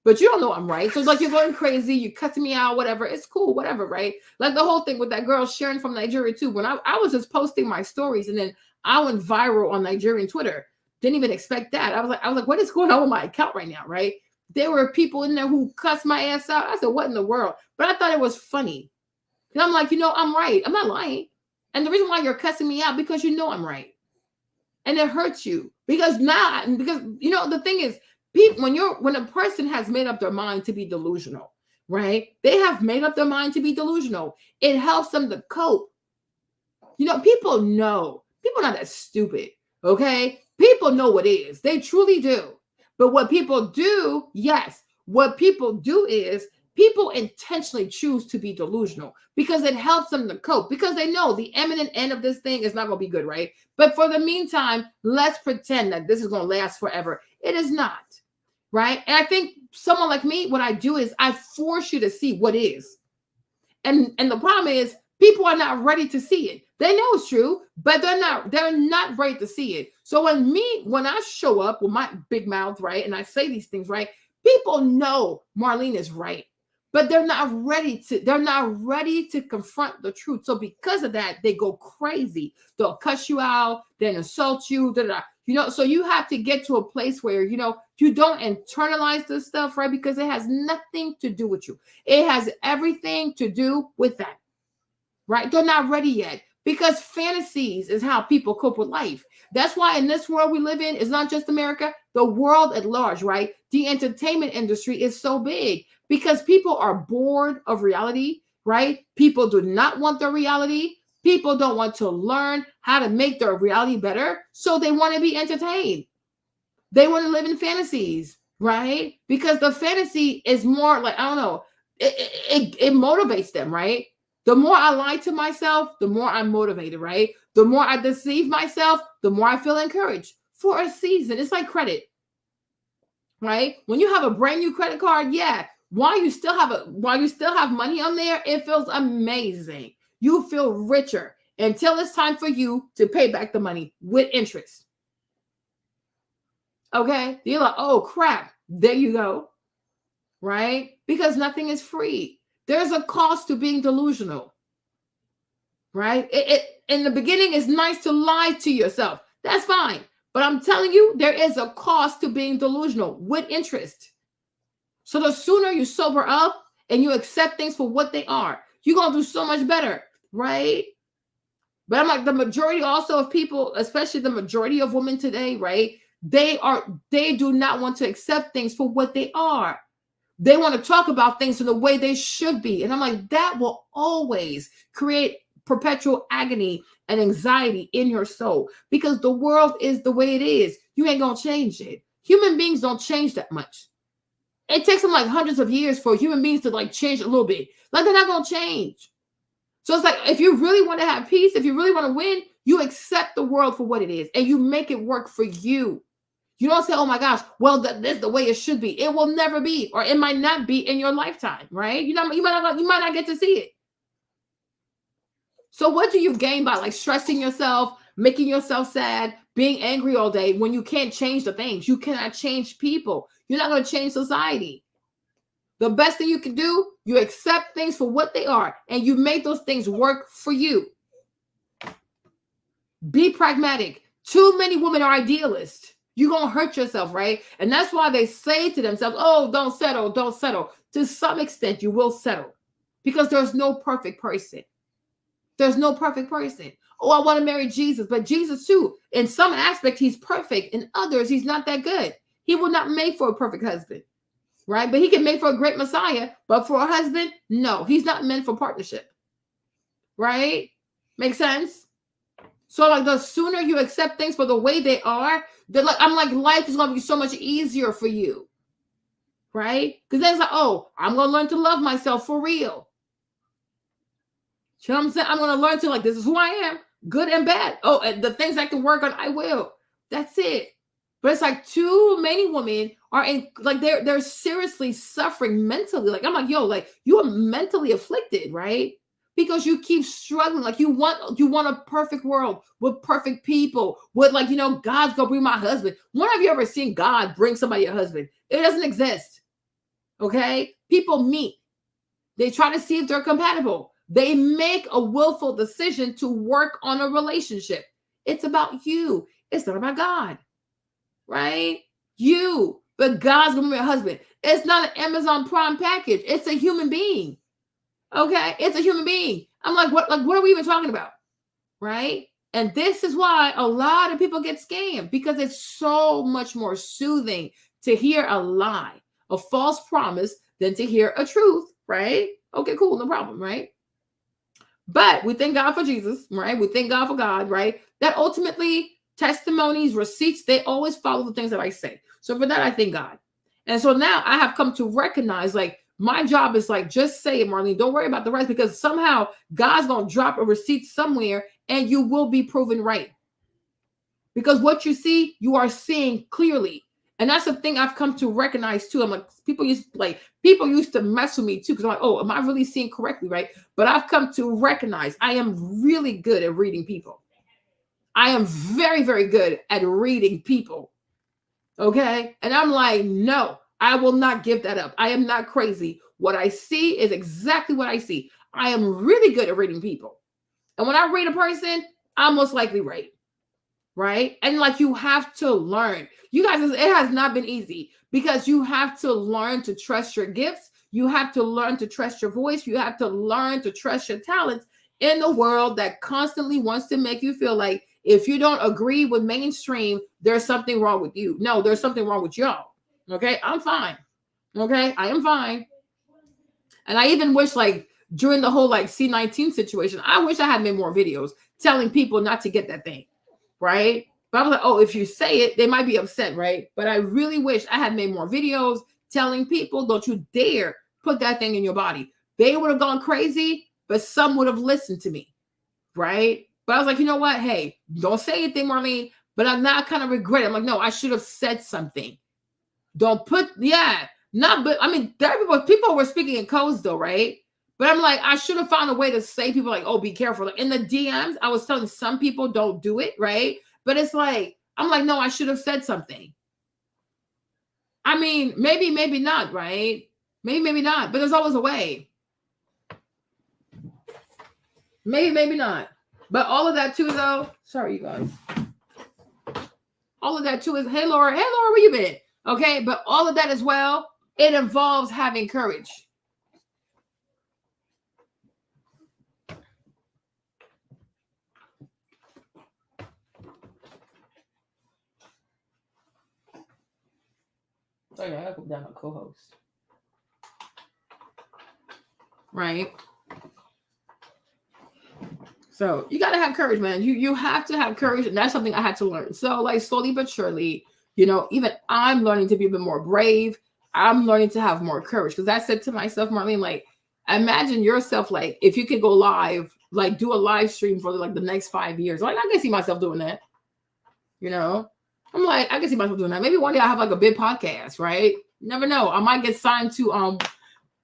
But you don't know I'm right. So it's like, you're going crazy, you're cussing me out, whatever. It's cool, whatever, right? Like the whole thing with that girl Sharon from Nigeria too. When I was just posting my stories and then I went viral on Nigerian Twitter. Didn't even expect that. I was like, what is going on with my account right now, right? There were people in there who cussed my ass out. I said, what in the world? But I thought it was funny. And I'm like, I'm right. I'm not lying. And the reason why you're cussing me out, because you know I'm right. And it hurts you. Because the thing is, people, when a person has made up their mind to be delusional, right? They have made up their mind to be delusional. It helps them to cope. People know. People are not that stupid, okay? People know what it is. They truly do. But what people do is people intentionally choose to be delusional because it helps them to cope, because they know the imminent end of this thing is not going to be good, right? But for the meantime, let's pretend that this is going to last forever. It is not, right? And I think someone like me, what I do is I force you to see what is. And the problem is people are not ready to see it. They know it's true, but they're not ready to see it. So when I show up with my big mouth, right, and I say these things, right, people know Marlene is right, but they're not ready to confront the truth. So because of that, they go crazy. They'll cuss you out, then insult you, so you have to get to a place where, you don't internalize this stuff, right? Because it has nothing to do with you. It has everything to do with that, right? They're not ready yet because fantasies is how people cope with life. That's why in this world we live in, it's not just America, the world at large, right? The entertainment industry is so big because people are bored of reality, right? People do not want their reality. People don't want to learn how to make their reality better. So they want to be entertained. They want to live in fantasies, right? Because the fantasy is more like, I don't know, it motivates them, right? The more I lie to myself, the more I'm motivated, right? The more I deceive myself, the more I feel encouraged for a season. It's like credit, right? When you have a brand new credit card, yeah, while you still have money on there, it feels amazing. You feel richer until it's time for you to pay back the money with interest. Okay? You're like, oh crap, there you go, right? Because nothing is free. There's a cost to being delusional, right? In the beginning, it's nice to lie to yourself. That's fine. But I'm telling you, there is a cost to being delusional with interest. So the sooner you sober up and you accept things for what they are, you're going to do so much better, right? But I'm like, the majority also of people, especially the majority of women today, right? They do not want to accept things for what they are. They want to talk about things in the way they should be. And I'm like, that will always create perpetual agony and anxiety in your soul because the world is the way it is. You ain't going to change it. Human beings don't change that much. It takes them like hundreds of years for human beings to like change a little bit. Like they're not going to change. So it's like, if you really want to have peace, if you really want to win, you accept the world for what it is and you make it work for you. You don't say, oh my gosh, well, this is the way it should be. It will never be, or it might not be in your lifetime, right? You might not get to see it. So what do you gain by like stressing yourself, making yourself sad, being angry all day when you can't change the things? You cannot change people. You're not going to change society. The best thing you can do, you accept things for what they are, and you make those things work for you. Be pragmatic. Too many women are idealists. You're going to hurt yourself, right? And that's why they say to themselves, oh, don't settle, don't settle. To some extent, you will settle because there's no perfect person. There's no perfect person. Oh, I want to marry Jesus, but Jesus too, in some aspect, he's perfect. In others, he's not that good. He will not make for a perfect husband, right? But he can make for a great Messiah, but for a husband, no, he's not meant for partnership, right? Make sense? So like the sooner you accept things for the way they are, I'm like, life is going to be so much easier for you, right? Because then it's like, oh, I'm going to learn to love myself for real. You know what I'm saying? I'm going to learn to like, this is who I am, good and bad. Oh, and the things I can work on, I will. That's it. But it's like too many women are in, like they're seriously suffering mentally. Like I'm like, yo, like you are mentally afflicted, right? Because you keep struggling. Like you want a perfect world with perfect people. With like, God's gonna bring my husband. When have you ever seen God bring somebody a husband? It doesn't exist. Okay? People meet. They try to see if they're compatible. They make a willful decision to work on a relationship. It's about you. It's not about God. Right? You. But God's gonna be your husband. It's not an Amazon Prime package. It's a human being. Okay? It's a human being. I'm like, what are we even talking about? Right? And this is why a lot of people get scammed, because it's so much more soothing to hear a lie, a false promise, than to hear a truth, right? Okay, cool, no problem, right? But we thank God for Jesus, right? We thank God for God, right? That ultimately testimonies, receipts, they always follow the things that I say. So for that, I thank God. And so now I have come to recognize, like, My job is like, just say it, Marlene. Don't worry about the rest, because somehow God's going to drop a receipt somewhere and you will be proven right. Because what you see, you are seeing clearly. And that's the thing I've come to recognize too. I'm like, people used to mess with me too, because I'm like, oh, am I really seeing correctly, right? But I've come to recognize I am really good at reading people. I am very, very good at reading people. Okay. And I'm like, no, I will not give that up. I am not crazy. What I see is exactly what I see. I am really good at reading people. And when I read a person, I'm most likely right. Right. And like, you have to learn. You guys, it has not been easy, because you have to learn to trust your gifts. You have to learn to trust your voice. You have to learn to trust your talents in the world that constantly wants to make you feel like if you don't agree with mainstream, there's something wrong with you. No, there's something wrong with y'all. Okay. I'm fine. Okay. I am fine. And I even wish, like, during the whole like C-19 situation, I wish I had made more videos telling people not to get that thing. Right. But I was like, oh, if you say it, they might be upset. Right. But I really wish I had made more videos telling people, don't you dare put that thing in your body. They would have gone crazy, but some would have listened to me. Right. But I was like, you know what? Hey, don't say anything, Marlene. But I'm not kind of regret it. I'm like, no, I should have said something. Don't put, but I mean, people were speaking in codes though, right? But I'm like, I should have found a way to say people like, oh, be careful. Like in the DMs, I was telling some people don't do it, right? But it's like, I'm like, no, I should have said something. I mean, maybe not, right? Maybe not, but there's always a way. Maybe not. But all of that too, though. Sorry, you guys. All of that too is, hey, Laura, where you been? Okay, but all of that as well, it involves having courage. Oh yeah, I gotta put down a co-host. Right. So you gotta have courage, man. You have to have courage, and that's something I had to learn. So like slowly but surely, even I'm learning to be a bit more brave. I'm learning to have more courage, because I said to myself, Marlene, like, imagine yourself, like, if you could go live, like do a live stream for like the next 5 years. Like I can see myself doing that. I'm like, I can see myself doing that. Maybe one day I'll have like a big podcast, right? You never know. I might get signed to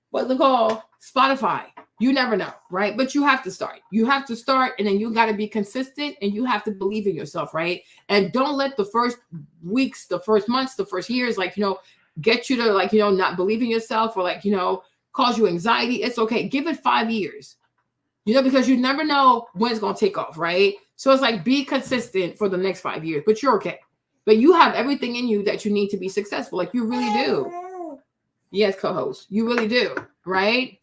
what's it called? Spotify. You never know, right? But you have to start. You have to start, and then you got to be consistent, and you have to believe in yourself, right? And don't let the first weeks, the first months, the first years, like, get you to not believe in yourself, or cause you anxiety. It's okay. Give it 5 years, because you never know when it's going to take off, right? So it's like, be consistent for the next 5 years, but you're okay. But you have everything in you that you need to be successful. Like, you really do. Yes, co-host. You really do, right?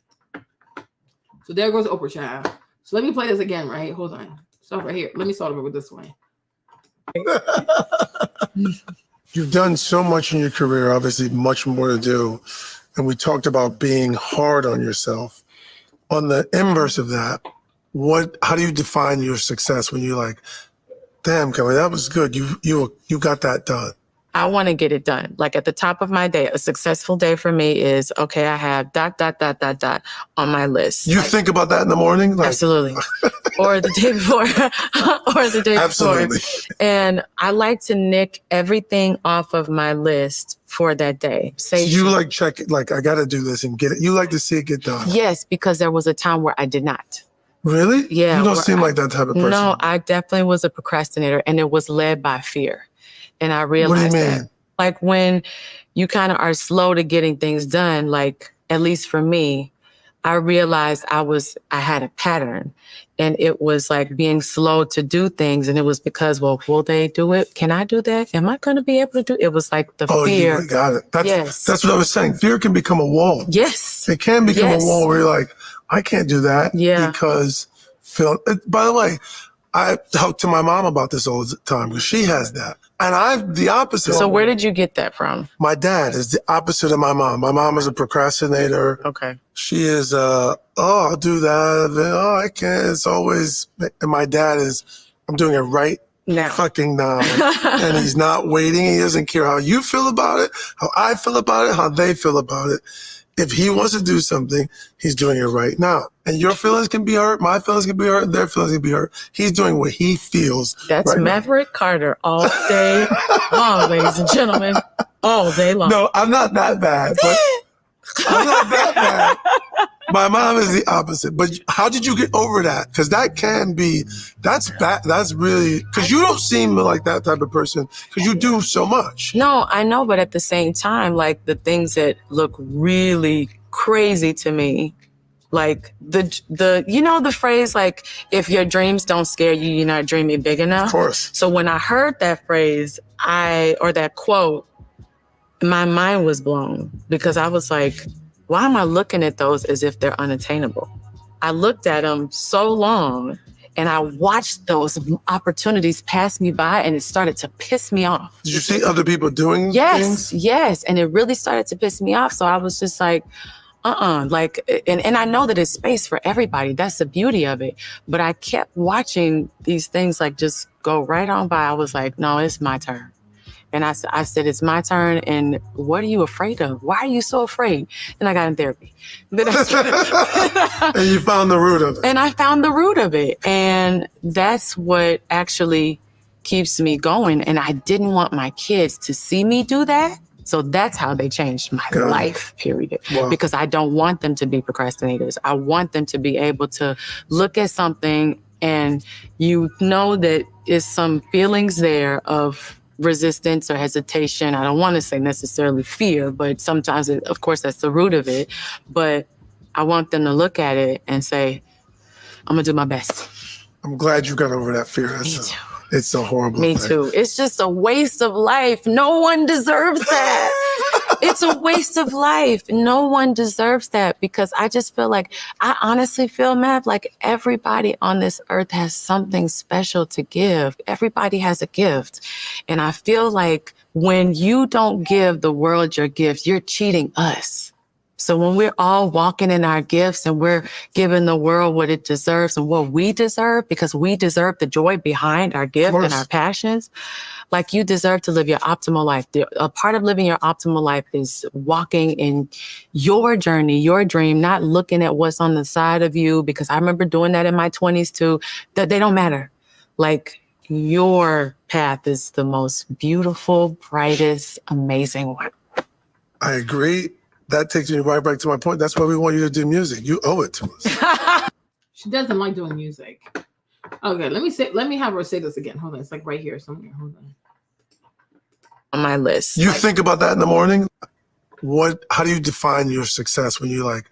So there goes Oprah child. So let me play this again, right? Hold on. Start right here. Let me start over with this one. You've done so much in your career, obviously much more to do. And we talked about being hard on yourself. On the inverse of that, how do you define your success when you're like, damn, Kelly, that was good. You got that done. I want to get it done. Like at the top of my day, a successful day for me is, okay, I have ... on my list. You think about that in the morning? Absolutely. Or the day before. Absolutely. And I like to nick everything off of my list for that day. So you check it, I got to do this and get it. You like to see it get done. Yes, because there was a time where I did not. Really? Yeah. You don't seem like that type of person. No, I definitely was a procrastinator, and it was led by fear. And I realized what do you mean? that, like, when you kind of are slow to getting things done, like, at least for me, I realized I had a pattern, and it was like being slow to do things. And it was because, well, will they do it? Can I do that? Am I going to be able to do it? It was like the fear. You got it. Yes. That's what I was saying. Fear can become a wall. Yes. It can become a wall where you're like, I can't do that. Yeah. Because by the way, I talk to my mom about this all the time because she has that. And I'm the opposite. So where did you get that from? My dad is the opposite of my mom. My mom is a procrastinator. Okay. She is, I'll do that. Oh, I can't. It's always, and my dad is, I'm doing it right now. Fucking now. And he's not waiting. He doesn't care how you feel about it, how I feel about it, how they feel about it. If he wants to do something, he's doing it right now. And your feelings can be hurt, my feelings can be hurt, their feelings can be hurt. He's doing what he feels. That's right Maverick Carter all day long, ladies and gentlemen. All day long. No, I'm not that bad, but I'm not that bad. My mom is the opposite. But how did you get over that? Because that can be, that's bad. That's really, because you don't seem like that type of person because you do so much. No, I know, but at the same time, like the things that look really crazy to me, like the you know the phrase like if your dreams don't scare you, you're not dreaming big enough. Of course. So when I heard that phrase, or that quote, my mind was blown because I was like, why am I looking at those as if they're unattainable? I looked at them so long and I watched those opportunities pass me by and it started to piss me off. Did you see other people doing things? Yes. And it really started to piss me off. So I was just like, like, and I know that it's space for everybody. That's the beauty of it. But I kept watching these things like just go right on by. I was like, no, it's my turn. And I said, it's my turn. And what are you afraid of? Why are you so afraid? And I got in therapy. Then and you found the root of it. And I found the root of it. And that's what actually keeps me going. And I didn't want my kids to see me do that. So that's how they changed my life, period. Wow. Because I don't want them to be procrastinators. I want them to be able to look at something and you know that is some feelings there of resistance or hesitation. I don't want to say necessarily fear, but sometimes, of course, that's the root of it. But I want them to look at it and say, I'm going to do my best. I'm glad you got over that fear. It's a horrible thing. Me too. It's just a waste of life. No one deserves that. It's a waste of life. No one deserves that because I just feel like, I honestly feel, Mav, like everybody on this earth has something special to give. Everybody has a gift. And I feel like when you don't give the world your gift, you're cheating us. So when we're all walking in our gifts and we're giving the world what it deserves and what we deserve, because we deserve the joy behind our gift and our passions, like you deserve to live your optimal life. A part of living your optimal life is walking in your journey, your dream, not looking at what's on the side of you, because I remember doing that in my 20s too, that they don't matter. Like your path is the most beautiful, brightest, amazing one. I agree. That takes me right back to my point. That's why we want you to do music. You owe it to us. She doesn't like doing music. Okay, let me have her say this again. Hold on, it's like right here somewhere. Hold on. On my list. You think about that in the morning? How do you define your success when you're like,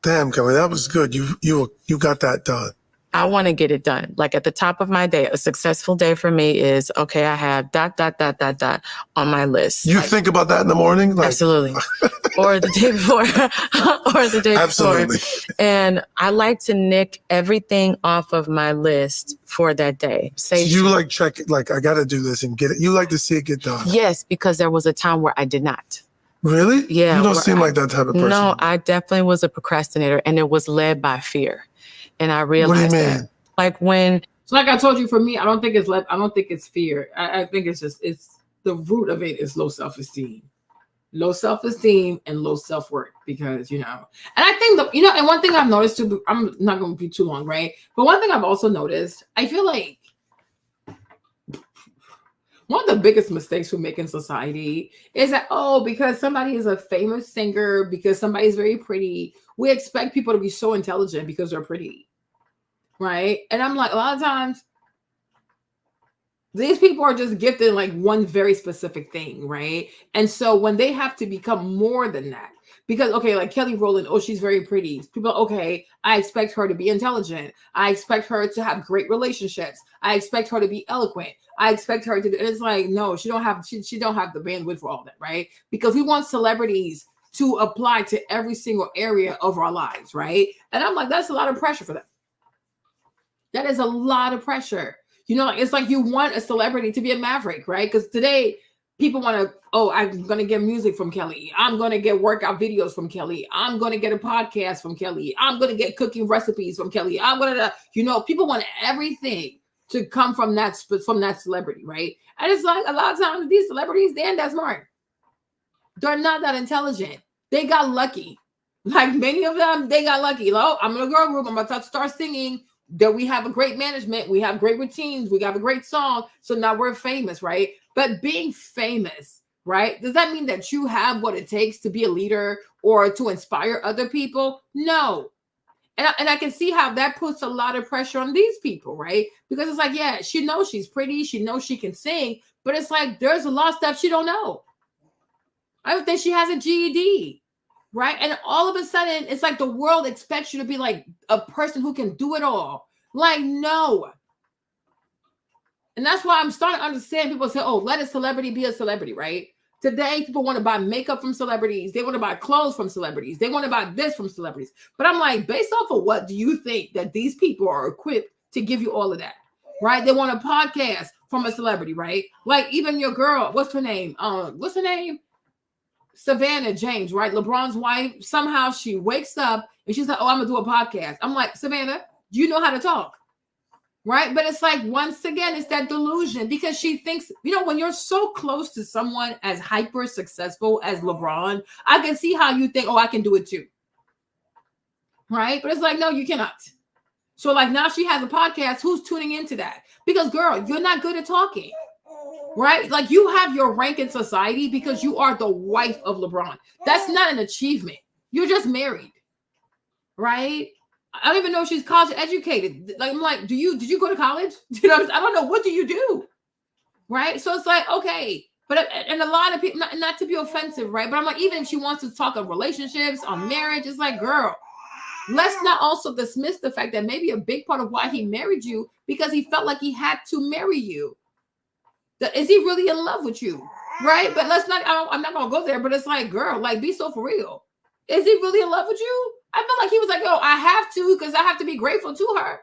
damn, Kelly, that was good. You got that done. I want to get it done. Like at the top of my day, a successful day for me is, okay, I have ... on my list. You think about that in the morning? Like, absolutely. Or the day before. Or the day absolutely. before. And I like to nick everything off of my list for that day. So you like check it, like I got to do this and get it. You like to see it get done. Yes, because there was a time where I did not. Really? Yeah. You don't seem like that type of person. No, I definitely was a procrastinator and it was led by fear. And I realized what do you mean? that, like when, so like I told you, for me, I don't think it's fear. I think it's the root of it is low self-esteem and low self-worth because, and I think and one thing I've noticed too, I'm not going to be too long, right? But one thing I've also noticed, I feel like one of the biggest mistakes we make in society is that, because somebody is a famous singer, because somebody is very pretty, we expect people to be so intelligent because they're pretty, right? And I'm like, a lot of times, these people are just gifted in like one very specific thing, right? And so when they have to become more than that, because, okay, like Kelly Rowland, she's very pretty. People, okay, I expect her to be intelligent. I expect her to have great relationships. I expect her to be eloquent. I expect her to, and it's like, no, she don't have the bandwidth for all that, right? Because we want celebrities to apply to every single area of our lives, right? And I'm like, that's a lot of pressure for them. That is a lot of pressure. It's like you want a celebrity to be a maverick, right? Because today people want to, I'm going to get music from Kelly. I'm going to get workout videos from Kelly. I'm going to get a podcast from Kelly. I'm going to get cooking recipes from Kelly. I'm going to, people want everything to come from that celebrity, right? And it's like a lot of times these celebrities, they ain't that smart. They're not that intelligent. They got lucky. Like many of them, they got lucky. Oh, I'm in a girl group. I'm about to start singing. That we have a great management. We have great routines. We have a great song. So now we're famous, right? But being famous, right? Does that mean that you have what it takes to be a leader or to inspire other people? No. And I can see how that puts a lot of pressure on these people, right? Because it's like, yeah, she knows she's pretty. She knows she can sing. But it's like, there's a lot of stuff she don't know. I don't think she has a GED. Right. And all of a sudden, it's like the world expects you to be like a person who can do it all. Like, no. And that's why I'm starting to understand people say, oh, let a celebrity be a celebrity, right? Today, people want to buy makeup from celebrities. They want to buy clothes from celebrities. They want to buy this from celebrities. But I'm like, based off of what do you think that these people are equipped to give you all of that? Right? They want a podcast from a celebrity, right? Like even your girl, what's her name? Savannah James, right? LeBron's wife. Somehow she wakes up and she's like, oh, I'm gonna do a podcast. I'm like, Savannah, do you know how to talk? Right? But it's like, once again, it's that delusion because she thinks, when you're so close to someone as hyper successful as LeBron, I can see how you think, oh, I can do it too. Right? But it's like, no, you cannot. So like now she has a podcast. Who's tuning into that? Because girl, you're not good at talking. Right? Like you have your rank in society because you are the wife of LeBron. That's not an achievement. You're just married. Right? I don't even know if she's college educated. Like I'm like, did you go to college? I don't know. What do you do? Right? So it's like, okay. But and a lot of people, not to be offensive, right? But I'm like, even if she wants to talk of relationships, on marriage, it's like, girl, let's not also dismiss the fact that maybe a big part of why he married you because he felt like he had to marry you. Is he really in love with you? Right? But let's not, I'm not going to go there, but it's like, girl, like be so for real. Is he really in love with you? I felt like he was like, yo, I have to because I have to be grateful to her.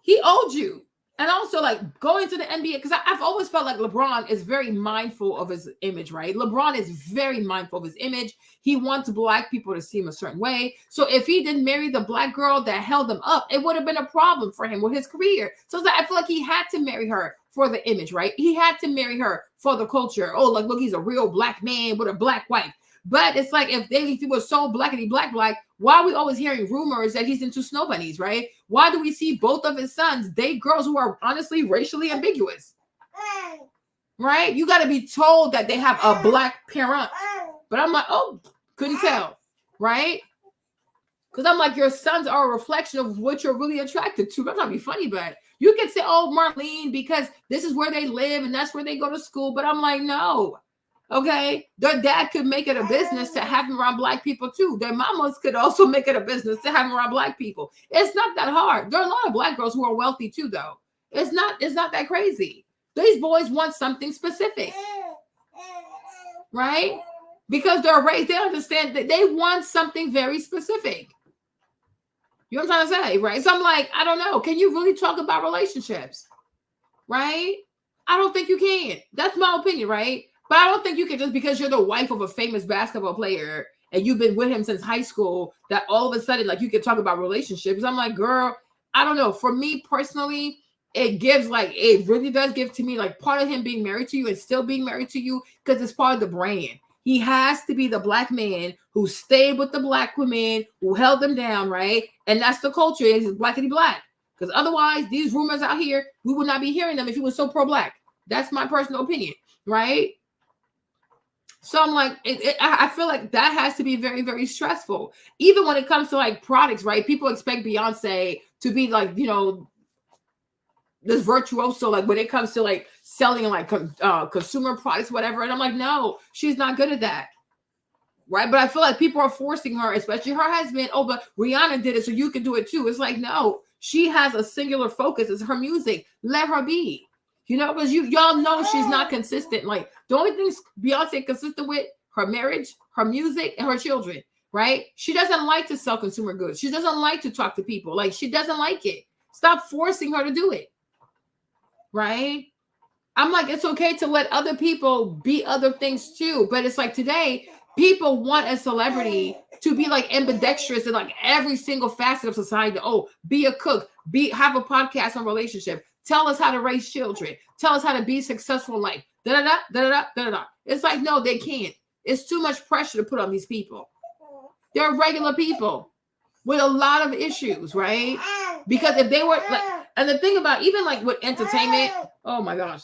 He owed you. And also like going to the NBA, because I've always felt like LeBron is very mindful of his image, right? LeBron is very mindful of his image. He wants Black people to see him a certain way. So if he didn't marry the Black girl that held him up, it would have been a problem for him with his career. So it's like, I feel like he had to marry her for the image, right? He had to marry her for the culture. Oh, like, look, he's a real Black man with a Black wife. But it's like if he was so blackity black, why are we always hearing rumors that he's into snow bunnies, right? Why do we see both of his sons date girls who are honestly racially ambiguous? Right? You got to be told that they have a Black parent. But I'm like, oh, couldn't tell, right? Because I'm like, your sons are a reflection of what you're really attracted to. I'm not be funny, but you can say, oh, Marlene, because this is where they live and that's where they go to school. But I'm like, no. Okay, their dad could make it a business to have them around Black people too. Their mamas could also make it a business to have them around Black people. It's not that hard. There are a lot of Black girls who are wealthy too, though. It's not that crazy. These boys want something specific, right? Because they're raised, they understand that they want something very specific. You know what I'm trying to say, right? So I'm like, I don't know. Can you really talk about relationships, right? I don't think you can. That's my opinion, right? But I don't think you can just because you're the wife of a famous basketball player and you've been with him since high school that all of a sudden like you can talk about relationships. I'm like, girl, I don't know. For me personally, it really does give to me like part of him being married to you and still being married to you because it's part of the brand. He has to be the Black man who stayed with the Black women, who held them down, right? And that's the culture. He's blackity Black. Because otherwise, these rumors out here, we would not be hearing them if he was so pro-Black. That's my personal opinion, right? So I'm like, I feel like that has to be very, very stressful. Even when it comes to like products, right? People expect Beyonce to be like, this virtuoso, like when it comes to like selling like consumer products, whatever. And I'm like, no, she's not good at that. Right. But I feel like people are forcing her, especially her husband. Oh, but Rihanna did it, so you can do it too. It's like, no, she has a singular focus. It's her music. Let her be. Because y'all know she's not consistent. Like the only things Beyonce consistent with her marriage, her music, and her children, right? She doesn't like to sell consumer goods. She doesn't like to talk to people. Like she doesn't like it. Stop forcing her to do it. Right? I'm like, it's okay to let other people be other things too. But it's like today, people want a celebrity to be like ambidextrous in like every single facet of society. Oh, be a cook, have a podcast on relationship. Tell us how to raise children. Tell us how to be successful in life. Da-da-da, da-da-da, da-da-da. It's like, no, they can't. It's too much pressure to put on these people. They're regular people with a lot of issues, right? Because if they were like, and the thing about even like with entertainment, oh my gosh,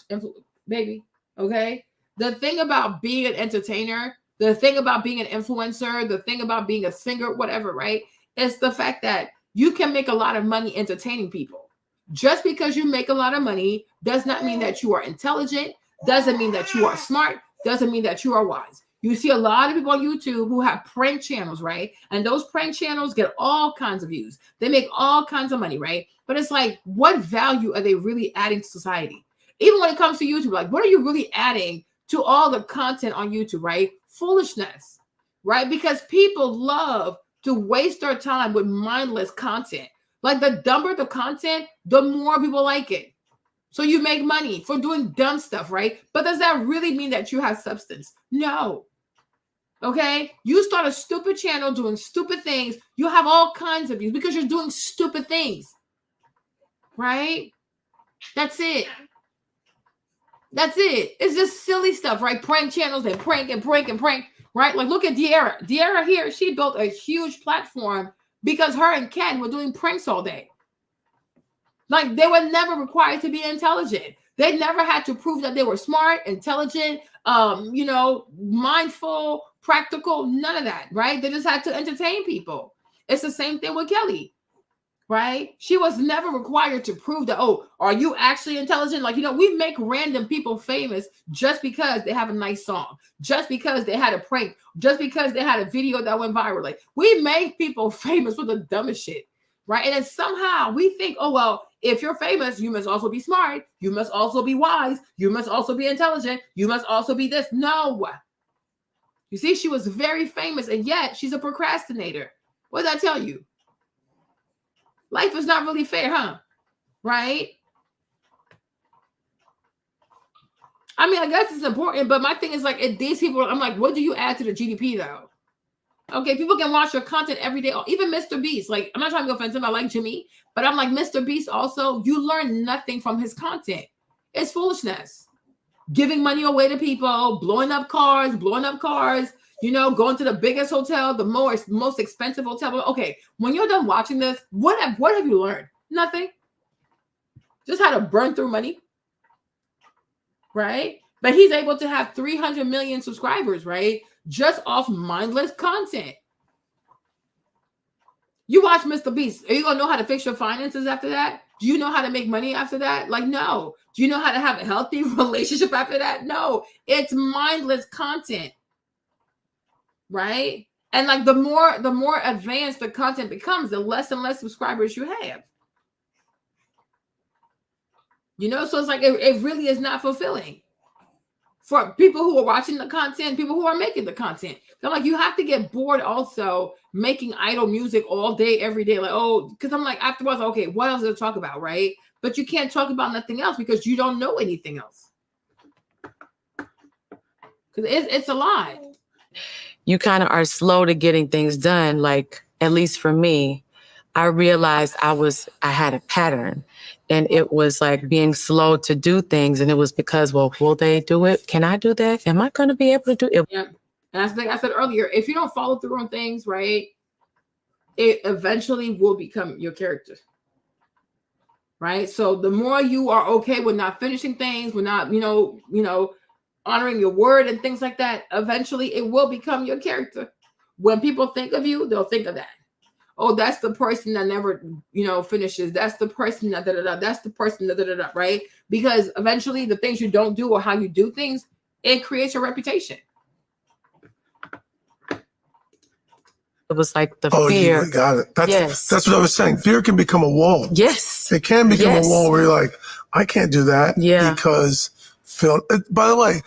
baby, okay? The thing about being an entertainer, the thing about being an influencer, the thing about being a singer, whatever, right? It's the fact that you can make a lot of money entertaining people. Just because you make a lot of money does not mean that you are intelligent, doesn't mean that you are smart, doesn't mean that you are wise. You see a lot of people on YouTube who have prank channels, right? And those prank channels get all kinds of views. They make all kinds of money, right? But it's like, what value are they really adding to society? Even when it comes to YouTube, like, what are you really adding to all the content on YouTube, right? Foolishness, right? Because people love to waste their time with mindless content. Like, the dumber the content, the more people like it. So you make money for doing dumb stuff, right? But does that really mean that you have substance? No. Okay? You start a stupid channel doing stupid things, you have all kinds of views because you're doing stupid things. Right? That's it. That's it. It's just silly stuff, right? Prank channels, they prank and prank and prank, right? Like, look at De'Ara. De'Ara here, she built a huge platform because her and Ken were doing pranks all day. Like, they were never required to be intelligent. They never had to prove that they were smart, intelligent, mindful, practical, none of that, right? They just had to entertain people. It's the same thing with Kelly, right? She was never required to prove that, oh, are you actually intelligent? Like, we make random people famous just because they have a nice song, just because they had a prank, just because they had a video that went viral. Like, we make people famous with the dumbest shit, right? And then somehow we think, oh, well, if you're famous, you must also be smart. You must also be wise. You must also be intelligent. You must also be this. No. You see, she was very famous, and yet she's a procrastinator. What did I tell you? Life is not really fair, huh? Right? I mean, I guess it's important, but my thing is like, if these people, I'm like, what do you add to the GDP though? Okay, people can watch your content every day. Even Mr. Beast. Like, I'm not trying to be offensive. I like Jimmy, but I'm like, Mr. Beast also, you learn nothing from his content. It's foolishness. Giving money away to people, blowing up cars, going to the biggest hotel, the most expensive hotel. Okay, when you're done watching this, what have you learned? Nothing. Just how to burn through money, right? But he's able to have 300 million subscribers, right? Just off mindless content. You watch Mr. Beast. Are you going to know how to fix your finances after that? Do you know how to make money after that? Like, no. Do you know how to have a healthy relationship after that? No. It's mindless content. Right? And like the more advanced the content becomes, the less and less subscribers you have. So it's like it really is not fulfilling for people who are watching the content, people who are making the content. So I'm like, you have to get bored also making idle music all day, every day. Like, oh, because I'm like, afterwards, okay, what else to talk about, right? But you can't talk about nothing else because you don't know anything else. Because it's a lot. You kind of are slow to getting things done. Like, at least for me, I realized I had a pattern, and it was like being slow to do things. And it was because, well, will they do it? Can I do that? Am I going to be able to do it? Yeah. And that's the thing I said earlier, if you don't follow through on things, right, it eventually will become your character. Right? So the more you are okay with not finishing things, with not, honoring your word and things like that, eventually it will become your character. When people think of you, they'll think of that. Oh, that's the person that never, finishes. That's the person that da-da-da. That's the person that da-da-da, right? Because eventually the things you don't do or how you do things, it creates your reputation. It was like the fear. You got it. Yes. That's what I was saying. Fear can become a wall. Yes. It can become a wall where you're like, I can't do that because by the way,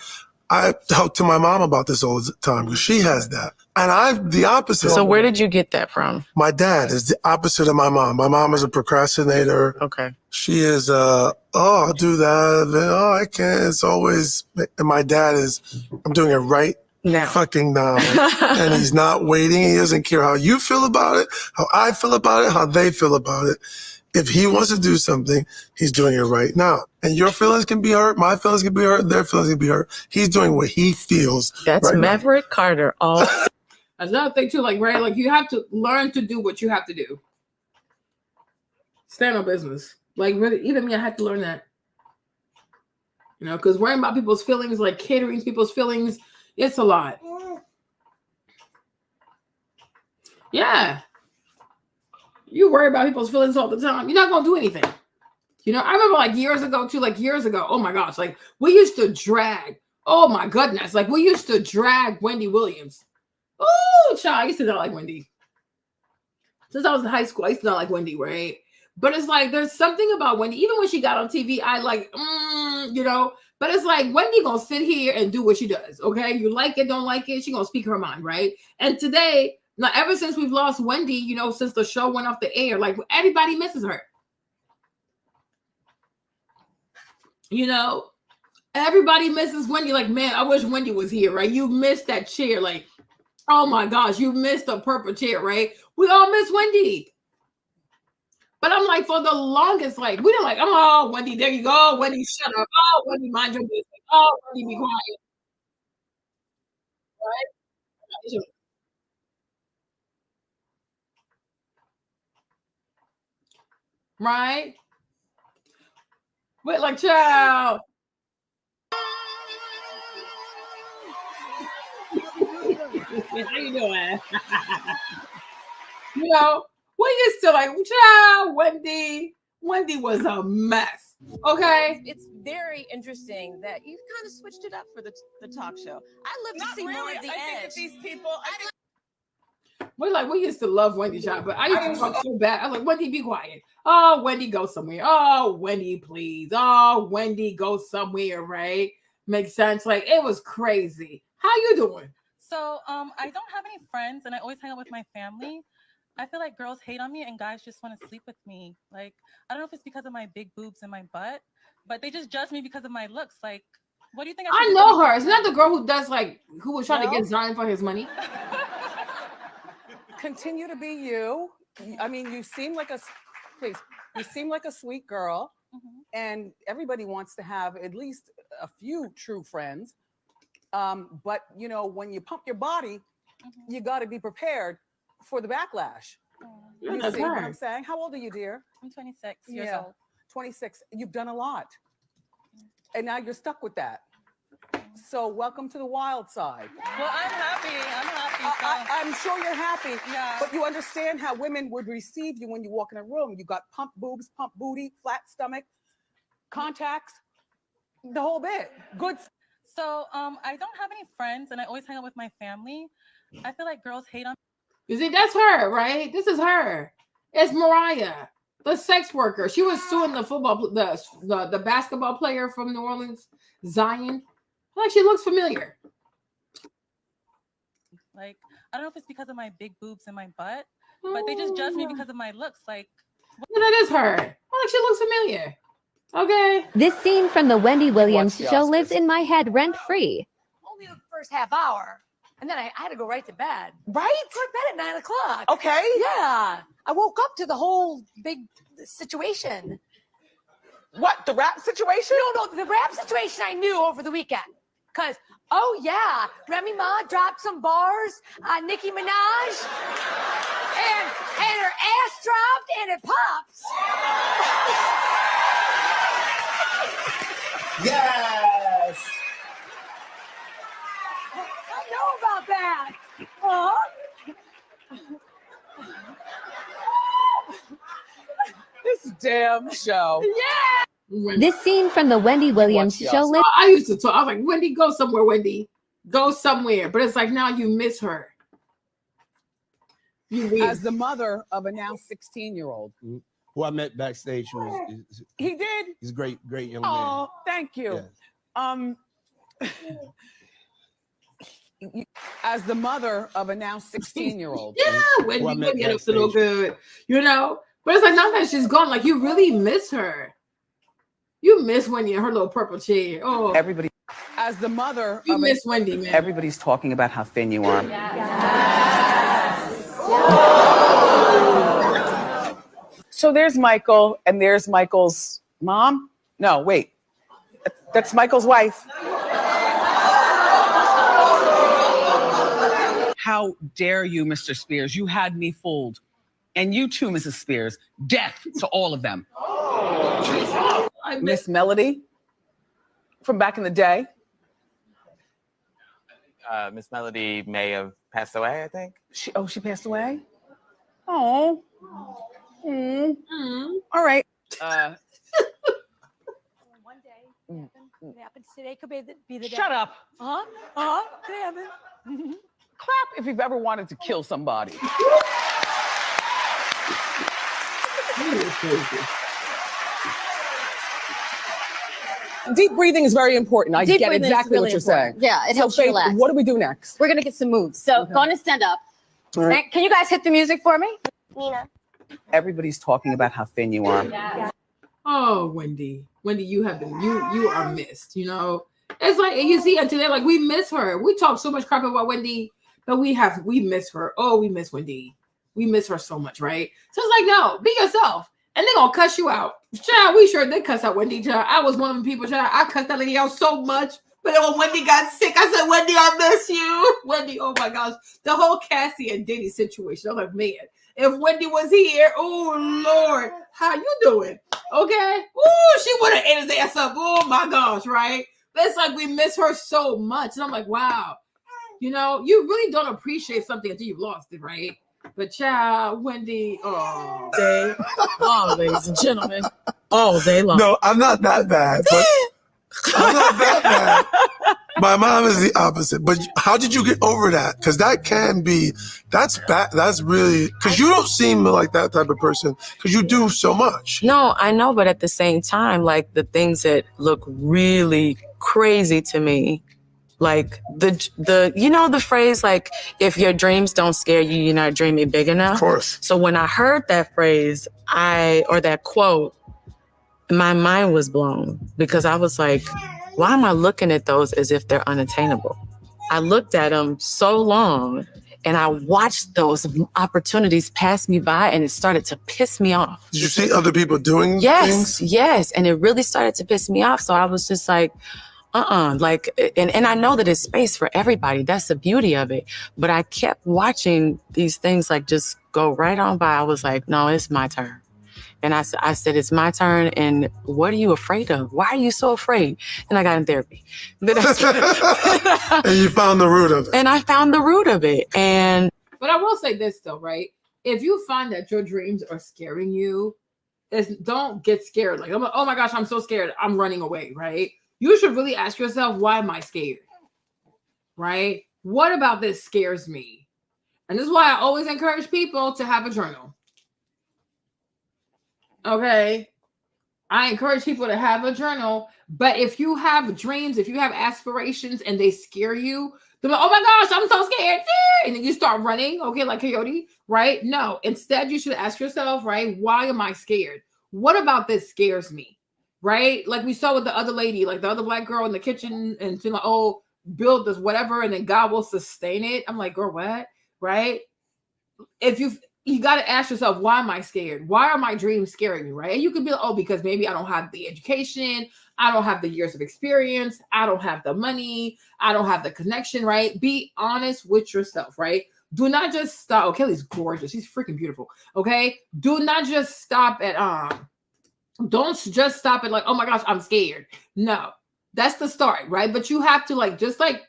I talk to my mom about this all the time because she has that. And I'm the opposite. So where did you get that from? My dad is the opposite of my mom. My mom is a procrastinator. Okay. She is, I'll do that. Oh, I can't. It's always, and my dad is, I'm doing it right fucking now. And he's not waiting. He doesn't care how you feel about it, how I feel about it, how they feel about it. If he wants to do something, he's doing it right now. And your feelings can be hurt, my feelings can be hurt, their feelings can be hurt. He's doing what he feels. That's right Maverick Carter. All That's another thing too, like, right? Like, you have to learn to do what you have to do. Stand on business. Like, really, even me, I had to learn that. You know, because worrying about people's feelings, like catering people's feelings, it's a lot. Yeah. You worry about people's feelings all the time. You're not going to do anything. You know, I remember like years ago, oh my gosh, like we used to drag, oh my goodness, like we used to drag Wendy Williams. Oh, child, I used to not like Wendy. Since I was in high school, I used to not like Wendy, right? But it's like, there's something about Wendy, even when she got on TV, I like, you know, but it's like, Wendy gonna sit here and do what she does, okay? You like it, don't like it, she gonna speak her mind, right? And today, now, ever since we've lost Wendy, you know, since the show went off the air, like everybody misses her. You know, everybody misses Wendy. Like, man, I wish Wendy was here, right? You missed that chair. Like, oh my gosh, you missed the purple chair, right? We all miss Wendy. But I'm like, for the longest, like, we don't like, oh, Wendy, there you go. Wendy, shut up. Oh, Wendy, mind your business. Oh, Wendy, be quiet. Right? Right? Wait, like, child. How you doing? You know, we used to like, child, Wendy was a mess. Okay. It's very interesting that you kind of switched it up for the talk show. I love to see more of the edge. These people. We used to love Wendy, child, but I used to talk so bad. I was like, Wendy, be quiet. Oh, Wendy, go somewhere. Oh, Wendy, please. Oh, Wendy, go somewhere, right? Makes sense. Like, it was crazy. How you doing? So, I don't have any friends, and I always hang out with my family. I feel like girls hate on me, and guys just want to sleep with me. Like, I don't know if it's because of my big boobs and my butt, but they just judge me because of my looks. Like, what do you think? I know her. Isn't that the girl who does like who was trying to get Zion for his money? Continue to be you. I mean, you seem like a sweet girl, and everybody wants to have at least a few true friends. But you know, when you pump your body, you got to be prepared for the backlash. You see what I'm saying? How old are you, dear? I'm 26 years old. 26. You've done a lot, and now you're stuck with that. So welcome to the wild side. Well, I'm happy. I'm sure you're happy. Yeah. But you understand how women would receive you when you walk in a room. You got pump boobs, pump booty, flat stomach, contacts, the whole bit. Good. So I don't have any friends, and I always hang out with my family. I feel like girls hate on. You see, that's her, right? This is her. It's Mariah, the sex worker. She was suing the basketball player from New Orleans, Zion. Like, she looks familiar. Like, I don't know if it's because of my big boobs and my butt, but they just judge me because of my looks. Like, that is her. Like, she looks familiar. Okay. This scene from the Wendy Williams show lives in my head rent-free. Only the first half hour. And then I had to go right to bed. Right? Go to bed at 9 o'clock. Okay. Yeah. I woke up to the whole big situation. What, the rap situation? No, the rap situation I knew over the weekend. Because, oh yeah, Remy Ma dropped some bars on Nicki Minaj. And her ass dropped and it pops. Yes. I know about that. This damn show. Yeah. This scene from the Wendy Williams show lives. I used to talk. I was like, Wendy, go somewhere, Wendy. Go somewhere. But it's like, now you miss her. As the mother of a now 16-year-old. Who I met backstage. He did? He's a great young man. Oh, thank you. As the mother of a now 16-year-old. Yeah, Wendy looks a little good, you know. But it's like, now that she's gone, like, you really miss her. You miss Wendy and her little purple chair. Oh, everybody. As the mother you miss Wendy, man. Everybody's talking about how thin you are. So there's Michael, and there's Michael's mom. No, wait. That's Michael's wife. How dare you, Mr. Spears? You had me fooled. And you too, Mrs. Spears. Death to all of them. Miss Melody from back in the day. Miss Melody may have passed away, I think. She passed away? Oh. All right. One day, it happens today. Could be the day. Shut up. Could happen. Clap if you've ever wanted to kill somebody. Deep breathing is very important. I Deep get breathing is exactly really what you're important. saying. Yeah, it So helps you Faith, relax. what do we do next? We're gonna get some moves. So go on and stand up. All right. And can you guys hit the music for me? Nina. Everybody's talking about how thin you are. Oh, Wendy, you have been you are missed. You know, it's like you see, and today like we miss her. We talk so much crap about Wendy, but we miss her. Oh, we miss Wendy. We miss her so much, right? So it's like, no, be yourself, and they're gonna cuss you out. Child, we sure did cuss out Wendy. Child, I was one of them people. Child, I cussed that lady out so much. But then when Wendy got sick, I said, Wendy, I miss you. Wendy, oh my gosh, the whole Cassie and Diddy situation. I was like, man, if Wendy was here, oh Lord, how you doing? Okay. Ooh, she would have ate his ass up. Oh my gosh, right? But it's like we miss her so much. And I'm like, wow, you know, you really don't appreciate something until you've lost it, right? But child, Wendy, oh. Day long, ladies and gentlemen. All day long. No, I'm not that bad, but I'm not that bad. My mom is the opposite. But how did you get over that? Because that's bad. That's really, because you don't seem like that type of person because you do so much. No, I know, but at the same time, like the things that look really crazy to me, like the you know the phrase like if your dreams don't scare you, you're not dreaming big enough. Of course. So when I heard that phrase, or that quote, my mind was blown because I was like, why am I looking at those as if they're unattainable? I looked at them so long and I watched those opportunities pass me by and it started to piss me off. Did you see other people doing things? Yes. And it really started to piss me off. So I was just like, like, and I know that it's space for everybody. That's the beauty of it. But I kept watching these things like just go right on by. I was like, no, it's my turn. And I said, it's my turn. And what are you afraid of? Why are you so afraid? And I got in therapy. Then and you found the root of it. And I found the root of it. But I will say this though, right? If you find that your dreams are scaring you, don't get scared. Like, oh my gosh, I'm so scared. I'm running away, right? You should really ask yourself, why am I scared? Right? What about this scares me? And this is why I always encourage people to have a journal. Okay? I encourage people to have a journal. But if you have dreams, if you have aspirations and they scare you, they're like, oh my gosh, I'm so scared. And then you start running, okay, like Coyote, right? No, instead you should ask yourself, right? Why am I scared? What about this scares me? Right? Like we saw with the other lady, like the other black girl in the kitchen, and she's like, oh, build this whatever, and then God will sustain it. I'm like, girl, what? Right? If you got to ask yourself, why am I scared? Why are my dreams scaring me? Right? And you could be like, oh, because maybe I don't have the education, I don't have the years of experience, I don't have the money, I don't have the connection, right? Be honest with yourself, right? Do not just stop. Oh, Kelly's gorgeous. She's freaking beautiful. Okay? Do not just stop at don't just stop at like, oh my gosh, I'm scared. No, that's the start, right? But you have to like, just like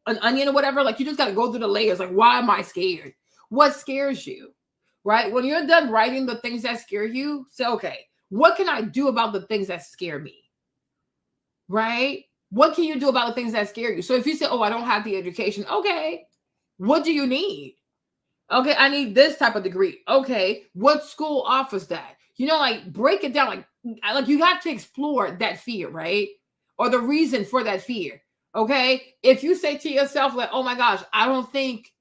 an onion or whatever, like you just got to go through the layers. Like, why am I scared? What scares you, right? When you're done writing the things that scare you, say, okay, what can I do about the things that scare me, right? What can you do about the things that scare you? So if you say, oh, I don't have the education, okay, what do you need? Okay, I need this type of degree. Okay, what school offers that? You know, like break it down. Like you have to explore that fear, right? Or the reason for that fear. Okay. If you say to yourself, like, oh my gosh, I don't think,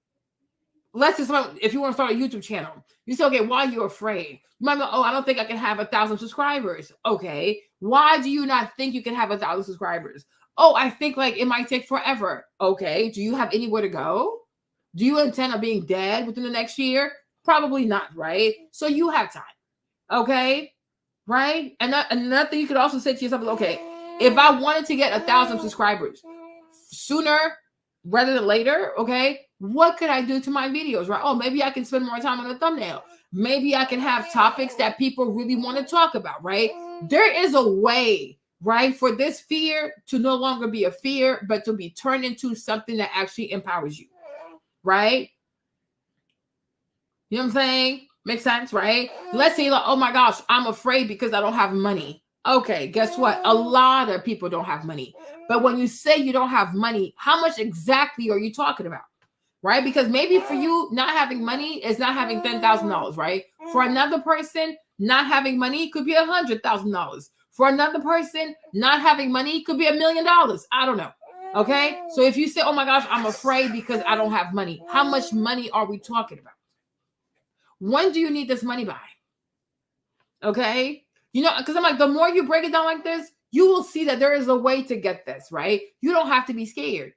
let's just, if you want to start a YouTube channel, you say, okay, why are you afraid? You might be, oh, I don't think I can have 1,000 subscribers. Okay. Why do you not think you can have 1,000 subscribers? Oh, I think like it might take forever. Okay. Do you have anywhere to go? Do you intend on being dead within the next year? Probably not, right? So you have time. Okay, right? And another thing you could also say to yourself is, okay, if I wanted to get 1,000 subscribers sooner rather than later, okay, what could I do to my videos, right? Oh, maybe I can spend more time on the thumbnail. Maybe I can have topics that people really want to talk about, right? There is a way, right, for this fear to no longer be a fear, but to be turned into something that actually empowers you, right? You know what I'm saying? Makes sense, right? Let's say, like, oh my gosh, I'm afraid because I don't have money. Okay, guess what? A lot of people don't have money. But when you say you don't have money, how much exactly are you talking about? Right? Because maybe for you, not having money is not having $10,000, right? For another person, not having money could be $100,000. For another person, not having money could be $1 million. I don't know. Okay? So if you say, oh my gosh, I'm afraid because I don't have money, how much money are we talking about? When do you need this money by? Okay? You know, because I'm like, the more you break it down like this, you will see that there is a way to get this, right? You don't have to be scared.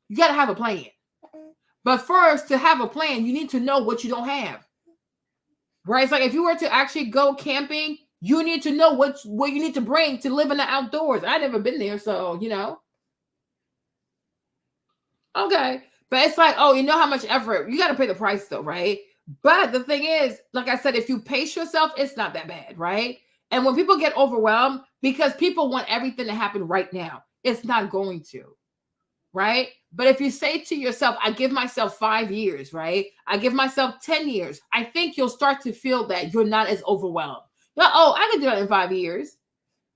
You got to have a plan. But first, to have a plan, you need to know what you don't have. Right? It's like if you were to actually go camping, you need to know what you need to bring to live in the outdoors. I've never been there, so, you know. Okay. But it's like, oh, you know how much effort. You got to pay the price though, right? But the thing is, like I said, if you pace yourself, it's not that bad, right? And when people get overwhelmed, because people want everything to happen right now, it's not going to, right? But if you say to yourself, I give myself 5 years, right? I give myself 10 years, I think you'll start to feel that you're not as overwhelmed. You're like, oh, I can do that in 5 years,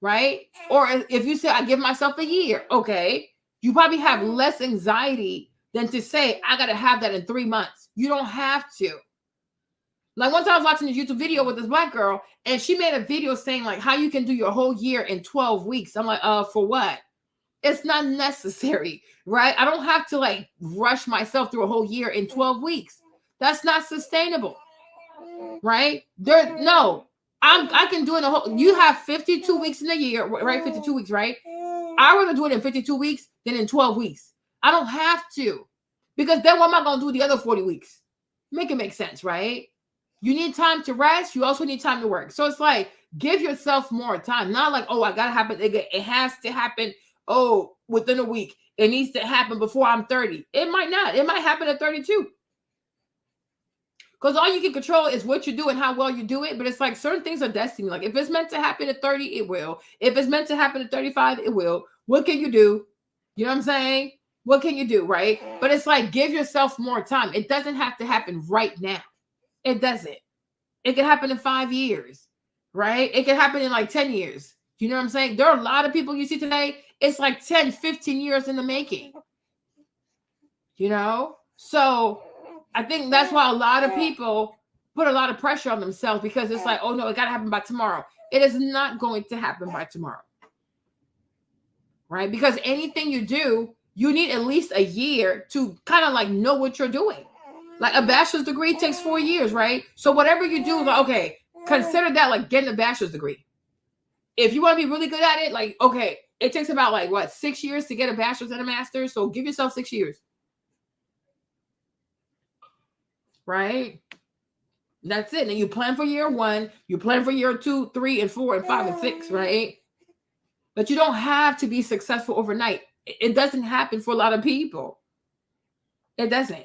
right? Or if you say, I give myself a year, okay, you probably have less anxiety than to say, I got to have that in 3 months. You don't have to. Like one time I was watching a YouTube video with this Black girl, and she made a video saying like how you can do your whole year in 12 weeks. I'm like, for what? It's not necessary, right? I don't have to like rush myself through a whole year in 12 weeks. That's not sustainable, right? I can do it in a whole, you have 52 weeks in a year, right? 52 weeks, right? I'd rather do it in 52 weeks than in 12 weeks. I don't have to, because then what am I going to do the other 40 weeks? Make it make sense, right? You need time to rest. You also need time to work. So it's like, give yourself more time. Not like, oh, I got to happen. It has to happen. Oh, within a week. It needs to happen before I'm 30. It might not. It might happen at 32. Because all you can control is what you do and how well you do it. But it's like certain things are destiny. Like if it's meant to happen at 30, it will. If it's meant to happen at 35, it will. What can you do? You know what I'm saying? What can you do, right? But it's like, give yourself more time. It doesn't have to happen right now. It doesn't. It can happen in 5 years, right? It can happen in like 10 years. You know what I'm saying? There are a lot of people you see today. It's like 10, 15 years in the making, you know? So I think that's why a lot of people put a lot of pressure on themselves, because it's like, oh no, it got to happen by tomorrow. It is not going to happen by tomorrow, right? Because anything you do, you need at least a year to kind of like know what you're doing. Like a bachelor's degree takes 4 years, right? So whatever you do, like, okay, consider that like getting a bachelor's degree. If you want to be really good at it, like, okay, it takes about like what, 6 years to get a bachelor's and a master's. So give yourself 6 years. Right? That's it. And you plan for year 1, you plan for year 2, 3, and 4, and 5, and 6, right? But you don't have to be successful overnight. It doesn't happen for a lot of people. It doesn't.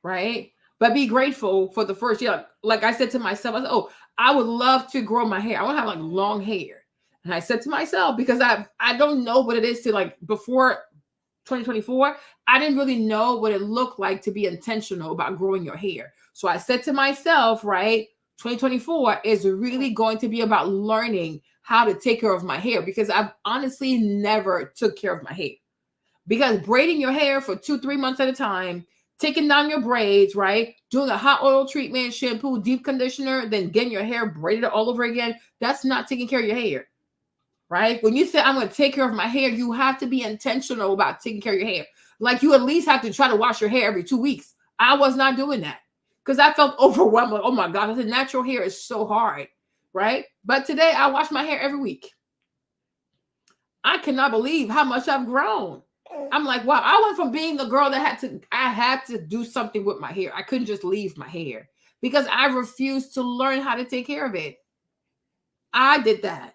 Right? But be grateful for the first year. Like I said to myself, I said, oh, I would love to grow my hair. I want to have like long hair. And I said to myself, because I don't know what it is to like before 2024, I didn't really know what it looked like to be intentional about growing your hair. So I said to myself, right, 2024 is really going to be about learning how to take care of my hair, because I've honestly never took care of my hair. Because braiding your hair for 2-3 months at a time, taking down your braids, right? Doing a hot oil treatment, shampoo, deep conditioner, then getting your hair braided all over again. That's not taking care of your hair, right? When you say, I'm going to take care of my hair, you have to be intentional about taking care of your hair. Like you at least have to try to wash your hair every 2 weeks. I was not doing that because I felt overwhelmed. Like, oh my God, the natural hair is so hard, right? But today I wash my hair every week. I cannot believe how much I've grown. I'm like, wow, I went from being the girl that I had to do something with my hair. I couldn't just leave my hair. because I refused to learn how to take care of it. I did that.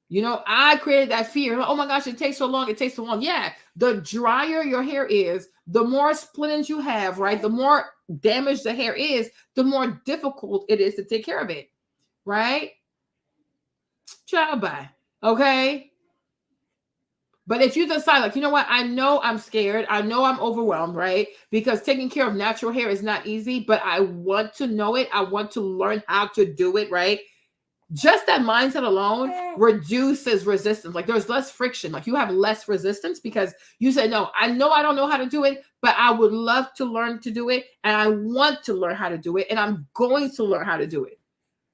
You know, I created that fear. Oh my gosh, it takes so long. It takes so long. Yeah. The drier your hair is, the more splinters you have, right? The more damaged the hair is, the more difficult it is to take care of it. Right? Child, bye. Okay. But if you decide, like, you know what, I know I'm scared, I know I'm overwhelmed, right? Because taking care of natural hair is not easy, but I want to know it. I want to learn how to do it, right? Just that mindset alone reduces resistance. Like, there's less friction. Like, you have less resistance because you say, no, I know I don't know how to do it, but I would love to learn to do it. And I want to learn how to do it. And I'm going to learn how to do it,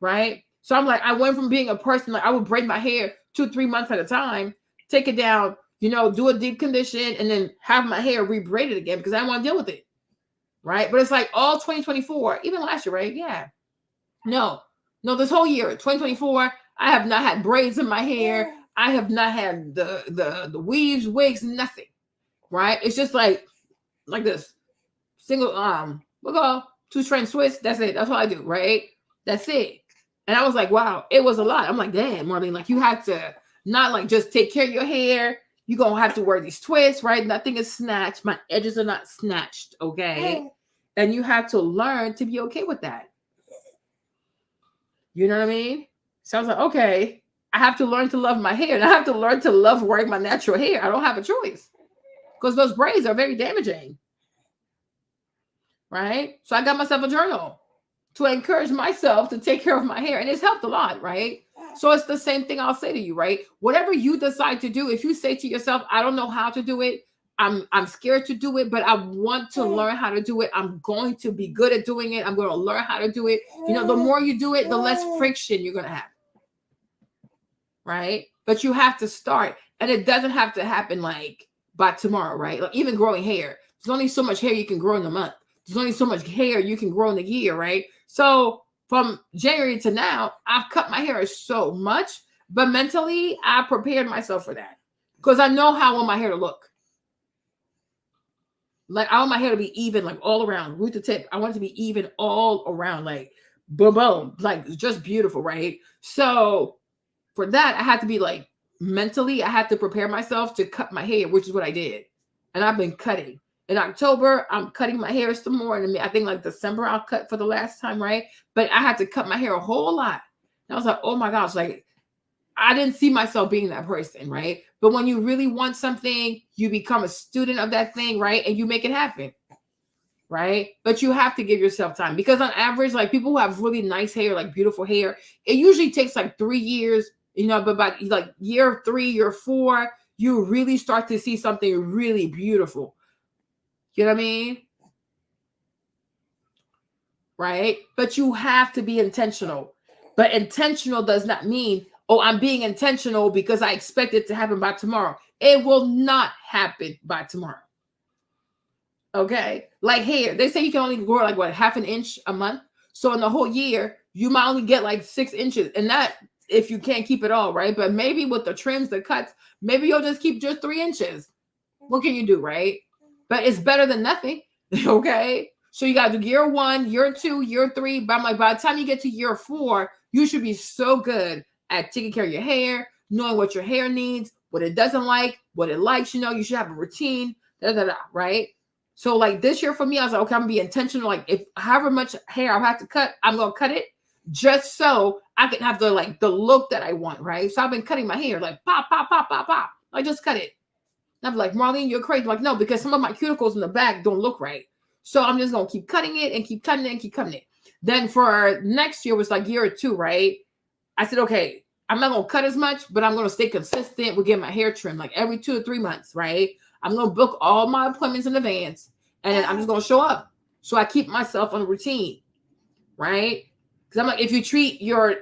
right? So I'm like, I went from being a person, like I would braid my hair 2-3 months at a time, take it down, you know, do a deep condition, and then have my hair rebraided again because I don't want to deal with it, right? But it's like all 2024, even last year, right? Yeah. No, this whole year, 2024, I have not had braids in my hair. I have not had the weaves, wigs, nothing, right? It's just like this, single we'll go 2-strand twist. That's it. That's all I do, right? That's it. And I was like, wow, it was a lot. I'm like, damn, Marlene, like you have to not like just take care of your hair. You're going to have to wear these twists, right? Nothing is snatched. My edges are not snatched, okay? And you have to learn to be okay with that. You know what I mean? So I was like, okay, I have to learn to love my hair. And I have to learn to love wearing my natural hair. I don't have a choice because those braids are very damaging, right? So I got myself a journal to encourage myself to take care of my hair. And it's helped a lot, right? So it's the same thing I'll say to you, right? Whatever you decide to do, if you say to yourself, I don't know how to do it, I'm scared to do it, but I want to learn how to do it. I'm going to be good at doing it. I'm going to learn how to do it. You know, the more you do it, the less friction you're going to have, right? But you have to start. And it doesn't have to happen like by tomorrow, right? Like even growing hair, there's only so much hair you can grow in a month. There's only so much hair you can grow in a year, right? So from January to now, I've cut my hair so much, but mentally, I prepared myself for that because I know how I want my hair to look. Like I want my hair to be even, like all around, root to tip. I want it to be even all around, like boom, boom, like just beautiful, right? So for that, I had to be like mentally, I had to prepare myself to cut my hair, which is what I did. And I've been cutting. In October, I'm cutting my hair some more. And I think like December, I'll cut for the last time, right? But I had to cut my hair a whole lot. And I was like, oh my gosh, like I didn't see myself being that person, right? But when you really want something, you become a student of that thing, right? And you make it happen, right? But you have to give yourself time because on average, like people who have really nice hair, like beautiful hair, it usually takes like 3 years, you know, but by like year 3, year 4, you really start to see something really beautiful. You know what I mean? Right? But you have to be intentional. But intentional does not mean, oh, I'm being intentional because I expect it to happen by tomorrow. It will not happen by tomorrow. Okay? Like hair, they say you can only grow like what, half an inch a month. So in the whole year, you might only get like 6 inches. And that if you can't keep it all, right? But maybe with the trims, the cuts, maybe you'll just keep just 3 inches. What can you do, right? But it's better than nothing. Okay. So you got to do year 1, year 2, year 3. But I'm like, by the time you get to year 4, you should be so good at taking care of your hair, knowing what your hair needs, what it doesn't like, what it likes. You know, you should have a routine, right? So like this year for me, I was like, okay, I'm gonna be intentional. Like if however much hair I have to cut, I'm gonna cut it just so I can have the look that I want, right? So I've been cutting my hair like pop, pop, pop, pop, pop. I just cut it. I'm like, Marlene, you're crazy. I'm like, no, because some of my cuticles in the back don't look right. So I'm just going to keep cutting it and keep cutting it and keep cutting it. Then for next year was like year 2, right? I said, okay, I'm not going to cut as much, but I'm going to stay consistent with getting my hair trimmed like every 2 or 3 months, right? I'm going to book all my appointments in advance and then I'm just going to show up. So I keep myself on a routine, right? Because I'm like, if you treat your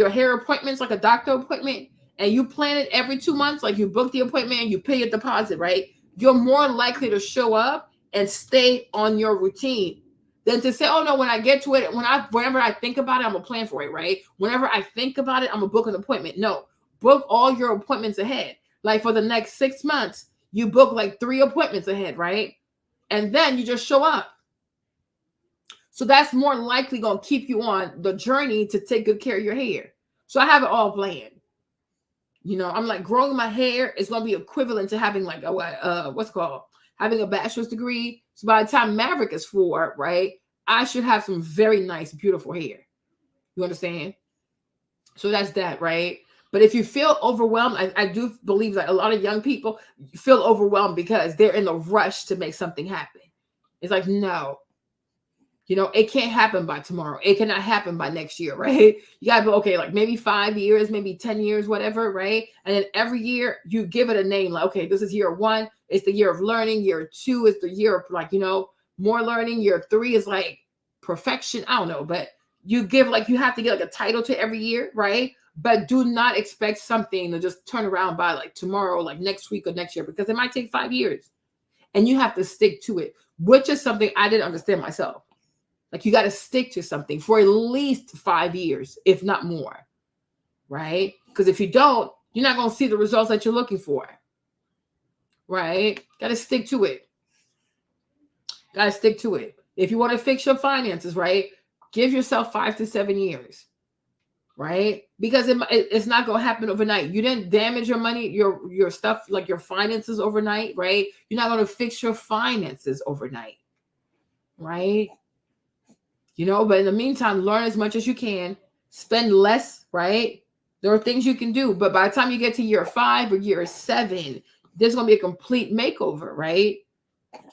hair appointments like a doctor appointment, and you plan it every 2 months, like you book the appointment and you pay a deposit, right? You're more likely to show up and stay on your routine than to say, oh no, when I get to it, whenever I think about it, I'm gonna plan for it, right? Whenever I think about it, I'm gonna book an appointment. No, book all your appointments ahead. Like for the next 6 months, you book like 3 appointments ahead, right? And then you just show up. So that's more likely going to keep you on the journey to take good care of your hair. So I have it all planned. You know, I'm like, growing my hair is going to be equivalent to having like having a bachelor's degree. So by the time Maverick is 4, right, I should have some very nice, beautiful hair. You understand? So that's that, right? But if you feel overwhelmed, I do believe that a lot of young people feel overwhelmed because they're in a rush to make something happen. It's like, no, you know, it can't happen by tomorrow. It cannot happen by next year, right? You gotta be okay, like maybe 5 years, maybe 10 years, whatever, right? And then every year you give it a name, like, okay, this is year 1, it's the year of learning. Year 2 is the year of, like, you know, more learning. Year 3 is like perfection. I don't know, but you give, like, you have to get like a title to every year, right? But do not expect something to just turn around by like tomorrow, like next week or next year, because it might take 5 years and you have to stick to it, which is something I didn't understand myself. Like, you got to stick to something for at least 5 years, if not more, right? Because if you don't, you're not going to see the results that you're looking for, right? Got to stick to it. Got to stick to it. If you want to fix your finances, right, give yourself 5 to 7 years. Right? Because it's not going to happen overnight. You didn't damage your money, your stuff, like your finances overnight, right? You're not going to fix your finances overnight, right? You know, but in the meantime, learn as much as you can, spend less, right? There are things you can do, but by the time you get to year 5 or year 7, there's going to be a complete makeover, right?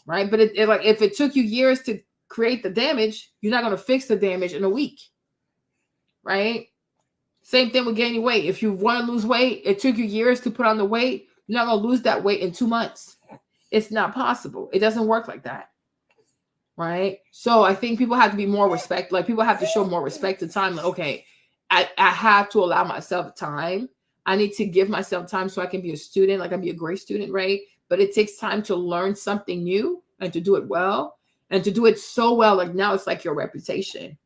Right? But like, if it took you years to create the damage, you're not going to fix the damage in a week, right? Same thing with gaining weight. If you want to lose weight, it took you years to put on the weight. You're not going to lose that weight in 2 months. It's not possible. It doesn't work like that. Right? So I think people have to be more respect. Like, people have to show more respect to time. Like, okay, I have to allow myself time. I need to give myself time so I can be a student. Like, I can be a great student, right? But it takes time to learn something new and to do it well. And to do it so well, like, now it's like your reputation.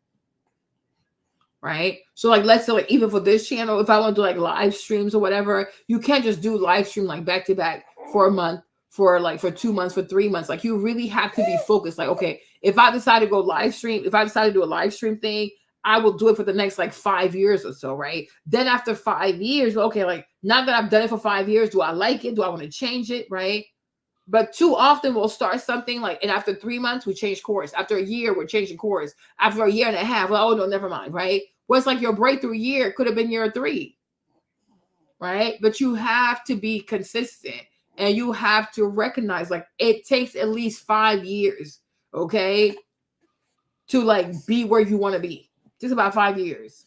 Right? So like, let's say, like, even for this channel, if I want to do like live streams or whatever, you can't just do live stream like back to back for a month, for 2 months, for 3 months. Like, you really have to be focused. Like, okay, if I decide to go live stream, if I decide to do a live stream thing, I will do it for the next like 5 years or so, right? Then after 5 years, okay, like, now that I've done it for 5 years, do I like it? Do I want to change it? Right? But too often we'll start something like, and after 3 months, we change course. After a year, we're changing course. After a year and a half, well, oh no, never mind, right? What's like your breakthrough year could have been year 3, right? But you have to be consistent, and you have to recognize, like, it takes at least 5 years, okay, to like be where you want to be. Just about 5 years,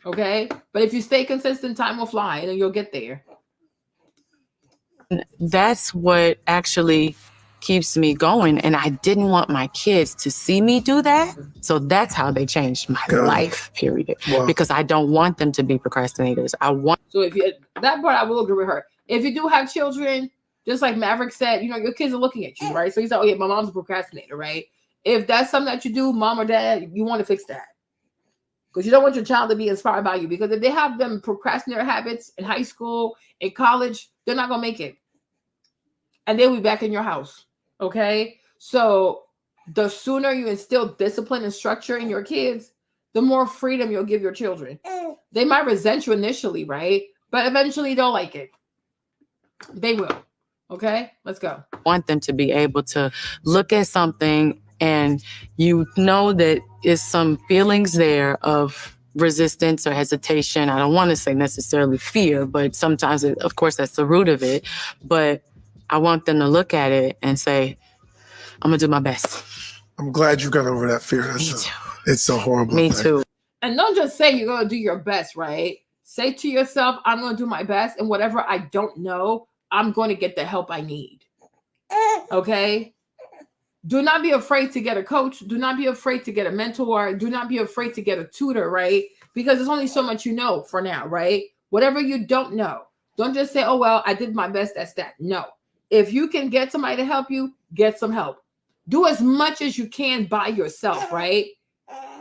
okay? But if you stay consistent, time will fly, and then you'll get there. That's what actually keeps me going. And I didn't want my kids to see me do that. So that's how they changed my life, period. Wow. Because I don't want them to be procrastinators. So if you, that part, I will agree with her. If you do have children, just like Maverick said, you know, your kids are looking at you, right? So he's like, oh yeah, my mom's a procrastinator, right? If that's something that you do, mom or dad, you want to fix that. Because you don't want your child to be inspired by you. Because if they have them procrastinator habits in high school, in college, they're not going to make it. And they'll be back in your house. Okay? So the sooner you instill discipline and structure in your kids, the more freedom you'll give your children. They might resent you initially, right? But eventually they'll like it. They will. Okay? Let's go. I want them to be able to look at something and you know that is some feelings there of resistance or hesitation. I don't want to say necessarily fear, but sometimes, of course, that's the root of it. But I want them to look at it and say, I'm going to do my best. I'm glad you got over that fear. It's a horrible thing. Me too. And don't just say you're going to do your best, right? Say to yourself, I'm going to do my best. And whatever I don't know, I'm going to get the help I need. Okay? Do not be afraid to get a coach. Do not be afraid to get a mentor. Do not be afraid to get a tutor, right? Because there's only so much you know for now, right? Whatever you don't know, don't just say, oh, well, I did my best. That's that. No. If you can get somebody to help you, get some help. Do as much as you can by yourself, right?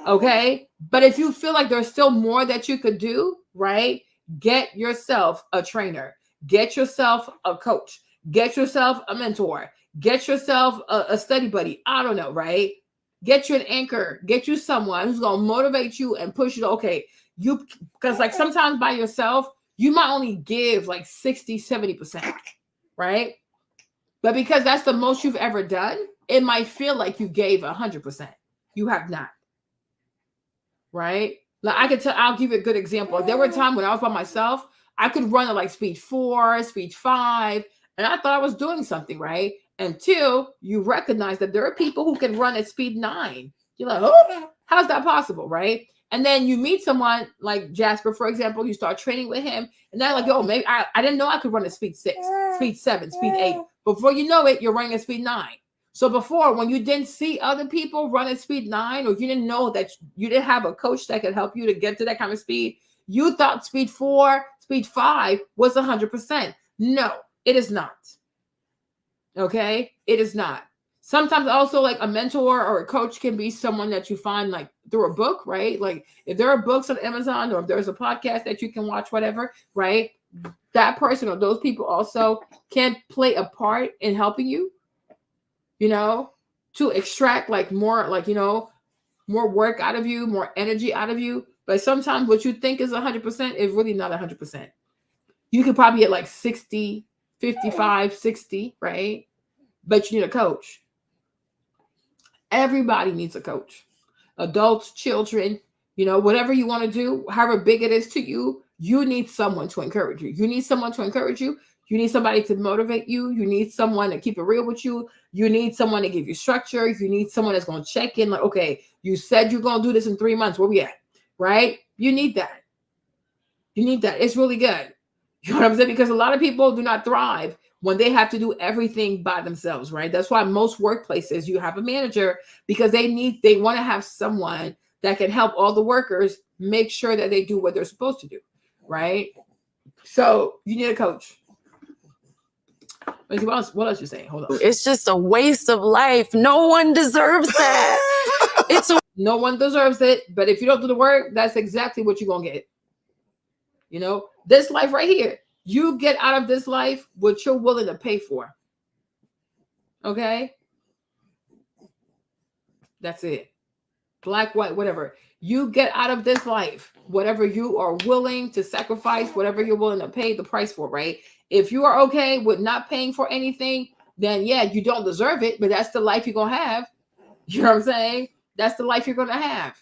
Okay? But if you feel like there's still more that you could do, right? Get yourself a trainer. Get yourself a coach. Get yourself a mentor. Get yourself a study buddy. I don't know, right? Get you an anchor. Get you someone who's going to motivate you and push you to, okay, because like sometimes by yourself, you might only give like 60, 70%, right? But because that's the most you've ever done, it might feel like you gave 100%. You have not, right? Like I'll give you a good example. There were times when I was by myself, I could run at like speed 4, speed 5, and I thought I was doing something, right? Until you recognize that there are people who can run at speed 9. You're like, oh, how's that possible, right? And then you meet someone like Jasper, for example, you start training with him, and they're like, oh, maybe I didn't know I could run at speed 6, speed 7, speed 8. Before you know it, you're running at speed 9. So before, when you didn't see other people run at speed 9, or you didn't know that you didn't have a coach that could help you to get to that kind of speed, you thought speed 4, speed 5 was 100%. No, it is not. Okay, it is not. Sometimes also like a mentor or a coach can be someone that you find like through a book, right? Like if there are books on Amazon or if there's a podcast that you can watch, whatever, right? That person or those people also can play a part in helping you, to extract like more, like, more work out of you, more energy out of you. But sometimes what you think is 100% is really not 100%. You could probably get like 60, 55, 60, right? But you need a coach. Everybody needs a coach. Adults, children, whatever you want to do, however big it is to you, you need someone to encourage you. You need someone to encourage you. You need somebody to motivate you. You need someone to keep it real with you. You need someone to give you structure. You need someone that's going to check in like, okay, you said you're going to do this in 3 months. Where we at? Right? You need that. You need that. It's really good. You know what I'm saying? Because a lot of people do not thrive when they have to do everything by themselves, right? That's why most workplaces, you have a manager, because they want to have someone that can help all the workers make sure that they do what they're supposed to do, right? So you need a coach. What else you saying? Hold on. It's just a waste of life. No one deserves that. No one deserves it. But if you don't do the work, that's exactly what you're gonna get. This life right here. You get out of this life what you're willing to pay for. Okay? That's it. Black, white, whatever. You get out of this life whatever you are willing to sacrifice, whatever you're willing to pay the price for, right? If you are okay with not paying for anything, then yeah, you don't deserve it, but that's the life you're going to have. You know what I'm saying? That's the life you're going to have.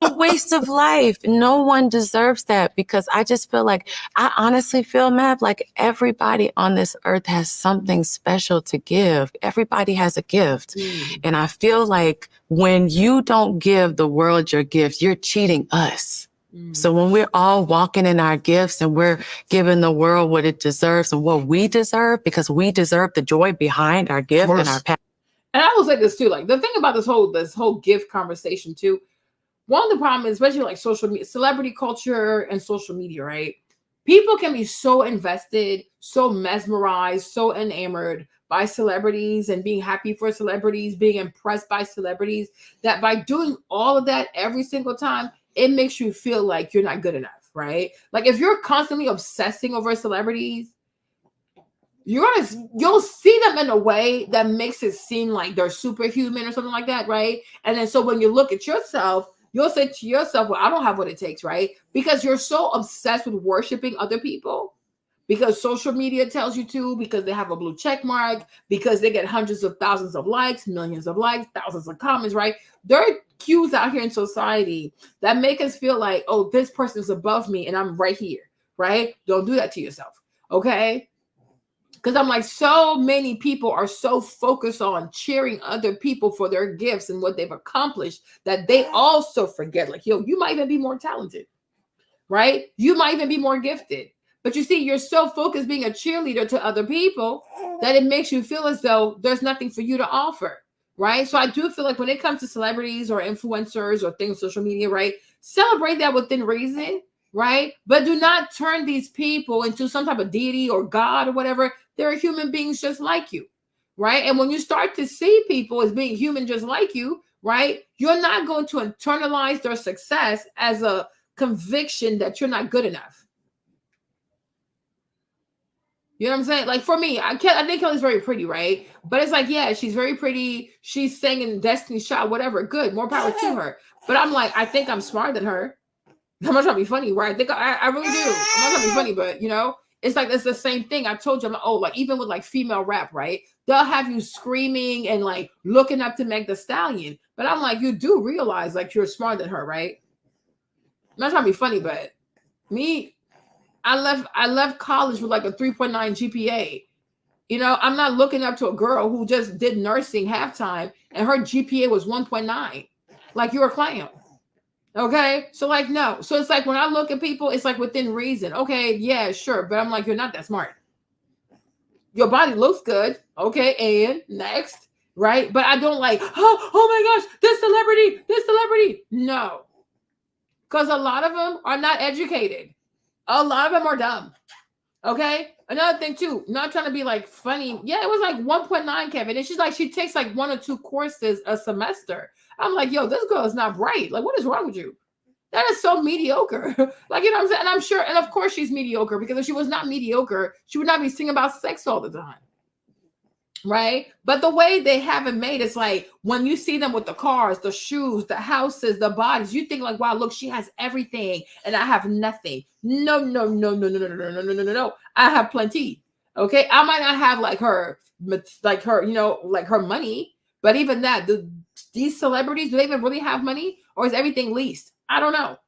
A waste of life. No one deserves that, because I just feel like, I honestly feel, Matt, like everybody on this earth has something special to give. Everybody has a gift. And I feel like when you don't give the world your gift, you're cheating us. So when we're all walking in our gifts and we're giving the world what it deserves and what we deserve, because we deserve the joy behind our gift and our passion. And I will say this too, like the thing about this whole gift conversation too, one of the problems, especially like social media, celebrity culture and social media, right? People can be so invested, so mesmerized, so enamored by celebrities and being happy for celebrities, being impressed by celebrities, that by doing all of that every single time, it makes you feel like you're not good enough, right? Like if you're constantly obsessing over celebrities, you'll see them in a way that makes it seem like they're superhuman or something like that, right? And then so when you look at yourself, you'll say to yourself, well, I don't have what it takes, right? Because you're so obsessed with worshiping other people, because social media tells you to, because they have a blue check mark, because they get hundreds of thousands of likes, millions of likes, thousands of comments, right? There are cues out here in society that make us feel like, oh, this person is above me and I'm right here, right? Don't do that to yourself, okay? Because I'm like, so many people are so focused on cheering other people for their gifts and what they've accomplished that they also forget, like, yo, you might even be more talented, right? You might even be more gifted. But you see, you're so focused being a cheerleader to other people that it makes you feel as though there's nothing for you to offer, right? So I do feel like when it comes to celebrities or influencers or things on social media, right? Celebrate that within reason, right? But do not turn these people into some type of deity or God or whatever. They're human beings just like you, right? And when you start to see people as being human just like you, right? You're not going to internalize their success as a conviction that you're not good enough. You know what I'm saying? Like for me, I think Kelly's very pretty, right? But it's like, yeah, she's very pretty. She's singing Destiny's Child, whatever. Good, more power to her. But I'm like, I think I'm smarter than her. I'm not trying to be funny, right? I think I really do. I'm not trying to be funny, but you know, it's like it's the same thing. I told you, I'm like, oh, like even with like female rap, right? They'll have you screaming and like looking up to Meg Thee Stallion. But I'm like, you do realize like you're smarter than her, right? I'm not trying to be funny, but me, I left college with like a 3.9 GPA. You know, I'm not looking up to a girl who just did nursing halftime and her GPA was 1.9. Like you're a clown. Okay. So like, no. So it's like when I look at people, it's like within reason. Okay. Yeah, sure. But I'm like, you're not that smart. Your body looks good. Okay. And next. Right. But I don't like, oh my gosh, this celebrity. No. Because a lot of them are not educated. A lot of them are dumb. Okay. Another thing too, not trying to be like funny. Yeah, it was like 1.9, Kevin. And she's like, she takes like 1 or 2 courses a semester. I'm like, yo, this girl is not bright. Like, what is wrong with you? That is so mediocre. Like, you know what I'm saying? And I'm sure, and of course she's mediocre, because if she was not mediocre, she would not be singing about sex all the time. Right? But the way they have it made, it's like when you see them with the cars, the shoes, the houses, the bodies, you think like, wow, look, she has everything and I have nothing. No. I have plenty. Okay. I might not have like her, you know, like her money, but even that, these celebrities, do they even really have money, or is everything leased? I don't know.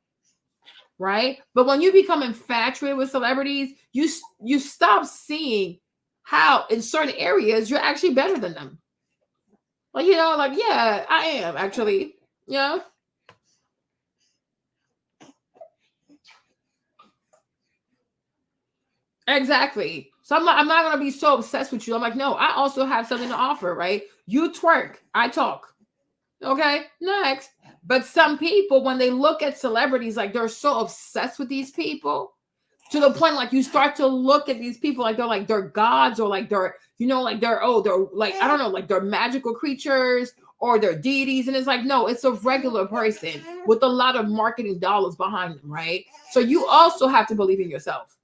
Right? But when you become infatuated with celebrities, you stop seeing how in certain areas you're actually better than them. Like, you know, like, yeah, I am actually, you know. Exactly. So I'm not gonna be so obsessed with you. I'm like, no, I also have something to offer, right? You twerk, I talk. Okay, next. But some people, when they look at celebrities, like they're so obsessed with these people, to the point like you start to look at these people like they're gods, or like they're, you know, like they're like, I don't know, like they're magical creatures or they're deities. And it's like, no, it's a regular person with a lot of marketing dollars behind them, right? So you also have to believe in yourself.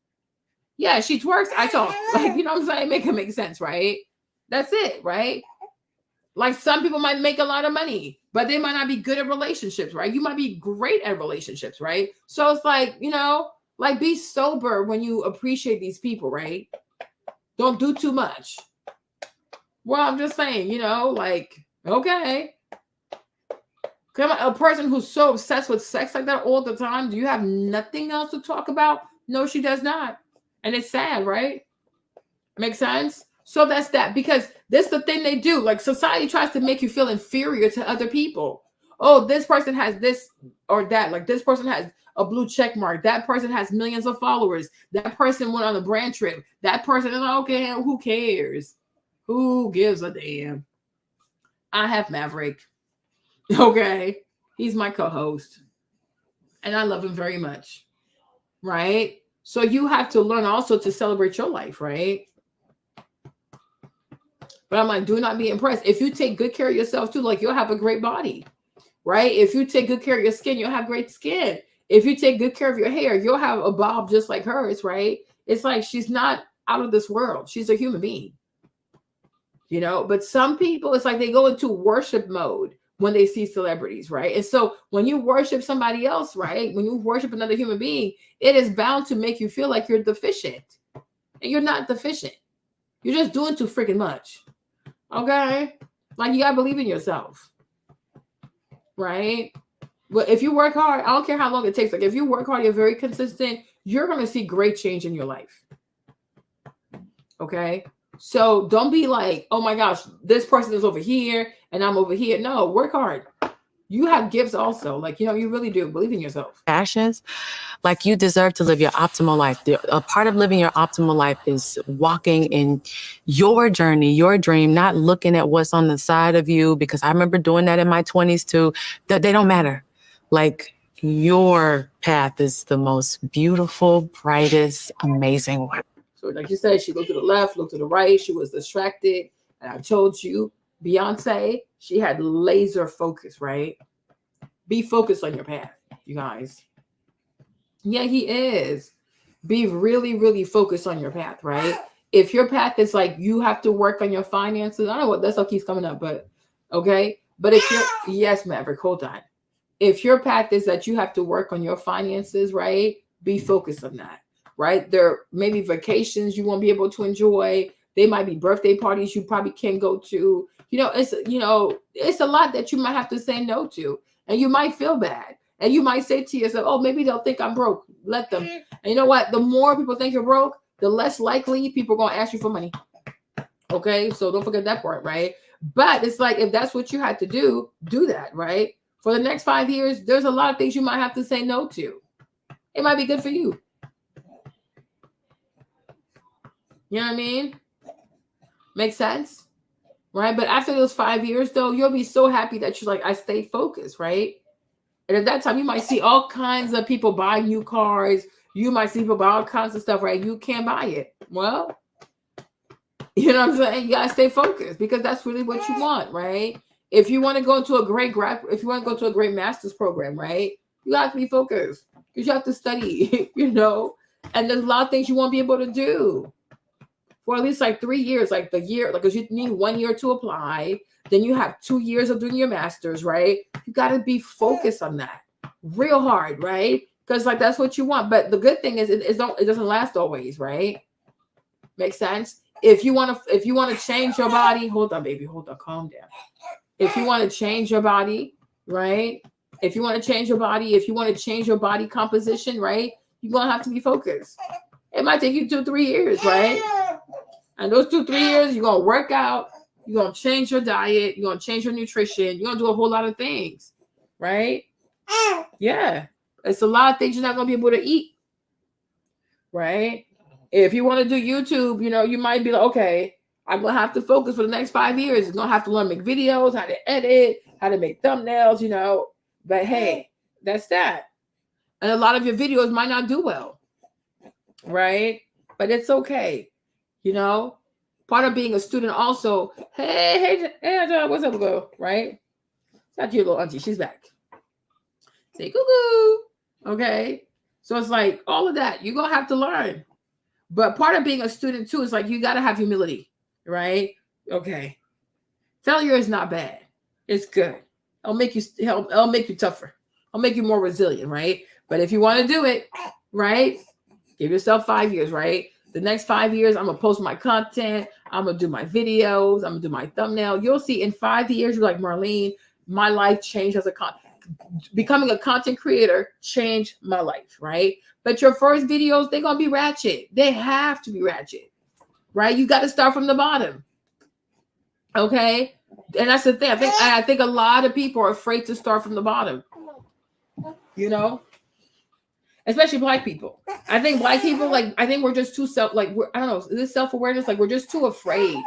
Yeah, she twerks, I talk. Like, you know what I'm saying? Make it make sense, right? That's it, right? Like some people might make a lot of money, but they might not be good at relationships, right? You might be great at relationships, right? So it's like, you know, like be sober when you appreciate these people, right? Don't do too much. Well, I'm just saying, you know, like, okay. Come on, a person who's so obsessed with sex like that all the time, do you have nothing else to talk about? No, she does not. And it's sad, right? Makes sense? So that's that, because this is the thing they do. Like society tries to make you feel inferior to other people. Oh, this person has this or that. Like this person has a blue check mark. That person has millions of followers. That person went on a brand trip. That person is like, okay, who cares? Who gives a damn? I have Maverick. Okay. He's my co-host. And I love him very much. Right? So you have to learn also to celebrate your life, right? But I'm like, do not be impressed. If you take good care of yourself too, like you'll have a great body, right? If you take good care of your skin, you'll have great skin. If you take good care of your hair, you'll have a bob just like hers, right? It's like she's not out of this world. She's a human being, you know? But some people, it's like they go into worship mode when they see celebrities, right? And so when you worship somebody else, right? When you worship another human being, it is bound to make you feel like you're deficient. And you're not deficient. You're just doing too freaking much. Okay? Like you gotta believe in yourself. Right? But if you work hard, I don't care how long it takes. Like if you work hard, you're very consistent, you're gonna see great change in your life. Okay? So don't be like, oh my gosh, this person is over here and I'm over here. No, work hard. You have gifts also. Like, you know, you really do. Believe in yourself. Passions, like you deserve to live your optimal life. A part of living your optimal life is walking in your journey, your dream, not looking at what's on the side of you, because I remember doing that in my 20s too. That they don't matter. Like your path is the most beautiful, brightest, amazing one. So like you said, she looked to the left, looked to the right. She was distracted. And I told you, Beyonce, she had laser focus, right? Be focused on your path, you guys. Yeah, he is. Be really, really focused on your path, right? If your path is like you have to work on your finances, I don't know what that's what keeps coming up, but okay. But if you're yes, Maverick, hold on. If your path is that you have to work on your finances, right? Be focused on that, right? There may be vacations you won't be able to enjoy. They might be birthday parties you probably can't go to. It's a lot that you might have to say no to, and you might feel bad, and you might say to yourself, "Oh, maybe they'll think I'm broke." Let them. And you know what? The more people think you're broke, the less likely people are gonna ask you for money. Okay, so don't forget that part, right? But it's like if that's what you had to do that, right? For the next 5 years, there's a lot of things you might have to say no to. It might be good for you. You know what I mean? Makes sense? Right? But after those 5 years, though, you'll be so happy that you're like, I stayed focused, right? And at that time, you might see all kinds of people buy new cars. You might see people buy all kinds of stuff, right? You can't buy it. Well, you know what I'm saying? You gotta stay focused because that's really what you want, right? If you want to go into a great master's program, right? You have to be focused because you have to study, and there's a lot of things you won't be able to do for at least like 3 years, like the year, because you need 1 year to apply. Then you have 2 years of doing your master's, right? You got to be focused on that real hard, right? Because like that's what you want. But the good thing is it doesn't last always, right? Makes sense. If you want to change your body, hold on, baby, hold on, calm down. If you want to change your body, right? If you want to change your body, if you want to change your body composition, right? You're going to have to be focused. It might take you 2-3 years, right? And those 2-3 years, you're going to work out. You're going to change your diet. You're going to change your nutrition. You're going to do a whole lot of things, right? Yeah. It's a lot of things you're not going to be able to eat, right? If you want to do YouTube, you might be like, okay, I'm going to have to focus for the next 5 years. I'm going to have to learn to make videos, how to edit, how to make thumbnails, But hey, that's that. And a lot of your videos might not do well, right? But it's okay. Part of being a student also, hey, John, what's up, girl? Right? That's your little auntie. She's back. Say cuckoo. Okay. So it's like all of that. You're going to have to learn. But part of being a student too is like you got to have humility. Right? Okay. Failure is not bad. It's good. It'll make you tougher. It'll make you more resilient, right? But if you want to do it, right? Give yourself 5 years, right? The next 5 years, I'm gonna post my content. I'm gonna do my videos. I'm gonna do my thumbnail. You'll see in 5 years, you're like, Marlene, my life changed as becoming a content creator changed my life, right? But your first videos, they're gonna be ratchet. They have to be ratchet. Right? You got to start from the bottom. Okay? And that's the thing. I think a lot of people are afraid to start from the bottom. Especially Black people. I think Black people, I think we're just too I don't know, is this self-awareness? Like we're just too afraid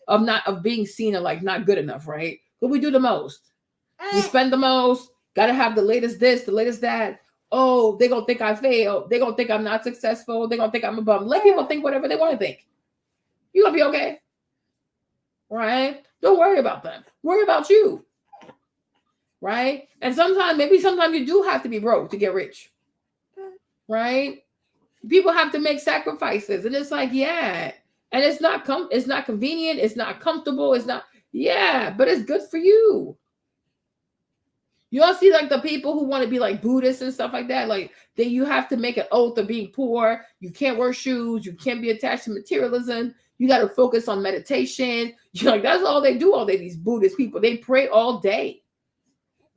of being seen and not good enough, right? But we do the most. We spend the most, gotta have the latest this, the latest that. Oh, they're gonna think I failed. They're gonna think I'm not successful. They're gonna think I'm a bum. Let people think whatever they want to think. You're going to be okay. Right? Don't worry about them. Worry about you. Right? And sometimes you do have to be broke to get rich. Right? People have to make sacrifices. And it's like, yeah. And it's not convenient. It's not comfortable. It's not, yeah, but it's good for you. You all see the people who want to be like Buddhists and stuff like that. You have to make an oath of being poor. You can't wear shoes. You can't be attached to materialism. You got to focus on meditation. That's all they do all day, these Buddhist people. They pray all day.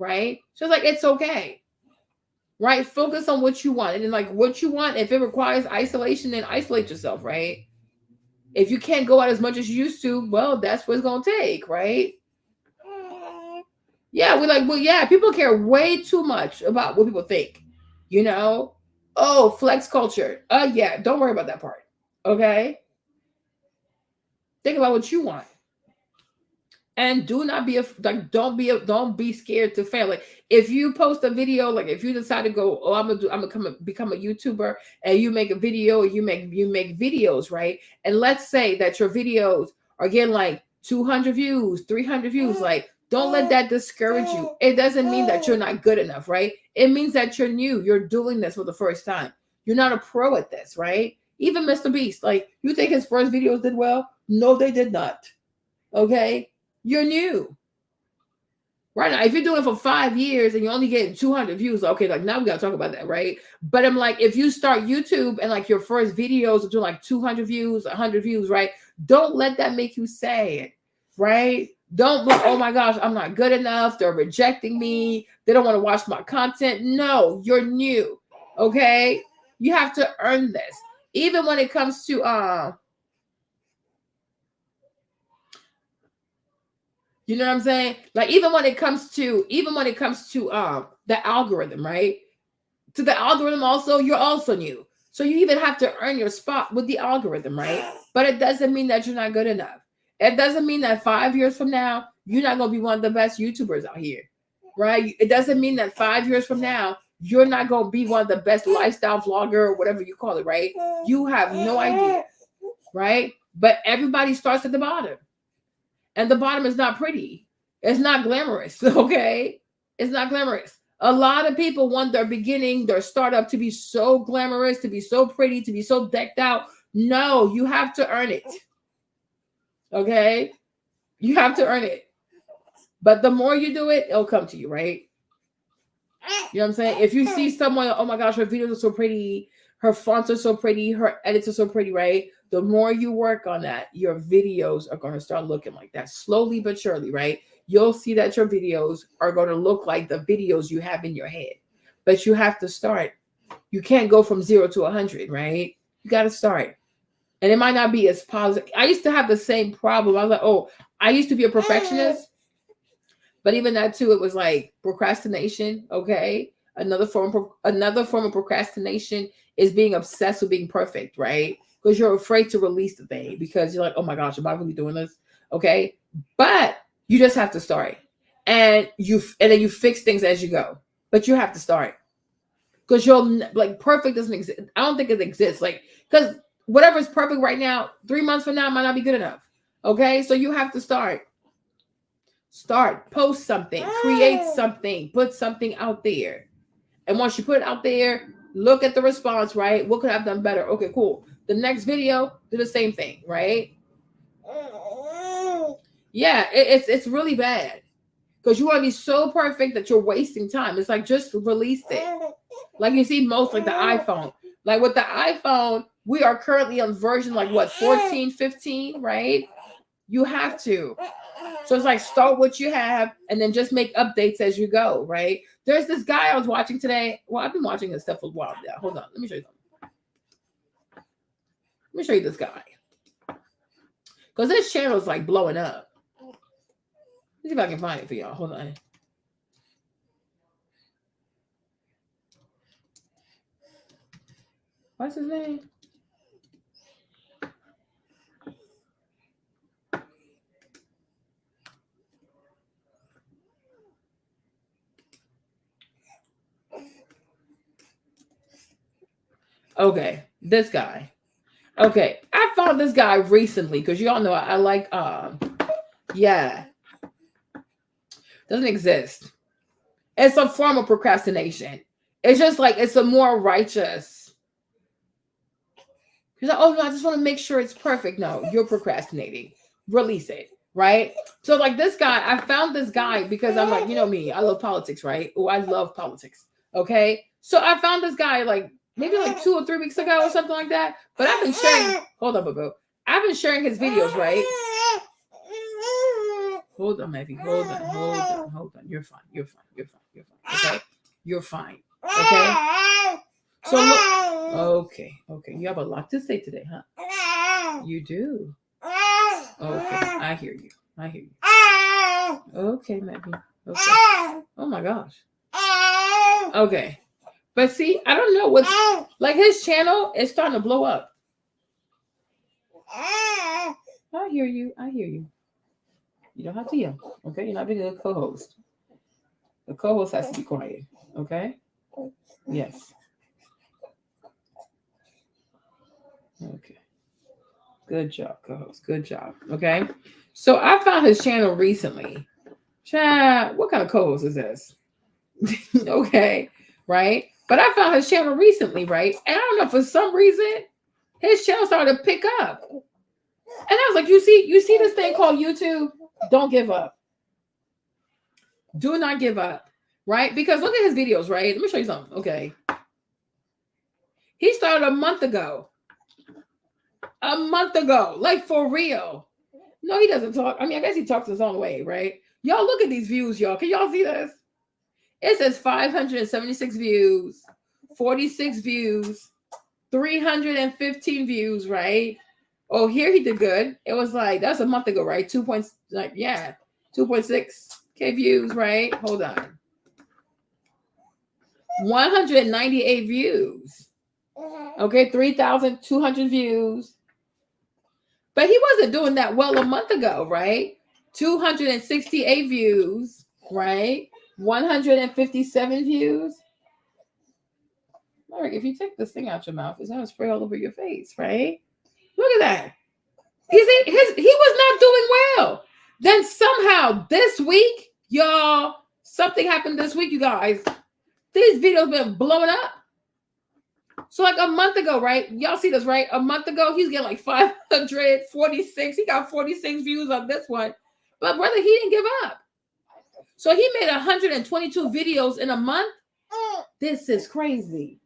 Right? So it's okay. Right? Focus on what you want. And then what you want, if it requires isolation, then isolate yourself, right? If you can't go out as much as you used to, well, that's what it's going to take, right? Yeah, we're well, yeah, people care way too much about what people think. Oh, flex culture. Yeah, don't worry about that part. Okay? Think about what you want. And do not be don't be scared to fail. If you post a video, if you decide to go, oh, I'm gonna become a YouTuber, and you make a video, you make videos, right? And let's say that your videos are getting 200 views, 300 views, don't let that discourage you. It doesn't mean that you're not good enough, right? It means that you're new. You're doing this for the first time. You're not a pro at this, right? Even Mr. Beast, like, you think his first videos did well? No, they did not. Okay? You're new. Right now, if you're doing it for 5 years and you're only getting 200 views, okay, like now we gotta talk about that, right? But I'm like, if you start YouTube and like your first videos are doing like 200 views, 100 views, right? Don't let that make you sad, right? Don't look, oh my gosh, I'm not good enough. They're rejecting me. They don't want to watch my content. No, you're new, okay? You have to earn this. Even when it comes to you know what I'm saying? Like even when it comes to the algorithm, right? To the algorithm also, you're also new. So you even have to earn your spot with the algorithm, right? But it doesn't mean that you're not good enough. It doesn't mean that 5 years from now, you're not going to be one of the best YouTubers out here, right? It doesn't mean that 5 years from now, you're not going to be one of the best lifestyle vlogger or whatever you call it, right? You have no idea, right? But everybody starts at the bottom. And the bottom is not pretty. It's not glamorous, okay? It's not glamorous. A lot of people want their beginning, their startup to be so glamorous, to be so pretty, to be so decked out. No, you have to earn it. Okay? You have to earn it. But the more you do it, it'll come to you, right? You know what I'm saying? If you see someone, oh my gosh, her videos are so pretty, her fonts are so pretty, her edits are so pretty, right? The more you work on that, your videos are going to start looking like that. Slowly but surely, right? You'll see that your videos are going to look like the videos you have in your head. But you have to start. You can't go from 0 to 100, right? You got to start. And it might not be as positive. I used to have the same problem. I was like, oh, I used to be a perfectionist. But even that too, it was like procrastination, okay? Another form of procrastination is being obsessed with being perfect, right? Because you're afraid to release the thing because you're like, oh my gosh, am I really doing this? Okay. But you just have to start. And then you fix things as you go. But you have to start. Because you're like perfect doesn't exist. I don't think it exists. Like, because whatever's perfect right now, 3 months from now might not be good enough. Okay. So you have to start. Start, post something, create something, put something out there. And once you put it out there, look at the response, right? What could I have done better? Okay, cool. The next video, do the same thing, right? Yeah, it's really bad. Because you want to be so perfect that you're wasting time. It's like, just release it. Like you see most, like the iPhone. Like with the iPhone, we are currently on version like what, 14, 15, right? You have to. So it's like, start what you have and then just make updates as you go, right? There's this guy I was watching today. Well, I've been watching his stuff for a while now. Hold on. Let me show you something. Let me show you this guy. Because this channel is like blowing up. Let's see if I can find it for y'all. Hold on. What's his name? Okay, this guy. Okay, I found this guy recently because y'all know I like yeah. Doesn't exist. It's a form of procrastination. It's just like it's a more righteous. You're like, oh no, I just want to make sure it's perfect. No, you're procrastinating. Release it, right? So like this guy, I found this guy because I'm like, you know me, I love politics, right? Oh, I love politics. Okay, so I found this guy like maybe like 2 or 3 weeks ago or something like that. But I've been sharing. Hold on, boo. I've been sharing his videos, right? Hold on, Maggie. Hold on. You're fine. Okay, you're fine. Okay. So look. Okay. You have a lot to say today, huh? You do. Okay, I hear you. Okay, Maggie. Okay. Oh my gosh. Okay. But see, I don't know what's like his channel is starting to blow up. I hear you. You don't have to yell. Okay, you're not being a co-host. The co-host has to be quiet. Okay? Yes. Okay. Good job, co-host. Good job. Okay. So I found his channel recently. Chad, what kind of co-host is this? Okay, right? But I found his channel recently, right? And I don't know, for some reason, his channel started to pick up. And I was like, you see this thing called YouTube? Don't give up. Do not give up, right? Because look at his videos, right? Let me show you something. Okay. He started a month ago. A month ago, like for real. No, he doesn't talk. I mean, I guess he talks his own way, right? Y'all look at these views, y'all. Can y'all see this? It says 576 views, 46 views, 315 views, right? Oh, here he did good. It was like, that's a month ago, right? 2.6K views, right? Hold on. 198 views. Okay, 3,200 views. But he wasn't doing that well a month ago, right? 268 views, right? 157 views. All right, if you take this thing out your mouth, it's gonna spray all over your face, right? Look at that. He was not doing well. Then somehow this week, y'all, something happened this week, you guys. These videos been blowing up. So like a month ago, right? Y'all see this, right? A month ago, he's getting like 546. He got 46 views on this one. But brother, he didn't give up. So he made 122 videos in a month. This is crazy.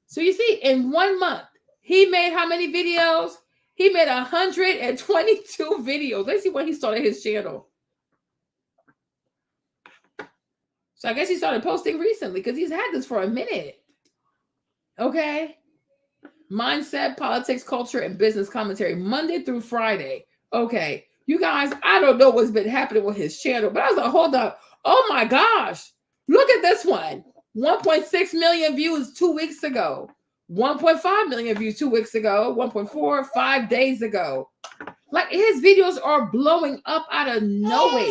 So you see, in 1 month, he made how many videos? He made 122 videos. Let's see when he started his channel. So I guess he started posting recently because he's had this for a minute. Okay. Mindset, politics, culture, and business commentary, Monday through Friday. Okay. You guys, I don't know what's been happening with his channel, but I was like, hold up. Oh my gosh. Look at this one. 1.6 million views 2 weeks ago. 1.5 million views 2 weeks ago. 1.4, 5 days ago. Like his videos are blowing up out of nowhere.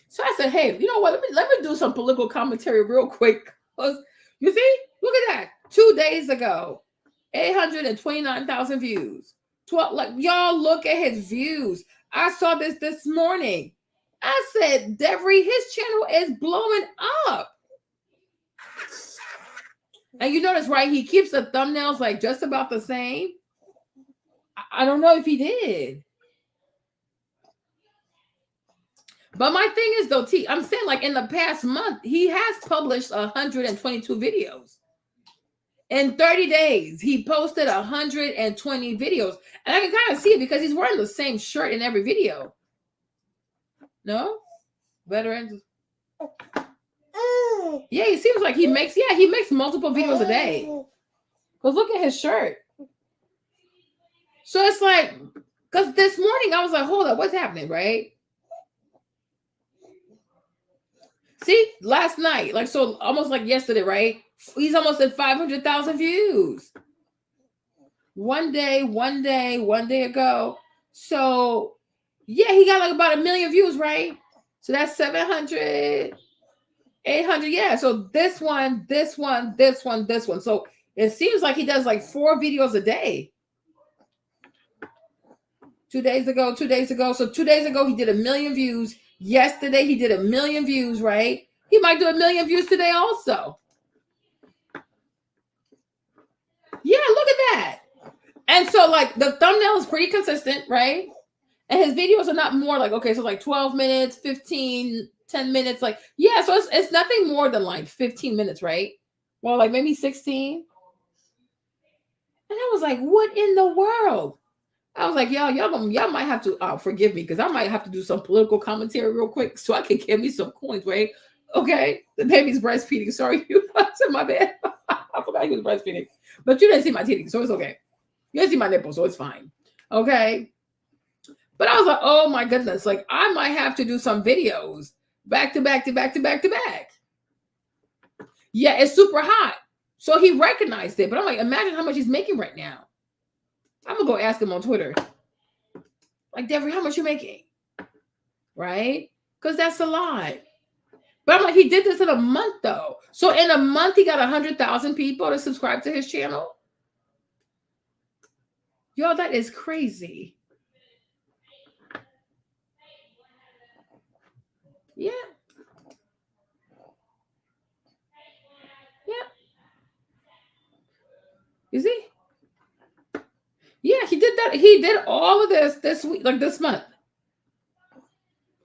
So I said, hey, you know what? Let me do some political commentary real quick. You see? Look at that. 2 days ago, 829,000 views. 12, like y'all look at his views. I saw this morning. I said, Devery, his channel is blowing up. And you notice, right? He keeps the thumbnails like just about the same. I don't know if he did. But my thing is, though, T, I'm saying like in the past month, he has published 122 videos. In 30 days, he posted 120 videos. And I can kind of see it because he's wearing the same shirt in every video. No? Veterans? Yeah, he seems like he makes multiple videos a day. Because look at his shirt. So it's like, because this morning I was like, hold up, what's happening, right? See, last night, like, so almost like yesterday, right? He's almost at 500,000 views. One day ago. So, yeah, he got like about 1 million views, right? So that's 700, 800. Yeah. So this one. So it seems like he does like 4 videos a day. 2 days ago. So 2 days ago, he did 1 million views. Yesterday, he did 1 million views, right? He might do 1 million views today also. Yeah, look at that. And so, like, the thumbnail is pretty consistent, right? And his videos are not more like, okay, so like 12 minutes, 15, 10 minutes. Like, yeah, so it's nothing more than like 15 minutes, right? Well, like maybe 16. And I was like, what in the world? I was like, y'all might have to forgive me because I might have to do some political commentary real quick so I can get me some coins, right? Okay, the baby's breastfeeding. Sorry, you in my bed. I forgot he was breastfeeding, but you didn't see my titties, so it's okay. You didn't see my nipple, so it's fine. Okay, but I was like, oh my goodness, like I might have to do some videos back to back. Yeah, it's super hot, so he recognized it. But I'm like, imagine how much he's making right now. I'm gonna go ask him on Twitter. Like, Devery, how much you making? Right? Because that's a lot. But I'm like, he did this in a month though. So in a month, he got 100,000 people to subscribe to his channel. Yo, that is crazy. Yeah. Yeah. He did all of this week, like this month.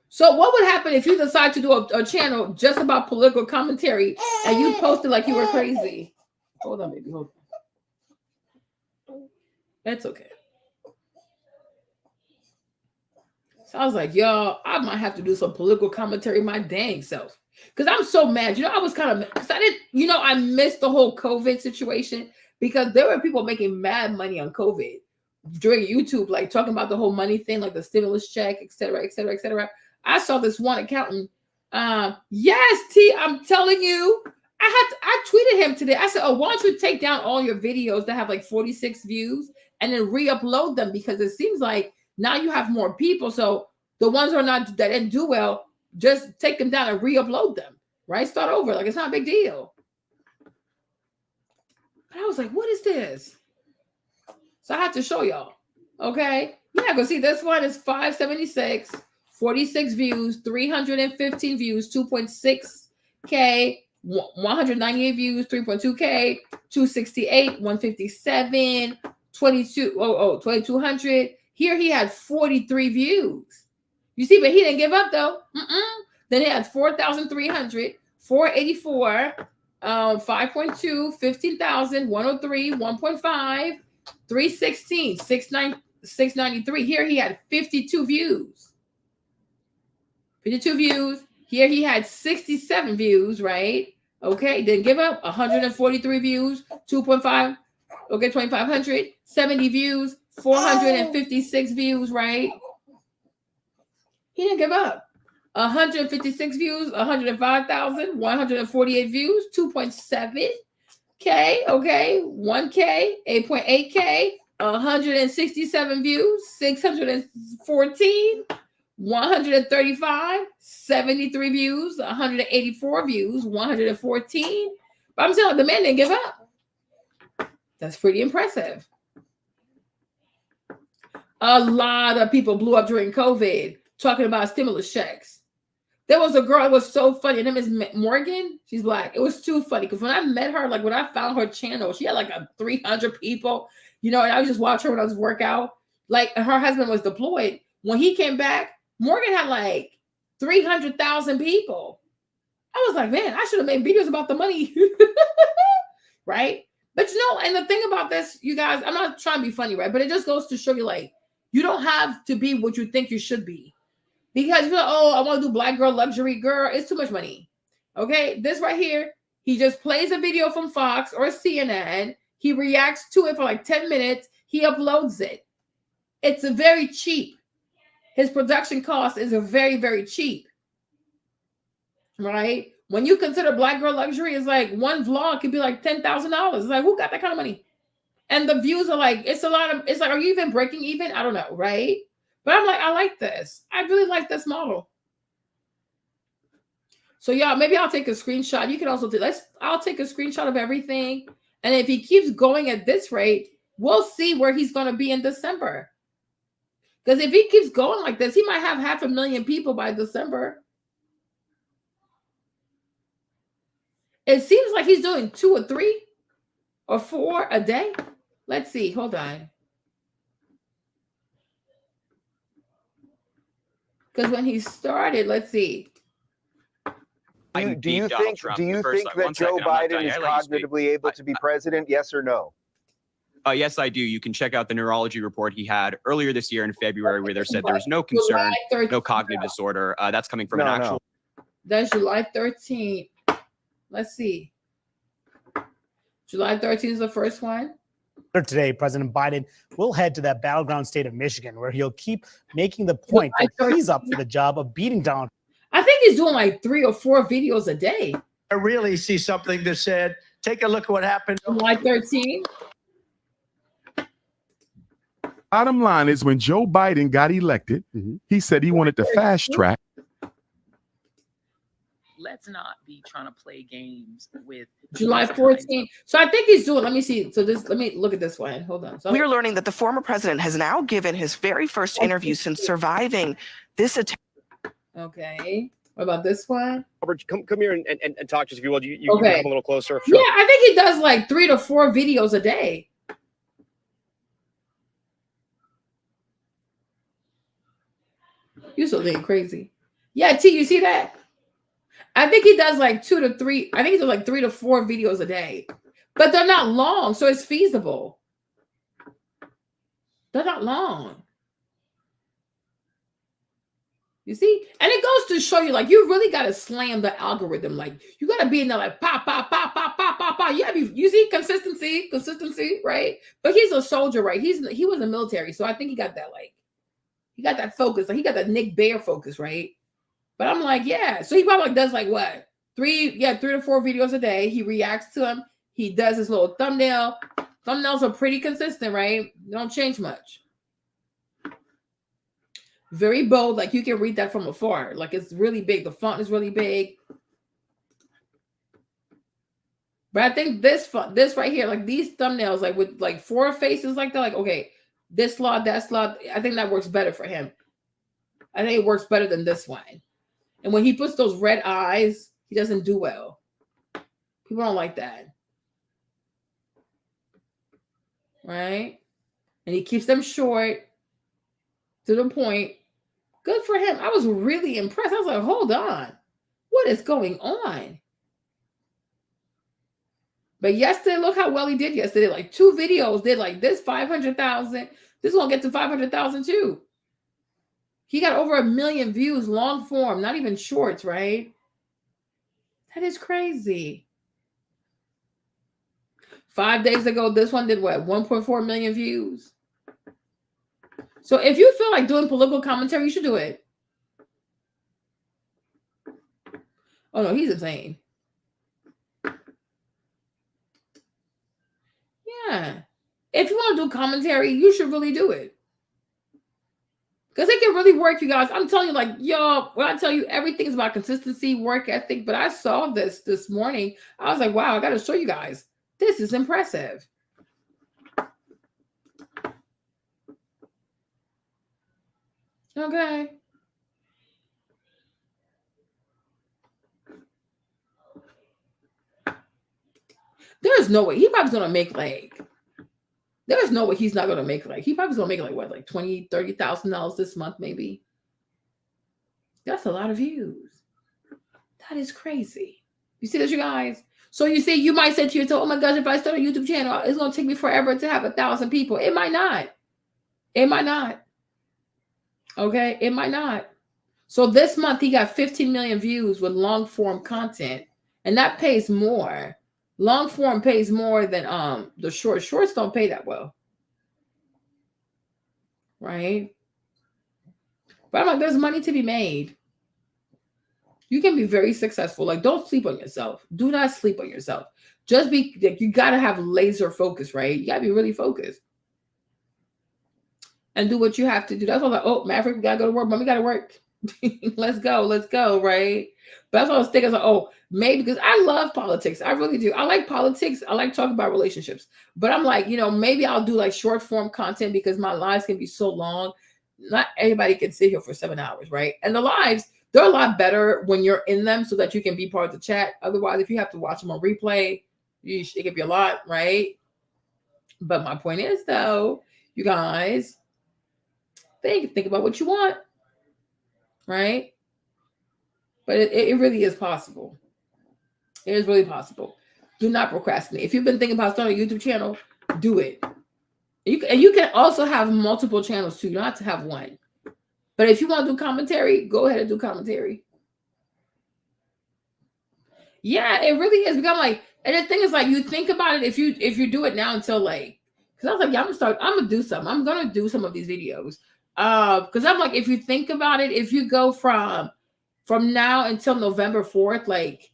So what would happen if you decide to do a channel just about political commentary and you posted like you were crazy? Hold on, baby. Hold on. That's okay. So I was like, yo, I might have to do some political commentary my dang self. Because I'm so mad. You know, I was kind of, because I didn't, you know, I missed the whole COVID situation because there were people making mad money on COVID during YouTube, like talking about the whole money thing, like the stimulus check, et cetera, et cetera, et cetera. I saw this one accountant. Yes, T, I'm telling you, I tweeted him today. I said, oh, why don't you take down all your videos that have like 46 views and then re-upload them? Because it seems like now you have more people. So the ones that didn't do well, just take them down and re-upload them, right? Start over. Like, it's not a big deal. But I was like, what is this? So I have to show y'all. Okay. Yeah, go see this one is 576, 46 views, 315 views, 2.6K, 198 views, 3.2K, 268, 157, 2200. Here he had 43 views. You see, but he didn't give up though. Then he had 4,300, 484, 5.2, 15,000, 103, 1.5, 316, 693. Here he had 52 views. 52 views. Here he had 67 views, right? Okay, didn't give up. 143 views, 2.5. Okay, 2,500, 70 views, 456 views, right? He didn't give up. 156 views, 105,000, 148 views, 2.7K, okay, 1K, 8.8K, 167 views, 614, 135, 73 views, 184 views, 114. But I'm telling you, the man didn't give up. That's pretty impressive. A lot of people blew up during COVID talking about stimulus checks. There was a girl, it was so funny. Her name is Morgan. She's black. It was too funny because when I met her, like when I found her channel, she had like 300 people, you know, and I was just watching her when I was workout. Like her husband was deployed. When he came back, Morgan had like 300,000 people. I was like, man, I should have made videos about the money. Right? But you know, and the thing about this, you guys, I'm not trying to be funny, right? But it just goes to show you, like, you don't have to be what you think you should be. Because you're like, oh, I want to do black girl luxury, girl. It's too much money. Okay, this right here, he just plays a video from Fox or CNN. He reacts to it for like 10 minutes. He uploads it. It's a very cheap. His production cost is a very, very cheap. Right? When you consider black girl luxury, is like one vlog could be like $10,000. It's like, who got that kind of money? And the views are like, it's a lot of, it's like, are you even breaking even? I don't know, right? But I'm like, I like this. I really like this model. So y'all, maybe I'll take a screenshot. You can also do, I'll take a screenshot of everything. And if he keeps going at this rate, we'll see where he's going to be in December. Because if he keeps going like this, he might have 500,000 people by December. It seems like he's doing 2 or 3 or 4 a day. Let's see. Hold on. Because when he started, let's see. Do you think that Joe Biden is cognitively able to be president? Yes or no? Yes, I do. You can check out the neurology report he had earlier this year in February, where there said there was no concern, no cognitive disorder. That's coming from an actual. That's July 13th. Let's see. July 13th is the first one. Today, President Biden will head to that battleground state of Michigan, where he'll keep making the point that he's up for the job of beating Donald. I think he's doing like 3 or 4 videos a day. I really see something that said, take a look at what happened. July 13th. Bottom line is, when Joe Biden got elected, he said he wanted to fast track. Let's not be trying to play games with July 14th. So I think he's doing, let me see. So this, let me look at this one. Hold on. So we are learning that the former president has now given his very first interview since surviving this attack. Okay. What about this one? Robert, come here and talk to us if you will. You Okay. come a little closer. Yeah, I think he does like 3 to 4 videos a day. You so damn crazy. Yeah, T, you see that? I think he does like 2 to 3. I think he does like 3 to 4 videos a day. But they're not long, so it's feasible. They're not long. You see? And it goes to show you, like, you really got to slam the algorithm. Like, you got to be in there like, pop, pop, pop, pop, pop, pop, pop. You see consistency, right? But he's a soldier, right? He was in the military, so I think he got that, like, he got that focus. Like, he got that Nick Bear focus, right? But I'm like, yeah. So he probably does, like, what? 3 to 4 videos a day. He reacts to them. He does his little thumbnail. Thumbnails are pretty consistent, right? They don't change much. Very bold, like you can read that from afar. Like it's really big. The font is really big. But I think this right here, like these thumbnails, like with like 4 faces like that, like, okay, this slot, that slot, I think that works better for him. I think it works better than this one. And when he puts those red eyes, he doesn't do well. People don't like that. Right? And he keeps them short, to the point. Good for him. I was really impressed. I was like, hold on. What is going on? But yesterday, look how well he did yesterday. Like 2 videos did like this 500,000. This one get to 500,000 too. He got over 1 million views, long form, not even shorts, right? That is crazy. 5 days ago, this one did what? 1.4 million views. So if you feel like doing political commentary, you should do it. Oh no, he's insane. Yeah. If you want to do commentary, you should really do it. Because it can really work, you guys. I'm telling you, like, y'all, when I tell you everything's about consistency, work ethic, but I saw this morning. I was like, wow, I got to show you guys. This is impressive. Okay. There's no way. He probably going to make like, there's no way he's not going to make like, he probably going to make like what, like $20,000, $30,000 this month, maybe. That's a lot of views. That is crazy. You see this, you guys? So you see, you might say to yourself, oh my gosh, if I start a YouTube channel, it's going to take me forever to have 1,000 people. It might not. It might not. Okay? It might not. So this month, he got 15 million views with long form content. And that pays more. Long form pays more than the short. Shorts don't pay that well. Right? But I'm like, there's money to be made. You can be very successful. Like, don't sleep on yourself. Do not sleep on yourself. Just be, like, you got to have laser focus, right? You got to be really focused. And do what you have to do. That's why I'm like, oh, Maverick, we got to go to work. Mommy got to work. Let's go, right? But that's what I was thinking. I was like, oh, maybe, because I love politics. I really do. I like politics. I like talking about relationships. But I'm like, maybe I'll do like short form content because my lives can be so long. Not everybody can sit here for 7 hours, right? And the lives, they're a lot better when you're in them so that you can be part of the chat. Otherwise, if you have to watch them on replay, it can be a lot, right? But my point is, though, you guys, think about what you want, right? But it really is possible. It is really possible. Do not procrastinate. If you've been thinking about starting a YouTube channel, do it. And you can also have multiple channels too. You don't have to have one. But if you want to do commentary, go ahead and do commentary. Yeah, it really is. Because I'm like, and the thing is, like, you think about it if you do it now until like, because I was like, yeah, I'm gonna do something. I'm gonna do some of these videos. Because I'm like, if you think about it, if you go from now until November 4th, like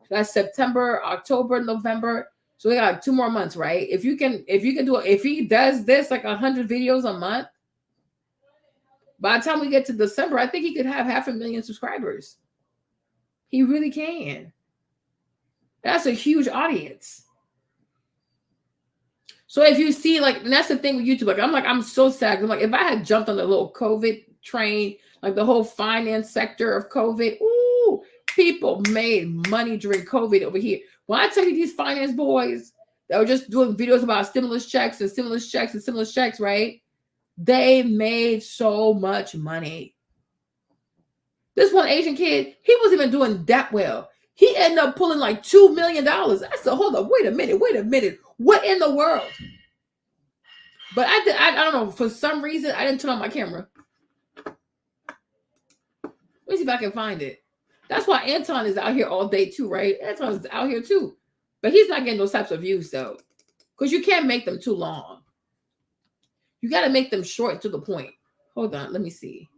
that's September, October, November. So we got 2 more months, right? If you can do it, if he does this like 100 videos a month, by the time we get to December, I think he could have 500,000 subscribers. He really can. That's a huge audience. So if you see, like, and that's the thing with YouTube, like, I'm so sad. I'm like, if I had jumped on the little COVID train, like the whole finance sector of COVID, ooh, people made money during COVID over here. When I tell you these finance boys that were just doing videos about stimulus checks, right? They made so much money. This one Asian kid, he wasn't even doing that well. He ended up pulling like $2 million. I said, hold up, wait a minute. What in the world? But I don't know. For some reason, I didn't turn on my camera. Let me see if I can find it. That's why Anton is out here all day too, right? Anton's out here too. But he's not getting those types of views though. Because you can't make them too long. You got to make them short to the point. Hold on, let me see.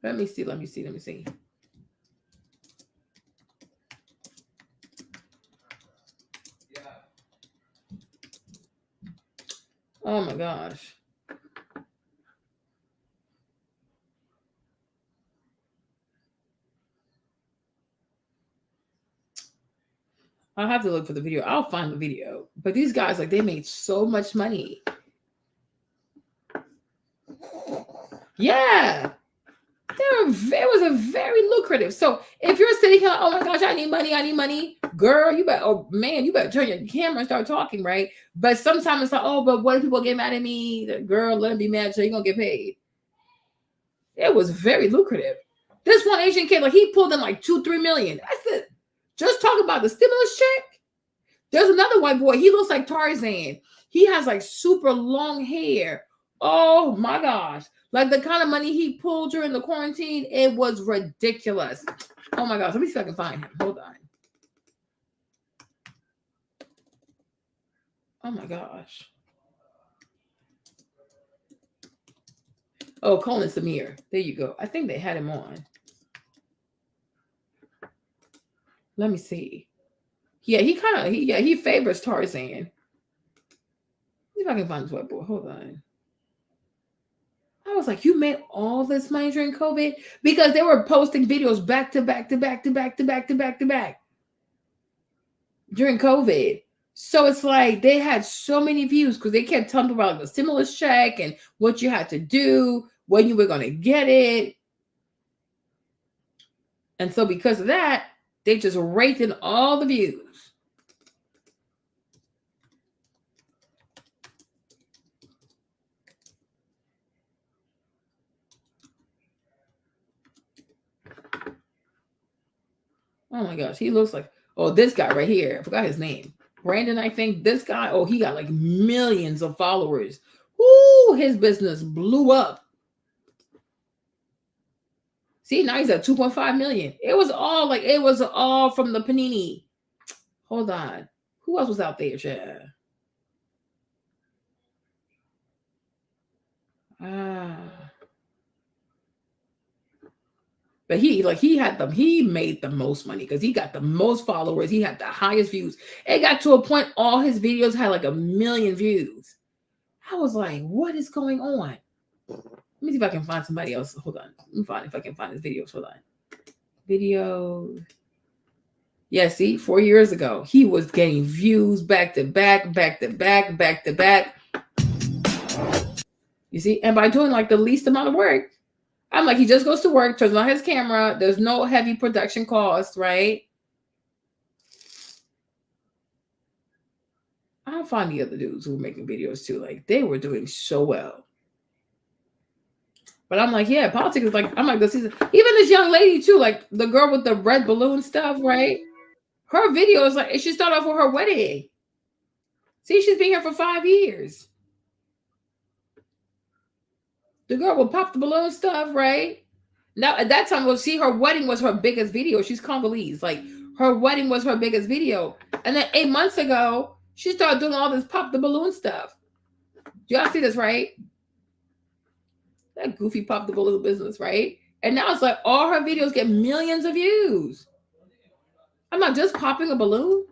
Let me see. Oh my gosh. I'll have to look for the video. I'll find the video. But these guys, like, they made so much money. Yeah. It was a very lucrative. So if you're sitting here, oh my gosh, I need money, girl, you better turn your camera and start talking, right? But sometimes it's like, oh, but what if people get mad at me? Girl, let them be mad, so you're gonna get paid. It was very lucrative. This one Asian kid, like, he pulled in like 2-3 million. That's it. Just talk about the stimulus check. There's another white boy. He looks like Tarzan. He has like super long hair. Oh my gosh. Like the kind of money he pulled during the quarantine, it was ridiculous. Oh my gosh. Let me see if I can find him. Hold on. Oh my gosh. Oh, Colin Samir. There you go. I think they had him on. Let me see. Yeah, he favors Tarzan. Let's see if I can find this white boy. Hold on. I was like, you made all this money during COVID? Because they were posting videos back to back during COVID. So it's like they had so many views because they kept talking about the stimulus check and what you had to do, when you were going to get it. And so because of that, they just raked in all the views. Oh my gosh, he looks like, oh, this guy right here. I forgot his name. Brandon, I think. This guy, oh, he got like millions of followers. Ooh, his business blew up. See, now he's at 2.5 million. It was all from the Panini. Hold on. Who else was out there, Chad? But he made the most money because he got the most followers. He had the highest views. It got to a point all his videos had like 1 million views. I was like, what is going on? Let me see if I can find somebody else. Hold on. Let me find if I can find his videos. Hold on. Video. Yeah, see, 4 years ago, he was getting views back to back. You see, and by doing like the least amount of work, I'm like, he just goes to work, turns on his camera. There's no heavy production cost, right? I'll find the other dudes who were making videos too. Like, they were doing so well. But I'm like, yeah, politics is like, I'm like, this is even this young lady too, like the girl with the red balloon stuff, right? Her video is like, it should start off with her wedding. See, she's been here for 5 years. The girl will pop the balloon stuff, right? Now, at that time, her wedding was her biggest video. She's Congolese. Like, her wedding was her biggest video. And then 8 months ago, she started doing all this pop the balloon stuff. Do y'all see this, right? That goofy pop the balloon business, right? And now it's like all her videos get millions of views. I'm not just popping a balloon.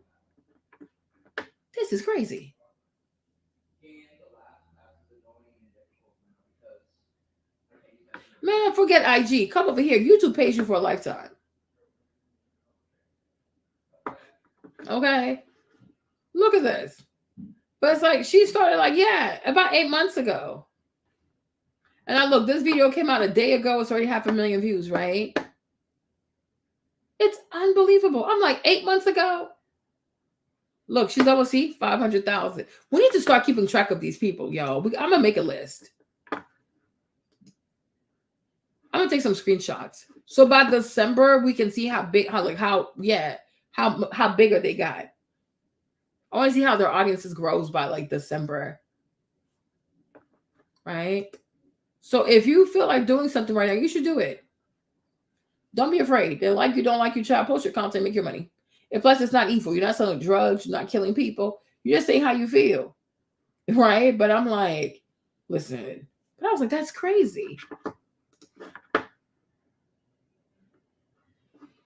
This is crazy. Man, forget IG. Come over here. YouTube pays you for a lifetime. Okay. Look at this. But it's like she started like, yeah, about 8 months ago. And I look, this video came out a day ago. It's already 500,000 views, right? It's unbelievable. I'm like, 8 months ago. Look, she's almost 500,000. We need to start keeping track of these people, y'all. I'm gonna make a list. I'm gonna take some screenshots. So by December, we can see how big, how bigger they got. I want to see how their audiences grows by like December. Right? So if you feel like doing something right now, you should do it. Don't be afraid. They like you, don't like you, child. Post your content, make your money. And plus, it's not evil. You're not selling drugs. You're not killing people. You just say how you feel. Right? But I'm like, listen. But I was like, that's crazy.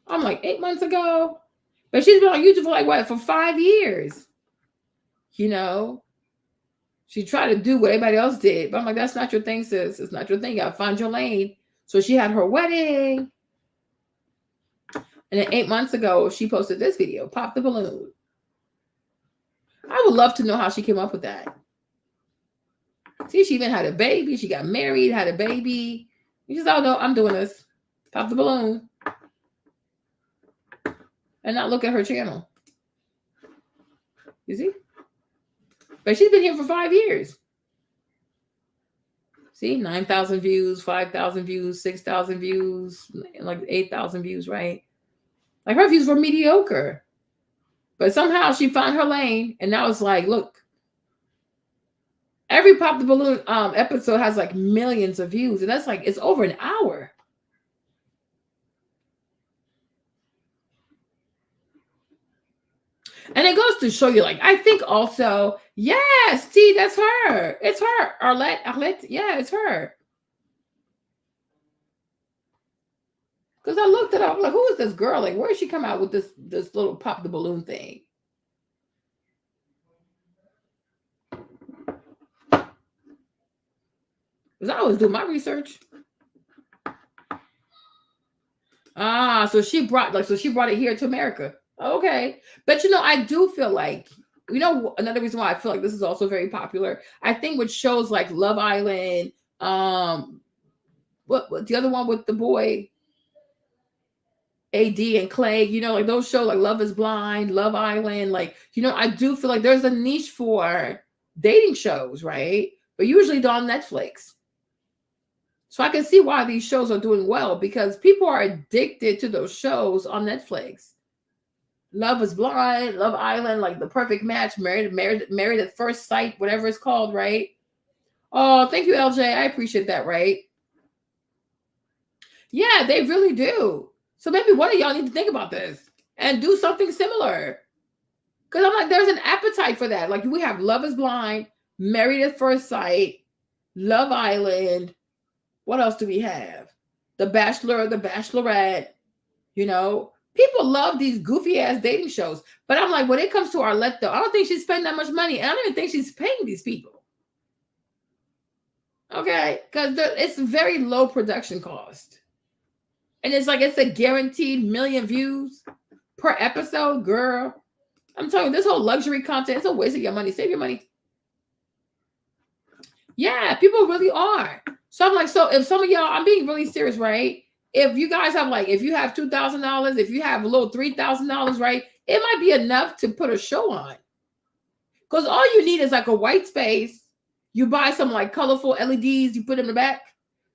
I'm like 8 months ago. But she's been on YouTube for like what? For 5 years. You know? She tried to do what everybody else did. But I'm like, that's not your thing, sis. It's not your thing. You gotta find your lane. So she had her wedding. And then 8 months ago, she posted this video, Pop the Balloon. I would love to know how she came up with that. See, she even had a baby. She got married, had a baby. You just all know I'm doing this. Pop the balloon. And not look at her channel. You see? But she's been here for 5 years. See, 9,000 views, 5,000 views, 6,000 views, like 8,000 views, right? Like her views were mediocre. But somehow she found her lane. And now it's like, look. Every Pop the Balloon episode has like millions of views. And that's like, it's over an hour. And it goes to show you, like, I think also, yes, see, that's her. It's her. Arlette, yeah, it's her. Because I looked it up, like, who is this girl? Like, where did she come out with this little Pop the Balloon thing? Because I always do my research. Ah, so she brought it here to America. Okay. But I do feel like, another reason why I feel like this is also very popular. I think with shows like Love Island, what the other one with the boy AD and Clay, like those shows like Love is Blind, Love Island, like, I do feel like there's a niche for dating shows, right? But usually they're on Netflix. So I can see why these shows are doing well, because people are addicted to those shows on Netflix. Love is Blind, Love Island, like The Perfect Match, Married at First Sight, whatever it's called, right? Oh, thank you, LJ. I appreciate that, right? Yeah, they really do. So maybe one of y'all need to think about this and do something similar. Because I'm like, there's an appetite for that. Like, we have Love is Blind, Married at First Sight, Love Island. What else do we have? The Bachelor, The Bachelorette. People love these goofy ass dating shows. But I'm like, when it comes to Arlette, though, I don't think she's spending that much money. And I don't even think she's paying these people. Okay? Because it's very low production cost. And it's like, it's a guaranteed million views per episode, girl. I'm telling you, this whole luxury content is a waste of your money. Save your money. Yeah, people really are. So I'm like, so if some of y'all, I'm being really serious, right? If you guys have if you have $2,000, if you have a little $3,000, right? It might be enough to put a show on. Because all you need is like a white space. You buy some like colorful LEDs, you put in the back.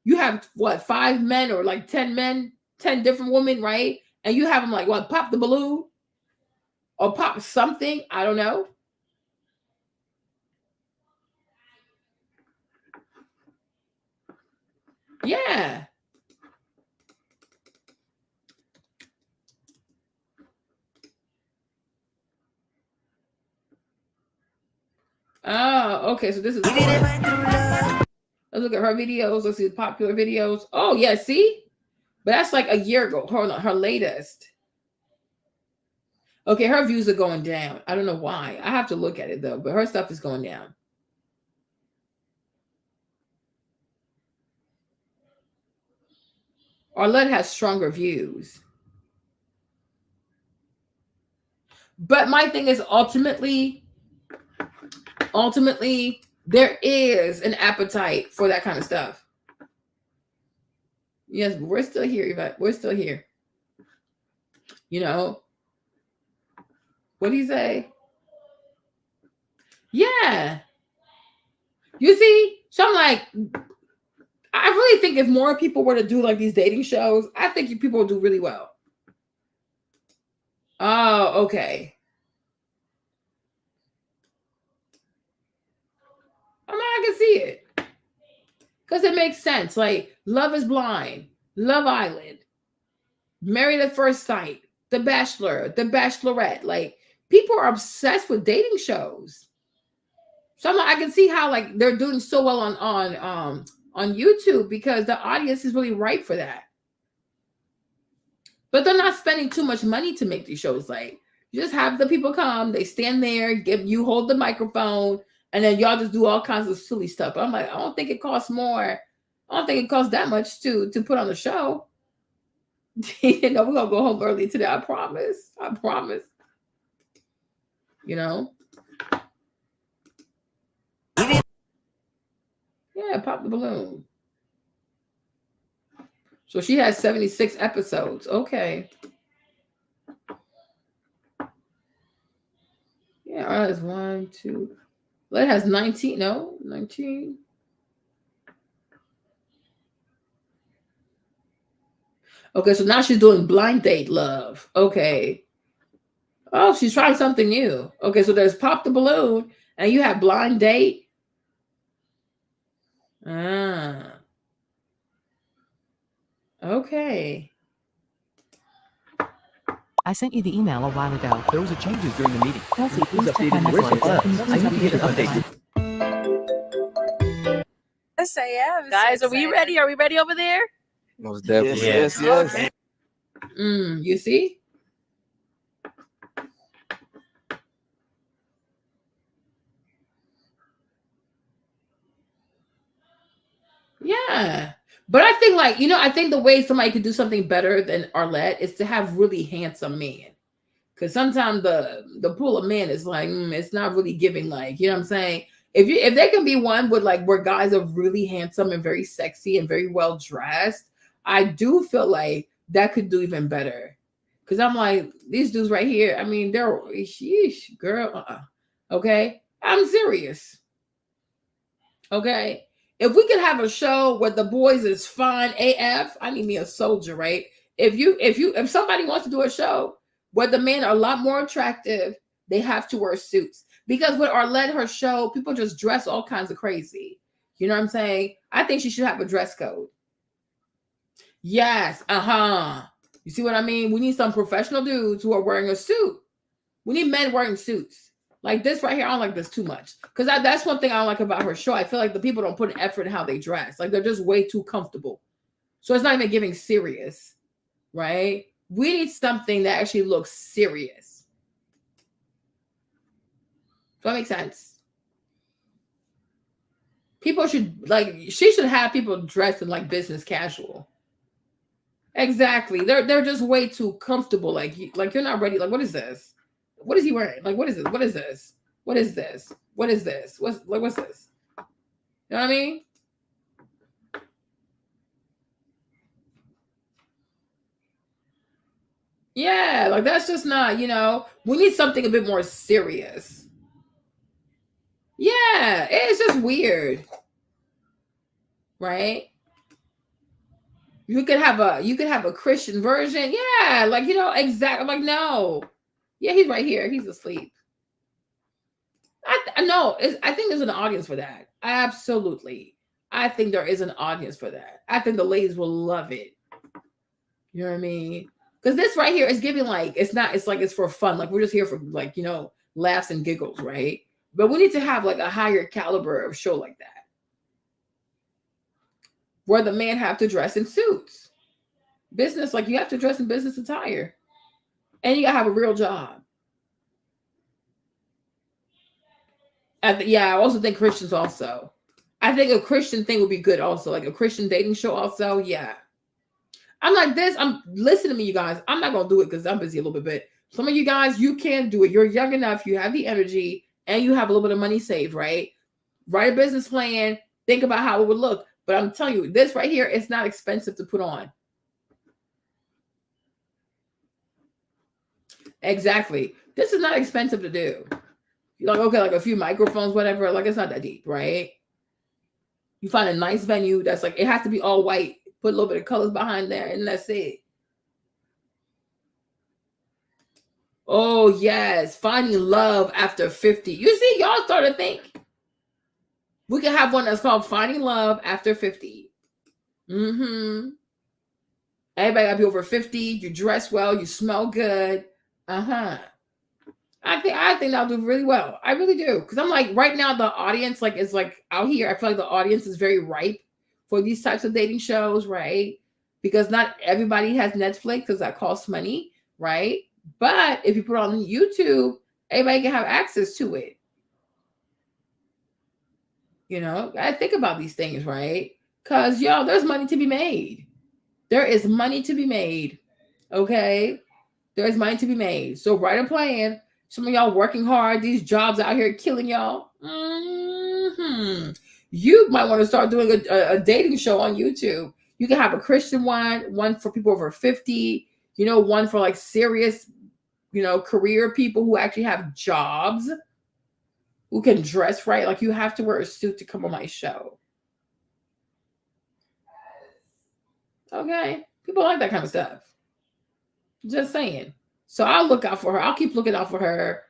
You have 5 men or like 10 men, 10 different women, right? And you have them like pop the balloon or pop something. I don't know. Yeah. Oh, okay. So this is. Let's look at her videos. Let's see the popular videos. Oh, yeah. See? But that's like a year ago. Hold on. Her latest. Okay. Her views are going down. I don't know why. I have to look at it, though. But her stuff is going down. Arlette has stronger views. But my thing is ultimately, there is an appetite for that kind of stuff. Yes, we're still here, Yvette. We're still here. What do you say? Yeah. You see? So I'm like, I really think if more people were to do like these dating shows, I think people would do really well. Oh, okay. I mean, I can see it. Because it makes sense. Like, Love is Blind, Love Island, Married at First Sight, The Bachelor, The Bachelorette. Like, people are obsessed with dating shows. So I can see how like they're doing so well on YouTube because the audience is really ripe for that. But they're not spending too much money to make these shows. Like, you just have the people come, they stand there, you hold the microphone, and then y'all just do all kinds of silly stuff. But I'm like, I don't think it costs more. I don't think it costs that much to put on the show. We're gonna go home early today. I promise. I promise. You know? Yeah, pop the balloon. So she has 76 episodes. Okay. Yeah, that's 1, 2. Well, it has 19. No, 19. Okay, so now she's doing blind date love. Okay. Oh, she's trying something new. Okay, so there's Pop the Balloon, and you have Blind Date. Ah. Okay. I sent you the email a while ago. There was a changes during the meeting. Kelsey, please check my messages. I need to get an update. Yes, I am. Guys, are we ready? Are we ready over there? Most definitely. Yes. Okay. You see? Yeah. But I think like, I think the way somebody could do something better than Arlette is to have really handsome men. Because sometimes the pool of men is like, it's not really giving like, you know what I'm saying? If there can be one with like where guys are really handsome and very sexy and very well dressed, I do feel like that could do even better. Because I'm like, these dudes right here, I mean, they're, sheesh, girl, okay? I'm serious. Okay? If we could have a show where the boys is fine AF, I need me a soldier, right? If somebody wants to do a show where the men are a lot more attractive, they have to wear suits. Because with Arlette, her show, people just dress all kinds of crazy. You know what I'm saying? I think she should have a dress code. Yes, You see what I mean? We need some professional dudes who are wearing a suit. We need men wearing suits. Like this right here, I don't like this too much. Because that's one thing I don't like about her show. I feel like the people don't put an effort in how they dress. Like they're just way too comfortable. So it's not even giving serious, right? We need something that actually looks serious. Does that make sense? People should, she should have people dressed in like business casual. Exactly. They're just way too comfortable. Like you're not ready. Like, what is this? What is he wearing? Like, what is this? What is this? What is this? What is this? What's this? You know what I mean? Yeah, like that's just not, we need something a bit more serious. Yeah, it's just weird. Right? You could have a Christian version. Yeah, like exactly. I'm like, no. Yeah, he's right here. He's asleep. I think there's an audience for that. Absolutely. I think there is an audience for that. I think the ladies will love it. You know what I mean? Because this right here is giving it's for fun. Like we're just here for laughs and giggles, right? But we need to have like a higher caliber of show like that. Where the men have to dress in suits. Business, like you have to dress in business attire. And you gotta have a real job. I also think Christians also. I think a Christian thing would be good also. Like a Christian dating show also, yeah. I'm like this. Listen to me, you guys. I'm not gonna do it because I'm busy a little bit. Some of you guys, you can do it. You're young enough, you have the energy, and you have a little bit of money saved, right? Write a business plan, think about how it would look. But I'm telling you, this right here, it's not expensive to put on. Exactly. This is not expensive to do. Like, okay, like a few microphones, whatever. Like, it's not that deep, right? You find a nice venue that's like, it has to be all white. Put a little bit of colors behind there, and that's it. Oh, yes. Finding love after 50. You see, y'all start to think. We can have one that's called Finding Love After 50. Mm-hmm. Everybody got to be over 50. You dress well. You smell good. Uh-huh. I think that'll do really well. I really do. Because I'm like, right now, the audience like is like out here. I feel like the audience is very ripe for these types of dating shows, right? Because not everybody has Netflix because that costs money, right? But if you put it on YouTube, everybody can have access to it. You know, I think about these things, right? Because, y'all, there's money to be made. There is money to be made. Okay? There's money to be made. So write a plan. Some of y'all working hard. These jobs out here killing y'all. Mm-hmm. You might want to start doing a dating show on YouTube. You can have a Christian one for people over 50, you know, one for like serious, you know, career people who actually have jobs, who can dress right. Like, you have to wear a suit to come on my show. Okay? People like that kind of stuff. Just saying. So I'll look out for her. I'll keep looking out for her.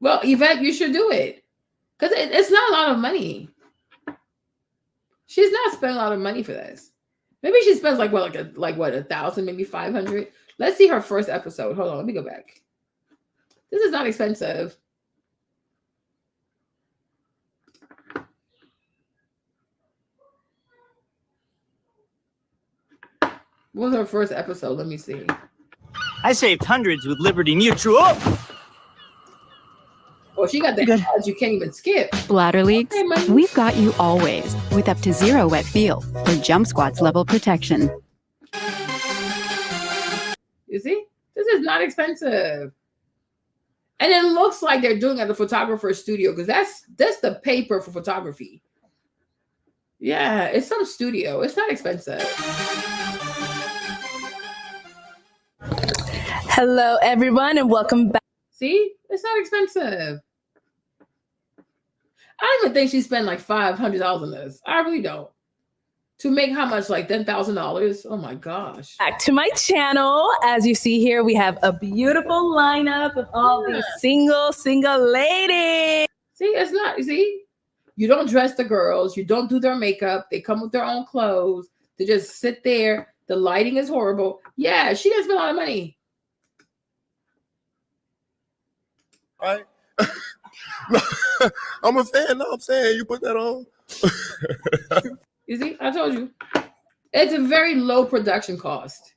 Well, Yvette, you should do it. Because it's not a lot of money. She's not spending a lot of money for this. Maybe she spends like what, $1,000, maybe 500. Let's see her first episode. Hold on, let me go back. This is not expensive. What was her first episode? Let me see. I saved hundreds with Liberty Mutual. Oh, she got the ads you can't even skip. Bladder leaks? Okay, We've got you always with up to 0 wet feel for jump squats level protection. You see? This is not expensive. And it looks like they're doing it at the photographer's studio because that's the paper for photography. Yeah, it's some studio. It's not expensive. Hello, everyone, and welcome back. See? It's not expensive. I don't even think she spent like $500 on this. I really don't. To make how much? Like $10,000? Oh my gosh. Back to my channel. As you see here, we have a beautiful lineup of all these single ladies. See, it's not, see? You don't dress the girls. You don't do their makeup. They come with their own clothes. They just sit there. The lighting is horrible. Yeah, she doesn't spend a lot of money. Right? I'm a fan. No, I'm saying you put that on. You see, I told you. It's a very low production cost.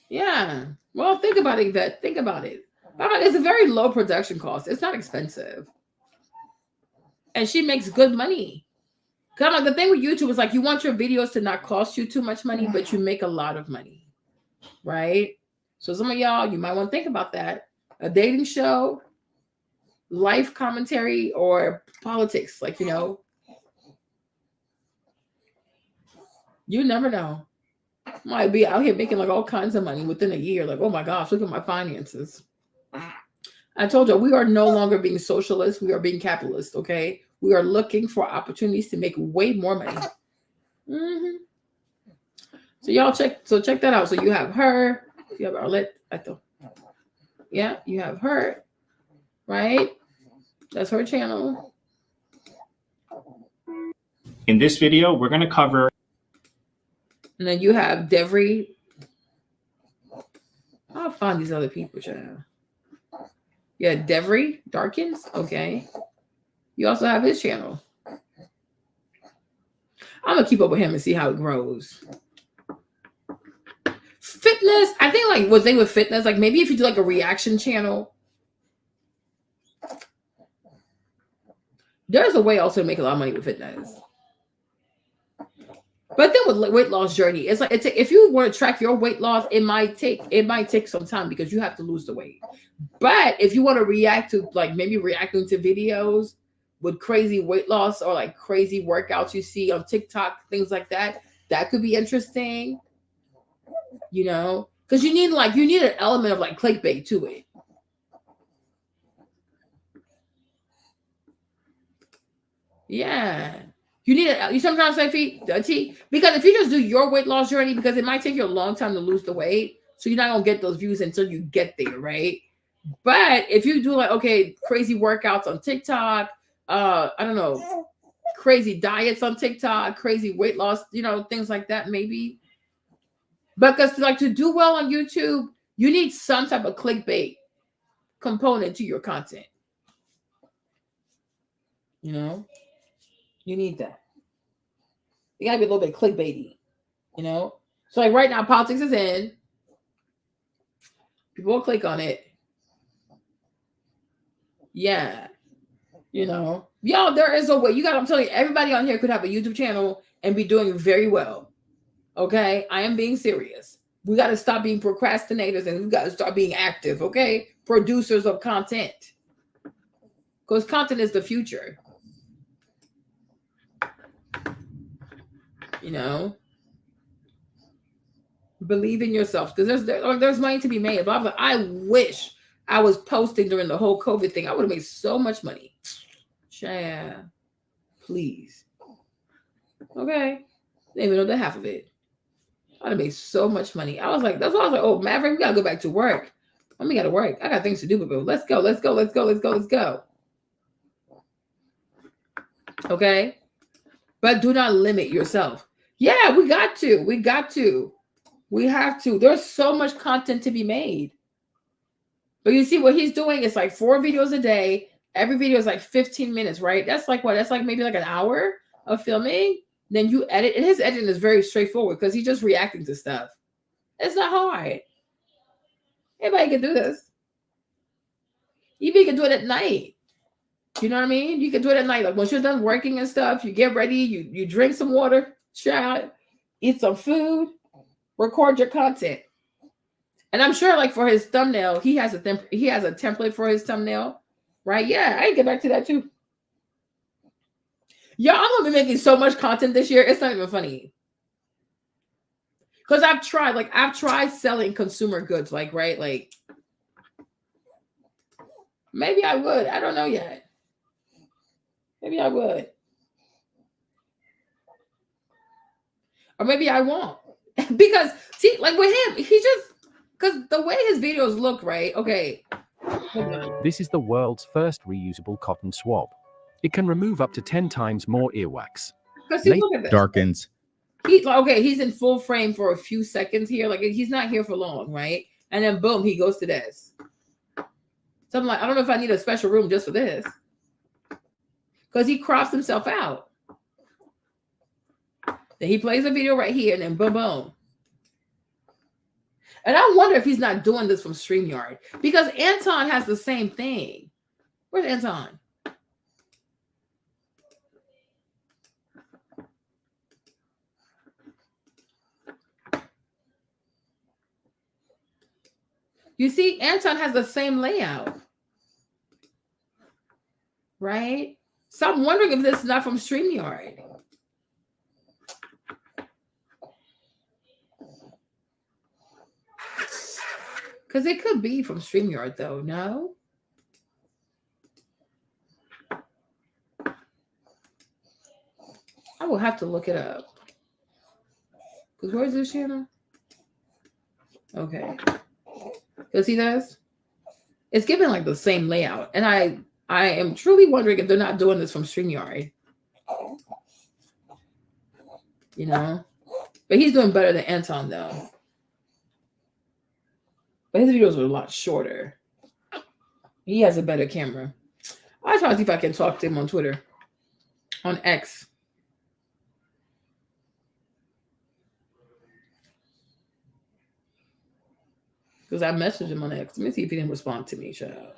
Yeah. Well, think about it, Yvette. Think about it. It's a very low production cost. It's not expensive. And she makes good money. Like, the thing with YouTube is like you want your videos to not cost you too much money, but you make a lot of money, right? So some of y'all, you might want to think about that. A dating show, life commentary, or politics. Like, you know, you never know. Might be out here making like all kinds of money within a year. Like, oh my gosh, look at my finances. I told you, we are no longer being socialists. We are being capitalist, okay? We are looking for opportunities to make way more money. Mm-hmm. So y'all check that out. So you have her, you have Arlette, I thought. Yeah, you have her, right? That's her channel. In this video, we're going to cover. And then you have Devry. I'll find these other people, child. Yeah, Devry Darkins. Okay. You also have his channel. I'm going to keep up with him and see how it grows. Fitness. I think like one thing with fitness, like maybe if you do like a reaction channel, there's a way also to make a lot of money with fitness. But then with weight loss journey, it's like if you want to track your weight loss, it might take some time because you have to lose the weight. But if you want to react to like maybe reacting to videos with crazy weight loss or like crazy workouts you see on TikTok, things like that. That could be interesting, you know, because you need an element of like clickbait to it. Yeah. You need it. You sometimes say T, because if you just do your weight loss journey, because it might take you a long time to lose the weight, so you're not gonna get those views until you get there, right? But if you do like, okay, crazy workouts on TikTok, I don't know, crazy diets on TikTok, crazy weight loss, you know, things like that, maybe. Because like to do well on YouTube, you need some type of clickbait component to your content. You know, you need that. You gotta be a little bit clickbaity, you know. So like right now, politics is in. People will click on it. Yeah, you know, yo, there is a way. I'm telling you, everybody on here could have a YouTube channel and be doing very well. Okay, I am being serious. We got to stop being procrastinators and we got to start being active. Okay, producers of content, because content is the future. You know, believe in yourself, because there's money to be made. But I wish I was posting during the whole COVID thing. I would have made so much money. Child, please. Okay, they even know the half of it. I'd have made so much money. I was like, that's why I was like, oh, Maverick, we gotta go back to work. We gotta work. I got things to do, but let's go. Okay, but do not limit yourself. Yeah, we got to. We have to. There's so much content to be made. But you see what he's doing is like 4 videos a day. Every video is like 15 minutes, right? That's like what? That's like maybe like an hour of filming. Then you edit. And his editing is very straightforward because he's just reacting to stuff. It's not hard. Anybody can do this. Even you can do it at night. You know what I mean? You can do it at night. Like once you're done working and stuff, you get ready, you drink some water, shower, eat some food, record your content. And I'm sure like for his thumbnail, he has a template for his thumbnail, right? Yeah, I can get back to that too. Y'all, I'm gonna be making so much content this year. It's not even funny. Because I've tried selling consumer goods, like, right? Like, maybe I would. I don't know yet. Maybe I would. Or maybe I won't. Because, see, like with him, because the way his videos look, right? Okay. This is the world's first reusable cotton swab. It can remove up to 10 times more earwax. Look at this. Darkens. He's in full frame for a few seconds here. Like he's not here for long, right? And then boom, he goes to this. So I'm like, I don't know if I need a special room just for this. Because he crops himself out. Then he plays a video right here and then boom, boom. And I wonder if he's not doing this from StreamYard. Because Anton has the same thing. Where's Anton? You see, Anton has the same layout, right? So I'm wondering if this is not from StreamYard. Because it could be from StreamYard, though, no? I will have to look it up. Because where's this channel? Okay. Because he does. It's given like the same layout. And I am truly wondering if they're not doing this from StreamYard. You know? But he's doing better than Anton, though. But his videos are a lot shorter. He has a better camera. I'll try to see if I can talk to him on Twitter. On X. Because I messaged him on X. Let me see if he didn't respond to me, child.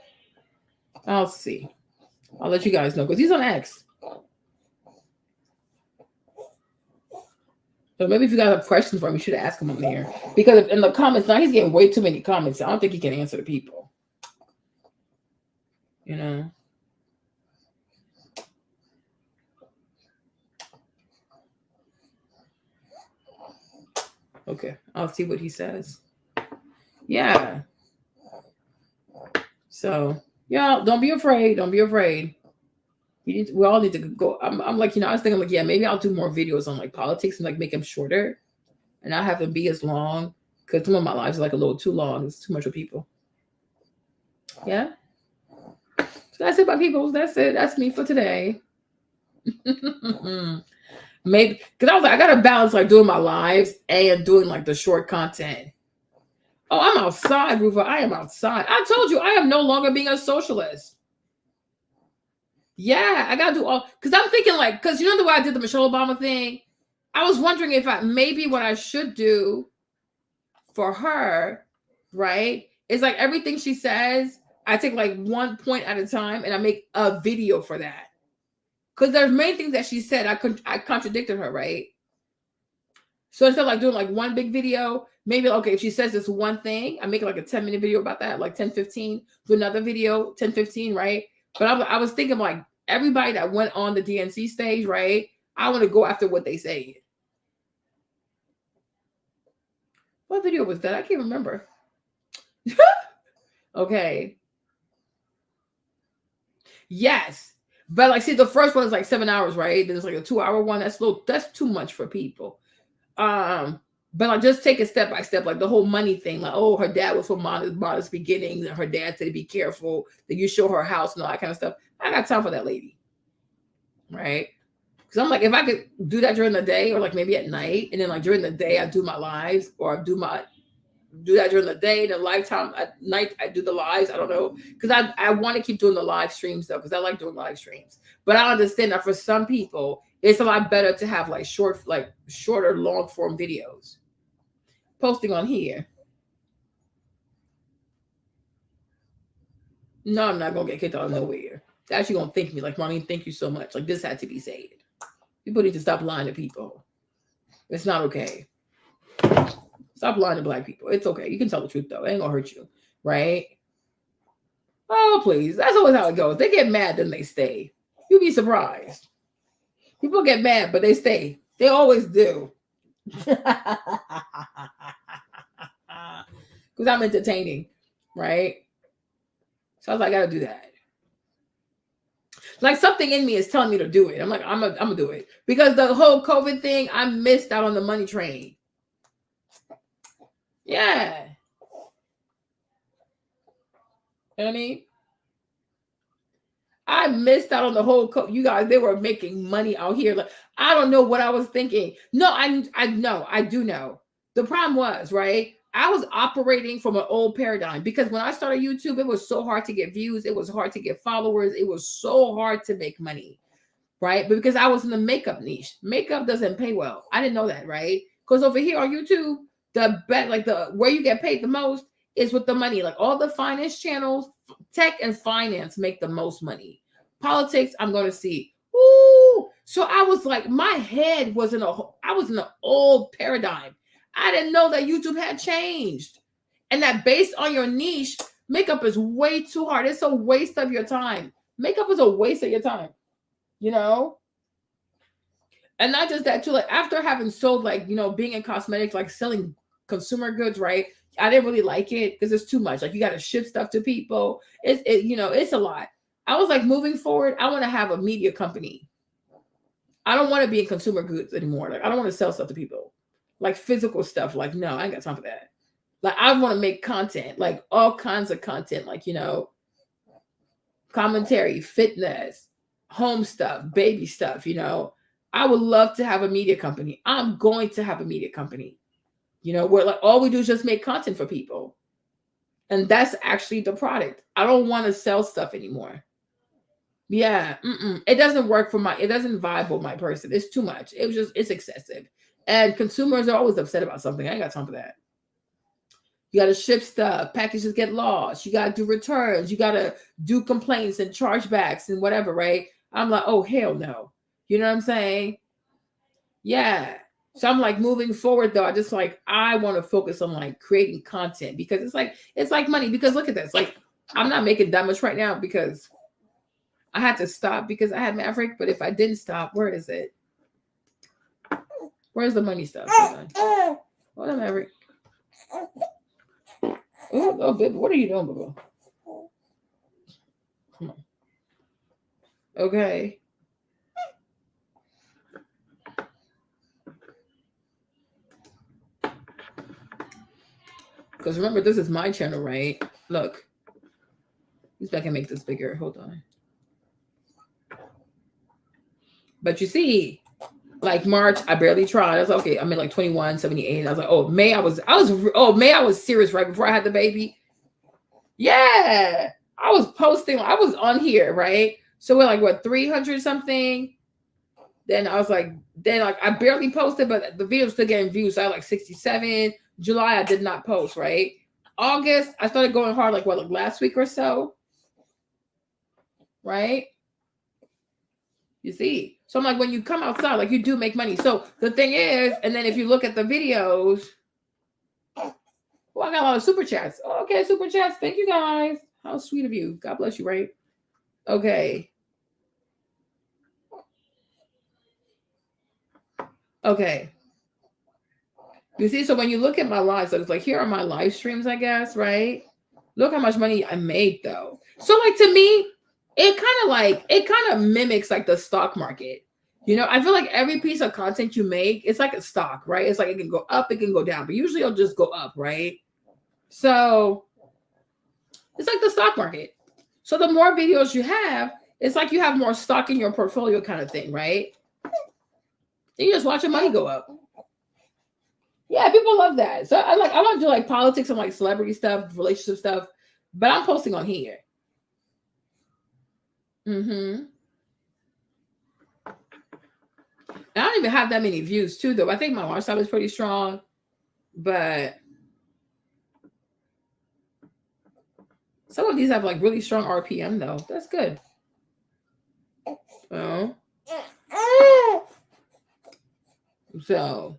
I'll see. I'll let you guys know. Because he's on X. So maybe if you guys have questions for him, you should ask him on there. Because in the comments, now he's getting way too many comments. I don't think he can answer the people. You know? Okay, I'll see what he says. Yeah. So, y'all, don't be afraid. Don't be afraid. We all need to go. I'm like, I was thinking like, yeah, maybe I'll do more videos on like politics and like make them shorter and not have them be as long because some of my lives are like a little too long. It's too much for people. Yeah. So that's it, my people. That's it. That's me for today. Maybe because I was like, I gotta balance like doing my lives and doing like the short content. Oh, I'm outside, Rufa. I am outside. I told you I am no longer being a socialist. Yeah, I gotta do all because I'm thinking like because you know the way I did the Michelle Obama thing. I was wondering if maybe what I should do for her, right, is like everything she says. I take like one point at a time and I make a video for that. Because there's many things that she said I contradicted her, right? So instead of like doing like one big video, maybe okay, if she says this one thing, I make like a 10-minute video about that, like 10, 15, do another video, 10, 15, right? But I was thinking like everybody that went on the DNC stage, right? I want to go after what they say. What video was that? I can't remember. Okay. Yes. But like, see, the first one is like 7 hours, right? Then it's like a 2-hour one. That's too much for people. But I'll just take it step by step, like the whole money thing. Like, oh, her dad was from modest beginnings, and her dad said to be careful, that you show her house and all that kind of stuff. I got time for that lady. Right? Because I'm like, if I could do that during the day or like maybe at night, and then like during the day I do my lives, or I do that during the day, the lifetime at night I do the lives. I don't know, because I want to keep doing the live streams though, because I like doing live streams. But I understand that for some people it's a lot better to have like shorter long form videos posting on here. No, I'm not gonna get kicked out of nowhere. They're actually gonna thank me like, Marlene, thank you so much, like this had to be said. People need to stop lying to people. It's not okay. Stop lying to Black people. It's okay. You can tell the truth though. It ain't gonna hurt you, right? Oh, please. That's always how it goes. They get mad, then they stay. You'd be surprised. People get mad, but they stay. They always do. Because I'm entertaining, right? So I was like, I gotta do that. Like something in me is telling me to do it. I'm like, I'm gonna do it. Because the whole COVID thing, I missed out on the money train. Yeah. You know what I mean? I missed out on the whole you guys, they were making money out here. Like, I don't know what I was thinking. No, I know, I do know. The problem was, right? I was operating from an old paradigm because when I started YouTube, it was so hard to get views, it was hard to get followers, it was so hard to make money, right? But because I was in the makeup niche, makeup doesn't pay well. I didn't know that, right? Because over here on YouTube, where you get paid the most is with the money. Like all the finance channels, tech and finance make the most money. Politics, I'm going to see. Ooh. So I was like, my head was I was in an old paradigm. I didn't know that YouTube had changed. And that based on your niche, makeup is way too hard. It's a waste of your time. Makeup is a waste of your time, you know? And not just that too, like after having sold like, being in cosmetics, like selling consumer goods, right? I didn't really like it because it's too much. Like you got to ship stuff to people. It's a lot. I was like, moving forward, I want to have a media company. I don't want to be in consumer goods anymore. Like I don't want to sell stuff to people, like physical stuff. Like no, I ain't got time for that. Like I want to make content, like all kinds of content, like commentary, fitness, home stuff, baby stuff. I would love to have a media company. I'm going to have a media company. Where like all we do is just make content for people. And that's actually the product. I don't want to sell stuff anymore. Yeah. It doesn't work it doesn't vibe with my person. It's too much. It's excessive. And consumers are always upset about something. I ain't got time for that. You got to ship stuff. Packages get lost. You got to do returns. You got to do complaints and chargebacks and whatever, right? I'm like, oh, hell no. You know what I'm saying? Yeah. So I'm like moving forward though. I want to focus on like creating content because it's like money. Because look at this. Like I'm not making that much right now because I had to stop because I had Maverick. But if I didn't stop, where is it? Where's the money stuff? What am I? Oh, baby, what are you doing, Bubba? Come on. Okay. Because remember, this is my channel, right? Look. See if I can make this bigger. Hold on. But you see, like March, I barely tried. I was like, okay, I'm at like 21, 78. I was like, oh, May, I was serious right before I had the baby. Yeah. I was posting, I was on here, right? So we're like, what, 300 something? Then I was like, I barely posted, but the video was still getting views. So I had like 67. July, I did not post, right? August, I started going hard, like last week or so. Right? You see? So I'm like, when you come outside, like you do make money. So the thing is, and then if you look at the videos, well, I got a lot of super chats. Oh, okay, super chats. Thank you guys. How sweet of you. God bless you, right? Okay. Okay. You see, so when you look at my lives, so it's like, here are my live streams, I guess, right? Look how much money I made, though. So, like, to me, it kind of mimics like the stock market. You know, I feel like every piece of content you make, it's like a stock, right? It's like it can go up, it can go down, but usually it'll just go up, right? So it's like the stock market. So the more videos you have, it's like you have more stock in your portfolio kind of thing, right? And you just watch your money go up. Yeah, people love that. So I want to do like politics and like celebrity stuff, relationship stuff, but I'm posting on here. Mm-hmm. I don't even have that many views too, though. I think my watch time is pretty strong, but some of these have like really strong RPM though. That's good. Oh. So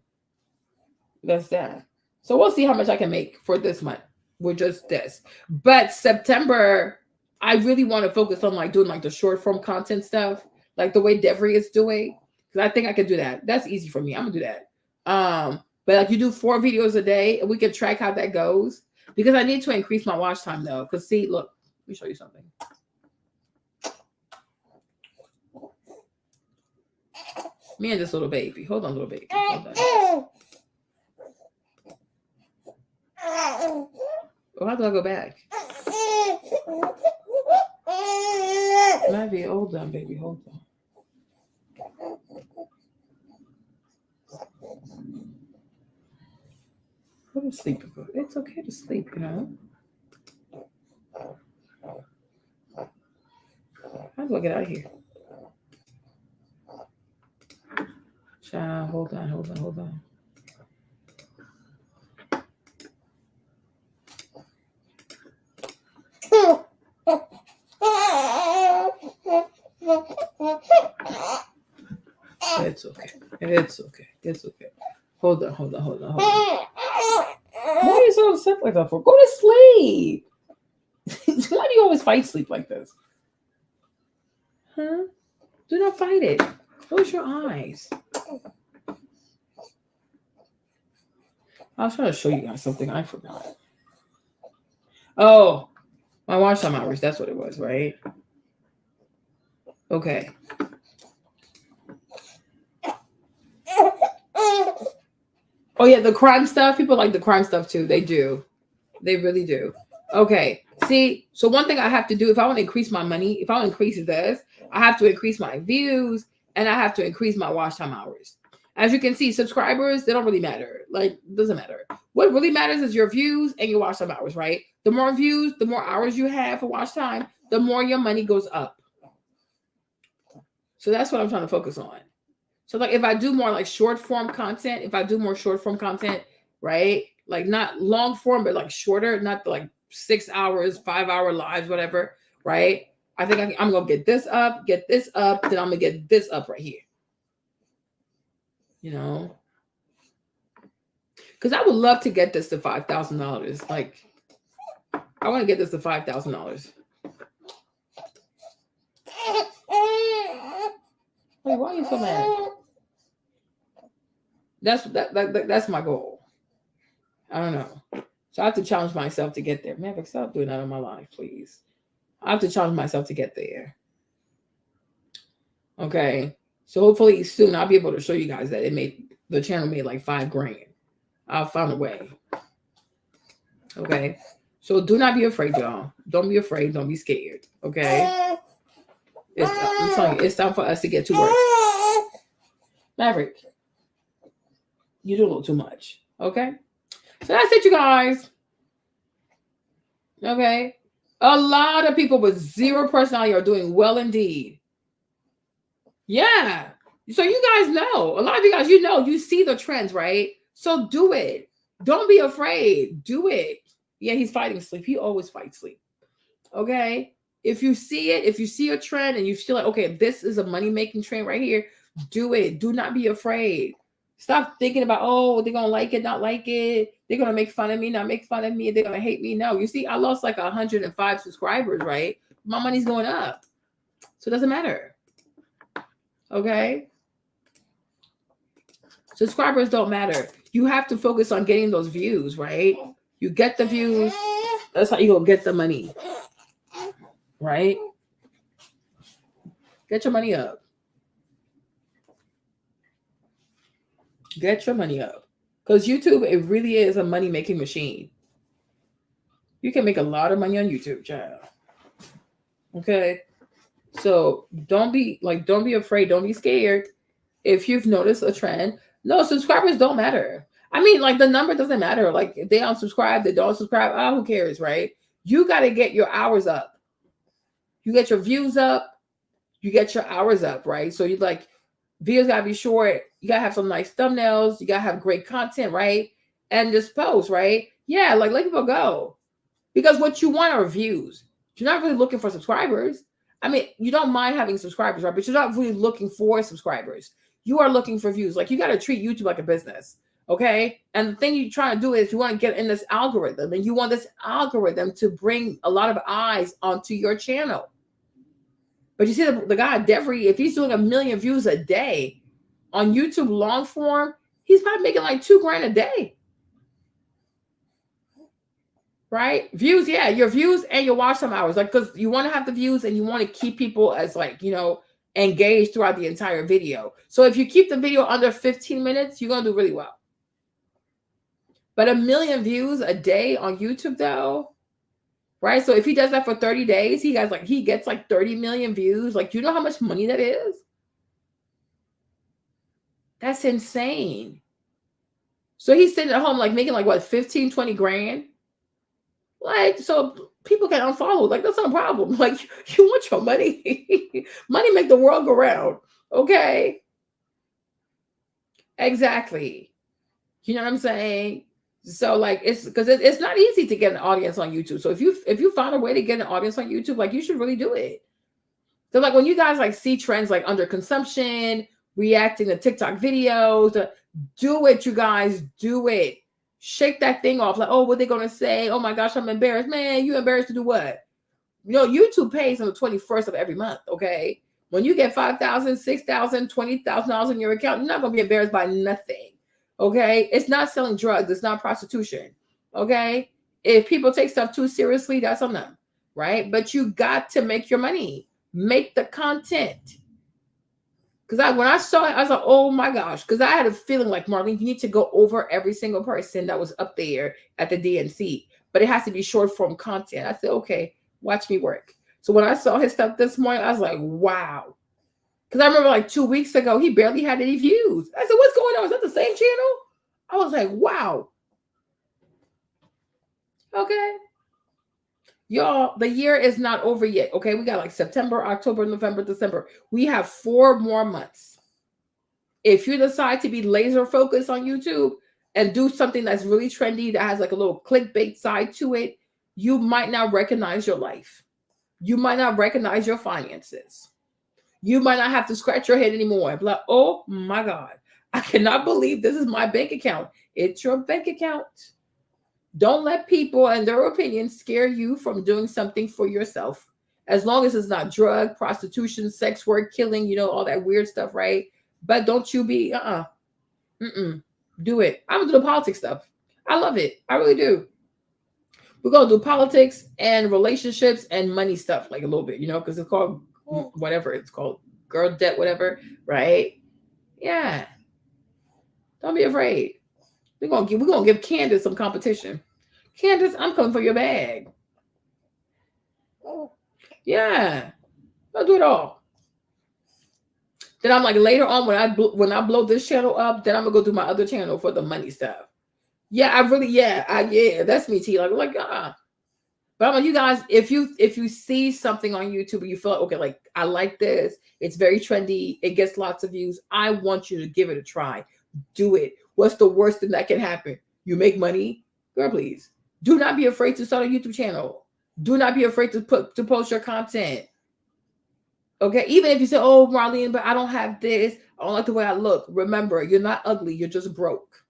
that's that. So we'll see how much I can make for this month with just this. But September, I really want to focus on like doing like the short form content stuff, like the way Devry is doing. Because I think I can do that. That's easy for me. I'm gonna do that. But like you do 4 videos a day, and we can track how that goes. Because I need to increase my watch time though. Because see, look, let me show you something. Me and this little baby. Hold on, little baby. Hold on. Oh, how do I go back? Maybe hold on, baby. Hold on. Go to sleep. It's okay to sleep, you know. How do I get out of here? Child, hold on. It's okay. Hold on. Why are you so upset like that for? Go to sleep. Why do you always fight sleep like this? Huh? Do not fight it. Close your eyes. I was trying to show you guys something I forgot. Oh, my watch time hours. That's what it was, right? Okay. Oh, yeah, the crime stuff. People like the crime stuff, too. They do. They really do. Okay. See, so one thing I have to do, if I want to increase my money, if I want to increase this, I have to increase my views, and I have to increase my watch time hours. As you can see, subscribers, they don't really matter. Like, it doesn't matter. What really matters is your views and your watch time hours, right? The more views, the more hours you have for watch time, the more your money goes up. So that's what I'm trying to focus on. So like if I do more like short form content, right? Like not long form, but like shorter, not like 6 hours, 5-hour lives, whatever, right? I think I'm going to get this up, then I'm going to get this up right here. You know? Because I would love to get this to $5,000. Like, I want to get this to $5,000. Wait, why are you so mad? That's my goal. I don't know. So I have to challenge myself to get there. Maverick, stop doing that in my life, please. I have to challenge myself to get there. Okay. So hopefully soon I'll be able to show you guys that the channel made like $5 grand. I'll find a way. Okay. So do not be afraid, y'all. Don't be afraid. Don't be scared. Okay. I'm telling you, it's time for us to get to work. Maverick, you do a little too much. Okay. So that's it, you guys. Okay. A lot of people with zero personality are doing well indeed. Yeah. So you guys know. A lot of you guys, you see the trends, right? So do it. Don't be afraid. Do it. Yeah, he's fighting sleep. He always fights sleep. Okay. If you see it, if you see a trend and you feel like, okay, this is a money-making trend right here, do it. Do not be afraid. Stop thinking about, oh, they're going to like it, not like it. They're going to make fun of me, not make fun of me. They're going to hate me. No, you see, I lost like 105 subscribers, right? My money's going up. So it doesn't matter. Okay. Subscribers don't matter. You have to focus on getting those views, right? You get the views. That's how you go get the money. Right? Get your money up. Get your money up. Because YouTube, it really is a money-making machine. You can make a lot of money on YouTube, child. Okay? So don't be afraid. Don't be scared. If you've noticed a trend, no, subscribers don't matter. I mean, like the number doesn't matter. Like if they unsubscribe, they don't subscribe. Oh, who cares, right? You got to get your hours up. You get your views up. You get your hours up, right? So you like videos got to be short. You got to have some nice thumbnails. You got to have great content, right? And just post, right? Yeah, like let people go. Because what you want are views. You're not really looking for subscribers. I mean, you don't mind having subscribers, right? But you're not really looking for subscribers. You are looking for views. Like you got to treat YouTube like a business. Okay. And the thing you're trying to do is you want to get in this algorithm and you want this algorithm to bring a lot of eyes onto your channel. But you see the guy, Devery, if he's doing 1 million views a day on YouTube long form, he's probably making like $2 grand a day. Right? Views, yeah, your views and your watch time hours. Like, because you want to have the views and you want to keep people as like, engaged throughout the entire video. So if you keep the video under 15 minutes, you're going to do really well. But 1 million views a day on YouTube though, right? So if he does that for 30 days, he gets like 30 million views. Like, do you know how much money that is? That's insane. So he's sitting at home, like making like what, 15, 20 grand? Like, so people can unfollow. Like, that's not a problem. Like, you want your money. Money make the world go round. Okay. Exactly. You know what I'm saying? So like, it's because it's not easy to get an audience on YouTube. So if you found a way to get an audience on YouTube, like you should really do it. So like when you guys like see trends like under consumption, reacting to TikTok videos, do it, you guys, do it. Shake that thing off. Like, oh, what they gonna say? Oh my gosh, I'm embarrassed. Man, you embarrassed to do what? YouTube pays on the 21st of every month. Okay. When you get $5,000, $6,000, $20,000 in your account, you're not gonna be embarrassed by nothing. Okay. It's not selling drugs, it's not prostitution. Okay. If people take stuff too seriously, that's on them, right? But you got to make your money. Make the content. Because when I saw it, I was like, oh my gosh. Because I had a feeling like, Marlene, you need to go over every single person that was up there at the DNC. But it has to be short form content. I said, okay, watch me work. So when I saw his stuff this morning, I was like, wow. Because I remember like 2 weeks ago, he barely had any views. I said, what's going on? Is that the same channel? I was like, wow. Okay. Y'all, the year is not over yet. Okay, we got like September, October, November, December. We have 4 more months. If you decide to be laser focused on YouTube and do something that's really trendy, that has like a little clickbait side to it, you might not recognize your life. You might not recognize your finances. You might not have to scratch your head anymore. Be like, oh my God, I cannot believe this is my bank account. It's your bank account. Don't let people and their opinions scare you from doing something for yourself. As long as it's not drug, prostitution, sex work, killing, all that weird stuff, right? But don't you be, do it. I'm gonna do the politics stuff. I love it. I really do. We're going to do politics and relationships and money stuff, like a little bit, because it's called whatever it's called, girl debt, whatever, right? Yeah. Don't be afraid. We're gonna give Candace some competition. Candace, I'm coming for your bag. Yeah. I'll do it all. Then I'm like, later on when I blow this channel up, then I'm gonna go do my other channel for the money stuff. Yeah, that's me, T. But I'm like, you guys, if you see something on YouTube and you feel like, okay, like I like this, it's very trendy, it gets lots of views, I want you to give it a try. Do it. What's the worst thing that can happen? You make money? Girl, please. Do not be afraid to start a YouTube channel. Do not be afraid to post your content. Okay, even if you say, oh, Marlene, but I don't have this, I don't like the way I look. Remember, you're not ugly, you're just broke.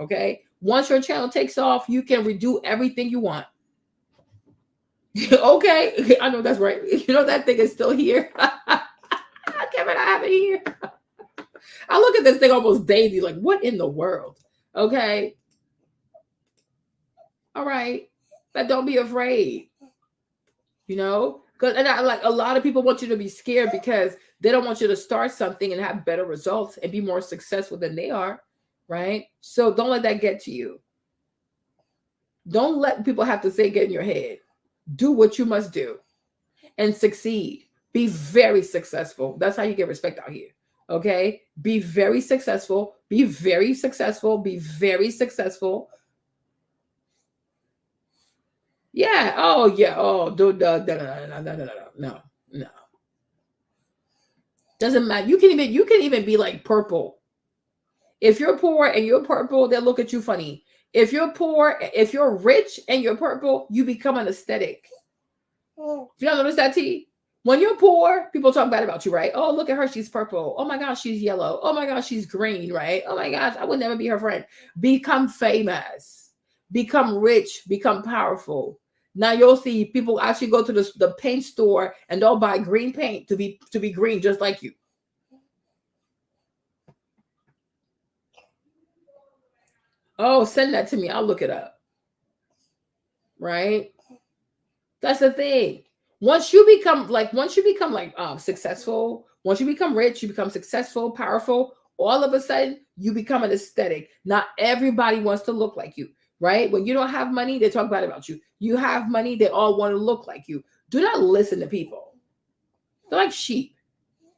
Okay? Once your channel takes off, you can redo everything you want. Okay, I know that's right. That thing is still here. Kevin, I have it here. I look at this thing almost daily, like, what in the world? Okay. All right. But don't be afraid. Because like a lot of people want you to be scared because they don't want you to start something and have better results and be more successful than they are. Right? So don't let that get to you. Don't let people have to say get in your head. Do what you must do and succeed. Be very successful. That's how you get respect out here. Okay? Be very successful. Be very successful. Be very successful. Yeah. Oh, yeah. Oh, no. Doesn't matter. You can even be like purple. If you're poor and you're purple, they'll look at you funny. If you're poor, if you're rich and you're purple, you become an aesthetic. You don't notice that, T? When you're poor, people talk bad about you, right? Oh, look at her. She's purple. Oh, my gosh, she's yellow. Oh, my gosh, she's green, right? Oh, my gosh, I would never be her friend. Become famous. Become rich. Become powerful. Now you'll see people actually go to the paint store and they'll buy green paint to be green just like you. Oh, send that to me. I'll look it up. Right? That's the thing. Once you become successful, once you become rich, you become successful, powerful, all of a sudden you become an aesthetic. Not everybody wants to look like you, right? When you don't have money, they talk bad about you. You have money, they all want to look like you. Do not listen to people. They're like sheep.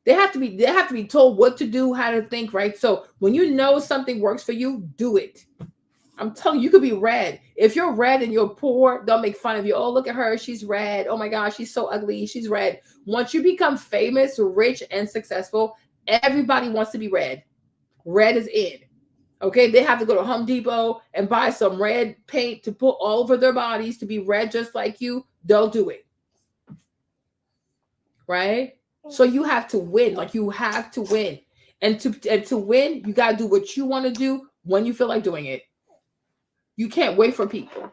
They have to be told what to do, how to think, right? So when you know something works for you, do it. I'm telling you, you could be red. If you're red and you're poor, they'll make fun of you. Oh, look at her. She's red. Oh my gosh, she's so ugly. She's red. Once you become famous, rich, and successful, everybody wants to be red. Red is in. Okay, they have to go to Home Depot and buy some red paint to put all over their bodies to be red just like you. They'll do it. Right? So you have to win. Like you have to win. And to win, you got to do what you want to do when you feel like doing it. You can't wait for people.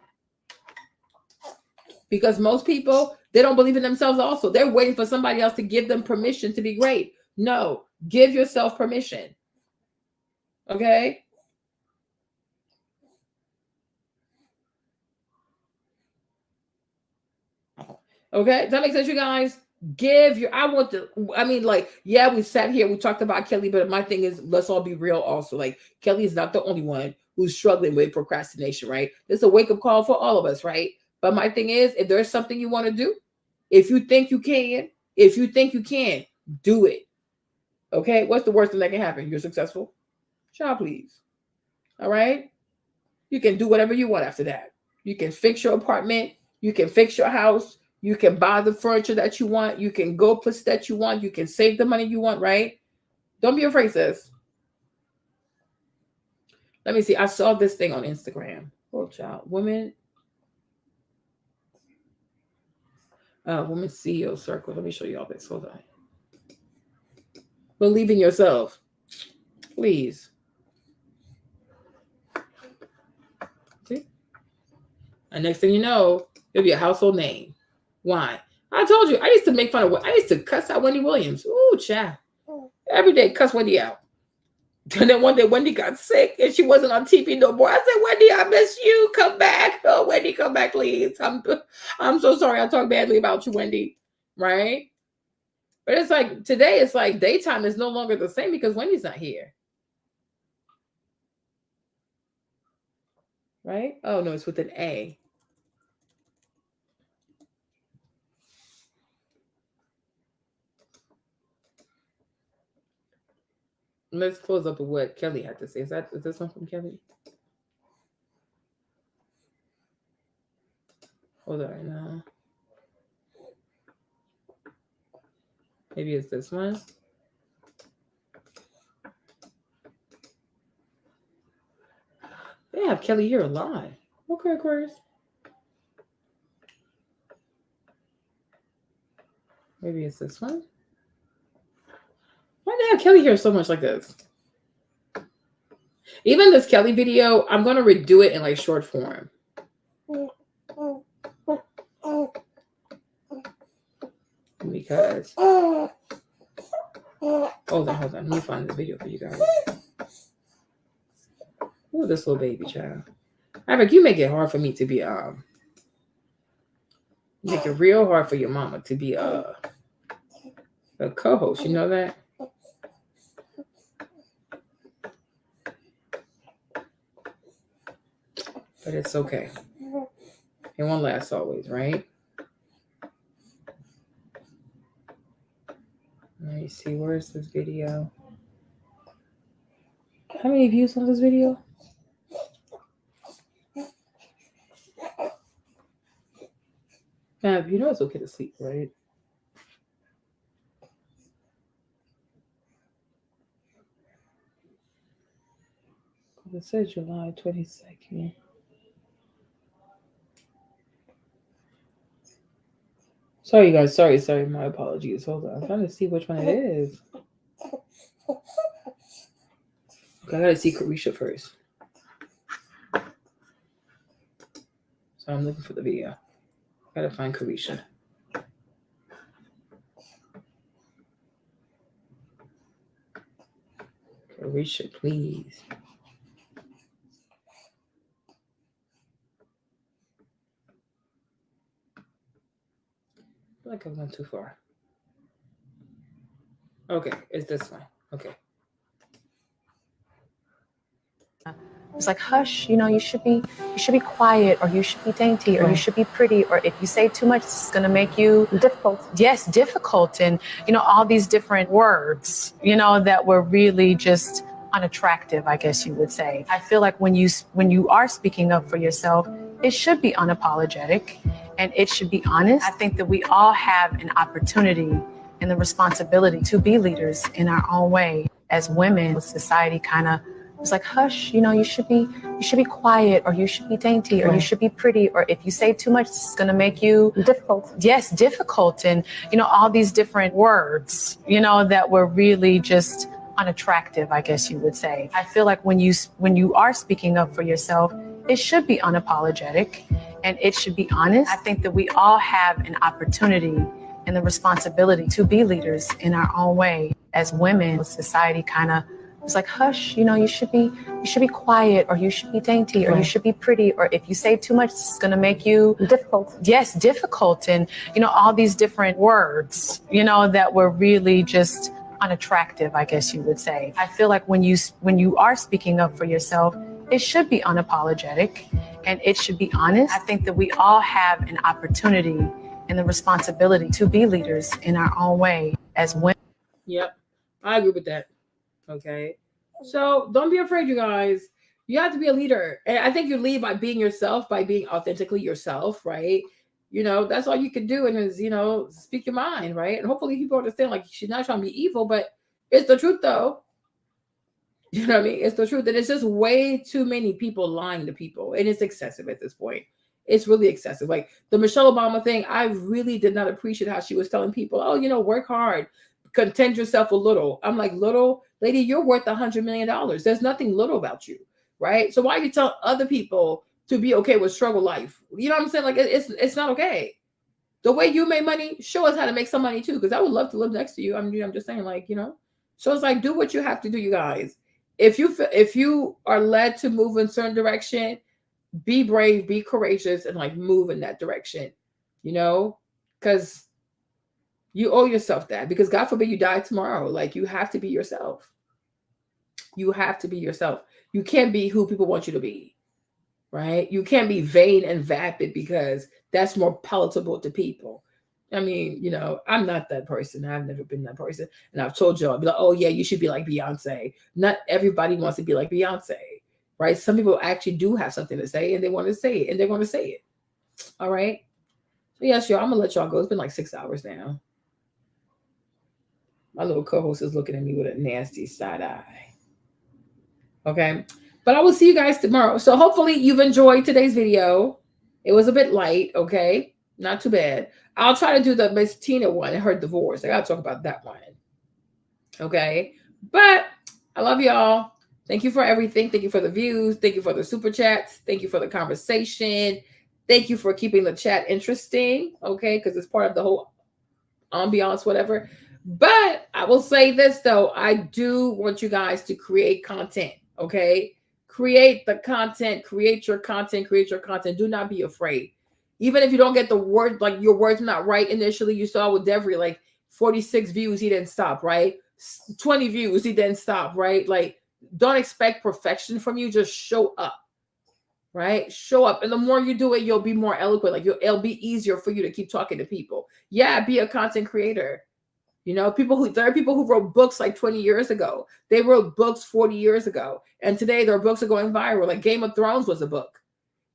Because most people, they don't believe in themselves also. They're waiting for somebody else to give them permission to be great. No, give yourself permission. Okay? Okay, does that make sense, you guys? We sat here, we talked about Kelly, but my thing is, let's all be real also. Like, Kelly is not the only one who's struggling with procrastination, right? It's a wake-up call for all of us, right? But my thing is, if there's something you want to do, if you think you can, do it. Okay? What's the worst thing that can happen? You're successful? Child, please. All right? You can do whatever you want after that. You can fix your apartment. You can fix your house. You can buy the furniture that you want. You can go places that you want. You can save the money you want, right? Don't be afraid, sis. Let me see. I saw this thing on Instagram. Oh, child. Women CEO circle. Let me show you all this. Hold on. Believe in yourself. Please. See? And next thing you know, it'll be a household name. Why? I told you, I used to cuss out Wendy Williams. Ooh, child. Every day, cuss Wendy out. And then one day Wendy got sick and she wasn't on TV no more. I said, Wendy, I miss you. Come back. Oh, Wendy, come back, please. I'm so sorry I talk badly about you, Wendy. Right? But it's like today, it's like daytime is no longer the same because Wendy's not here. Right? Oh no, it's with an A. Let's close up with what Kelly had to say. Is this one from Kelly? Hold on now. Maybe it's this one. They have Kelly here alive. Okay, Aquarius. Maybe it's this one. Why do they have Kelly here so much like this? Even this Kelly video, I'm going to redo it in like short form. Because hold on. Let me find this video for you guys. Oh, this little baby child. Maverick, you make it hard for me to be make it real hard for your mama to be a co-host. You know that? But it's okay. It won't last always, right? Let me see, where's this video? How many views on this video? You know it's okay to sleep, right? It says July 22nd. Sorry, you guys. Sorry. My apologies. Hold on. I'm trying to see which one it is. Okay, I gotta see Carisha first. So I'm looking for the video. I gotta find Carisha. Carisha, please. I feel like I went too far. Okay, it's this one. Okay. It's like, hush, you should be quiet, or you should be dainty, or you should be pretty, or if you say too much, it's going to make you difficult. Yes, difficult. And, all these different words, that were really just unattractive, I guess you would say. I feel like when you are speaking up for yourself, it should be unapologetic and it should be honest. I think that we all have an opportunity and the responsibility to be leaders in our own way. As women, society kind of it's like, hush, you should be quiet, or you should be dainty, or you should be pretty, or if you say too much, it's going to make you difficult. Yes, difficult. And, all these different words, that were really just unattractive, I guess you would say. I feel like when you are speaking up for yourself, it should be unapologetic and it should be honest. I think that we all have an opportunity and the responsibility to be leaders in our own way. As women, society kind of it's like, hush, you should be quiet, or you should be dainty, or you should be pretty, or if you say too much, it's going to make you difficult. Yes, difficult. And, all these different words, that were really just unattractive, I guess you would say. I feel like when you are speaking up for yourself, it should be unapologetic and it should be honest. I think that we all have an opportunity and the responsibility to be leaders in our own way as women. Yep, I agree with that. Okay, so don't be afraid, you guys. You have to be a leader, and I think you lead by being yourself, by being authentically yourself, right? That's all you can do, and is speak your mind, right? And hopefully people understand, like, she's not trying to be evil, but it's the truth, though. You know what I mean? It's the truth, and it's just way too many people lying to people, and it's excessive at this point. It's really excessive. Like the Michelle Obama thing, I really did not appreciate how she was telling people, oh, work hard, content yourself a little. I'm like, little? Lady, you're worth $100 million. There's nothing little about you, right? So why are you telling other people to be okay with struggle life? You know what I'm saying? Like, it's not okay. The way you make money, show us how to make some money too, because I would love to live next to you. I'm just saying, like, so it's like, do what you have to do, you guys. if you are led to move in a certain direction, be brave, be courageous, and like move in that direction, you know, because you owe yourself that, because God forbid you die tomorrow. Like, you have to be yourself. You have to be yourself. You can't be who people want you to be, right? You can't be vain and vapid because that's more palatable to people. I mean, you know, I'm not that person. I've never been that person. And I've told y'all, I'll be like, oh yeah, you should be like Beyonce. Not everybody wants to be like Beyonce, right? Some people actually do have something to say and they want to say it, and they're going to say it. All right. So yes, y'all, I'm gonna let y'all go. It's been like 6 hours now. My little co-host is looking at me with a nasty side eye. Okay. But I will see you guys tomorrow. So hopefully you've enjoyed today's video. It was a bit light. Okay. Not too bad. I'll try to do the Miss Tina one and her divorce. I got to talk about that one. Okay. But I love y'all. Thank you for everything. Thank you for the views. Thank you for the super chats. Thank you for the conversation. Thank you for keeping the chat interesting. Okay. Because it's part of the whole ambiance, whatever. But I will say this, though. I do want you guys to create content. Okay. Create the content. Create your content. Create your content. Do not be afraid. Even if you don't get the word, like your words not right initially. You saw with Devery, like 46 views, he didn't stop, right? 20 views, he didn't stop, right? Like, don't expect perfection from you. Just show up, right? Show up. And the more you do it, you'll be more eloquent. Like, it'll be easier for you to keep talking to people. Yeah, be a content creator. You know, there are people who wrote books like 20 years ago. They wrote books 40 years ago. And today their books are going viral. Like Game of Thrones was a book.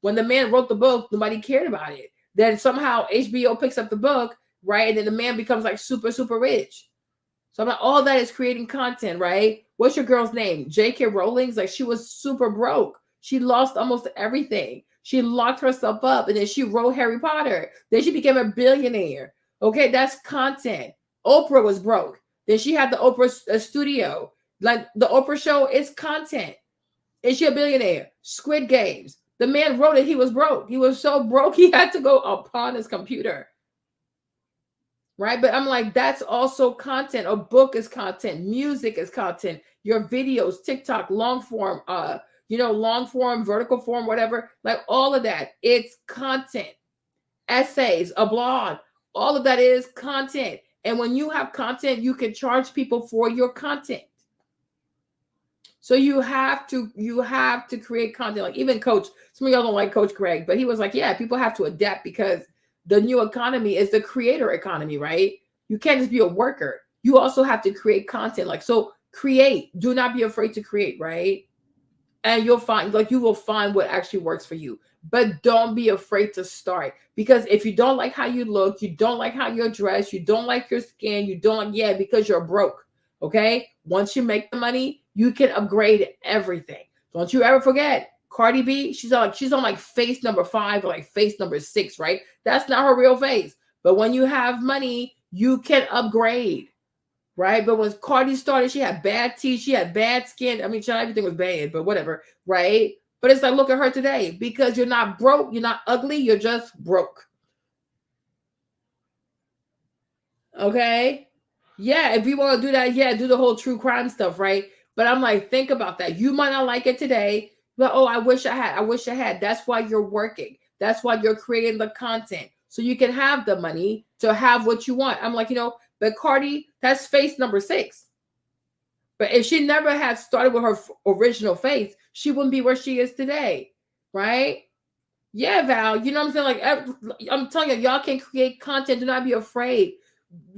When the man wrote the book, nobody cared about it. Then somehow HBO picks up the book, right? And then the man becomes like super, super rich. So I'm like, all that is creating content, right? What's your girl's name? J.K. Rowling's like, she was super broke. She lost almost everything. She locked herself up and then she wrote Harry Potter. Then she became a billionaire. Okay, that's content. Oprah was broke. Then she had the Oprah studio. Like the Oprah show is content. Is she a billionaire? Squid Games. The man wrote it. He was broke. He was so broke he had to go upon his computer. Right? But I'm like, that's also content. A book is content. Music is content. Your videos, TikTok, long form, long form, vertical form, whatever. Like all of that. It's content. Essays, a blog. All of that is content. And when you have content, you can charge people for your content. So you have to create content. Like even Coach, some of y'all don't like Coach Greg, but he was like, yeah, people have to adapt because the new economy is the creator economy, right? You can't just be a worker. You also have to create content. Like, so create. Do not be afraid to create, right? And you'll find, like, you will find what actually works for you. But don't be afraid to start. Because if you don't like how you look, you don't like how you're dressed, you don't like your skin, because you're broke. Okay? Once you make the money, you can upgrade everything. Don't you ever forget, Cardi B, she's on like face number 5 or like face number 6, right? That's not her real face. But when you have money, you can upgrade. Right? But when Cardi started, she had bad teeth, she had bad skin. I mean, everything was bad, but whatever, right? But it's like, look at her today, because you're not broke, you're not ugly, you're just broke. Okay? Yeah, if you want to do that, yeah, do the whole true crime stuff, right? But I'm like, think about that. You might not like it today, but oh, I wish I had. That's why you're working. That's why you're creating the content. So you can have the money to have what you want. I'm like, but Cardi, that's face number 6. But if she never had started with her original face, she wouldn't be where she is today, right? Yeah, Val, you know what I'm saying? Like, I'm telling you, y'all can create content. Do not be afraid.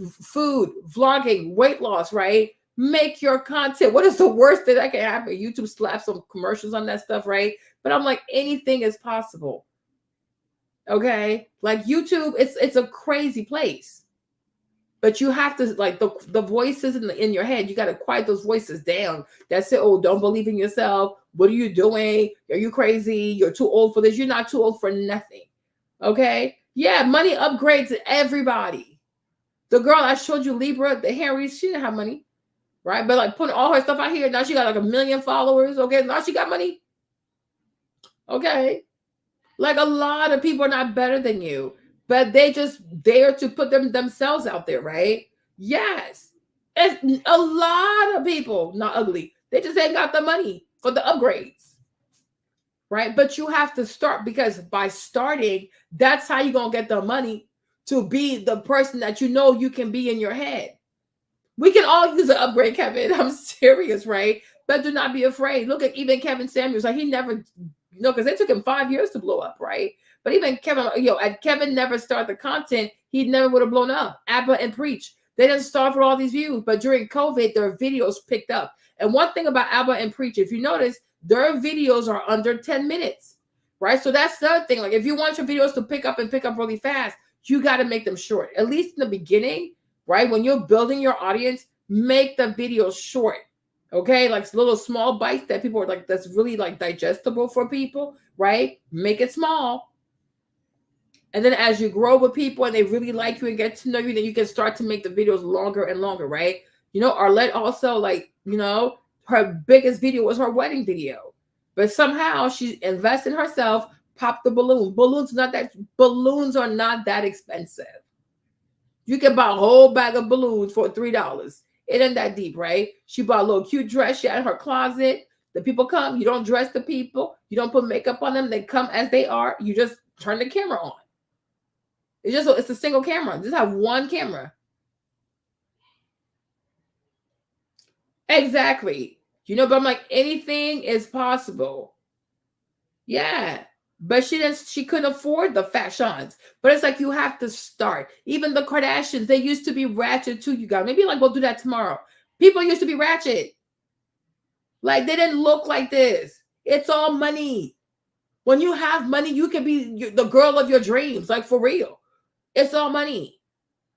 Food, vlogging, weight loss, right? Make your content. What is the worst that can happen? YouTube slaps some commercials on that stuff, right? But I'm like, anything is possible. Okay? Like YouTube, it's a crazy place. But you have to, like, the voices in your head, you got to quiet those voices down. That say, oh, don't believe in yourself. What are you doing? Are you crazy? You're too old for this. You're not too old for nothing. Okay? Yeah, money upgrades everybody. The girl I showed you, Libra, the Harry's, she didn't have money. Right? But like putting all her stuff out here, now she got like 1 million followers. Okay? Now she got money. Okay? Like a lot of people are not better than you. But they just dare to put themselves out there, right? Yes. It's a lot of people, not ugly. They just ain't got the money for the upgrades. Right? But you have to start, because by starting, that's how you're going to get the money to be the person that you know you can be in your head. We can all use an upgrade, Kevin. I'm serious, right? But do not be afraid. Look at even Kevin Samuels. Like, he never, because it took him 5 years to blow up, right? But even Kevin, Kevin never started the content, he never would have blown up. Abba and Preach, they didn't start for all these views, but during COVID, their videos picked up. And one thing about Abba and Preach, if you notice, their videos are under 10 minutes, right? So that's the other thing. Like, if you want your videos to pick up really fast, you got to make them short, at least in the beginning. Right? When you're building your audience, make the videos short. Okay? Like little small bites that people are like, that's really like digestible for people, right? Make it small. And then as you grow with people and they really like you and get to know you, then you can start to make the videos longer and longer, right? Arlette also, like, her biggest video was her wedding video. But somehow she invested in herself, popped the balloon. Balloons are not that expensive. You can buy a whole bag of balloons for $3. It ain't that deep, right? She bought a little cute dress she had in her closet. The people come. You don't dress the people. You don't put makeup on them. They come as they are. You just turn the camera on. It's a single camera. Just have one camera. Exactly. But I'm like, anything is possible. Yeah. But she couldn't afford the fashions. But it's like, you have to start. Even the Kardashians, they used to be ratchet too, you guys. Maybe like we'll do that tomorrow. People used to be ratchet. Like, they didn't look like this. It's all money. When you have money, you can be the girl of your dreams, like, for real. It's all money,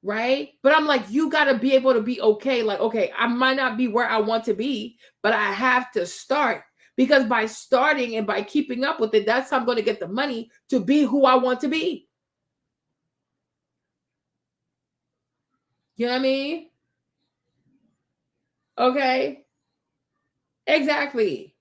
right? But I'm like, you got to be able to be okay. Like, okay, I might not be where I want to be, but I have to start. Because by starting and by keeping up with it, that's how I'm going to get the money to be who I want to be. You know what I mean? Okay. Exactly.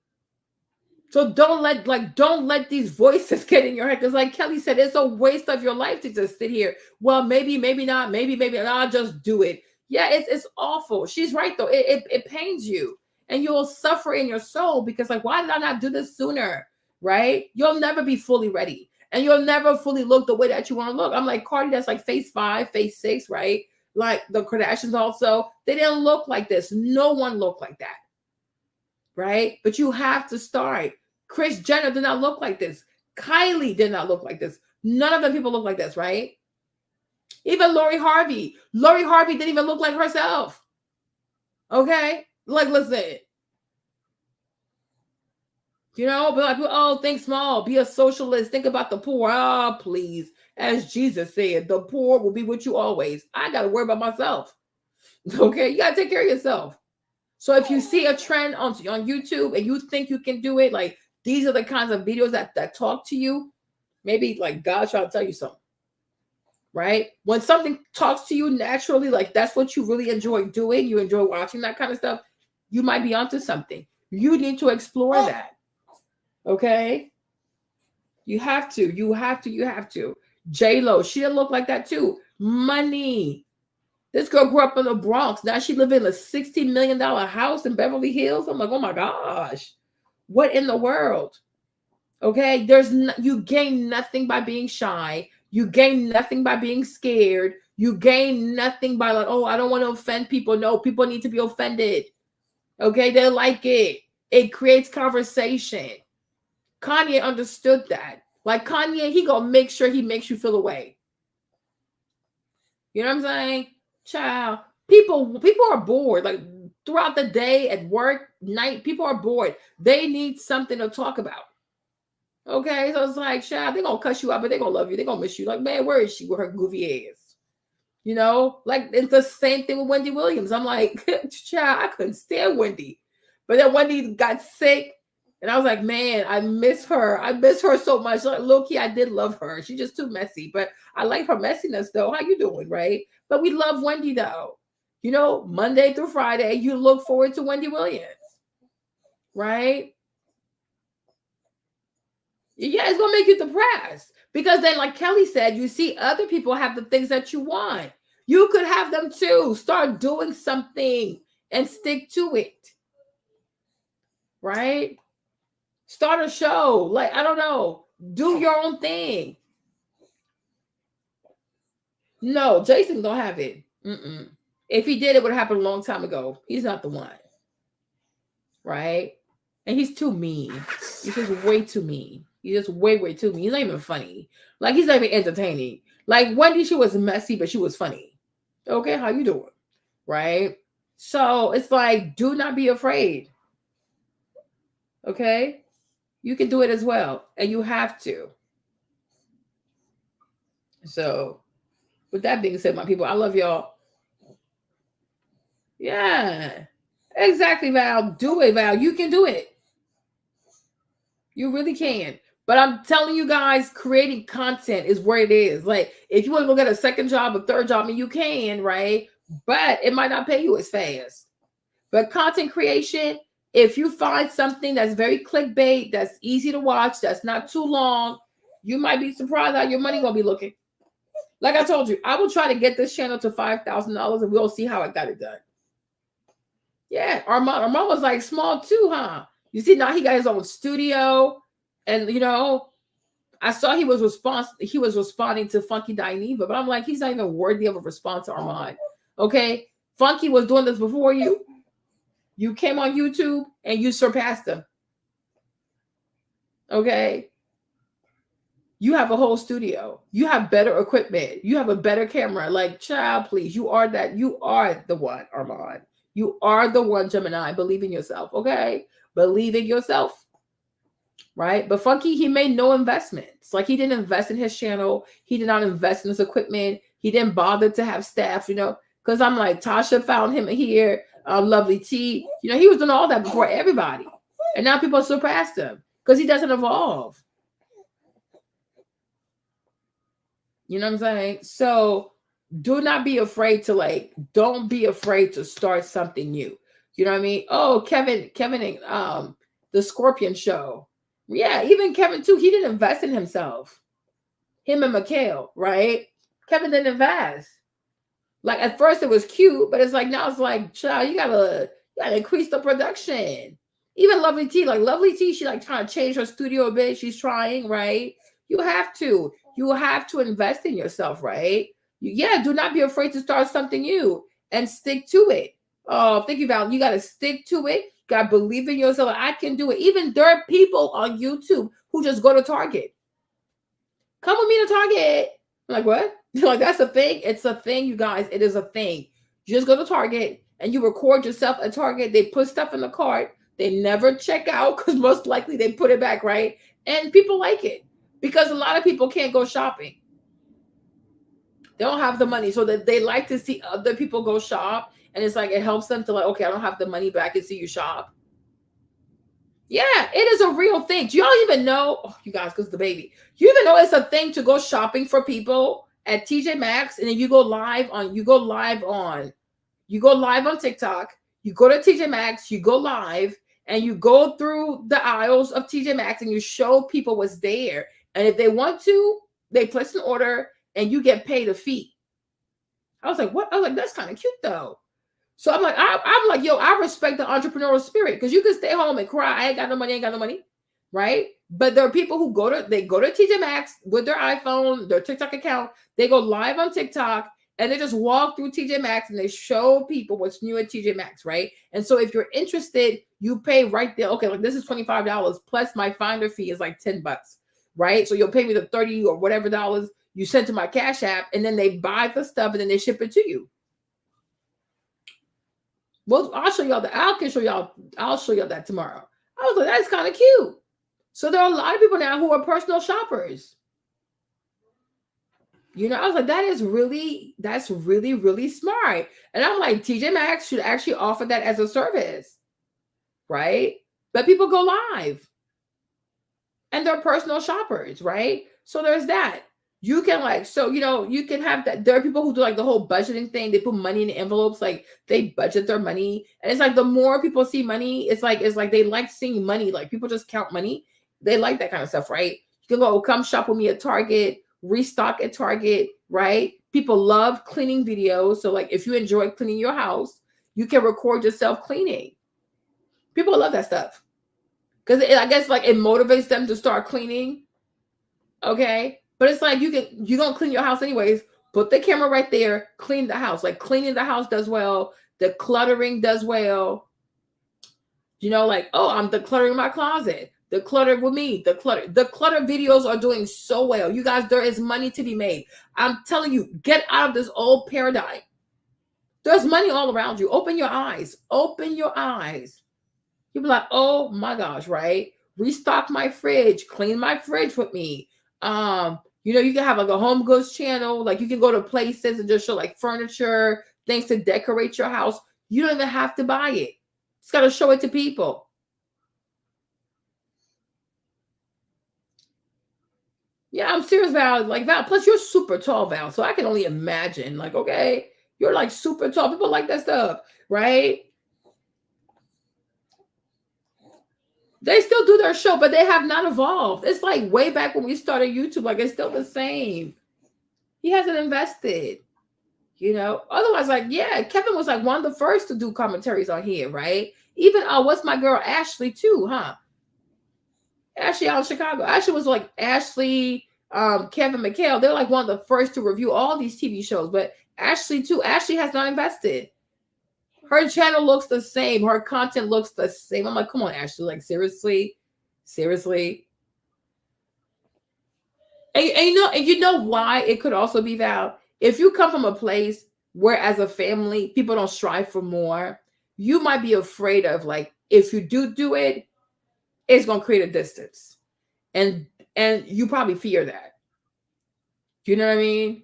So don't let these voices get in your head. Because like Kelly said, it's a waste of your life to just sit here. Well, maybe not. Maybe I'll just do it. Yeah, it's awful. She's right, though. It pains you. And you'll suffer in your soul because, like, why did I not do this sooner? Right? You'll never be fully ready. And you'll never fully look the way that you want to look. I'm like, Cardi, that's like phase 5, phase 6, right? Like the Kardashians also, they didn't look like this. No one looked like that. Right? But you have to start. Kris Jenner did not look like this. Kylie did not look like this. None of the people look like this, right? Even Lori Harvey. Lori Harvey didn't even look like herself. Okay? Like, listen. But like, oh, think small. Be a socialist. Think about the poor. Oh, please. As Jesus said, the poor will be with you always. I got to worry about myself. Okay? You got to take care of yourself. So if you see a trend on YouTube and you think you can do it, like, these are the kinds of videos that talk to you, maybe like God's trying to tell you something, right? When something talks to you naturally, like that's what you really enjoy doing, you enjoy watching that kind of stuff, you might be onto something. You need to explore that, okay? You have to. J-Lo, she didn't look like that too. Money. This girl grew up in the Bronx. Now she lives in a $60 million house in Beverly Hills. I'm like, oh my gosh. What in the world? Okay, you gain nothing by being shy. You gain nothing by being scared. You gain nothing by like, oh, I don't want to offend people. No, people need to be offended. Okay, they like it. It creates conversation. Kanye understood that. Like Kanye, he gonna make sure he makes you feel away. You know what I'm saying? Child, people are bored. Like throughout the day, at work, night, people are bored. They need something to talk about. Okay, so it's like, child, they're gonna cuss you out, but they're gonna love you. They're gonna miss you. Like, man, where is she with her goofy ass? Like it's the same thing with Wendy Williams. I'm like, child, I couldn't stand Wendy. But then Wendy got sick, and I was like, man, I miss her. I miss her so much. Like, low-key, I did love her. She's just too messy, but I like her messiness, though. How you doing, right? But we love Wendy, though. Monday through Friday, you look forward to Wendy Williams, right? Yeah, it's going to make you depressed. Because then, like Kelly said, you see other people have the things that you want. You could have them too. Start doing something and stick to it. right? Start a show. Like, I don't know. Do your own thing. No, Jason don't have it. Mm-mm. If he did, it would have happened a long time ago. He's not the one. Right? And he's too mean. He's just way too mean. He's just way, way too mean. He's not even funny. Like, he's not even entertaining. Like, Wendy, she was messy, but she was funny. Okay, how you doing? Right? So it's like, do not be afraid. Okay? You can do it as well. And you have to. So, with that being said, my people, I love y'all. Yeah. Exactly, Val. Do it, Val. You can do it. You really can. But I'm telling you guys, creating content is where it is. Like, if you want to go get a second job, a third job, I mean, you can, right? But it might not pay you as fast. But content creation, if you find something that's very clickbait, that's easy to watch, that's not too long, you might be surprised how your money gonna be looking. Like I told you, I will try to get this channel to $5,000 and we'll see how I got it done. Yeah, Armand was like small too, huh? You see, now he got his own studio, and you know, I saw he was responding to Funky Dineva, but I'm like, he's not even worthy of a response, Armand. Okay, Funky was doing this before you. You came on YouTube and you surpassed him. Okay, you have a whole studio. You have better equipment. You have a better camera. Like, child, please, you are the one, Armand. You are the one, Gemini. Believe in yourself, okay? Believe in yourself, right? But Funky, he made no investments. Like, he didn't invest in his channel. He did not invest in his equipment. He didn't bother to have staff, you know, because I'm like, Tasha found him here. Lovely T. You know, he was doing all that before everybody. And now people surpassed him because he doesn't evolve. You know what I'm saying? So do not be afraid to don't be afraid to start something new. You know what I mean? Oh, Kevin, the Scorpion Show. Yeah, even Kevin too. He didn't invest in himself. Him and Mikhail, right? Kevin didn't invest. Like, at first it was cute, but it's like, now it's like, child, you gotta increase the production. Even Lovely T, she like trying to change her studio a bit. She's trying, right? You have to invest in yourself, right? Yeah, do not be afraid to start something new and stick to it. Oh, thank you, Val. You got to stick to it. You got to believe in yourself. I can do it. Even there are people on YouTube who just go to Target. Come with me to Target. I'm like, what? Like, that's a thing. It's a thing, you guys. It is a thing. You just go to Target and you record yourself at Target. They put stuff in the cart. They never check out because most likely they put it back, right? And people like it because a lot of people can't go shopping. They don't have the money, so that they like to see other people go shop. And it's like, it helps them to like, okay, I don't have the money, but I can see you shop. Yeah, it is a real thing. Do y'all even know? Oh, you guys, because the baby. You even know it's a thing to go shopping for people at TJ Maxx, and then you go live on TikTok. You go to TJ Maxx, you go live, and you go through the aisles of TJ Maxx, and you show people what's there. And if they want to, they place an order, and you get paid a fee. I was like, what? I was like, that's kind of cute though. So I'm like, yo, I respect the entrepreneurial spirit because you can stay home and cry. I ain't got no money, right? But there are people who go to TJ Maxx with their iPhone, their TikTok account. They go live on TikTok and they just walk through TJ Maxx and they show people what's new at TJ Maxx, right? And so if you're interested, you pay right there. Okay, like this is $25 plus my finder fee is like $10, right? So you'll pay me the $30 or whatever dollars you send to my Cash App, and then they buy the stuff and then they ship it to you. Well, I'll show y'all that. I'll show y'all that tomorrow. I was like, that's kind of cute. So there are a lot of people now who are personal shoppers. You know, I was like, that's really, really smart. And I'm like, TJ Maxx should actually offer that as a service, right? But people go live and they're personal shoppers, right? So there's that. You can you can have that. There are people who do like the whole budgeting thing. They put money in the envelopes, like they budget their money. And it's like the more people see money, it's like they like seeing money. Like people just count money. They like that kind of stuff, right? You can go come shop with me at Target, restock at Target, right? People love cleaning videos. So like if you enjoy cleaning your house, you can record yourself cleaning. People love that stuff. because I guess like it motivates them to start cleaning. Okay, but it's like you don't clean your house anyways. Put the camera right there, clean the house. Like cleaning the house does well. The cluttering does well. You know, like, oh, I'm decluttering my closet. Declutter with me. The clutter videos are doing so well. You guys, there is money to be made. I'm telling you, get out of this old paradigm. There's money all around you. Open your eyes. Open your eyes. You'll be like, oh my gosh, right? Restock my fridge. Clean my fridge with me. You know, you can have like a home goods channel. Like you can go to places and just show like furniture, things to decorate your house. You don't even have to buy it. Just got to show it to people. Yeah, I'm serious, Val. Like Val, plus you're super tall, Val. So I can only imagine. Like, okay, you're like super tall. People like that stuff, right? They still do their show, but they have not evolved. It's like way back when we started YouTube. Like it's still the same. He hasn't invested, you know. Otherwise, like, yeah, Kevin was like one of the first to do commentaries on here, right? Even what's my girl Ashley too, huh? Ashley out in Chicago. Ashley was like Ashley, Kevin McHale. They're like one of the first to review all these TV shows. But Ashley too. Ashley has not invested. Her channel looks the same. Her content looks the same. I'm like, come on, Ashley. Like, seriously? Seriously? And you know why it could also be, Val? If you come from a place where as a family, people don't strive for more, you might be afraid of, like, if you do it, it's going to create a distance. And you probably fear that. Do you know what I mean?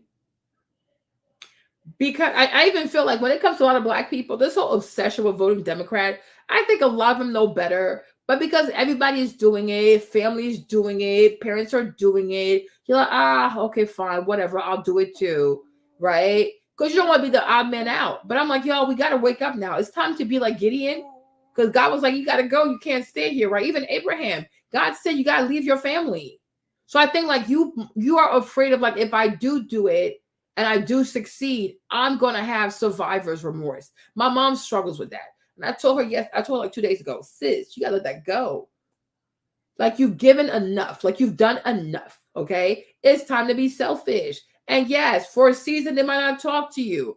Because I even feel like when it comes to a lot of Black people, this whole obsession with voting Democrat, I think a lot of them know better. But because everybody's doing it, families doing it, parents are doing it, you're like, okay, fine, whatever, I'll do it too, right? Because you don't want to be the odd man out. But I'm like, yo, we got to wake up now. It's time to be like Gideon. Because God was like, you got to go. You can't stay here, right? Even Abraham, God said you got to leave your family. So I think like you are afraid of like, if I do it, and I do succeed, I'm going to have survivor's remorse. My mom struggles with that. And I told her, like 2 days ago, sis, you got to let that go. Like you've given enough. Like you've done enough. Okay. It's time to be selfish. And yes, for a season, they might not talk to you.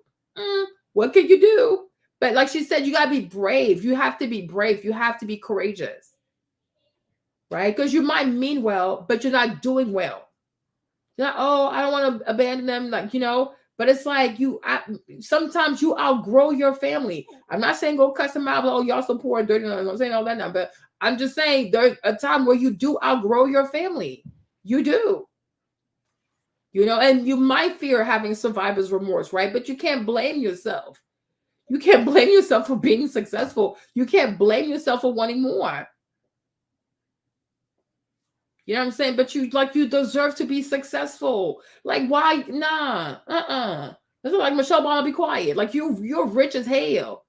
What can you do? But like she said, you got to be brave. You have to be brave. You have to be courageous. Right? Because you might mean well, but you're not doing well. Not, oh, I don't want to abandon them, like, you know, but it's like sometimes you outgrow your family. I'm not saying go cuss them out, oh, y'all so poor and dirty. I'm not saying all that now, but I'm just saying there's a time where you do outgrow your family. You do. You know, and you might fear having survivor's remorse, right? But you can't blame yourself. You can't blame yourself for being successful. You can't blame yourself for wanting more. You know what I'm saying? But you deserve to be successful. Like, why? Nah, It's like Michelle Obama, be quiet. Like you're rich as hell.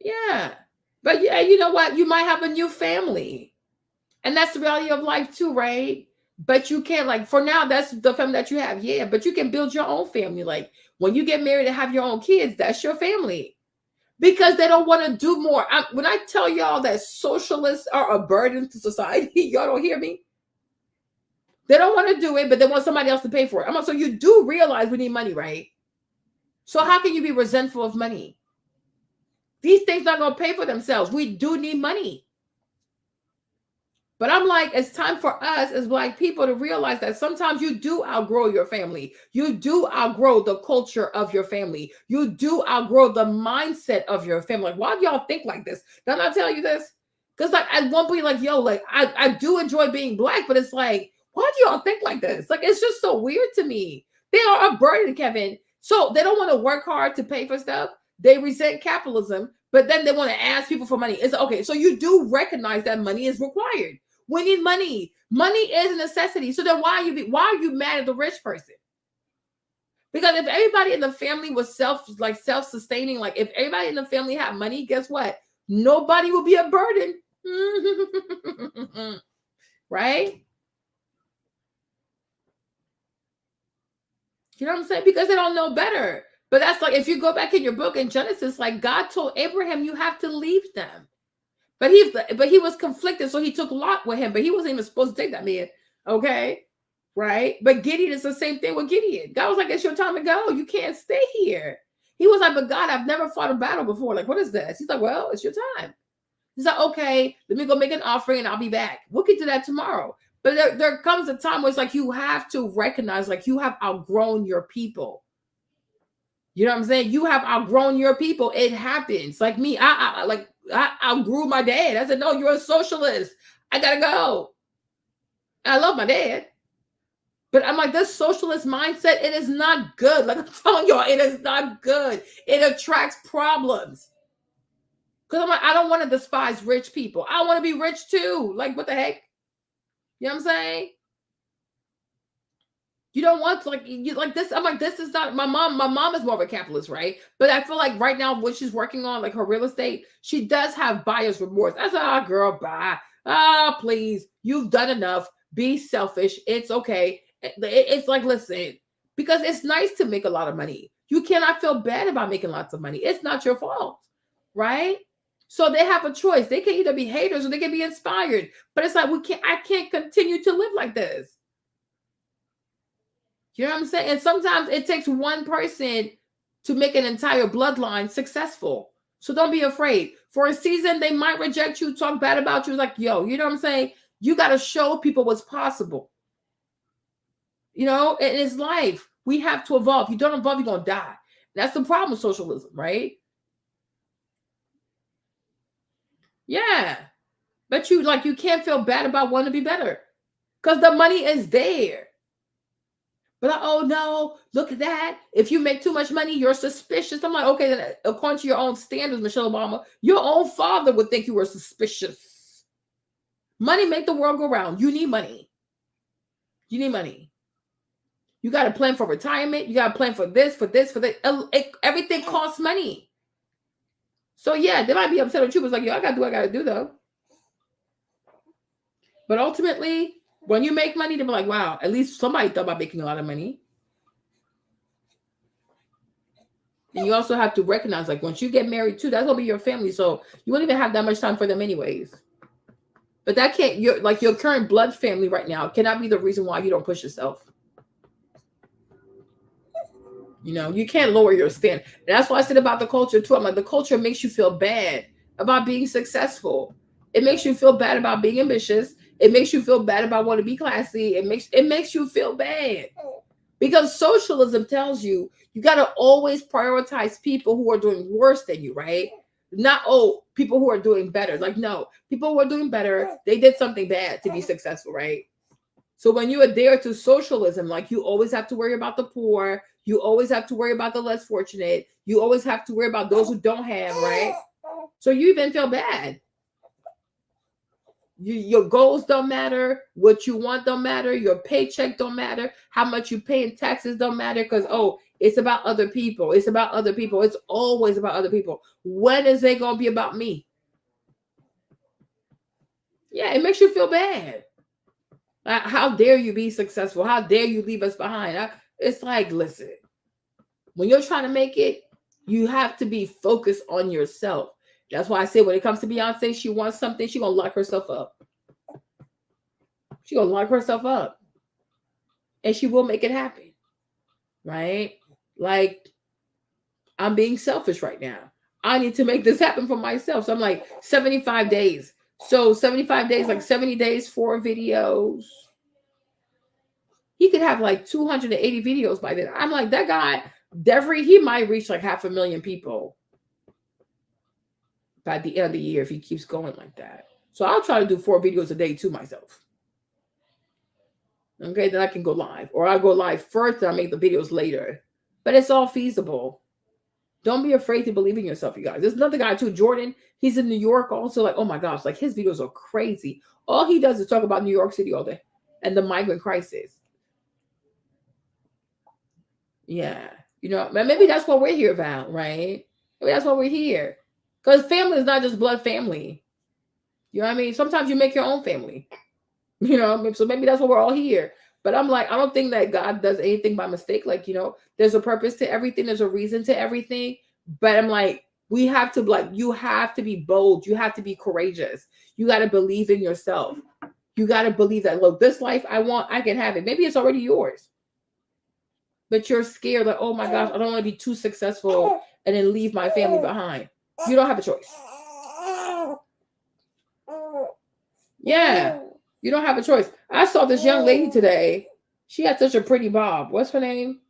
Yeah. But yeah, you know what? You might have a new family. And that's the reality of life too, right? But you can't, like, for now, that's the family that you have. Yeah, but you can build your own family. Like when you get married and have your own kids, that's your family. Because they don't want to do more. When I tell y'all that socialists are a burden to society, y'all don't hear me? They don't want to do it, but they want somebody else to pay for it. So you do realize we need money, right? So how can you be resentful of money? These things not going to pay for themselves. We do need money. But I'm like, it's time for us as Black people to realize that sometimes you do outgrow your family. You do outgrow the culture of your family. You do outgrow the mindset of your family. Like, why do y'all think like this? Don't I tell you this? Because like at one point, like, yo, like I do enjoy being Black, but it's like, why do y'all think like this? Like, it's just so weird to me. They are a burden, Kevin. So they don't want to work hard to pay for stuff. They resent capitalism, but then they want to ask people for money. It's okay. So you do recognize that money is required. We need money. Money is a necessity. So then why are you mad at the rich person? Because if everybody in the family was self-sustaining, like if everybody in the family had money, guess what? Nobody will be a burden. Right? You know what I'm saying? Because they don't know better. But that's like, if you go back in your book in Genesis, like God told Abraham, you have to leave them. But he was conflicted, so he took Lot with him, but he wasn't even supposed to take that man. Okay. Right. But Gideon is the same thing with Gideon. God was like, it's your time to go. You can't stay here. He was like, but God, I've never fought a battle before. Like, what is this? He's like, well, it's your time. He's like, okay, let me go make an offering and I'll be back. We'll get to that tomorrow. But there comes a time where it's like you have to recognize like you have outgrown your people. You know what I'm saying? You have outgrown your people. It happens. Like me, I outgrew my dad. I said, no, you're a socialist. I gotta go. I love my dad. But I'm like, this socialist mindset, it is not good. Like I'm telling y'all, it is not good. It attracts problems. Because I'm like, I don't want to despise rich people. I want to be rich too. Like, what the heck? You know what I'm saying? You don't want to, like this. I'm like, this is not my mom. My mom is more of a capitalist, right? But I feel like right now, what she's working on, like her real estate, she does have buyer's remorse. I said, girl, bye. Please, you've done enough. Be selfish. It's okay. It's like, listen, because it's nice to make a lot of money. You cannot feel bad about making lots of money. It's not your fault, right? So they have a choice. They can either be haters or they can be inspired. But it's like, I can't continue to live like this. You know what I'm saying? And sometimes it takes one person to make an entire bloodline successful. So don't be afraid. For a season, they might reject you, talk bad about you. It's like, yo, you know what I'm saying? You got to show people what's possible. You know, in his life, we have to evolve. If you don't evolve, you're going to die. That's the problem with socialism, right? Yeah. But you can't feel bad about wanting to be better because the money is there. But oh no, look at that. If you make too much money, you're suspicious. I'm like, okay, then according to your own standards, Michelle Obama, your own father would think you were suspicious. Money make the world go round. You need money. You need money. You got to plan for retirement. You got to plan for this, for this, for that. Everything costs money. So yeah, they might be upset with you. It's like, yo, I got to do what I got to do though. But ultimately, when you make money, they'll be like, wow, at least somebody thought about making a lot of money. And you also have to recognize, like, once you get married too, that's going to be your family. So you won't even have that much time for them anyways. But that can't, your current blood family right now cannot be the reason why you don't push yourself. You know, you can't lower your standard. And that's why I said about the culture too. I'm like, the culture makes you feel bad about being successful. It makes you feel bad about being ambitious. It makes you feel bad about wanting to be classy. It makes you feel bad. Because socialism tells you got to always prioritize people who are doing worse than you, right? Not, people who are doing better. Like, no, people who are doing better, they did something bad to be successful, right? So when you adhere to socialism, like you always have to worry about the poor. You always have to worry about the less fortunate. You always have to worry about those who don't have, right? So you even feel bad. Your goals don't matter. What you want don't matter. Your paycheck don't matter. How much you pay in taxes don't matter because, it's about other people. It's about other people. It's always about other people. When is it going to be about me? Yeah, it makes you feel bad. How dare you be successful? How dare you leave us behind? It's like, listen, when you're trying to make it, you have to be focused on yourself. That's why I say when it comes to Beyonce, she wants something, she's going to lock herself up. She's going to lock herself up. And she will make it happen. Right? Like, I'm being selfish right now. I need to make this happen for myself. So I'm like, 75 days. So 75 days, like 70 days, 4 videos. He could have like 280 videos by then. I'm like, that guy, Devery, he might reach like 500,000 people by the end of the year if he keeps going like that. So I'll try to do 4 videos a day to myself. Okay, then I can go live. Or I'll go live first and I'll make the videos later. But it's all feasible. Don't be afraid to believe in yourself, you guys. There's another guy too, Jordan. He's in New York also. Like, oh my gosh, like his videos are crazy. All he does is talk about New York City all day and the migrant crisis. Yeah. You know, maybe that's why we're here, Val, right? Maybe that's why we're here. Because family is not just blood family. You know what I mean? Sometimes you make your own family. You know, so maybe that's why we're all here. But I'm like, I don't think that God does anything by mistake. Like, you know, there's a purpose to everything. There's a reason to everything. But I'm like, We have to you have to be bold. You have to be courageous. You got to believe in yourself. You got to believe that, look, this life I want, I can have it. Maybe it's already yours. But you're scared that, oh my gosh, I don't want to be too successful and then leave my family behind. You don't have a choice. Yeah, you don't have a choice. I saw this young lady today. She had such a pretty bob. What's her name?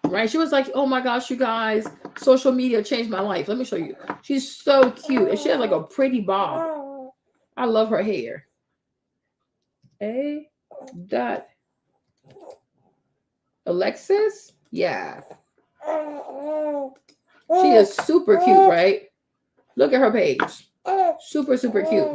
Right? She was like, oh my gosh, you guys, social media changed my life. Let me show you. She's so cute. And she has like a pretty bob. I love her hair. Alexis? Yeah. She is super cute, right? Look at her page. Super, super cute.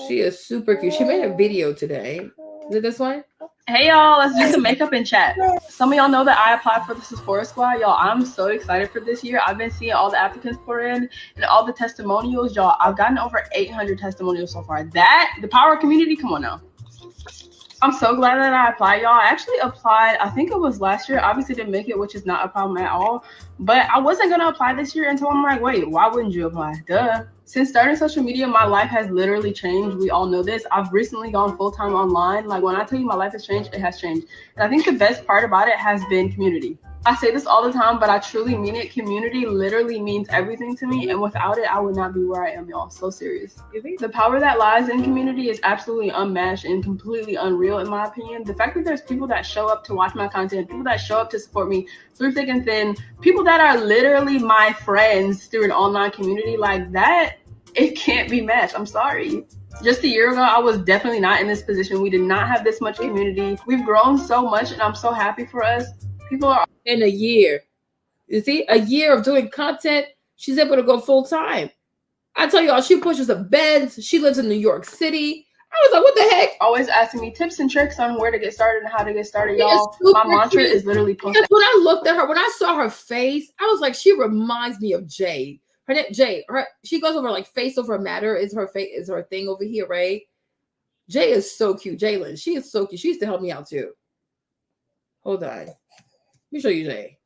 She is super cute. She made a video today. Is it this one? Hey y'all, let's do some makeup and chat. Some of y'all know that I applied for the Sephora Squad. Y'all, I'm so excited for this year. I've been seeing all the applicants pour in and all the testimonials. Y'all, I've gotten over 800 testimonials so far. The power of community, come on now. I'm so glad that I applied, y'all. I actually applied, I think it was last year. Obviously didn't make it, which is not a problem at all. But I wasn't gonna apply this year until I'm like, wait, why wouldn't you apply? Duh. Since starting social media, my life has literally changed. We all know this. I've recently gone full-time online. Like when I tell you my life has changed, it has changed. And I think the best part about it has been community. I say this all the time, but I truly mean it. Community literally means everything to me. And without it, I would not be where I am, y'all. So serious. The power that lies in community is absolutely unmatched and completely unreal, in my opinion. The fact that there's people that show up to watch my content, people that show up to support me through thick and thin, people that are literally my friends through an online community like that, it can't be matched. I'm sorry. Just a year ago, I was definitely not in this position. We did not have this much community. We've grown so much, and I'm so happy for us. People are in a year. You see, a year of doing content, she's able to go full time. I tell y'all, she pushes a Benz. She lives in New York City. I was like, what the heck? Always asking me tips and tricks on where to get started and how to get started, y'all. My mantra is literally post. When I looked at her, when I saw her face, I was like, she reminds me of Jay. Her name, Jay. She goes over like face over matter is her face, is her thing over here, right? Jay is so cute. Jalen, she is so cute. She used to help me out too. Hold on. Let me show you Jay.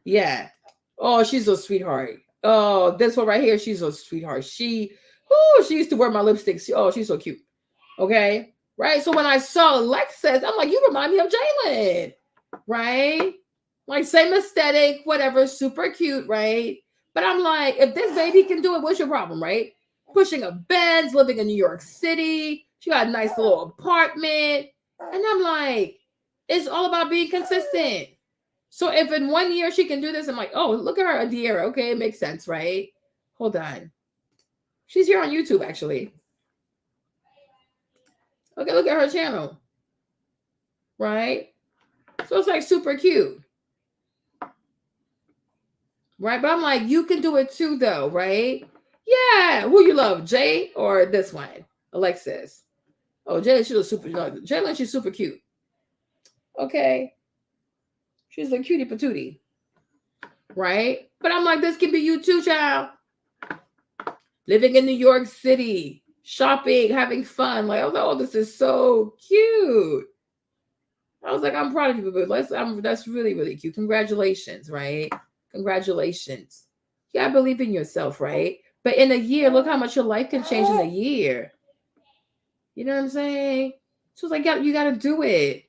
Yeah. Oh, she's a sweetheart. Oh, this one right here, she's a sweetheart. She used to wear my lipstick. She's so cute. Okay. Right. So when I saw Alexis, I'm like, you remind me of Jalen. Right. Like same aesthetic, whatever, super cute, right? But I'm like, if this baby can do it, what's your problem, right? Pushing a Benz, living in New York City. She got a nice little apartment. And I'm like, it's all about being consistent. So if in 1 year she can do this, I'm like, oh, look at her, Adiera. Okay, it makes sense, right? Hold on. She's here on YouTube, actually. Okay, look at her channel. Right? So it's like super cute. Right? But I'm like, you can do it too, though, right? Yeah. Who you love, Jay or this one? Alexis. Oh, Jalen, she's super. No, Jalen, she's super cute. Okay. She's a cutie patootie. Right? But I'm like, this can be you too, child. Living in New York City, shopping, having fun. Like, I was like, oh, this is so cute. I was like, I'm proud of you, but that's really, really cute. Congratulations, right? Congratulations. Yeah, believe in yourself, right? But in a year, look how much your life can change in a year. You know what I'm saying? So it's like, you got to do it.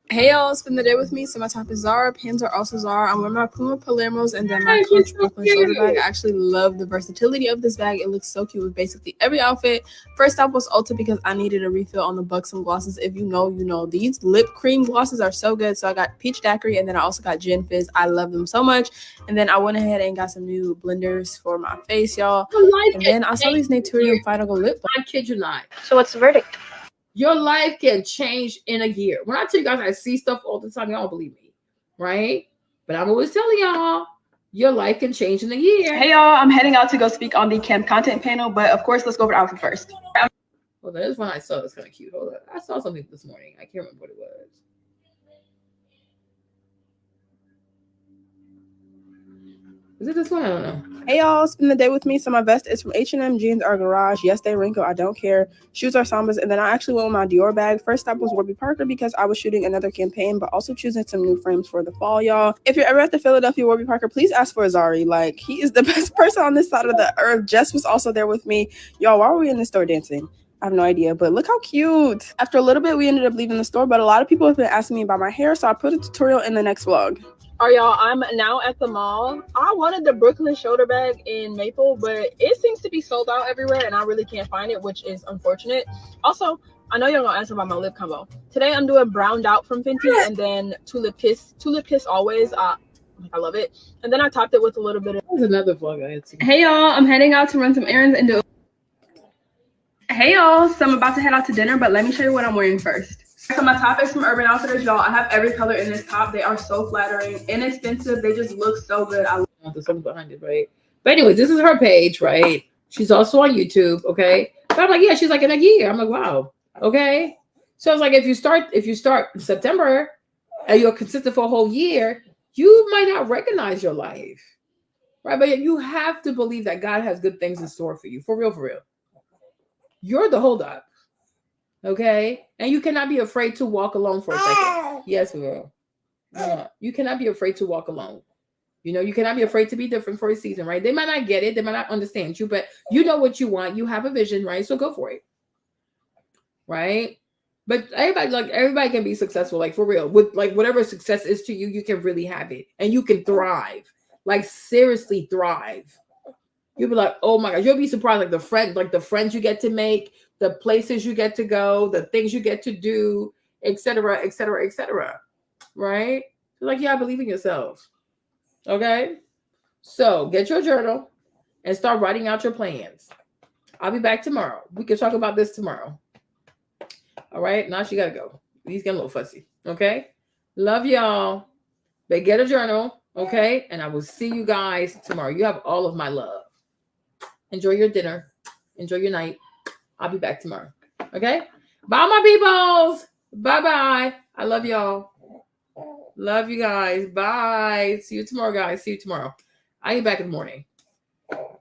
Hey y'all, spend the day with me. So my top is Zara, pants are also Zara. I'm wearing my Puma Palermos and then my Coach Brooklyn shoulder bag. I actually love the versatility of this bag. It looks so cute with basically every outfit. First stop was Ulta because I needed a refill on the Buxom glosses. If you know, you know. These lip cream glosses are so good. So I got Peach Daiquiri and then I also got Gin Fizz. I love them so much. And then I went ahead and got some new blenders for my face, y'all. And then I saw these Naturium Final Lip. I kid you not. So what's the verdict? Your life can change in a year. When I tell you guys I see stuff all the time, y'all don't believe me, right? But I'm always telling y'all, your life can change in a year. Hey y'all, I'm heading out to go speak on the camp content panel, but of course, let's go over the outfit first. Well, there's one I saw that's kind of cute. Hold on. I saw something this morning. I can't remember what it was. Is it this one? I don't know. Hey y'all, spend the day with me. So my vest is from H&M, jeans are Garage. Yes, they wrinkle. I don't care. Shoes are Sambas. And then I actually went with my Dior bag. First stop was Warby Parker because I was shooting another campaign, but also choosing some new frames for the fall, y'all. If you're ever at the Philadelphia Warby Parker, please ask for Azari. Like, he is the best person on this side of the earth. Jess was also there with me. Y'all, why were we in the store dancing? I have no idea, but look how cute. After a little bit, we ended up leaving the store, but a lot of people have been asking me about my hair, so I put a tutorial in the next vlog. All right, y'all, I'm now at the mall. I wanted the Brooklyn shoulder bag in maple, but it seems to be sold out everywhere, and I really can't find it, which is unfortunate. Also, I know you're gonna ask about my lip combo. Today, I'm doing Browned Out from Fenty, and then Tulip Kiss always. I love it. And then I topped it with a little bit of. There's another vlog I had seen. Hey, y'all, I'm heading out to run some errands and do. Hey, y'all, so I'm about to head out to dinner, but let me show you what I'm wearing first. So my top is from Urban Outfitters, y'all. I have every color in this top. They are so flattering, inexpensive. They just look so good. I love the song behind it, right? But anyway, this is her page, right? She's also on YouTube, okay? But I'm like, yeah, she's like in a year. I'm like, wow, okay. So it's like if you start in September and you're consistent for a whole year, you might not recognize your life, right? But you have to believe that God has good things in store for you, for real, for real. You're the holdup. Okay, and you cannot be afraid to walk alone for a second. Yes, we will. You cannot be afraid to walk alone. You know, you cannot be afraid to be different for a season, right? They might not get it, they might not understand you, but you know what you want. You have a vision, right? So go for it, right? But everybody can be successful, like for real. With like whatever success is to you, you can really have it, and you can thrive. Like seriously, thrive. You'll be like, oh my God, you'll be surprised, like the friends you get to make, the places you get to go, the things you get to do, etc., etc., etc. Right? So like, yeah, believe in yourself. Okay? So get your journal and start writing out your plans. I'll be back tomorrow. We can talk about this tomorrow. All right? Now she gotta go. He's getting a little fussy. Okay? Love y'all. But get a journal, okay? And I will see you guys tomorrow. You have all of my love. Enjoy your dinner. Enjoy your night. I'll be back tomorrow. Okay? Bye, my peoples. Bye-bye. I love y'all. Love you guys. Bye. See you tomorrow, guys. See you tomorrow. I'll be back in the morning.